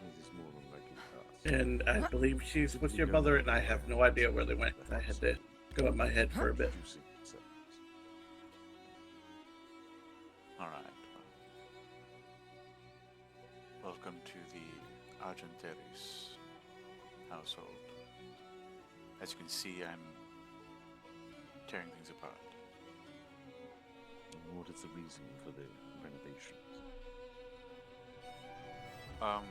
This is more than likely us. And I believe she's with your mother, and I have no idea where they went. I had to go in my head for a bit. Alright. Welcome to the Argenteris household. As you can see, I'm tearing things apart. What is the reason for the renovations? Well,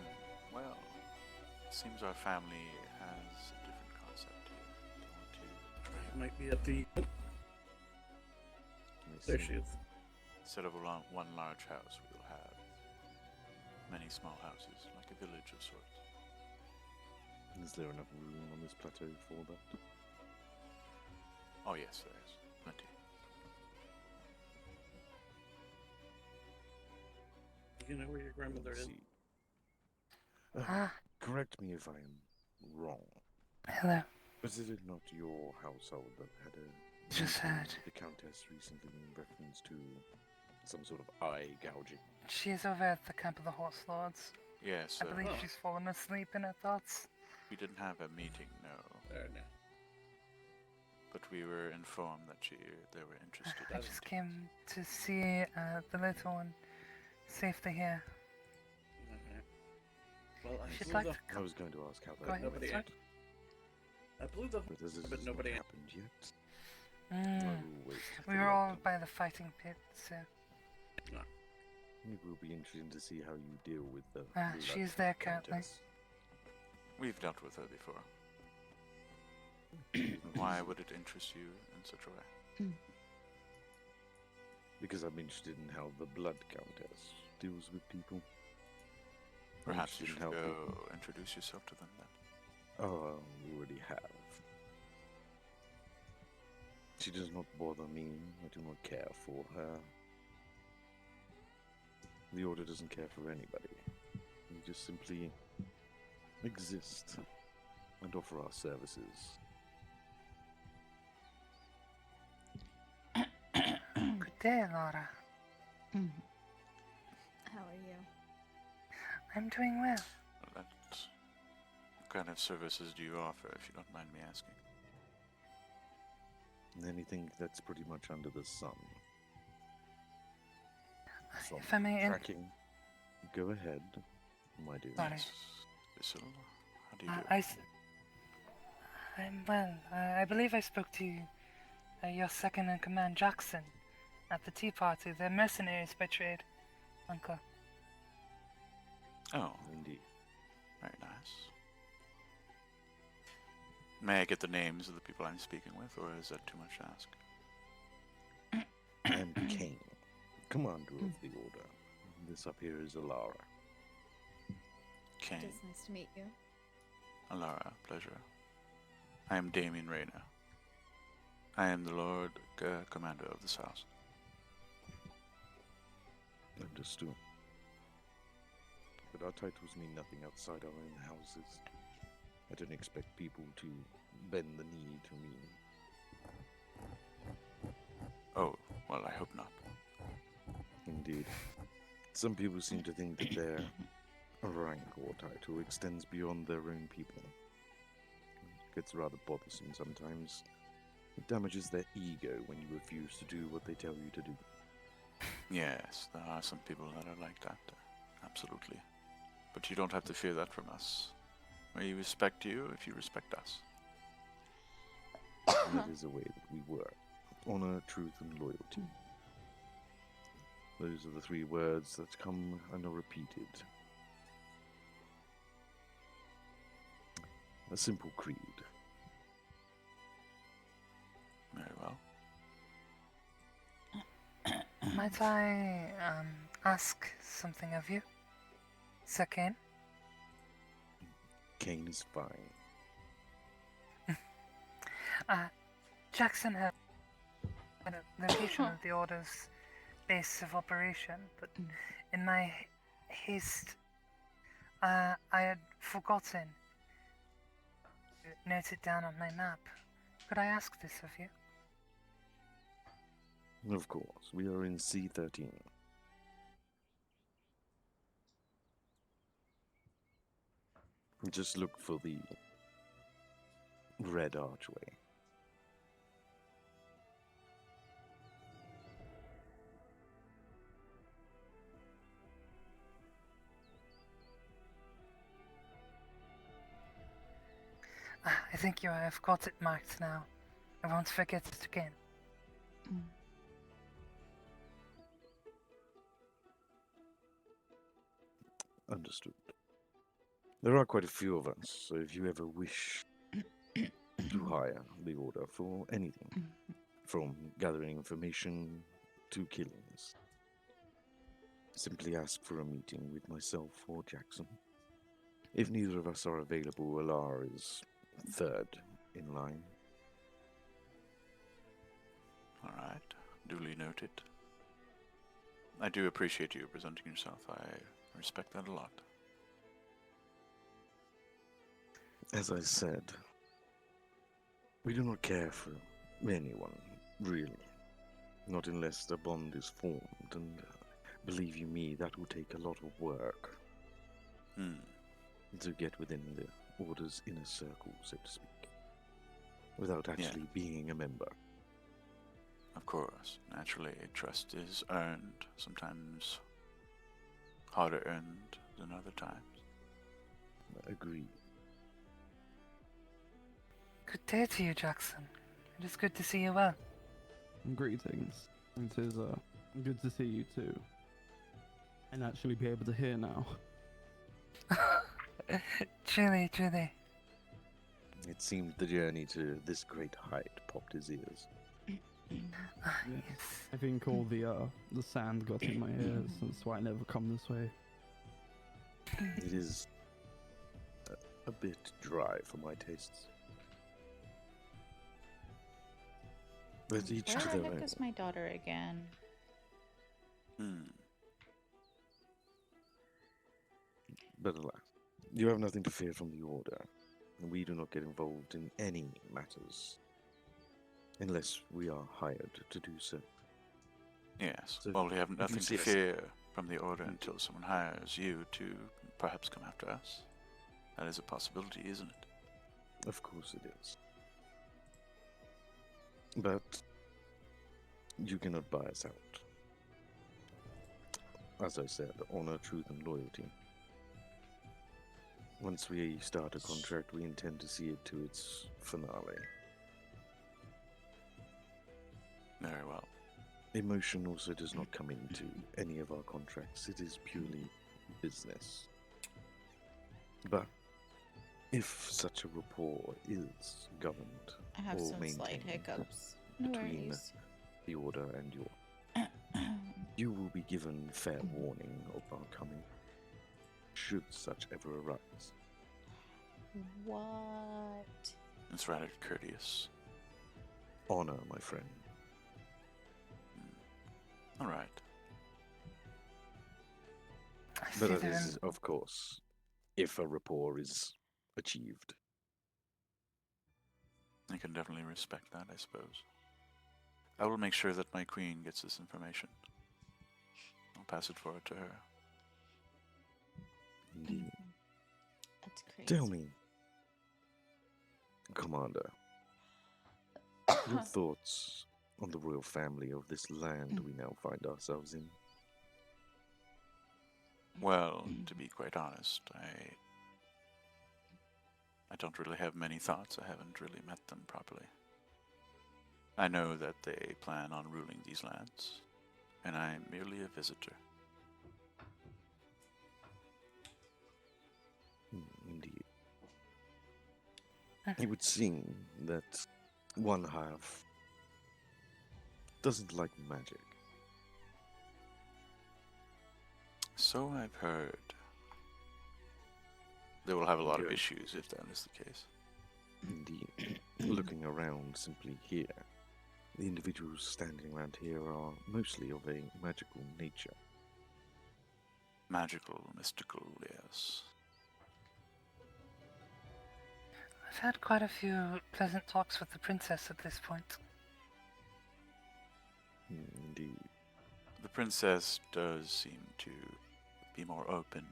it seems our family has a different concept here. They want to... It might be at the... There she is. Instead of one large house, we will have many small houses, like a village of sorts. Is there enough room on this plateau for that? Oh yes, there is. Plenty. You know where your grandmother is? Correct me if I am wrong. Hello. Was it not your household that had a Just meeting heard. with the Countess recently in reference to some sort of eye gouging? She's over at the camp of the Horse Lords. Yes, I believe she's fallen asleep in her thoughts. we didn't have a meeting, no. No. But we were informed that they were interested. I just came to see the little one safely here. Well, I She'd blew like the... to I was going to ask how Go that ahead, Nobody sorry. I blew the... But as it but has nobody... not happened yet. Mm. I will wait for We were all by the fighting pit, so... It will be interesting to see how you deal with the... she's there currently. We've dealt with her before. Why would it interest you in such a way? Because I'm interested in how the Blood Countess deals with people. Perhaps you I'm should interested in how go people- introduce yourself to them then. Oh, you already have. She does not bother me. I do not care for her. The Order doesn't care for anybody. We just simply exist and offer our services. Good day, Laura. How are you? I'm doing well. What kind of services do you offer, if you don't mind me asking? Anything that's pretty much under the sun. From If I may tracking, go ahead, my dear. Sorry. Bissell, how do you do? I'm well. I believe I spoke to your second in command, Jackson, at the tea party. They're mercenaries by trade, Uncle. Oh, indeed. Very nice. May I get the names of the people I'm speaking with, or is that too much to ask? I am Kane, commander of the Order. This up here is Alara. Kane. It's nice to meet you. Alara, pleasure. I am Damien Rayner. I am the Lord Commander of this house. Understood. But our titles mean nothing outside our own houses. I don't expect people to bend the knee to me. Oh, well, I hope not. Indeed. Some people seem to think that their rank or title extends beyond their own people. It gets rather bothersome sometimes. It damages their ego when you refuse to do what they tell you to do. Yes, there are some people that are like that. Absolutely. But you don't have to fear that from us. We respect you if you respect us. That is the way that we work. Honor, truth, and loyalty. Those are the three words that come and are repeated. A simple creed. Very well. Might I ask something of you, Sir Kane? Kane is fine. Jackson had a location of the Order's base of operation, but in my haste, I had forgotten to note it down on my map. Could I ask this of you? Of course, we are in C13. Just look for the red archway. Thank you, I have got it marked now. I won't forget it again. Understood. There are quite a few of us, so if you ever wish to hire the Order for anything, from gathering information to killings, simply ask for a meeting with myself or Jackson. If neither of us are available, Alar is third in line. Alright, duly noted. I do appreciate you presenting yourself. I respect that a lot. As I said, we do not care for anyone, really. Not unless a bond is formed, and believe you me, that will take a lot of work. To get within the Order's inner circle, so to speak, without actually being a member. Of course, naturally, trust is earned, sometimes harder earned than other times. Agreed. Good day to you, Jackson. It is good to see you well. Greetings. It is good to see you too. And actually be able to hear now. Truly, truly. It seemed the journey to this great height popped his ears. Yes. I think all the sand got in my ears, that's why I never come this way. It is a bit dry for my tastes. But each Where to the their heck own. is my daughter again? But alas, you have nothing to fear from the Order, and we do not get involved in any matters unless we are hired to do so. Yes, So, well, we have if you nothing see to us- fear from the Order until someone hires you to perhaps come after us. That is a possibility, isn't it? Of course it is. But you cannot buy us out. As I said, honor, truth, and loyalty. Once we start a contract, we intend to see it to its finale. Very well. Emotion also does not come into any of our contracts. It is purely business. But if such a rapport is governed I have or some slight maintained hiccups. No between worries. the Order and you will be given fair warning of our coming, should such ever arise. What? It's rather courteous. Honor, my friend. Alright. But that is, of course, if a rapport is achieved. I can definitely respect that, I suppose. I will make sure that my queen gets this information. I'll pass it forward to her. Indeed. That's crazy. Tell me, Commander, your thoughts on the royal family of this land we now find ourselves in? Well, to be quite honest, I don't really have many thoughts. I haven't really met them properly. I know that they plan on ruling these lands, and I'm merely a visitor. Indeed. It would seem that one half doesn't like magic. So I've heard. They will have a lot of Good. issues if that is the case. Indeed. Looking around simply here, the individuals standing around here are mostly of a magical nature. Magical, mystical, yes. I've had quite a few pleasant talks with the princess at this point. Indeed. The princess does seem to be more open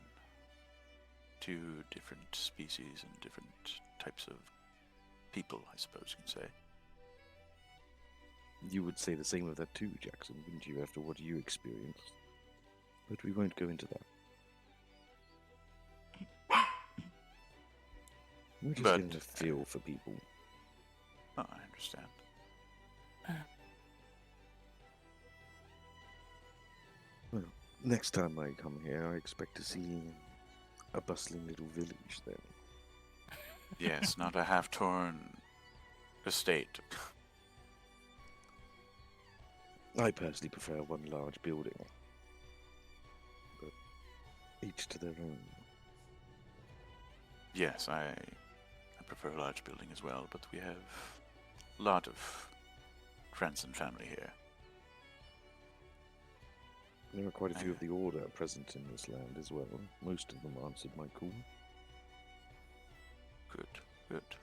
to different species and different types of people, I suppose you can say. You would say the same of that too, Jackson, wouldn't you, after what you experienced? But we won't go into that. We're just But- getting a feel for people. Oh, I understand. Well, next time I come here, I expect to see a bustling little village then. Yes, not a half-torn estate. I personally prefer one large building. But each to their own. Yes, I prefer a large building as well, but we have a lot of friends and family here. There are quite a few of the Order present in this land as well. Most of them answered my call. Good, good.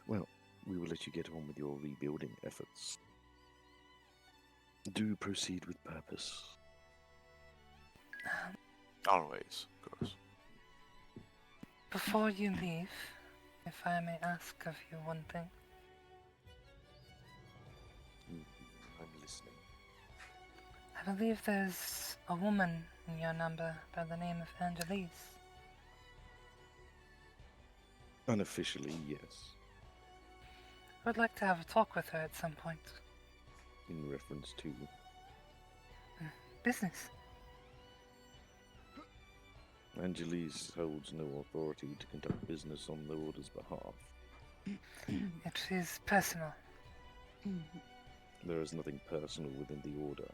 Well, we will let you get on with your rebuilding efforts. Do proceed with purpose. Always, of course. Before you leave, if I may ask of you one thing. I'm listening. I believe there's a woman in your number by the name of Angelise. Unofficially, yes. I would like to have a talk with her at some point. In reference to... Business. Angelise holds no authority to conduct business on the Order's behalf. It is personal. There is nothing personal within the Order.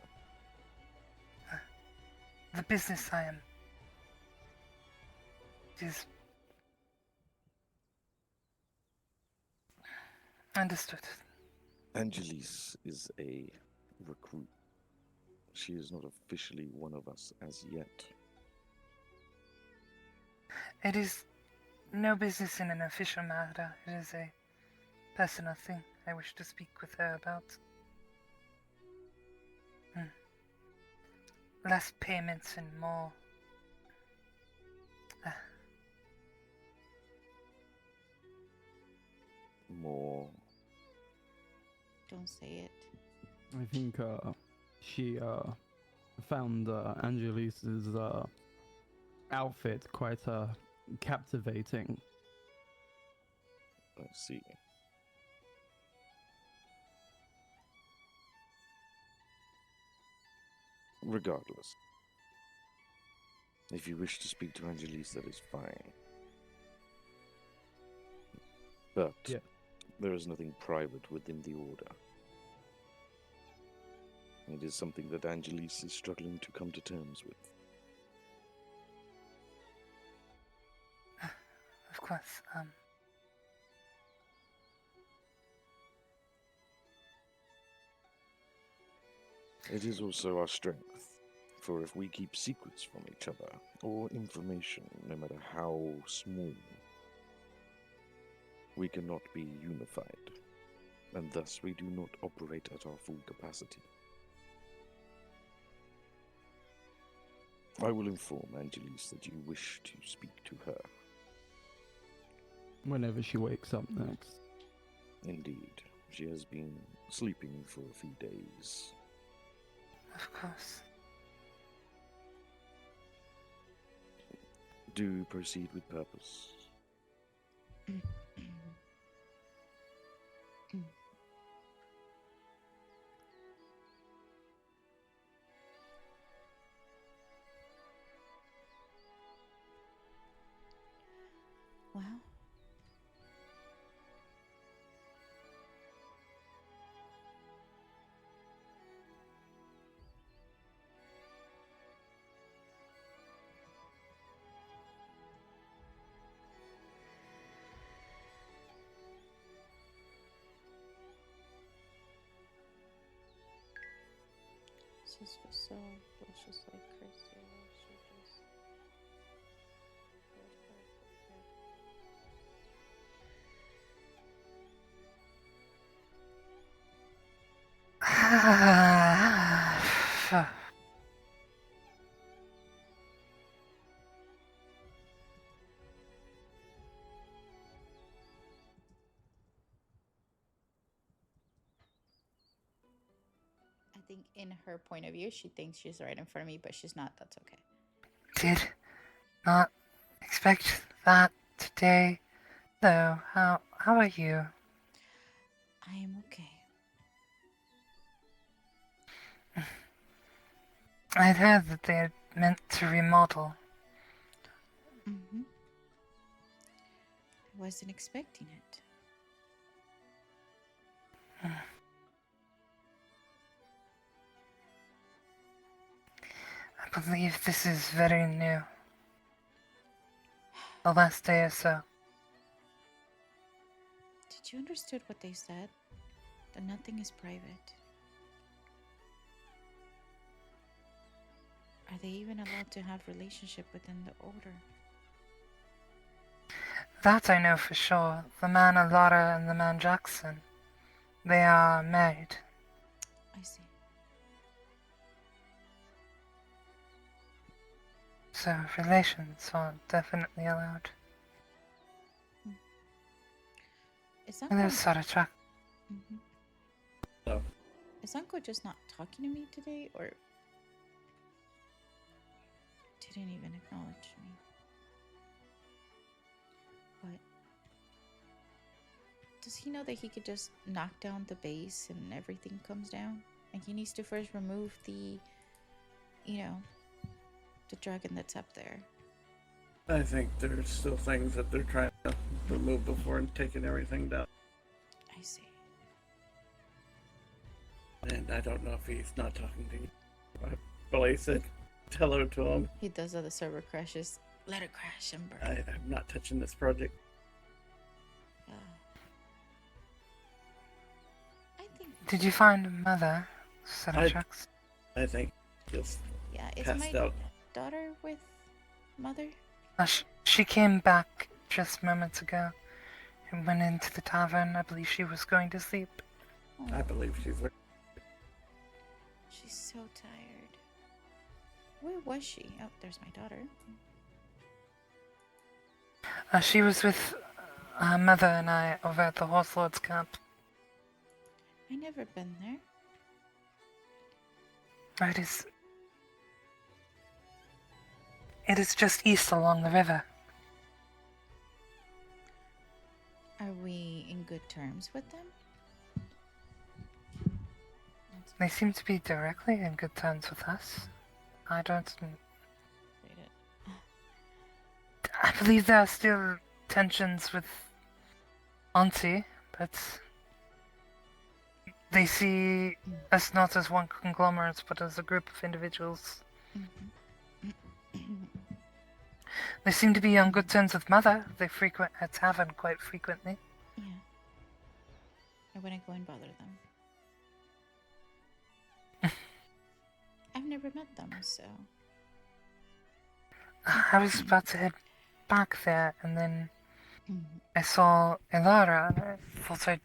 The business I am. It is... Understood. Angelise is a recruit. She is not officially one of us as yet. It is no business in an official matter. It is a personal thing I wish to speak with her about. Less payments and more... More... Don't say it. I think she found Angelise's outfit quite captivating. I see. Regardless. If you wish to speak to Angelise, that is fine. But there is nothing private within the Order. It is something that Angelise is struggling to come to terms with. Of course, It is also our strength, for if we keep secrets from each other, or information, no matter how small, we cannot be unified, and thus we do not operate at our full capacity. I will inform Angelise that you wish to speak to her. Whenever she wakes up next. Indeed, she has been sleeping for a few days. of course. Do proceed with purpose. Well, sis was so delicious, like crazy. She just I think in her point of view, she thinks she's right in front of me, but she's not. That's okay. Did not expect that today, though. How are you? I am okay. I'd heard that they're meant to remodel. Mm-hmm. I wasn't expecting it. I believe this is very new. The last day or so. Did you understood what they said? That nothing is private. Are they even allowed to have relationship within the order? That I know for sure. The man Alara and the man Jackson. They are married. I see. So relations are definitely allowed. Is And they're sort of track. Mm-hmm. So, Is Uncle just not talking to me today, or didn't even acknowledge me? But does he know that he could just knock down the base and everything comes down? And he needs to first remove the, the dragon that's up there. I think there's still things that they're trying to remove before taking everything down. I see. And I don't know if he's not talking to you. But I said, hello to him. He does all the server crashes. Let it crash and burn. I'm not touching this project. Did you find Mother? Ceratrax? I think just Yeah, is passed my out. daughter with Mother? She came back just moments ago and went into the tavern. I believe she was going to sleep. I believe she's very... She's so tired. Where was she? Oh, there's my daughter. She was with Mother and I over at the Horse Lord's camp. I never been there. It is just east along the river. Are we in good terms with them? They seem to be directly in good terms with us. I don't... Read it. I believe there are still tensions with Auntie, but they see us not as one conglomerate, but as a group of individuals. They seem to be on good terms with Mother. They frequent her tavern quite frequently. Yeah. I wouldn't go and bother them. I've never met them, so... I was about to head back there, and then I saw Elara, and I thought I'd...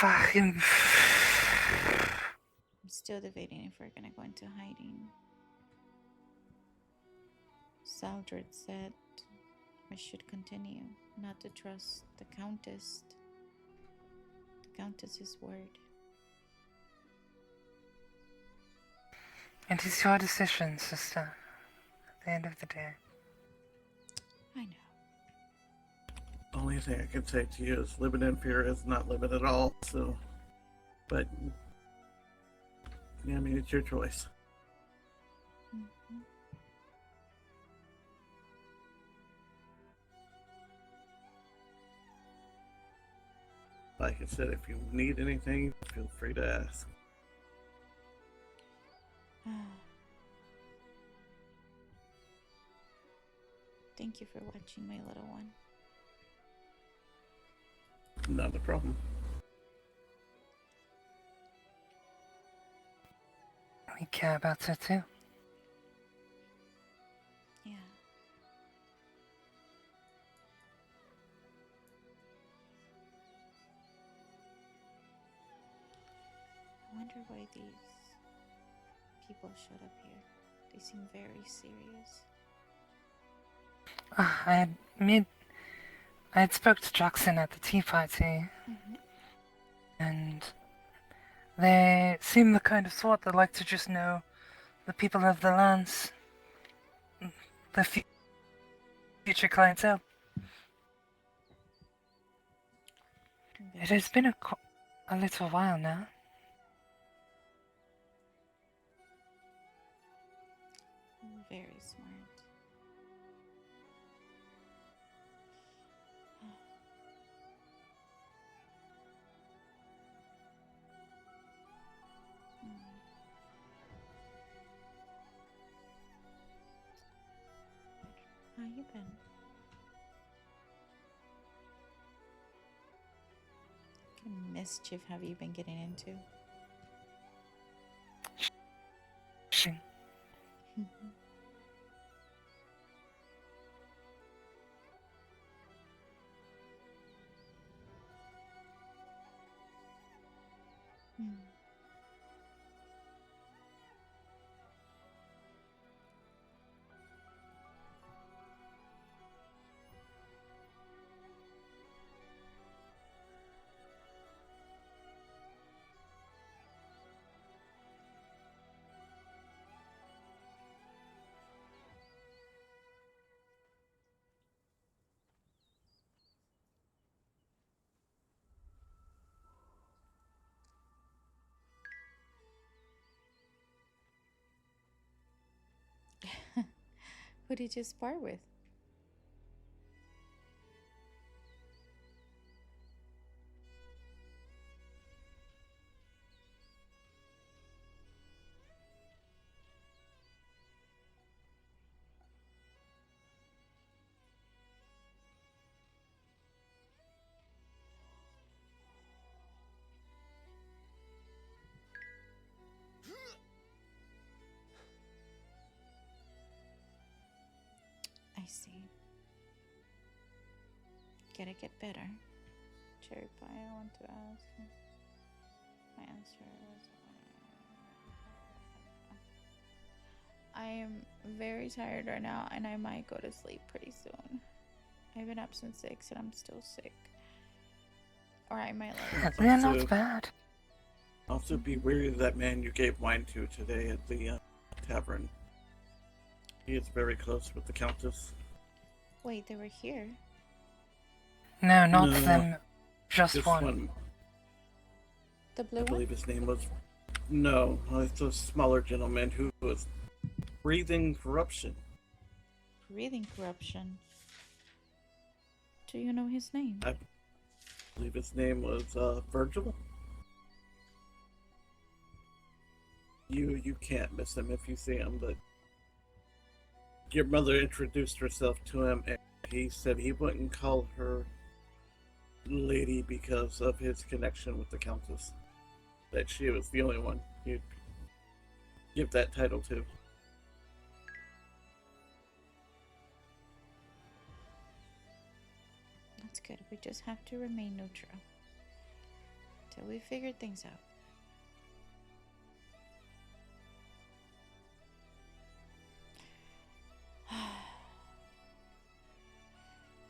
Fucking... I'm still debating if we're gonna go into hiding. Saldred said I should continue not to trust the Countess. The Countess's word. It is your decision, sister. At the end of the day. I know. Only thing I can say to you is living in fear is not living at all, so... But... Yeah, I mean, it's your choice. Mm-hmm. Like I said, if you need anything, feel free to ask. Thank you for watching, my little one. Not a problem. We care about her too. Yeah. I wonder why these people showed up here. They seem very serious. I had spoke to Jackson at the tea party, And they seem the kind of sort that like to just know the people of the lands, the future clientele. It has been a little while now. Very smart. How you been? What kind of mischief have you been getting into? Who did you spar with? I see. Gotta get better. Cherry pie, I want to ask. My answer was. I am very tired right now, and I might go to sleep pretty soon. I've been up since 6, and I'm still sick. Or I might like. They're not bad. Also, be wary of that man you gave wine to today at the tavern. He is very close with the Countess. Wait, they were here? No, not No, them. Just this one. The blue I one? believe his name was. No, it's a smaller gentleman who was breathing corruption. Breathing corruption. Do you know his name? I believe his name was Virgil. You can't miss him if you see him, but your mother introduced herself to him, and he said he wouldn't call her lady because of his connection with the Countess. That she was the only one he'd give that title to. That's good. We just have to remain neutral till we figure things out.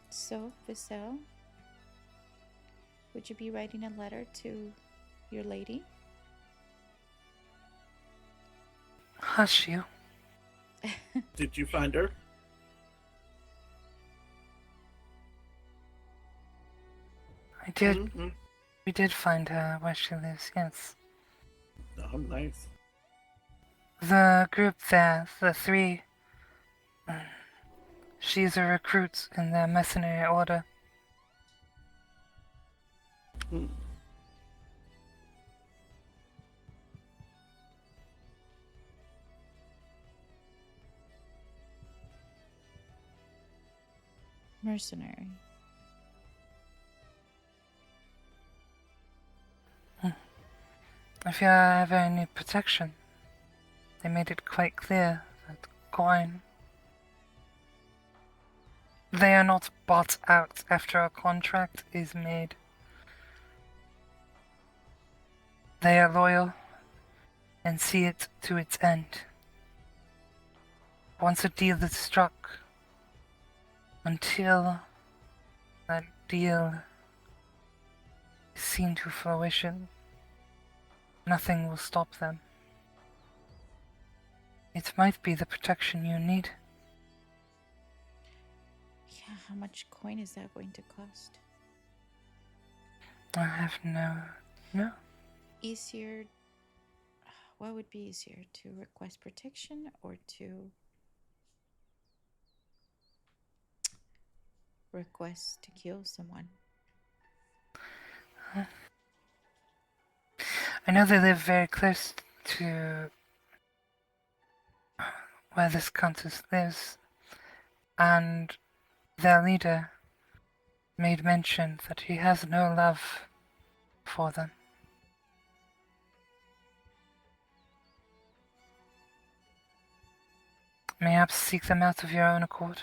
So, Vassell, would you be writing a letter to your lady? Hush you. Did you find her? I did. We did find her where she lives, yes. Oh, nice. The group there, the 3, she's a recruit in the mercenary order. Mercenary. If you ever need protection, they made it quite clear that coin. They are not bought out after a contract is made. They are loyal and see it to its end. Once a deal is struck, until that deal is seen to fruition, nothing will stop them. It might be the protection you need. Yeah, how much coin is that going to cost? I have no. Easier. What would be easier, to request protection or to request to kill someone? I know they live very close to where this countess lives, and their leader made mention that he has no love for them. Mayhaps seek them out of your own accord.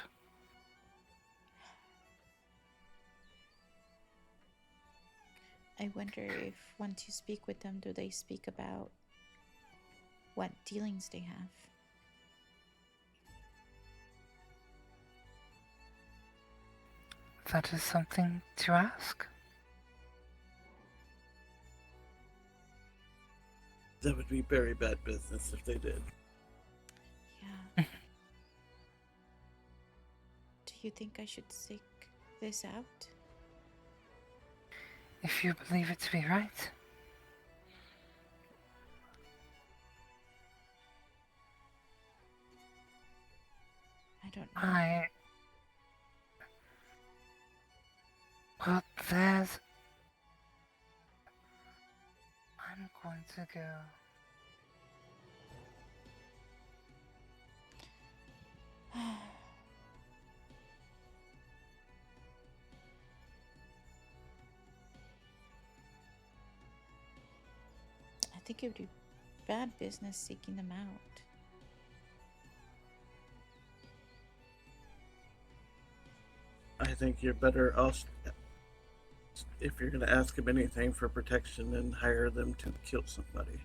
I wonder if once you speak with them, do they speak about what dealings they have? That is something to ask. That would be very bad business if they did. Yeah. Do you think I should seek this out? If you believe it to be right. I don't know. Well, there's... I'm going to go. I think it would be bad business seeking them out. I think you're better off, if you're going to ask them anything for protection, and hire them to kill somebody.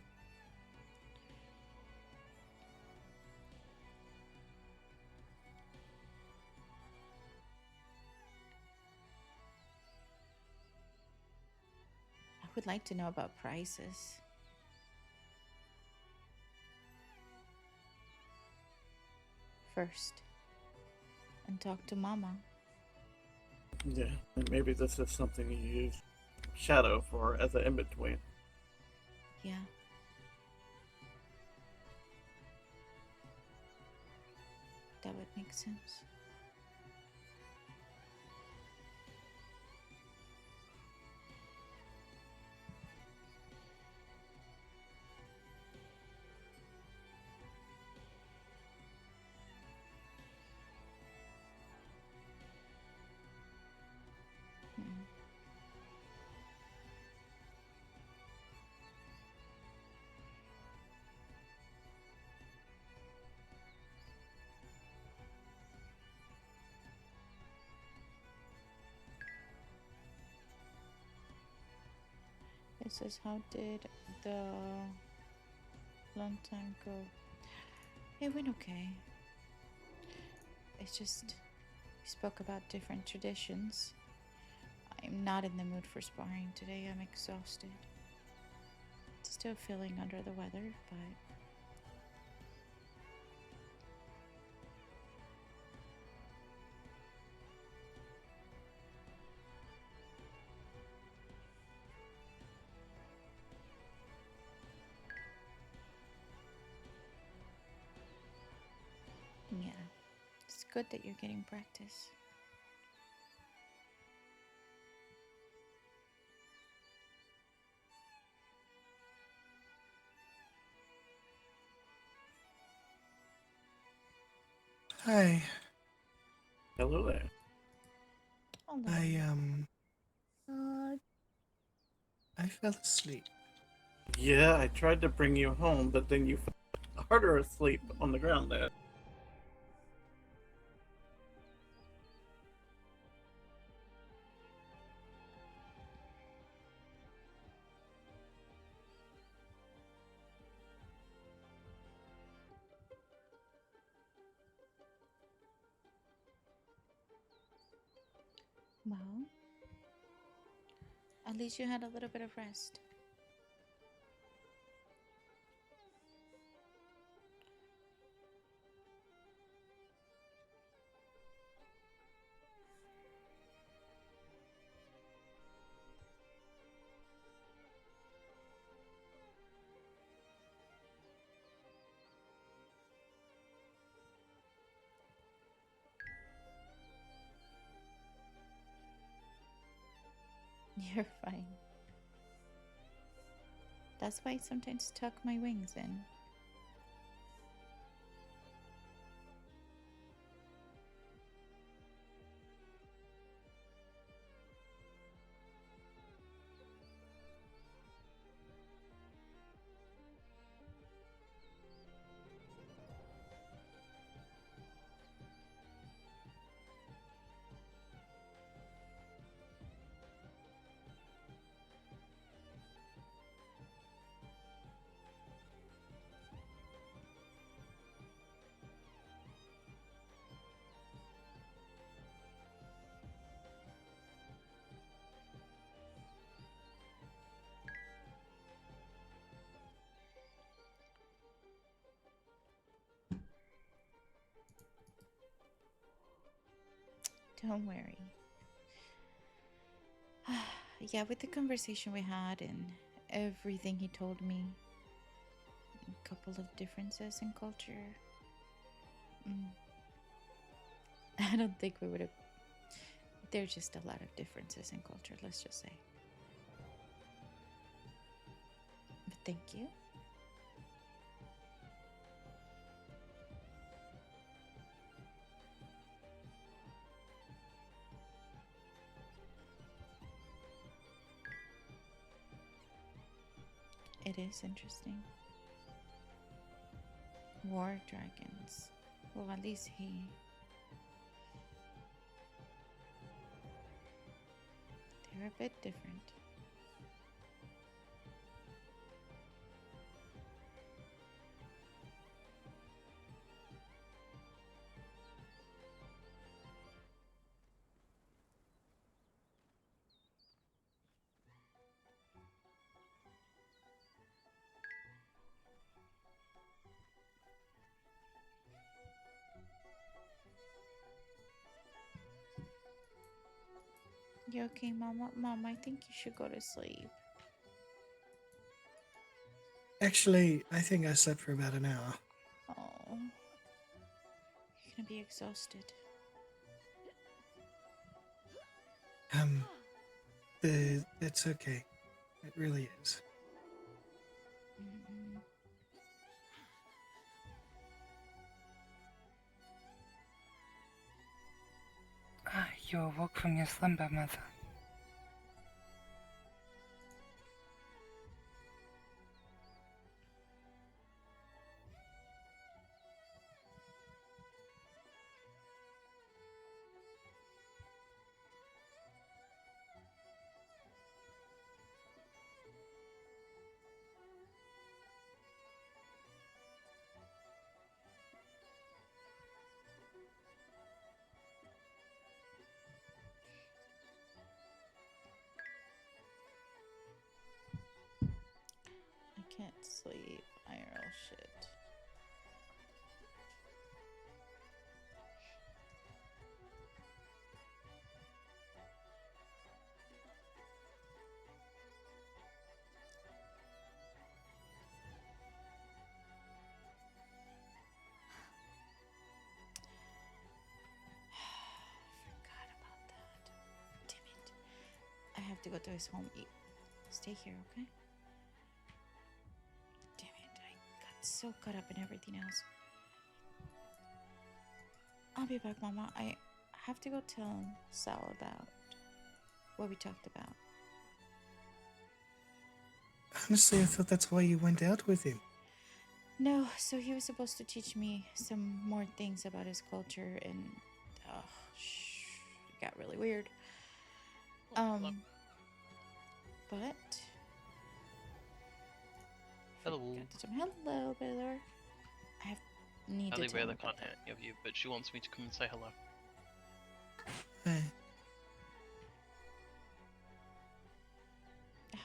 I would like to know about prices. First. And talk to Mama. Yeah, and maybe this is something you use Shadow for as an in-between. Yeah. That would make sense. It says, how did the long time go? It went okay. It's just, we spoke about different traditions. I'm not in the mood for sparring today. I'm exhausted. Still feeling under the weather, but yeah, it's good that you're getting practice. Hi. Hello there. I fell asleep. Yeah, I tried to bring you home, but then you fell harder asleep on the ground there. Well, a At least you had a little bit of rest. You're fine. That's why I sometimes tuck my wings in. Don't worry. Yeah, with the conversation we had and everything he told me, a couple of differences in culture. I don't think we would have. There's just a lot of differences in culture, let's just say. But thank you. It is interesting. War dragons. Well, at least he. They're a bit different. You okay, Mama? Mom, I think you should go to sleep. Actually, I think I slept for about an hour. Oh. You're gonna be exhausted. It's okay. It really is. You awoke from your slumber, Mother. I can't sleep. IRL shit. Forgot about that. Damn it. I have to go to his home. Stay here, okay? Damn it. I got so caught up in everything else. I'll be back, Mama. I have to go tell Sal about what we talked about. Honestly, I thought that's why you went out with him. No, so he was supposed to teach me some more things about his culture, and it got really weird. But hello, hello, Baylor. I need to tell her Baylor about can't hear you, but she wants me to come and say hello.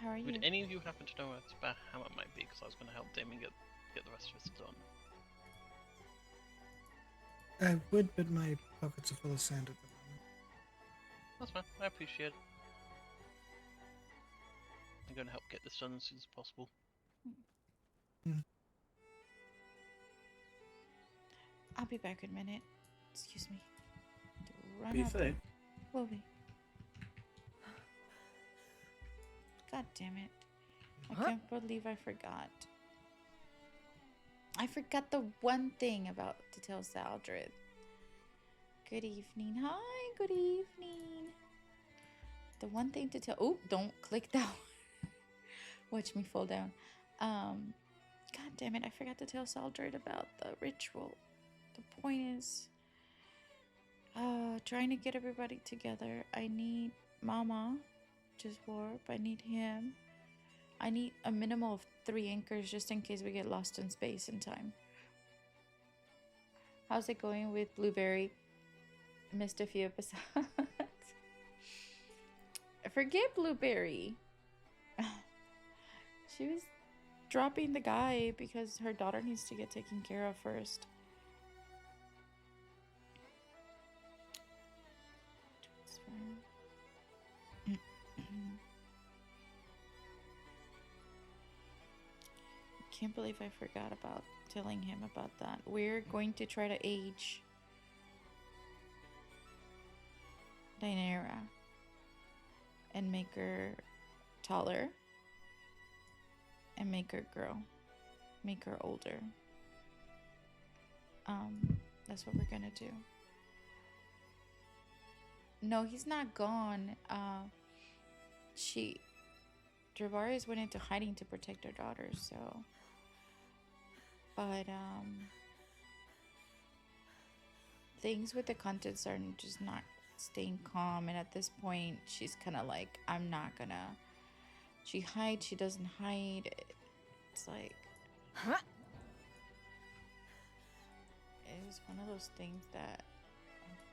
How are you? Would any of you happen to know where Spare Hammer might be? Because I was going to help Damien get the rest of this done. I would, but my pockets are full of sand at the moment. That's fine. I appreciate it. I'm going to help get this done as soon as possible. I'll be back in a minute. Excuse me. Run Be out safe. there. Will be. God damn it. I can't believe I forgot. I forgot the one thing about to tell Saldred. Good evening. Hi, good evening. The one thing to tell. Oh, don't click that one. Watch me fall down. God damn it. I forgot to tell Saldred about the ritual. The point is, trying to get everybody together. I need Mama, which is Warp. I need him. I need a minimum of 3 anchors just in case we get lost in space and time. How's it going with Blueberry? Missed a few episodes. Forget Blueberry. She was dropping the guy because her daughter needs to get taken care of first. Can't believe I forgot about telling him about that. We're going to try to age Daenerys and make her taller and make her grow, make her older. That's what we're gonna do. No, he's not gone. Drīvarys went into hiding to protect her daughter, so. But, things with the contents are just not staying calm, and at this point, she's kind of like, I'm not gonna. She hides, she doesn't hide. It's like. It was one of those things that.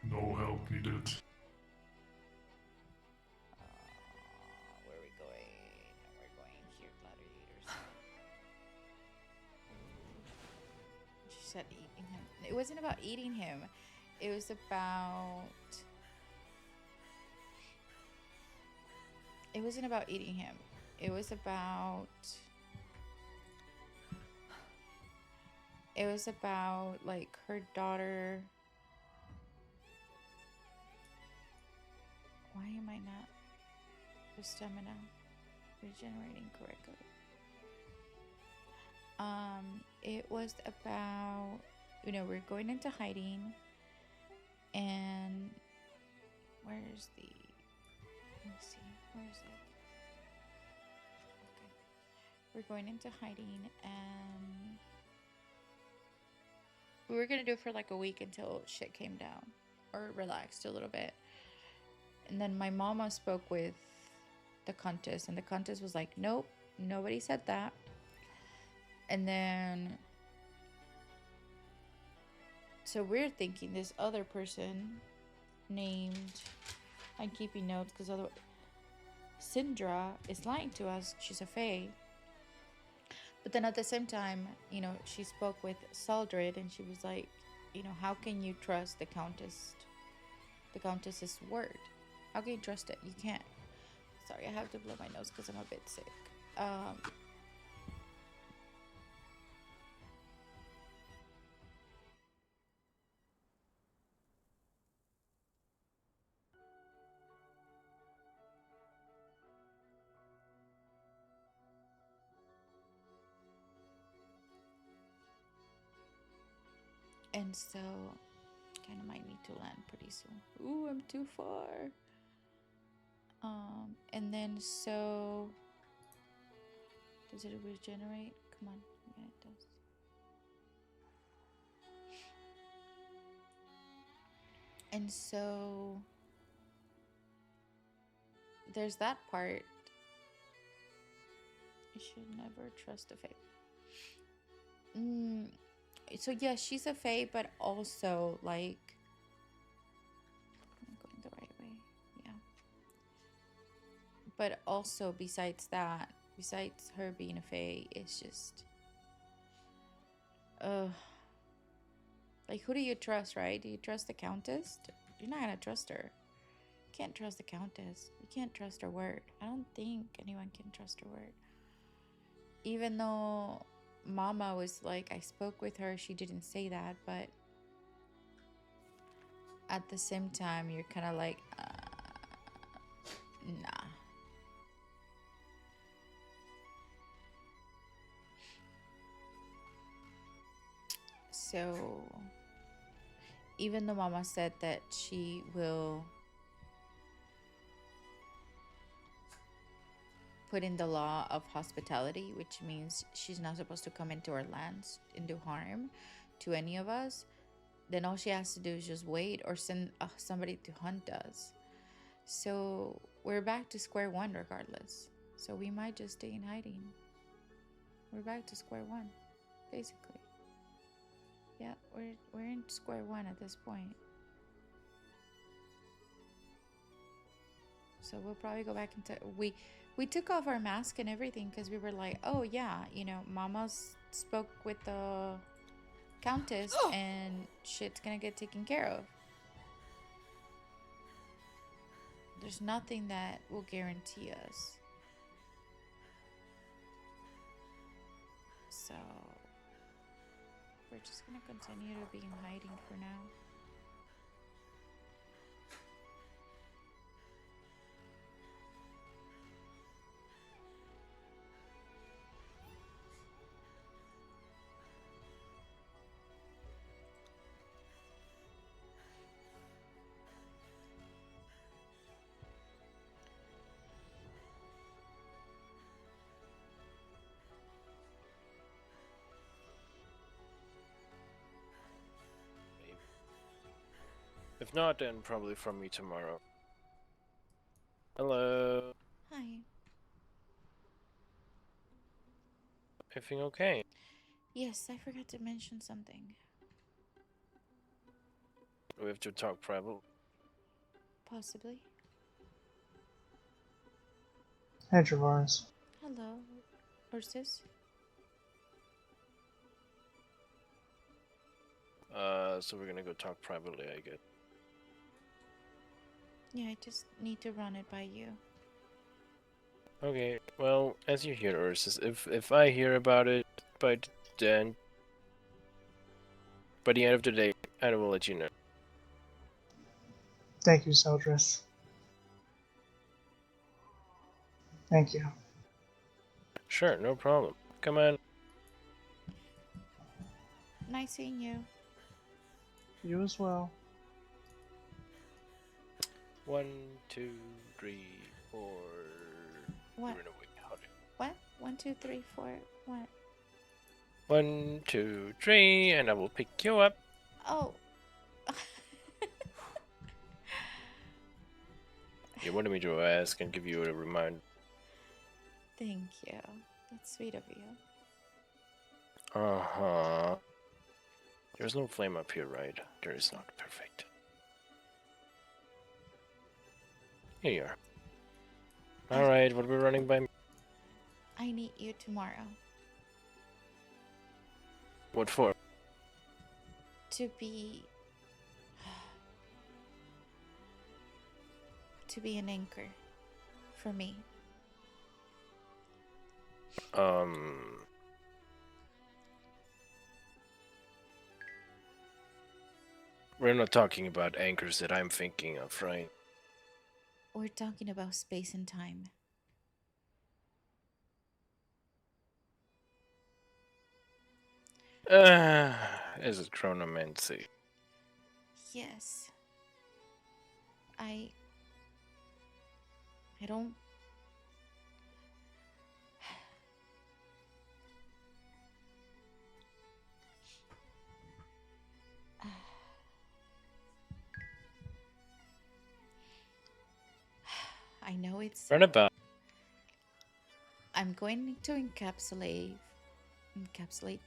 No help needed. Where are we going? We're going here, gladiators. She said eating him. It wasn't about eating him. It was about... It wasn't about eating him. It was about... It was about, like, her daughter... Why am I not... The stamina regenerating correctly? It was about, we're going into hiding, and where's the, let me see, where is it? Okay, we're going into hiding, and we were gonna do it for like a week until shit came down, or relaxed a little bit, and then my mama spoke with the Countess, and the Countess was like, nope, nobody said that. And then so we're thinking this other person named, I'm keeping notes because otherwise Syndra is lying to us. She's a fae. But then at the same time, she spoke with Saldred, and she was like, how can you trust the Countess's word? How can you trust it? You can't. Sorry, I have to blow my nose because I'm a bit sick. And so, kind of might need to land pretty soon. Ooh, I'm too far. And then so, does it regenerate? Come on, yeah, it does. And so, there's that part. You should never trust a fae. So yeah, she's a fae, but also like, I'm going the right way, yeah. But also, besides that, besides her being a fae, it's just, like, who do you trust, right? Do you trust the Countess? You're not gonna trust her. You can't trust the Countess. You can't trust her word. I don't think anyone can trust her word. Even though Mama was like, I spoke with her, she didn't say that, but at the same time, you're kind of like, nah. So, even though Mama said that she will put in the law of hospitality, which means she's not supposed to come into our lands and do harm to any of us, then all she has to do is just wait or send somebody to hunt us. So we're back to square one regardless. So we might just stay in hiding. We're back to square one, basically. Yeah, we're in square one at this point. So we'll probably go back into we took off our mask and everything because we were like, oh yeah, you know, Mama's spoke with the Countess and shit's gonna get taken care of. There's nothing that will guarantee us. So we're just gonna continue to be in hiding for now. If not, then probably from me tomorrow. Hello. Hi. Everything okay? Yes, I forgot to mention something. We have to talk private. Possibly. Hey, Drīvarys. Hello, Ursus. So we're gonna go talk privately, I guess. Yeah, I just need to run it by you. Okay, well, as you hear, Ursus, if I hear about it by the end of the day, I will let you know. Thank you, Zeldris. Thank you. Sure, no problem. Come on. Nice seeing you. You as well. 1, 2, 3, 4. What? We're in a way. What? 1, 2, 3, 4. What? 1, 2, 3, and I will pick you up. Oh. You wanted me to ask and give you a reminder. Thank you. That's sweet of you. Uh-huh. There's no flame up here, right? There is not. Perfect. Here you are. Alright, what are we running by? I need you tomorrow. What for? To be an anchor for me. We're not talking about anchors that I'm thinking of, right? We're talking about space and time. Is it chronomancy? Yes. I don't. I know it's. Run about. I'm going to encapsulate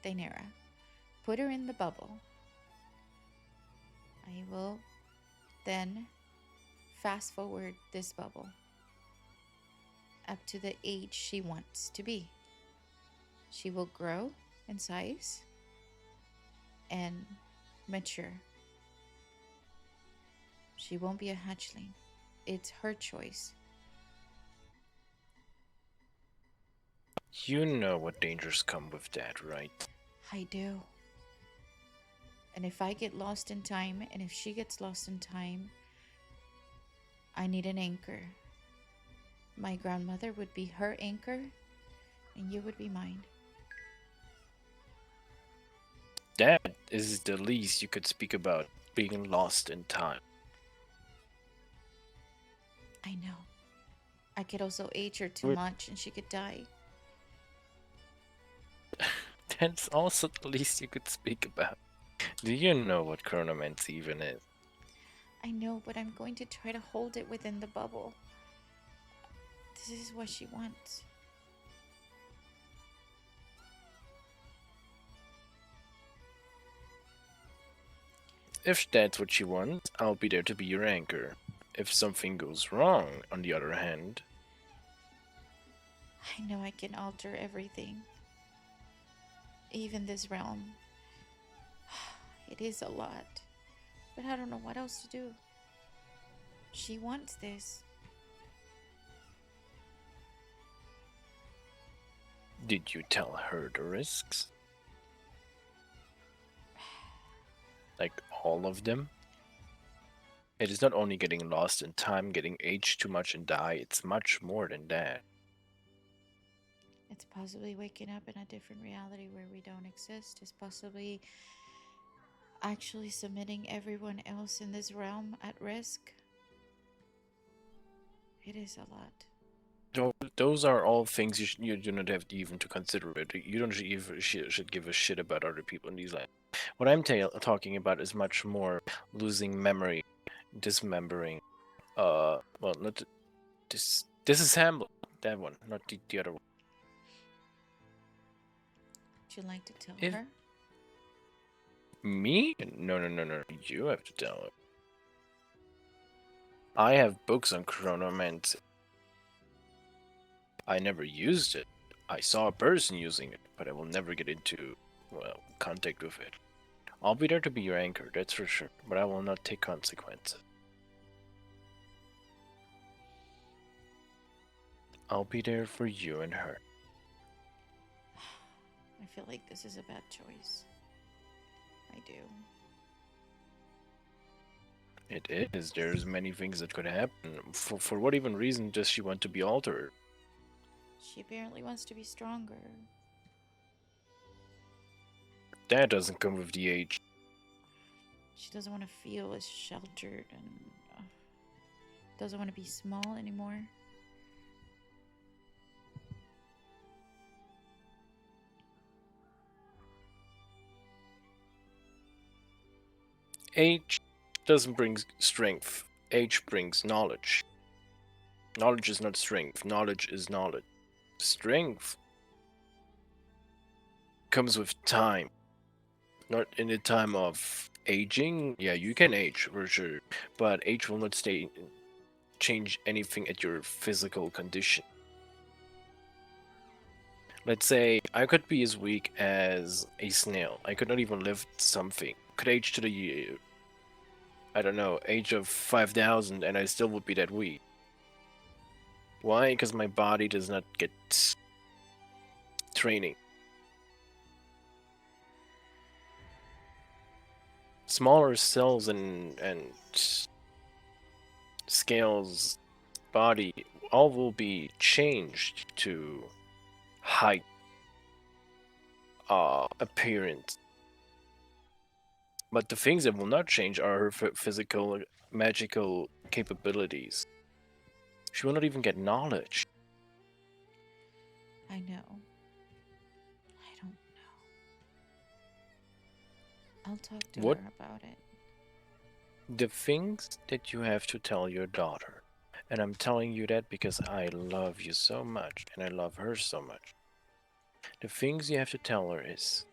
Daenerys. Put her in the bubble. I will then fast forward this bubble. up to the age she wants to be. She will grow in size and mature. She won't be a hatchling. It's her choice. You know what dangers come with that, right? I do. And if I get lost in time, and if she gets lost in time, I need an anchor. My grandmother would be her anchor, and you would be mine. That is the least you could speak about being lost in time. I know. I could also age her too much, and she could die. That's also the least you could speak about. Do you know what chronomancy even is? I know, but I'm going to try to hold it within the bubble. This is what she wants. If that's what you want, I'll be there to be your anchor. If something goes wrong, on the other hand... I know I can alter everything. Even this realm. It is a lot. But I don't know what else to do. She wants this. Did you tell her the risks? Like all of them? It is not only getting lost in time, getting aged too much and die, it's much more than that. It's possibly waking up in a different reality where we don't exist. It's possibly actually submitting everyone else in this realm at risk. It is a lot. Those are all things you do not have to even to consider it. You don't even should give a shit about other people in these lands. What I'm talking about is much more losing memory, dismembering. Well, not disassemble that one, not the other one. Would you like to tell If- her? Me? No. You have to tell her. I have books on chronomancy. I never used it. I saw a person using it, but I will never get into, well, contact with it. I'll be there to be your anchor, that's for sure, but I will not take consequences. I'll be there for you and her. I feel like this is a bad choice. I do. It is. There's many things that could happen. For what even reason does she want to be altered? She apparently wants to be stronger. That doesn't come with the age. She doesn't want to feel as sheltered and doesn't want to be small anymore. Age doesn't bring strength. Age brings knowledge. Knowledge is not strength. Knowledge is knowledge. Strength comes with time. Not in the time of aging. Yeah, you can age for sure, but age will not change anything at your physical condition. Let's say I could be as weak as a snail. I could not even lift something. Could age to the, I don't know, age of 5,000 and I still would be that weak. Why? Because my body does not get training. Smaller cells and scales, body, all will be changed to height, appearance. But the things that will not change are her physical, magical capabilities. She will not even get knowledge. I know. I don't know. I'll talk to What? her about it. The things that you have to tell your daughter, and I'm telling you that because I love you so much, and I love her so much. The things you have to tell her is,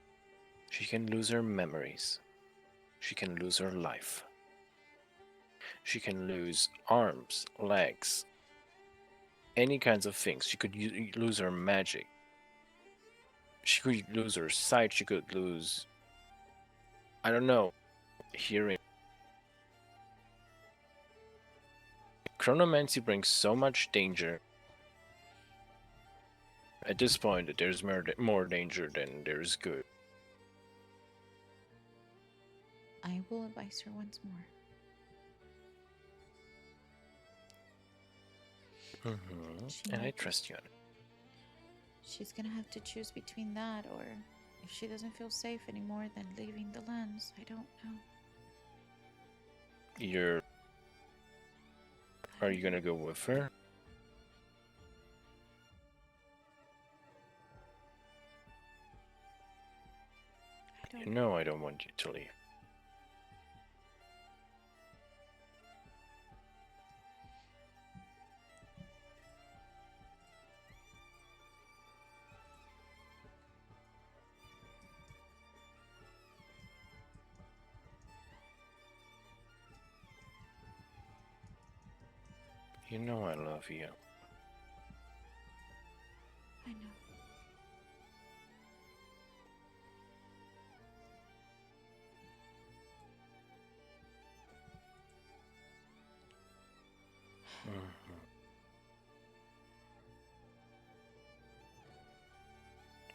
she can lose her memories. She can lose her life. She can lose arms, legs. any kinds of things. She could lose her magic. She could lose her sight. She could lose, I don't know, hearing. Chronomancy brings so much danger. At this point, there's more danger than there's good. I will advise her once more. And I trust you on it. She's gonna have to choose between that or if she doesn't feel safe anymore, then leaving the lands. I don't know. Are you gonna go with her? You know I don't want you to leave. You know I love you. I know.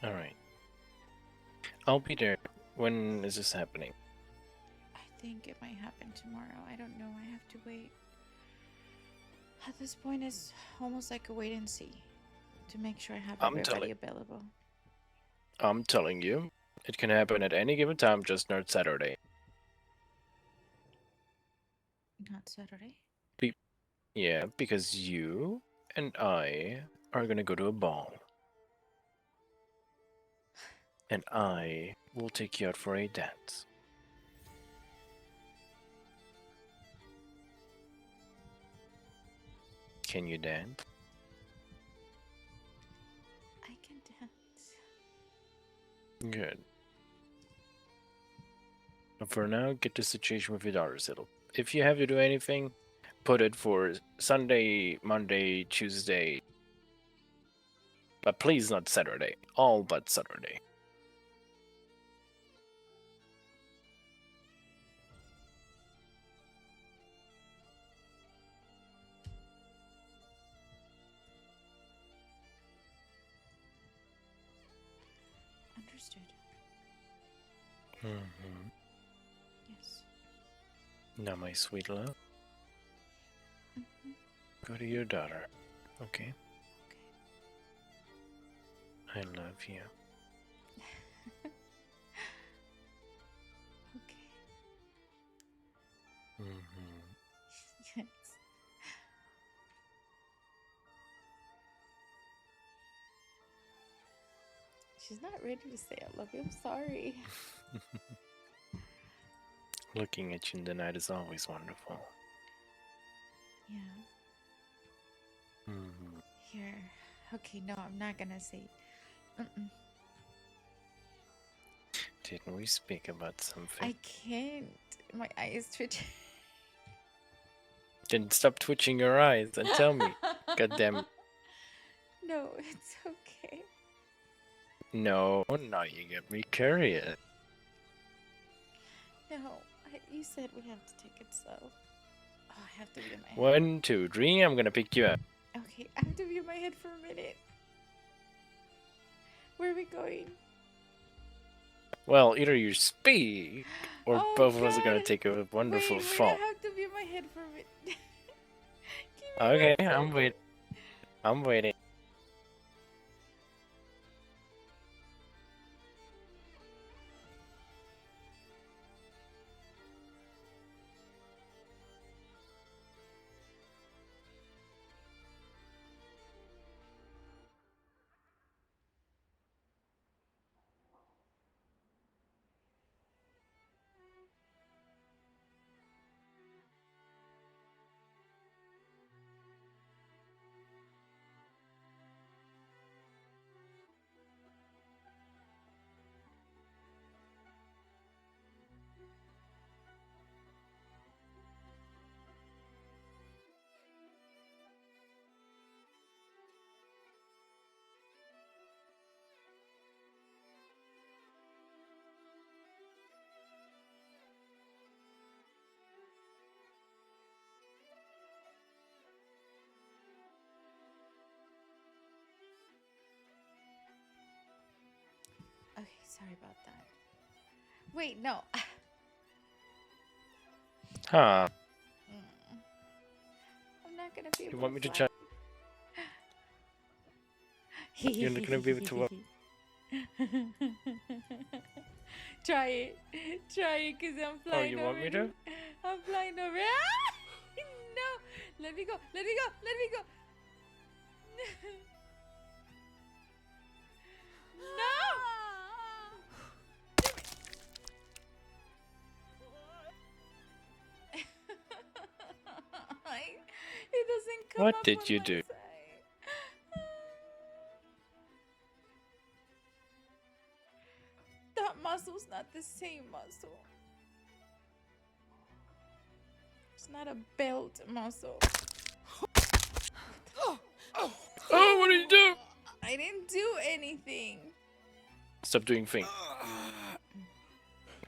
All right. I'll be there. When is this happening? I think it might happen tomorrow. I don't know. I have to wait. At this point, it's almost like a wait and see to make sure I have everybody available. I'm telling you, it can happen at any given time, just not Saturday. Not Saturday? Yeah, because you and I are gonna go to a ball. And I will take you out for a dance. Can you dance? I can dance. Good. But for now, get the situation with your daughter settled. If you have to do anything, put it for Sunday, Monday, Tuesday. But please not Saturday. All but Saturday. Understood. Yes. Now, my sweet love, go to your daughter, okay? I love you. Okay. Yes. She's not ready to say I love you. I'm sorry. Looking at you in the night is always wonderful. Yeah. Here. Okay, no, I'm not gonna say. Didn't we speak about something? I can't. My eyes twitch. Then stop twitching your eyes and tell me. Goddamn. No, it's okay. No, now you get me curious. No, you said we have to take it slow. Oh, I have to be in my head. 1, 2, 3, I'm gonna pick you up. Okay, I have to be in my head for a minute. Where are we going? Well, either you speak, or Oh, both of us are God. gonna take a wonderful Wait, fall. I have to be in my head for a minute. Okay, I'm waiting. I'm waiting. Sorry about that. Wait, no. Huh. I'm not gonna be able You want to me to fly. try? You're not gonna be able to what? Try it. Try it, because I'm Oh, flying you want me already. to? I'm flying already. Ah! No! Let me go. Let me go. Let me go. No! It doesn't come What up did on you my do? side. That muscle's not the same muscle. It's not a belt muscle. Oh, what did you do? I didn't do anything. Stop doing things.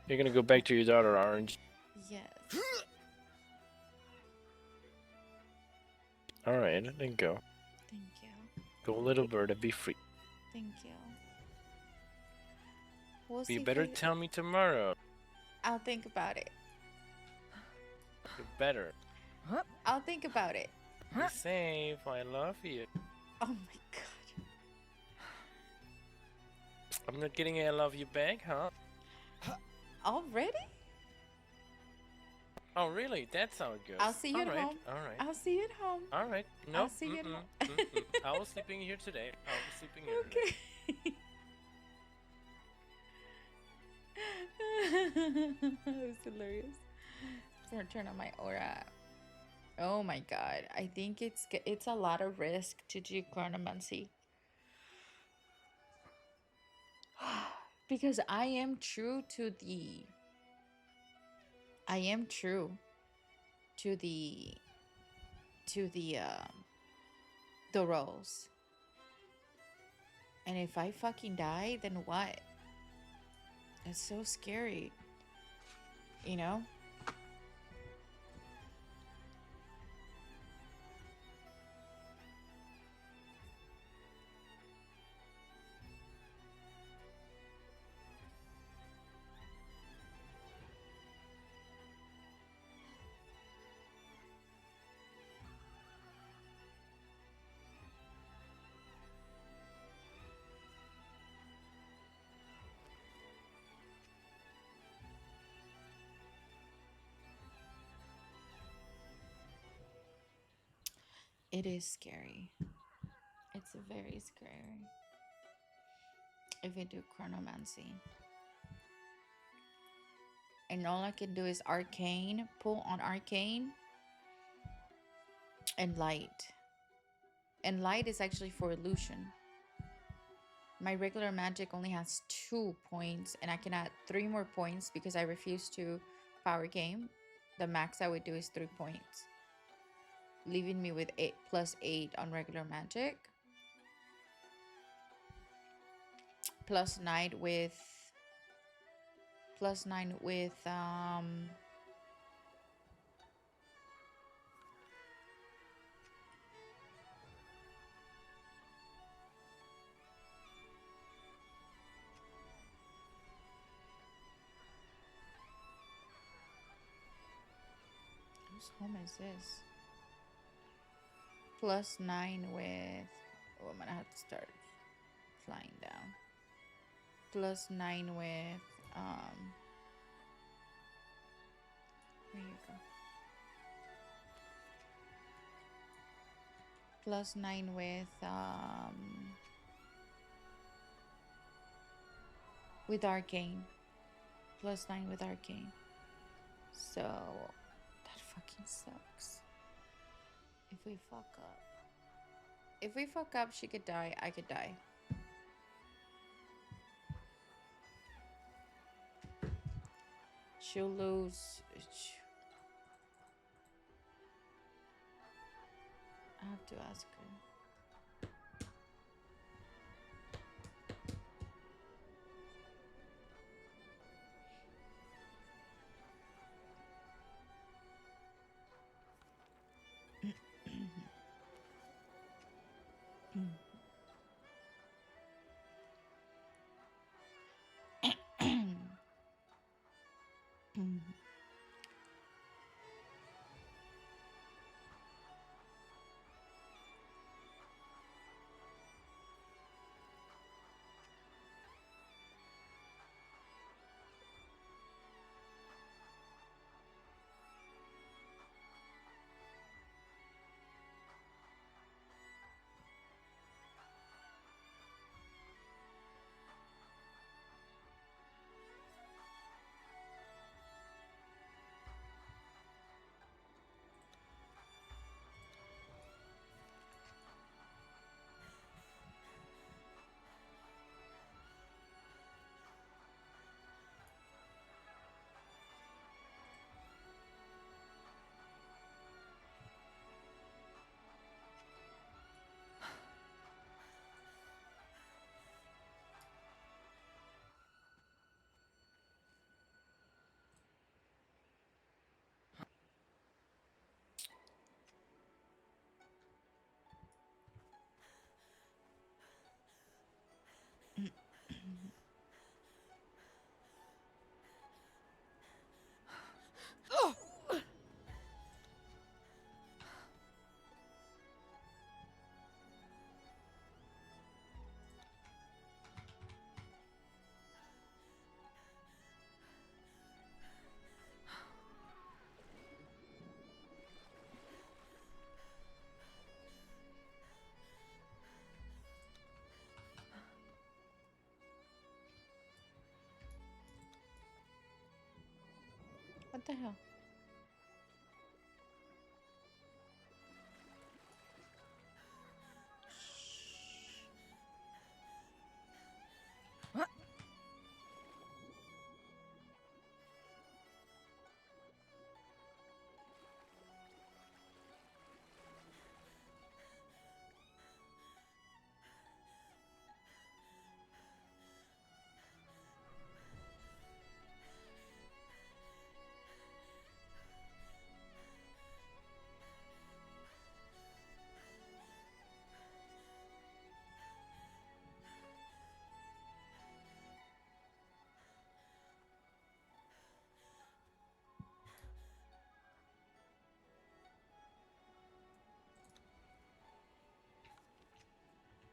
You're gonna go back to your daughter, Orange. Yes. Alright, then go. Thank you. Go, little bird, and be free. Thank you. We'll You see. better tell me tomorrow. I'll think about it. You better. I'll think about it. Be safe. I love you. Oh my god. I'm not getting a I love you back, huh? Already? Oh, really? That's how it goes. I'll see you at home. Alright. I'll see you at home. Alright. No. I'll see you at home. I was sleeping here today. I was sleeping here Okay. It was hilarious. I'm gonna turn on my aura. Oh my god. I think it's a lot of risk to do chronomancy. Because I am true to the the roles. And if I fucking die, then what? It's so scary. You know? It is scary. It's very scary. If you do chronomancy. And all I can do is arcane, pull on arcane, and light. And light is actually for illusion. My regular magic only has 2 points, and I can add 3 more points because I refuse to power game. The max I would do is 3 points, leaving me with 8 on regular magic, +9 with whose home is this? +9 with, oh, I'm gonna have to start flying down. +9 with where you go? +9 with arcane. +9 with arcane. So that fucking sucks. If we fuck up. If we fuck up, she could die. I could die. She'll lose. I have to ask her. What the hell?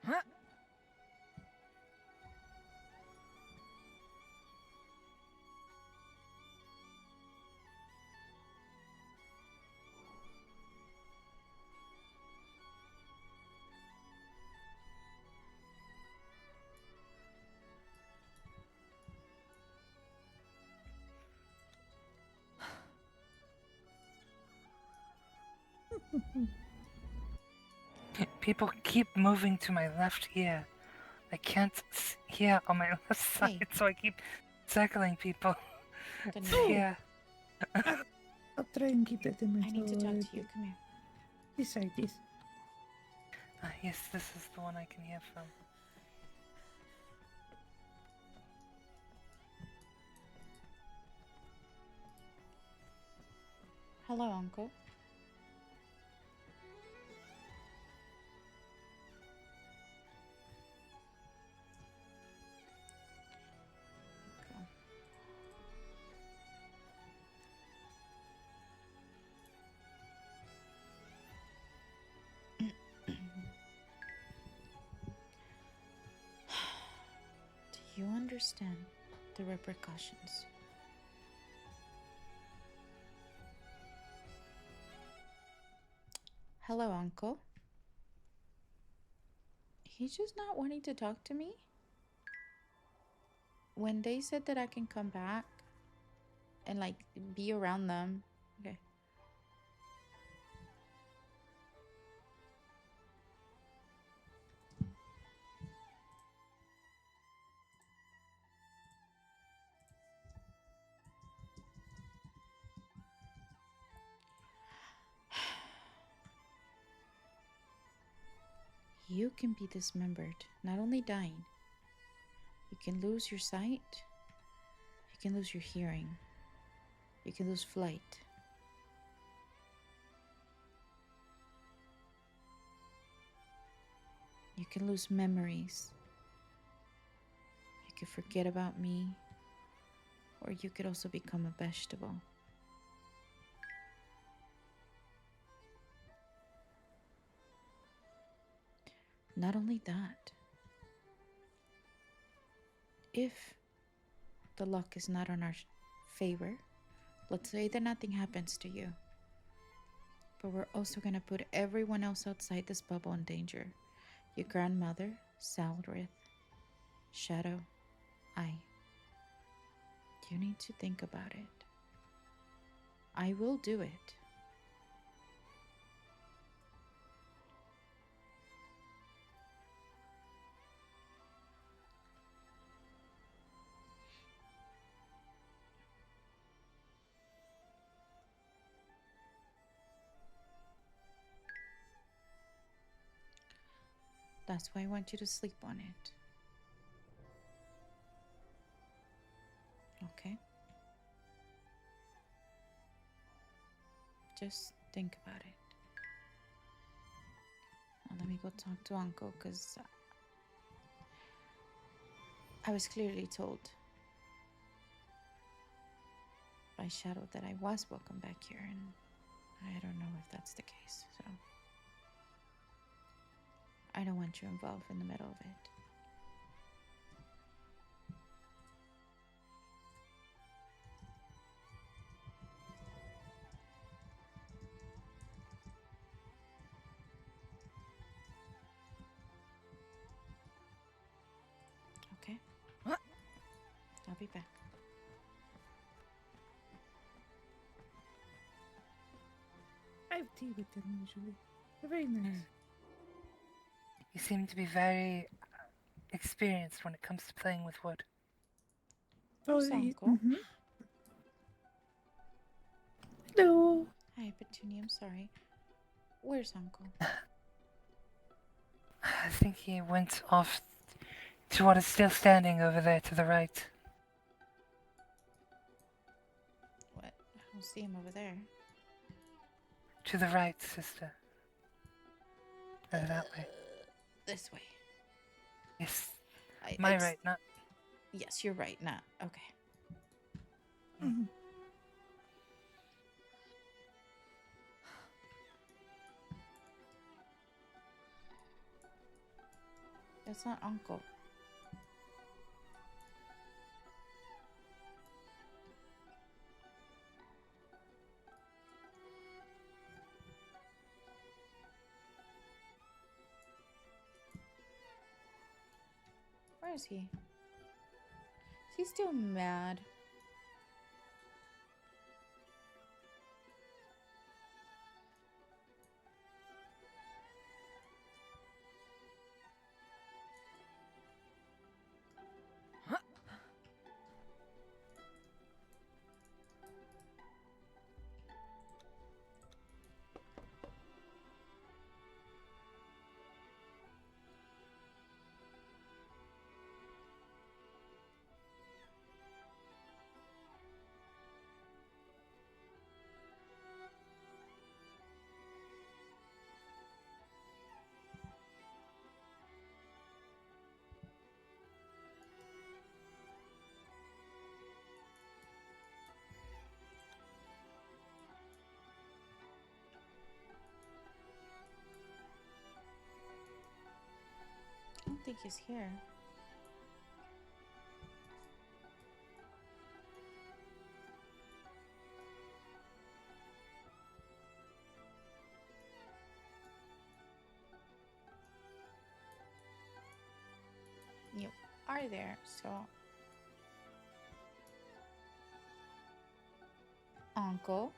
Huh? People keep moving to my left ear. I can't hear on my left side, so I keep circling people. It's here. I'll try and keep it in my I need to talk to you. Come here. This side, this. Yes, this is the one I can hear from. Hello, Uncle. Do you understand the repercussions? Hello, Uncle. He's just not wanting to talk to me. When they said that I can come back and like be around them. Okay. You can be dismembered, not only dying. You can lose your sight. You can lose your hearing. You can lose flight. You can lose memories. You can forget about me. Or you could also become a vegetable. Not only that, if the luck is not on our favor, let's say that nothing happens to you, but we're also going to put everyone else outside this bubble in danger. Your grandmother, Salrith, Shadow, I. You need to think about it. I will do it. That's why I want you to sleep on it. Okay? Just think about it. Now let me go talk to Uncle, because I was clearly told by Shadow that I was welcome back here, and I don't know if that's the case, so I don't want you involved in the middle of it. Okay? I'll be back. tea with them usually. They're very nice. You seem to be very experienced when it comes to playing with wood. Where's Oh, Uncle? Hello. Hi, Petunia. I'm sorry. Where's Uncle? I think he went off to what is still standing over there to the right. What? I don't see him over there. To the right, sister. That way. This way. Yes. I My just- right, not. Yes, you're right. Not okay. That's not Uncle. Where is he? Is he still mad? I don't think he's here. You are there, so Uncle.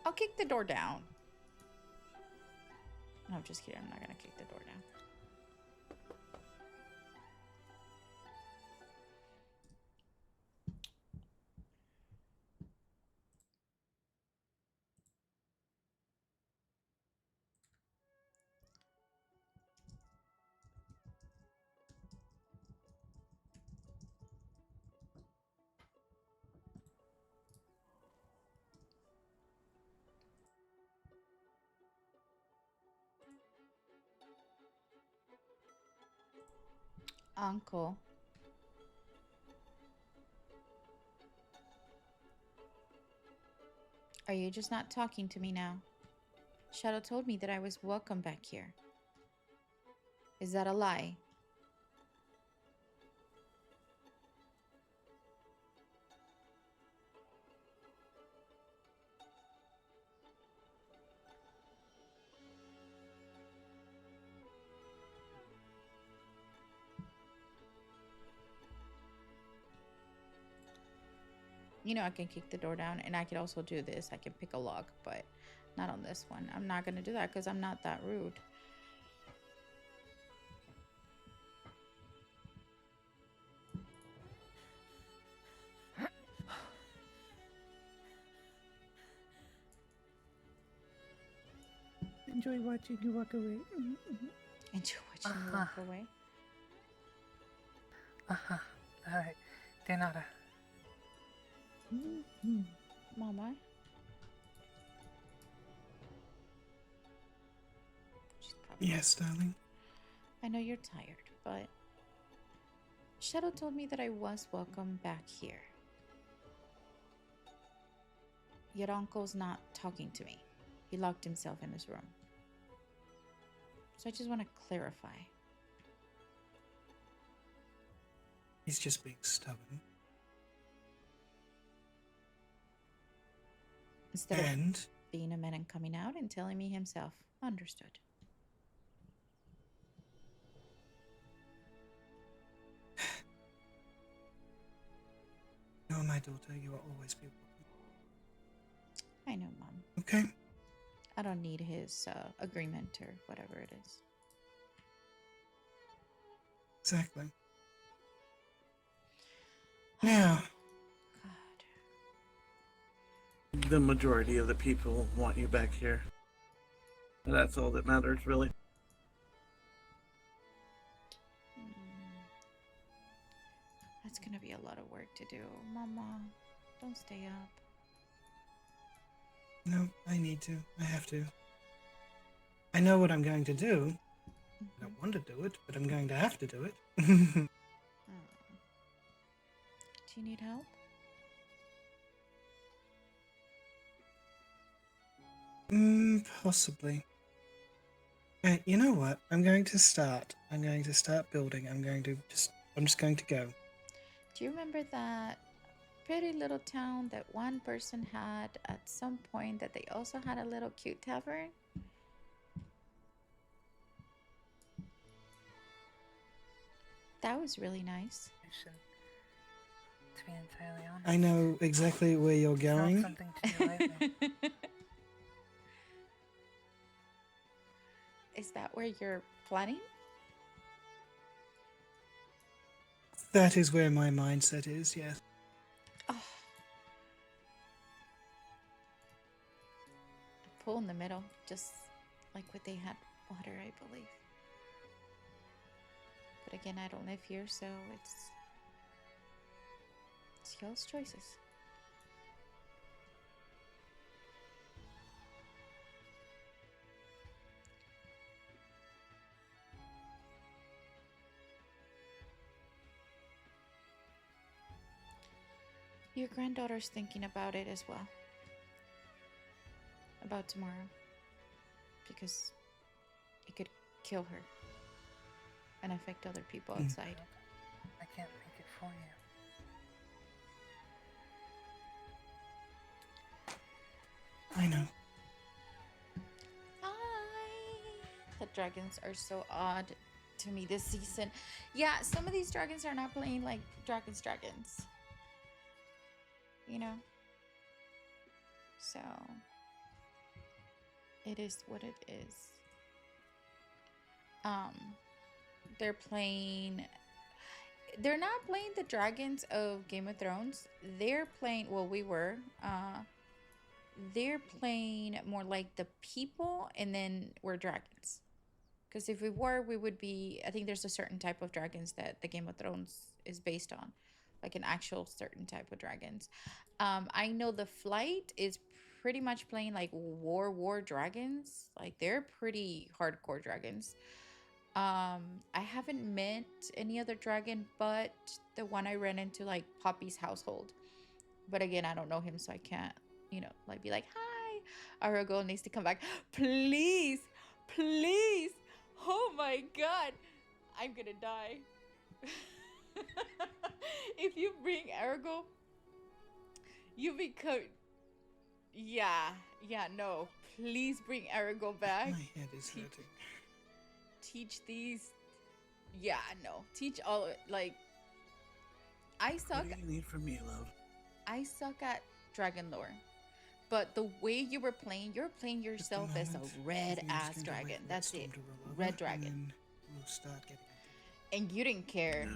I'll kick the door down. No, just kidding. I'm not gonna kick the door down. Uncle. Are you just not talking to me now? Shadow told me that I was welcome back here. Is that a lie? You know, I can kick the door down, and I could also do this. I can pick a lock, but not on this one. I'm not gonna do that because I'm not that rude. Enjoy watching you walk away. Enjoy watching you walk away. Alright. De nada. Mama. Yes, darling. I know you're tired, but Shadow told me that I was welcome back here. Your uncle's not talking to me. He locked himself in his room. So I just want to clarify. He's just being stubborn. Instead of being a man and coming out and telling me himself. Understood. my daughter. You will always be welcome. I know, Mom. Okay. I don't need his agreement or whatever it is. Exactly. Now, The majority of the people want you back here. And that's all that matters, really. That's gonna be a lot of work to do. Mama, don't stay up. no, I need to. I have to. I know what I'm going to do. I don't want to do it, but I'm going to have to do it. Do you need help? Possibly. You know what? I'm going to start building. I'm just going to go. Do you remember that pretty little town that one person had at some point that they also had a little cute tavern? That was really nice. To be entirely honest. I know exactly where you're It's not going. something to do lightly. Is that where you're planning? That is where my mindset is, yes. A pool in the middle, just like what they had water, I believe. But again, I don't live here, so it's y'all's choices. Your granddaughter's thinking about it as well. About tomorrow. Because it could kill her and affect other people outside. I can't make it for you. I know. The dragons are so odd to me this season. Yeah, some of these dragons are not playing like dragons. You know? So it is what it is. They're not playing the dragons of Game of Thrones. They're playing, well, we were, they're playing more like the people, and then we're dragons. Because if we were, we would be, I think there's a certain type of dragons that the Game of Thrones is based on, like an actual certain type of dragons. I know the Flight is pretty much playing like war dragons. Like they're pretty hardcore dragons. I haven't met any other dragon but the one I ran into, like Poppy's household. But again, I don't know him, so I can't, like be like, hi, our girl needs to come back. Please. Oh my god. I'm gonna die. If you bring Arago, you become... Yeah, no. Please bring Arago back. My head is hurting. Teach these... Yeah, no. Teach all... Like... I suck... What do you need from me, love? I suck at dragon lore. But the way you were playing, you're playing yourself as a red-ass dragon. That's it. Red dragon. We'll start getting... And you didn't care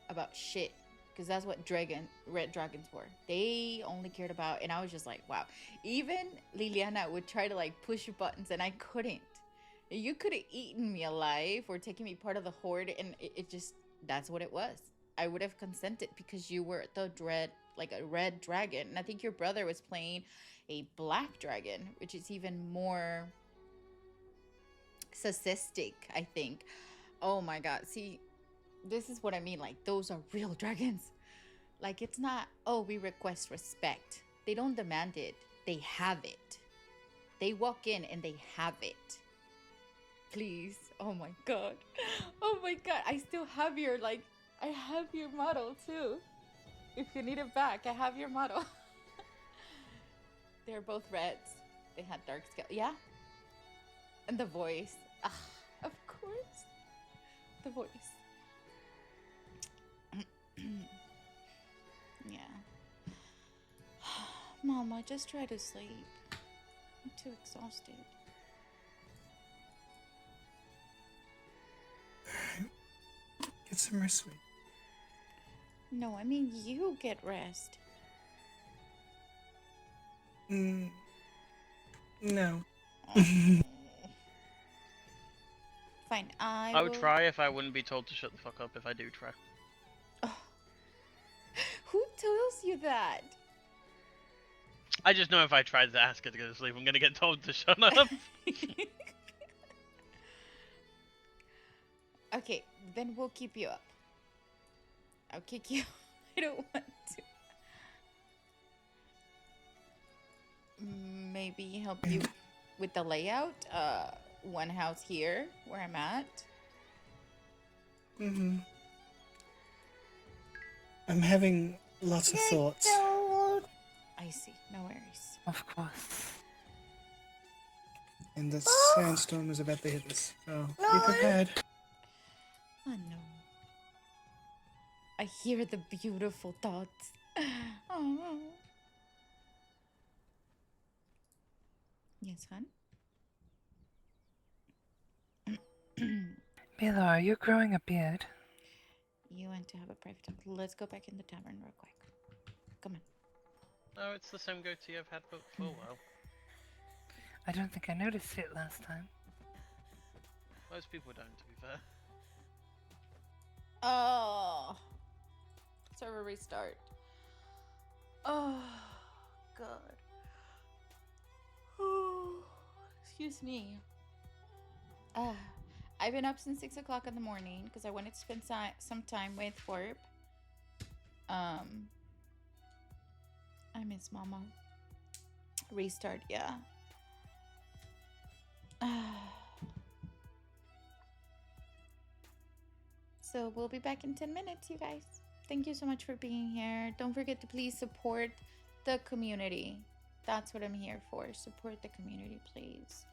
about shit. Because that's what red dragons were. They only cared about... And I was just like, wow. Even Liliana would try to like push buttons and I couldn't. You could have eaten me alive or taken me part of the horde, and it just... That's what it was. I would have consented because you were the like a red dragon. And I think your brother was playing a black dragon, which is even more sadistic, I think. Oh my god. See, this is what I mean. Like, those are real dragons. Like, it's not, oh, we request respect. They don't demand it. They have it. They walk in and they have it. Please. Oh my god. Oh my god. I still have your, like, I have your model too. If you need it back, I have your model. They're both reds. They had dark skin. Yeah. And the voice. Ah, of course. The voice. Yeah. Mama, just try to sleep. I'm too exhausted. Get some rest, sweet. No, I mean you get rest. No. Fine, I would try if I wouldn't be told to shut the fuck up if I do try. Who tells you that? I just know if I tried to ask her to go to sleep, I'm gonna get told to shut up. Okay, then we'll keep you up. I'll kick you. I don't want to. Maybe help you with the layout. One house here where I'm at. Mm-hmm. I'm having lots of thoughts. I see. No worries. Of course. And the sandstorm is about to hit us, so be prepared. Oh no. I hear the beautiful thoughts. Oh. Yes, hon? Mila, are you growing a beard? You want to have a private talk. Let's go back in the tavern real quick. Come on. No, it's the same goatee I've had for a while. I don't think I noticed it last time. Most people don't, to be fair. Oh. Server restart. Oh, God. Oh, excuse me. I've been up since 6 o'clock in the morning because I wanted to spend some time with Warp. I miss Mama. Restart, yeah. So we'll be back in 10 minutes, you guys. Thank you so much for being here. Don't forget to please support the community. That's what I'm here for. Support the community, please.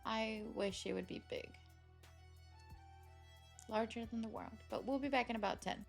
I wish it would be big. Larger than the world. But we'll be back in about 10.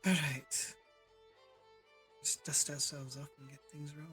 Alright. Let's dust ourselves off and get things rolling.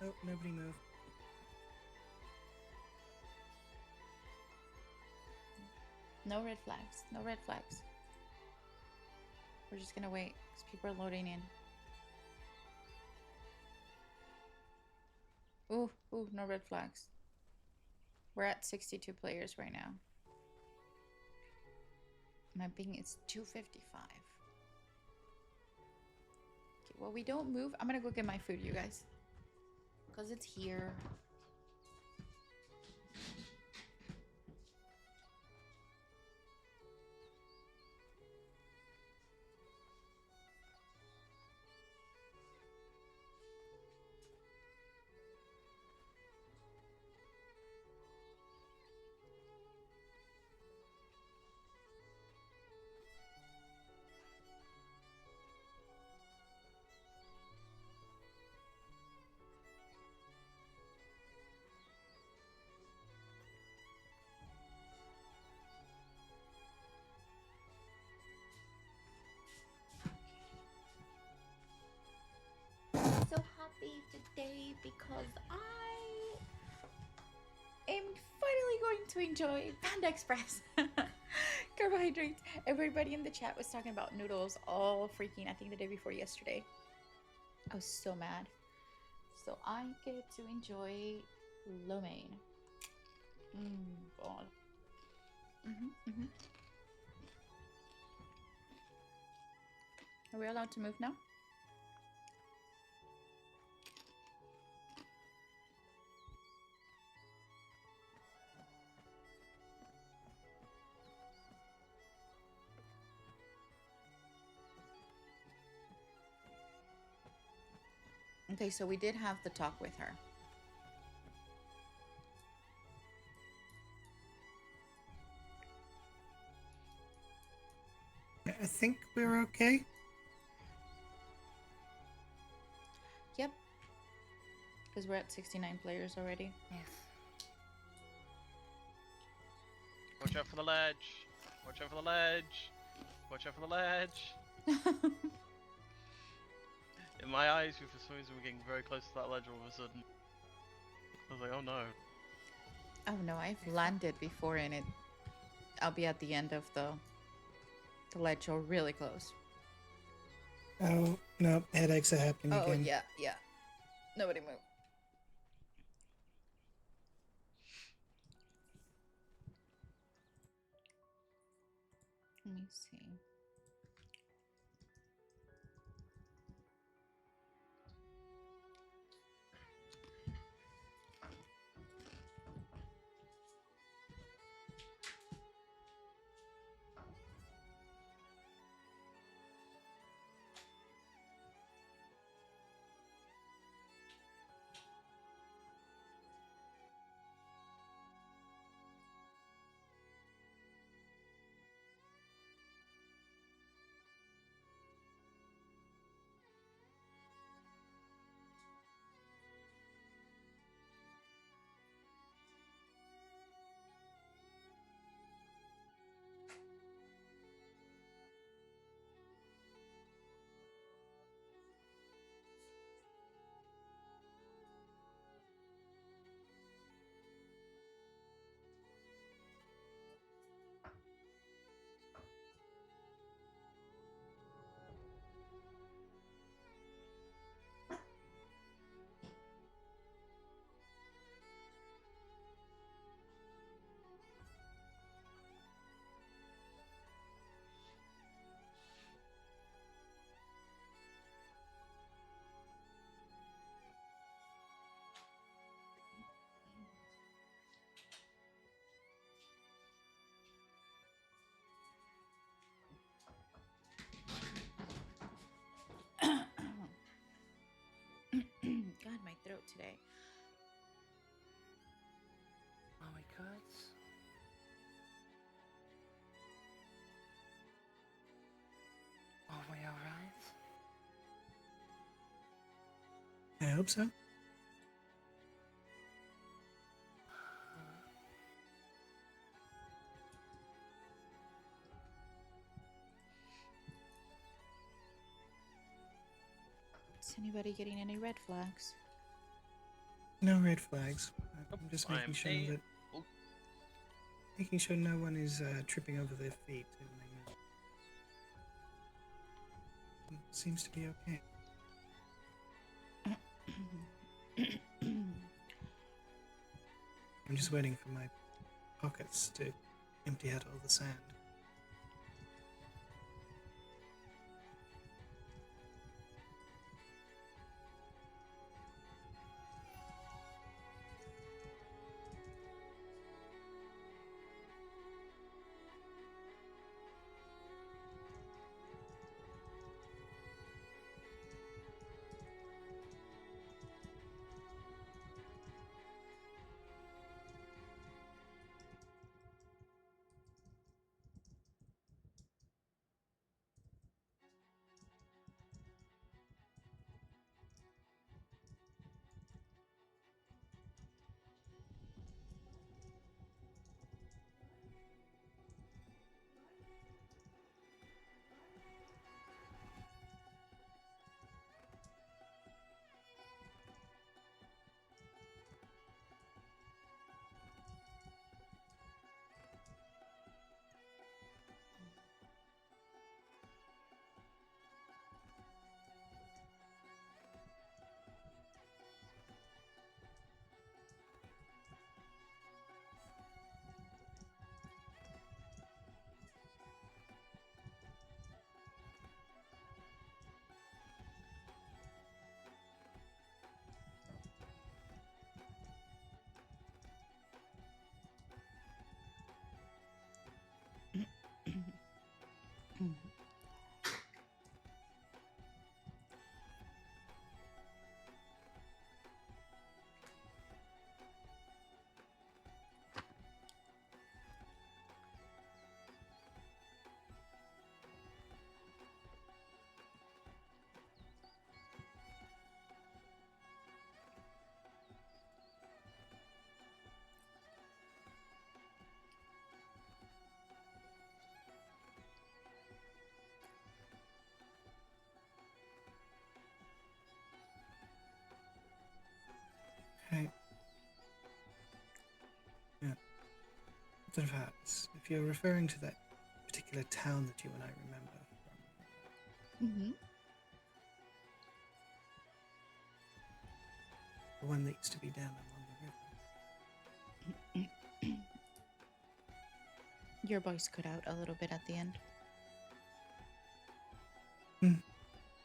Oh, nobody move. No red flags. No red flags. We're just gonna wait because people are loading in. Ooh, no red flags. We're at 62 players right now. My ping is 255. Okay, well, we don't move. I'm gonna go get my food, you guys. Because it's here. So happy today because I am finally going to enjoy Panda Express. Carbohydrates. Everybody in the chat was talking about noodles all freaking, I think the day before yesterday. I was so mad. So I get to enjoy lo mein. God. Are we allowed to move now? Okay, so we did have the talk with her. I think we're okay. Yep. Because we're at 69 players already. Yes. Watch out for the ledge. Watch out for the ledge. Watch out for the ledge. In my eyes, we for some reason were getting very close to that ledge all of a sudden. I was like, oh no. Oh no, I've landed before in it. I'll be at the end of the ledge or really close. Oh, no, headaches are happening Oh, again. yeah. Nobody move. Let me see. I hope so. Is anybody getting any red flags? No red flags. I'm just making I'm sure a- that making sure no one is tripping over their feet when they move. Seems to be okay. I'm just waiting for my pockets to empty out all the sand. Hey. Yeah. What of hearts? If you're referring to that particular town that you and I remember from, Mm-hmm. the one that used to be down along the river. Your voice cut out a little bit at the end.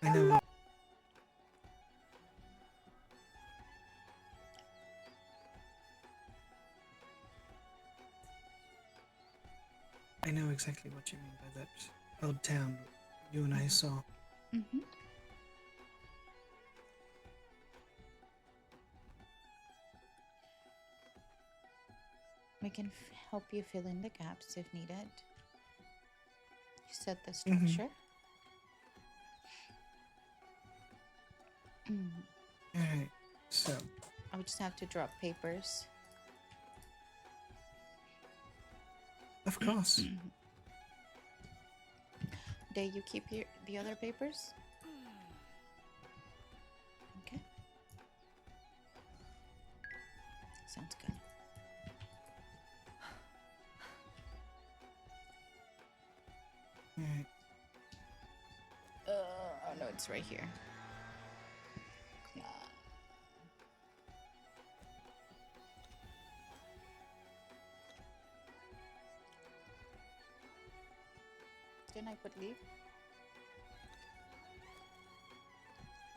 I know. I know exactly what you mean by that old town you and I saw. Mm-hmm. We can help you fill in the gaps if needed. You said the structure. Alright, so. I would just have to drop papers. Of course. Do you keep the other papers? Okay. Sounds good. Alright. Oh no, it's right here. Come on. Didn't I put leave?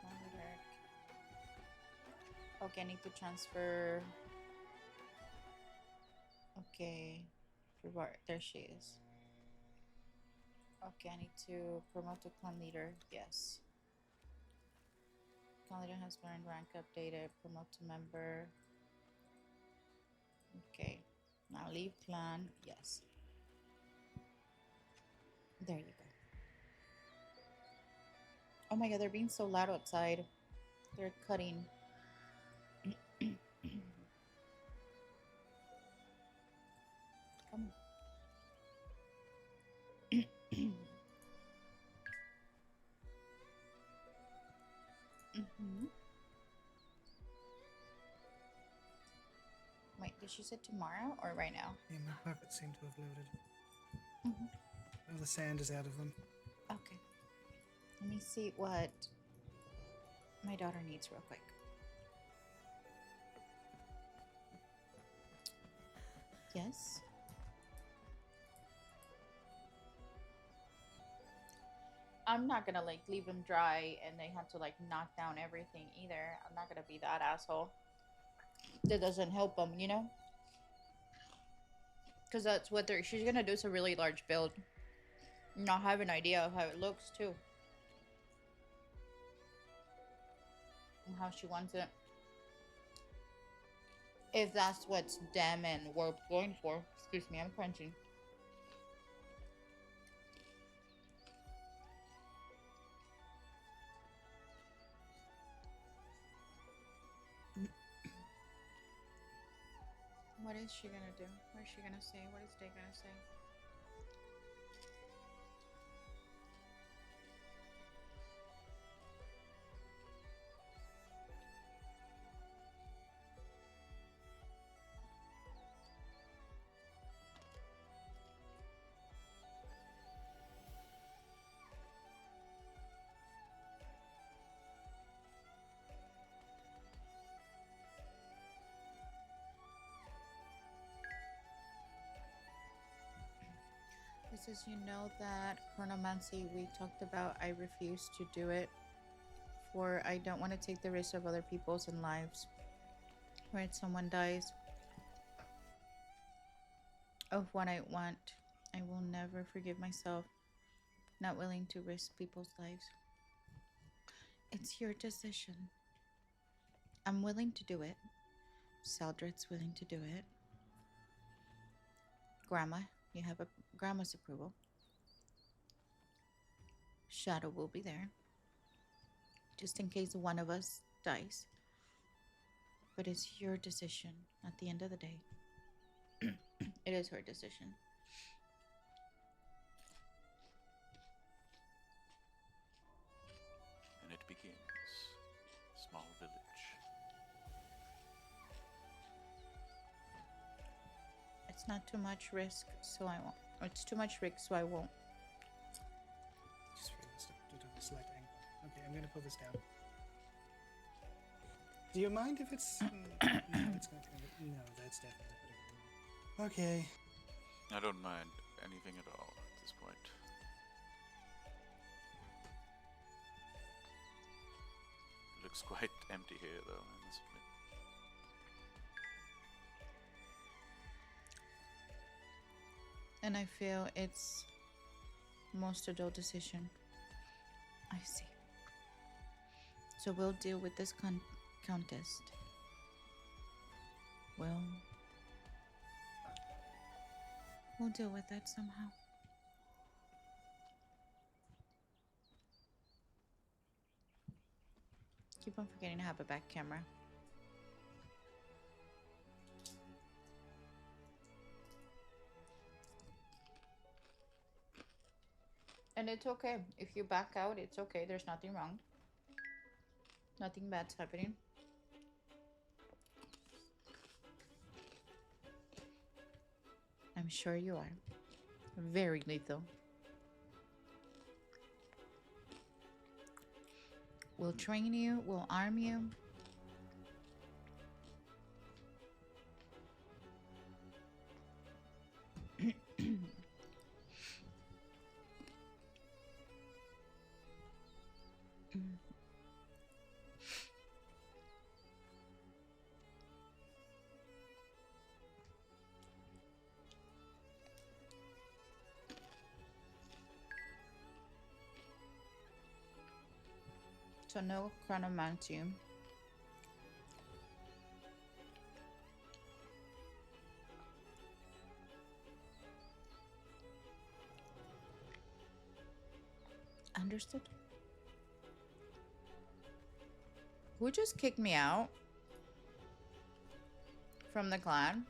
Monitor. Okay, I need to transfer. Okay. There she is. Okay, I need to promote to clan leader. Yes. Clan leader has learned rank updated. Promote to member. Okay. Now leave clan. Yes. There you go. Oh my god, they're being so loud outside. They're cutting. Come on. Wait, did she say tomorrow or right now? Yeah, my puppets seem to have loaded. Mm-hmm. All the sand is out of them. Okay. Let me see what my daughter needs real quick. Yes? I'm not gonna like leave them dry and they have to like knock down everything either. I'm not gonna be that asshole. That doesn't help them, you know? Because that's what she's gonna do is a really large build. Not have an idea of how it looks too. And how she wants it. If that's what's them and we're going for. Excuse me, I'm crunching. What is she gonna do? What is she gonna say? What is they gonna say? It says, you know that chronomancy we talked about, I refuse to do it. For I don't want to take the risk of other people's lives. Right, someone dies of what I want. I will never forgive myself. Not willing to risk people's lives. It's your decision. I'm willing to do it. Saldred's willing to do it. Grandma, you have a grandma's approval. Shadow will be there. Just in case one of us dies. But it's your decision at the end of the day. It is her decision. And it begins. Small village. It's not too much risk, so I won't. Or it's too much risk, so I won't. Just realized I did have a slight angle. Okay, I'm gonna pull this down. Do you mind if it's... no, it's not gonna... No, that's definitely putting it. Okay. I don't mind anything at all at this point. It looks quite empty here, though, I must admit. And I feel it's most adult decision. I see. So we'll deal with this contest. We'll deal with that somehow. Keep on forgetting to have a back camera. And it's okay. If you back out, it's okay. There's nothing wrong. Nothing bad's happening. I'm sure you are. Very lethal. We'll train you. We'll arm you. So no chronomancy. Understood? Who just kicked me out from the clan?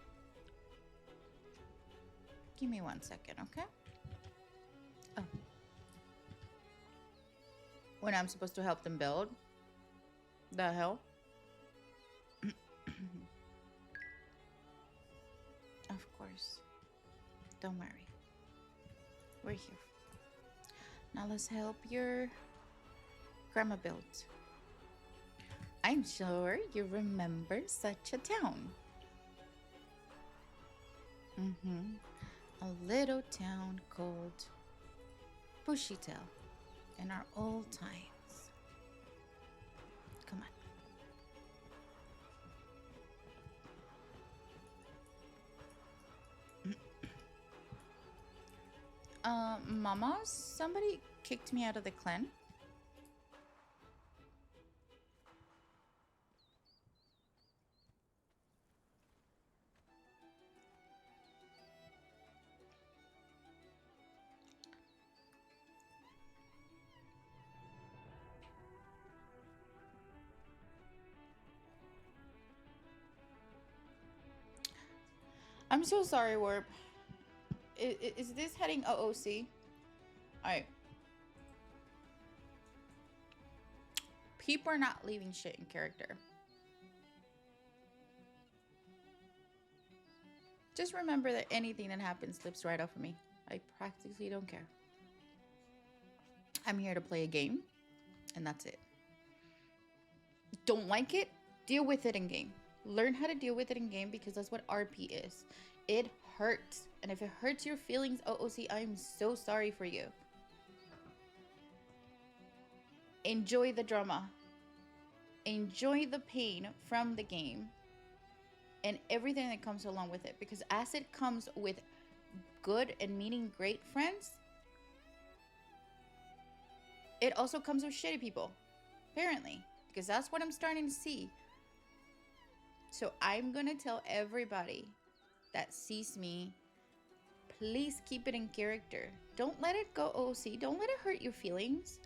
Give me 1 second, okay? Oh. When I'm supposed to help them build? The hell? Of course. Don't worry. We're here. Now let's help your grandma build. I'm sure you remember such a town. A little town called Bushytail in our old times. Come on. Mama, somebody kicked me out of the clan. I'm so sorry, Warp. Is this heading OOC? Alright. People are not leaving shit in character. Just remember that anything that happens slips right off of me. I practically don't care. I'm here to play a game, and that's it. Don't like it? Deal with it in game. Learn how to deal with it in game, because that's what RP is. It hurts. And if it hurts your feelings, OOC, I'm so sorry for you. Enjoy the drama. Enjoy the pain from the game. And everything that comes along with it. Because as it comes with good and meaning great friends, it also comes with shitty people. Apparently. Because that's what I'm starting to see. So I'm going to tell everybody that sees me, please keep it in character. Don't let it go OC. Don't let it hurt your feelings.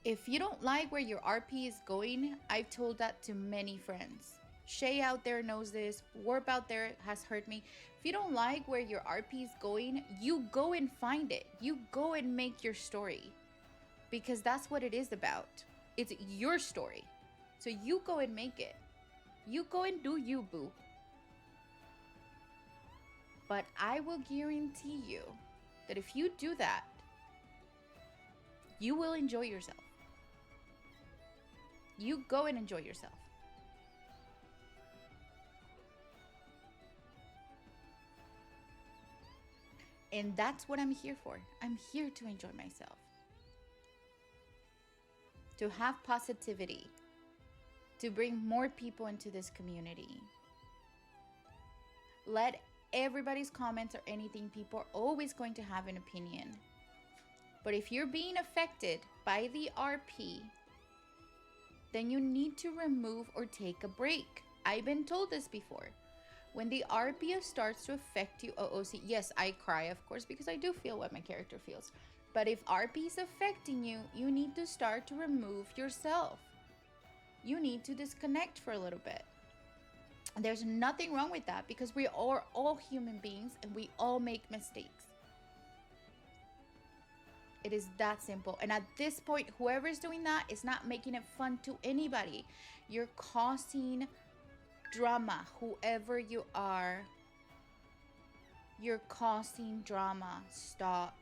If you don't like where your RP is going, I've told that to many friends. Shay out there knows this. Warp out there has heard me. If you don't like where your RP is going, you go and find it. You go and make your story. Because that's what it is about. It's your story. So you go and make it. You go and do you, boo. But I will guarantee you that if you do that, you will enjoy yourself. You go and enjoy yourself. And that's what I'm here for. I'm here to enjoy myself. To have positivity. To bring more people into this community. Let everybody's comments or anything, people are always going to have an opinion. But if you're being affected by the RP, then you need to remove or take a break. I've been told this before. When the RP starts to affect you, OOC, yes, I cry, of course, because I do feel what my character feels. But if RP is affecting you, you need to start to remove yourself. You need to disconnect for a little bit. There's nothing wrong with that, because we are all human beings and we all make mistakes. It is that simple. And at this point, whoever is doing that is not making it fun to anybody. You're causing drama, whoever you are. You're causing drama. Stop.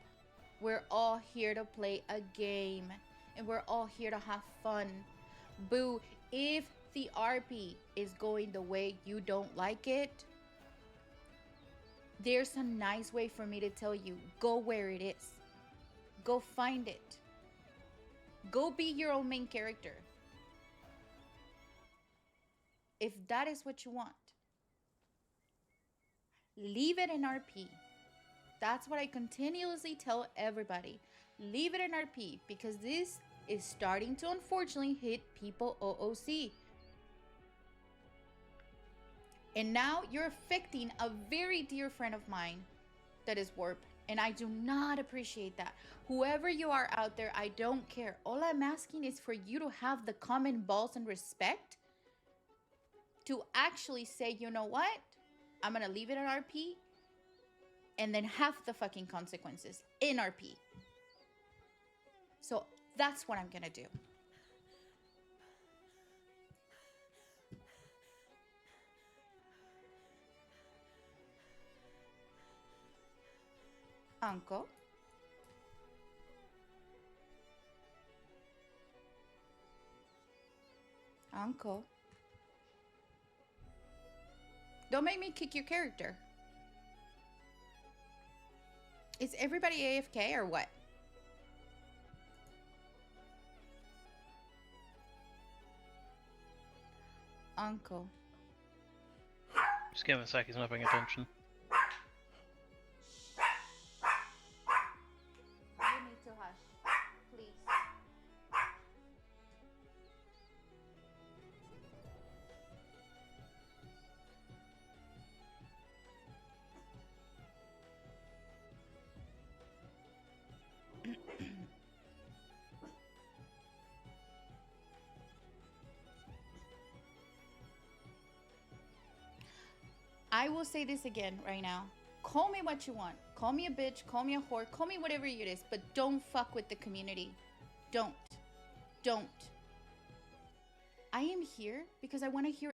We're all here to play a game. And we're all here to have fun. Boo, if the RP is going the way you don't like it, there's a nice way for me to tell you, go where it is. Go find it. Go be your own main character. If that is what you want. Leave it in RP. That's what I continuously tell everybody. Leave it in RP, because this is starting to unfortunately hit people OOC. And now you're affecting a very dear friend of mine that is Warp. And I do not appreciate that. Whoever you are out there, I don't care. All I'm asking is for you to have the common balls and respect to actually say, you know what? I'm going to leave it at RP and then have the fucking consequences in RP. So that's what I'm going to do. Uncle? Uncle? Don't make me kick your character. Is everybody AFK or what? Uncle. Just give him a sec, he's not paying attention. You need to hush, please. I will say this again right now. Call me what you want. Call me a bitch, call me a whore, call me whatever it is, but don't fuck with the community. Don't. Don't. I am here because I want to hear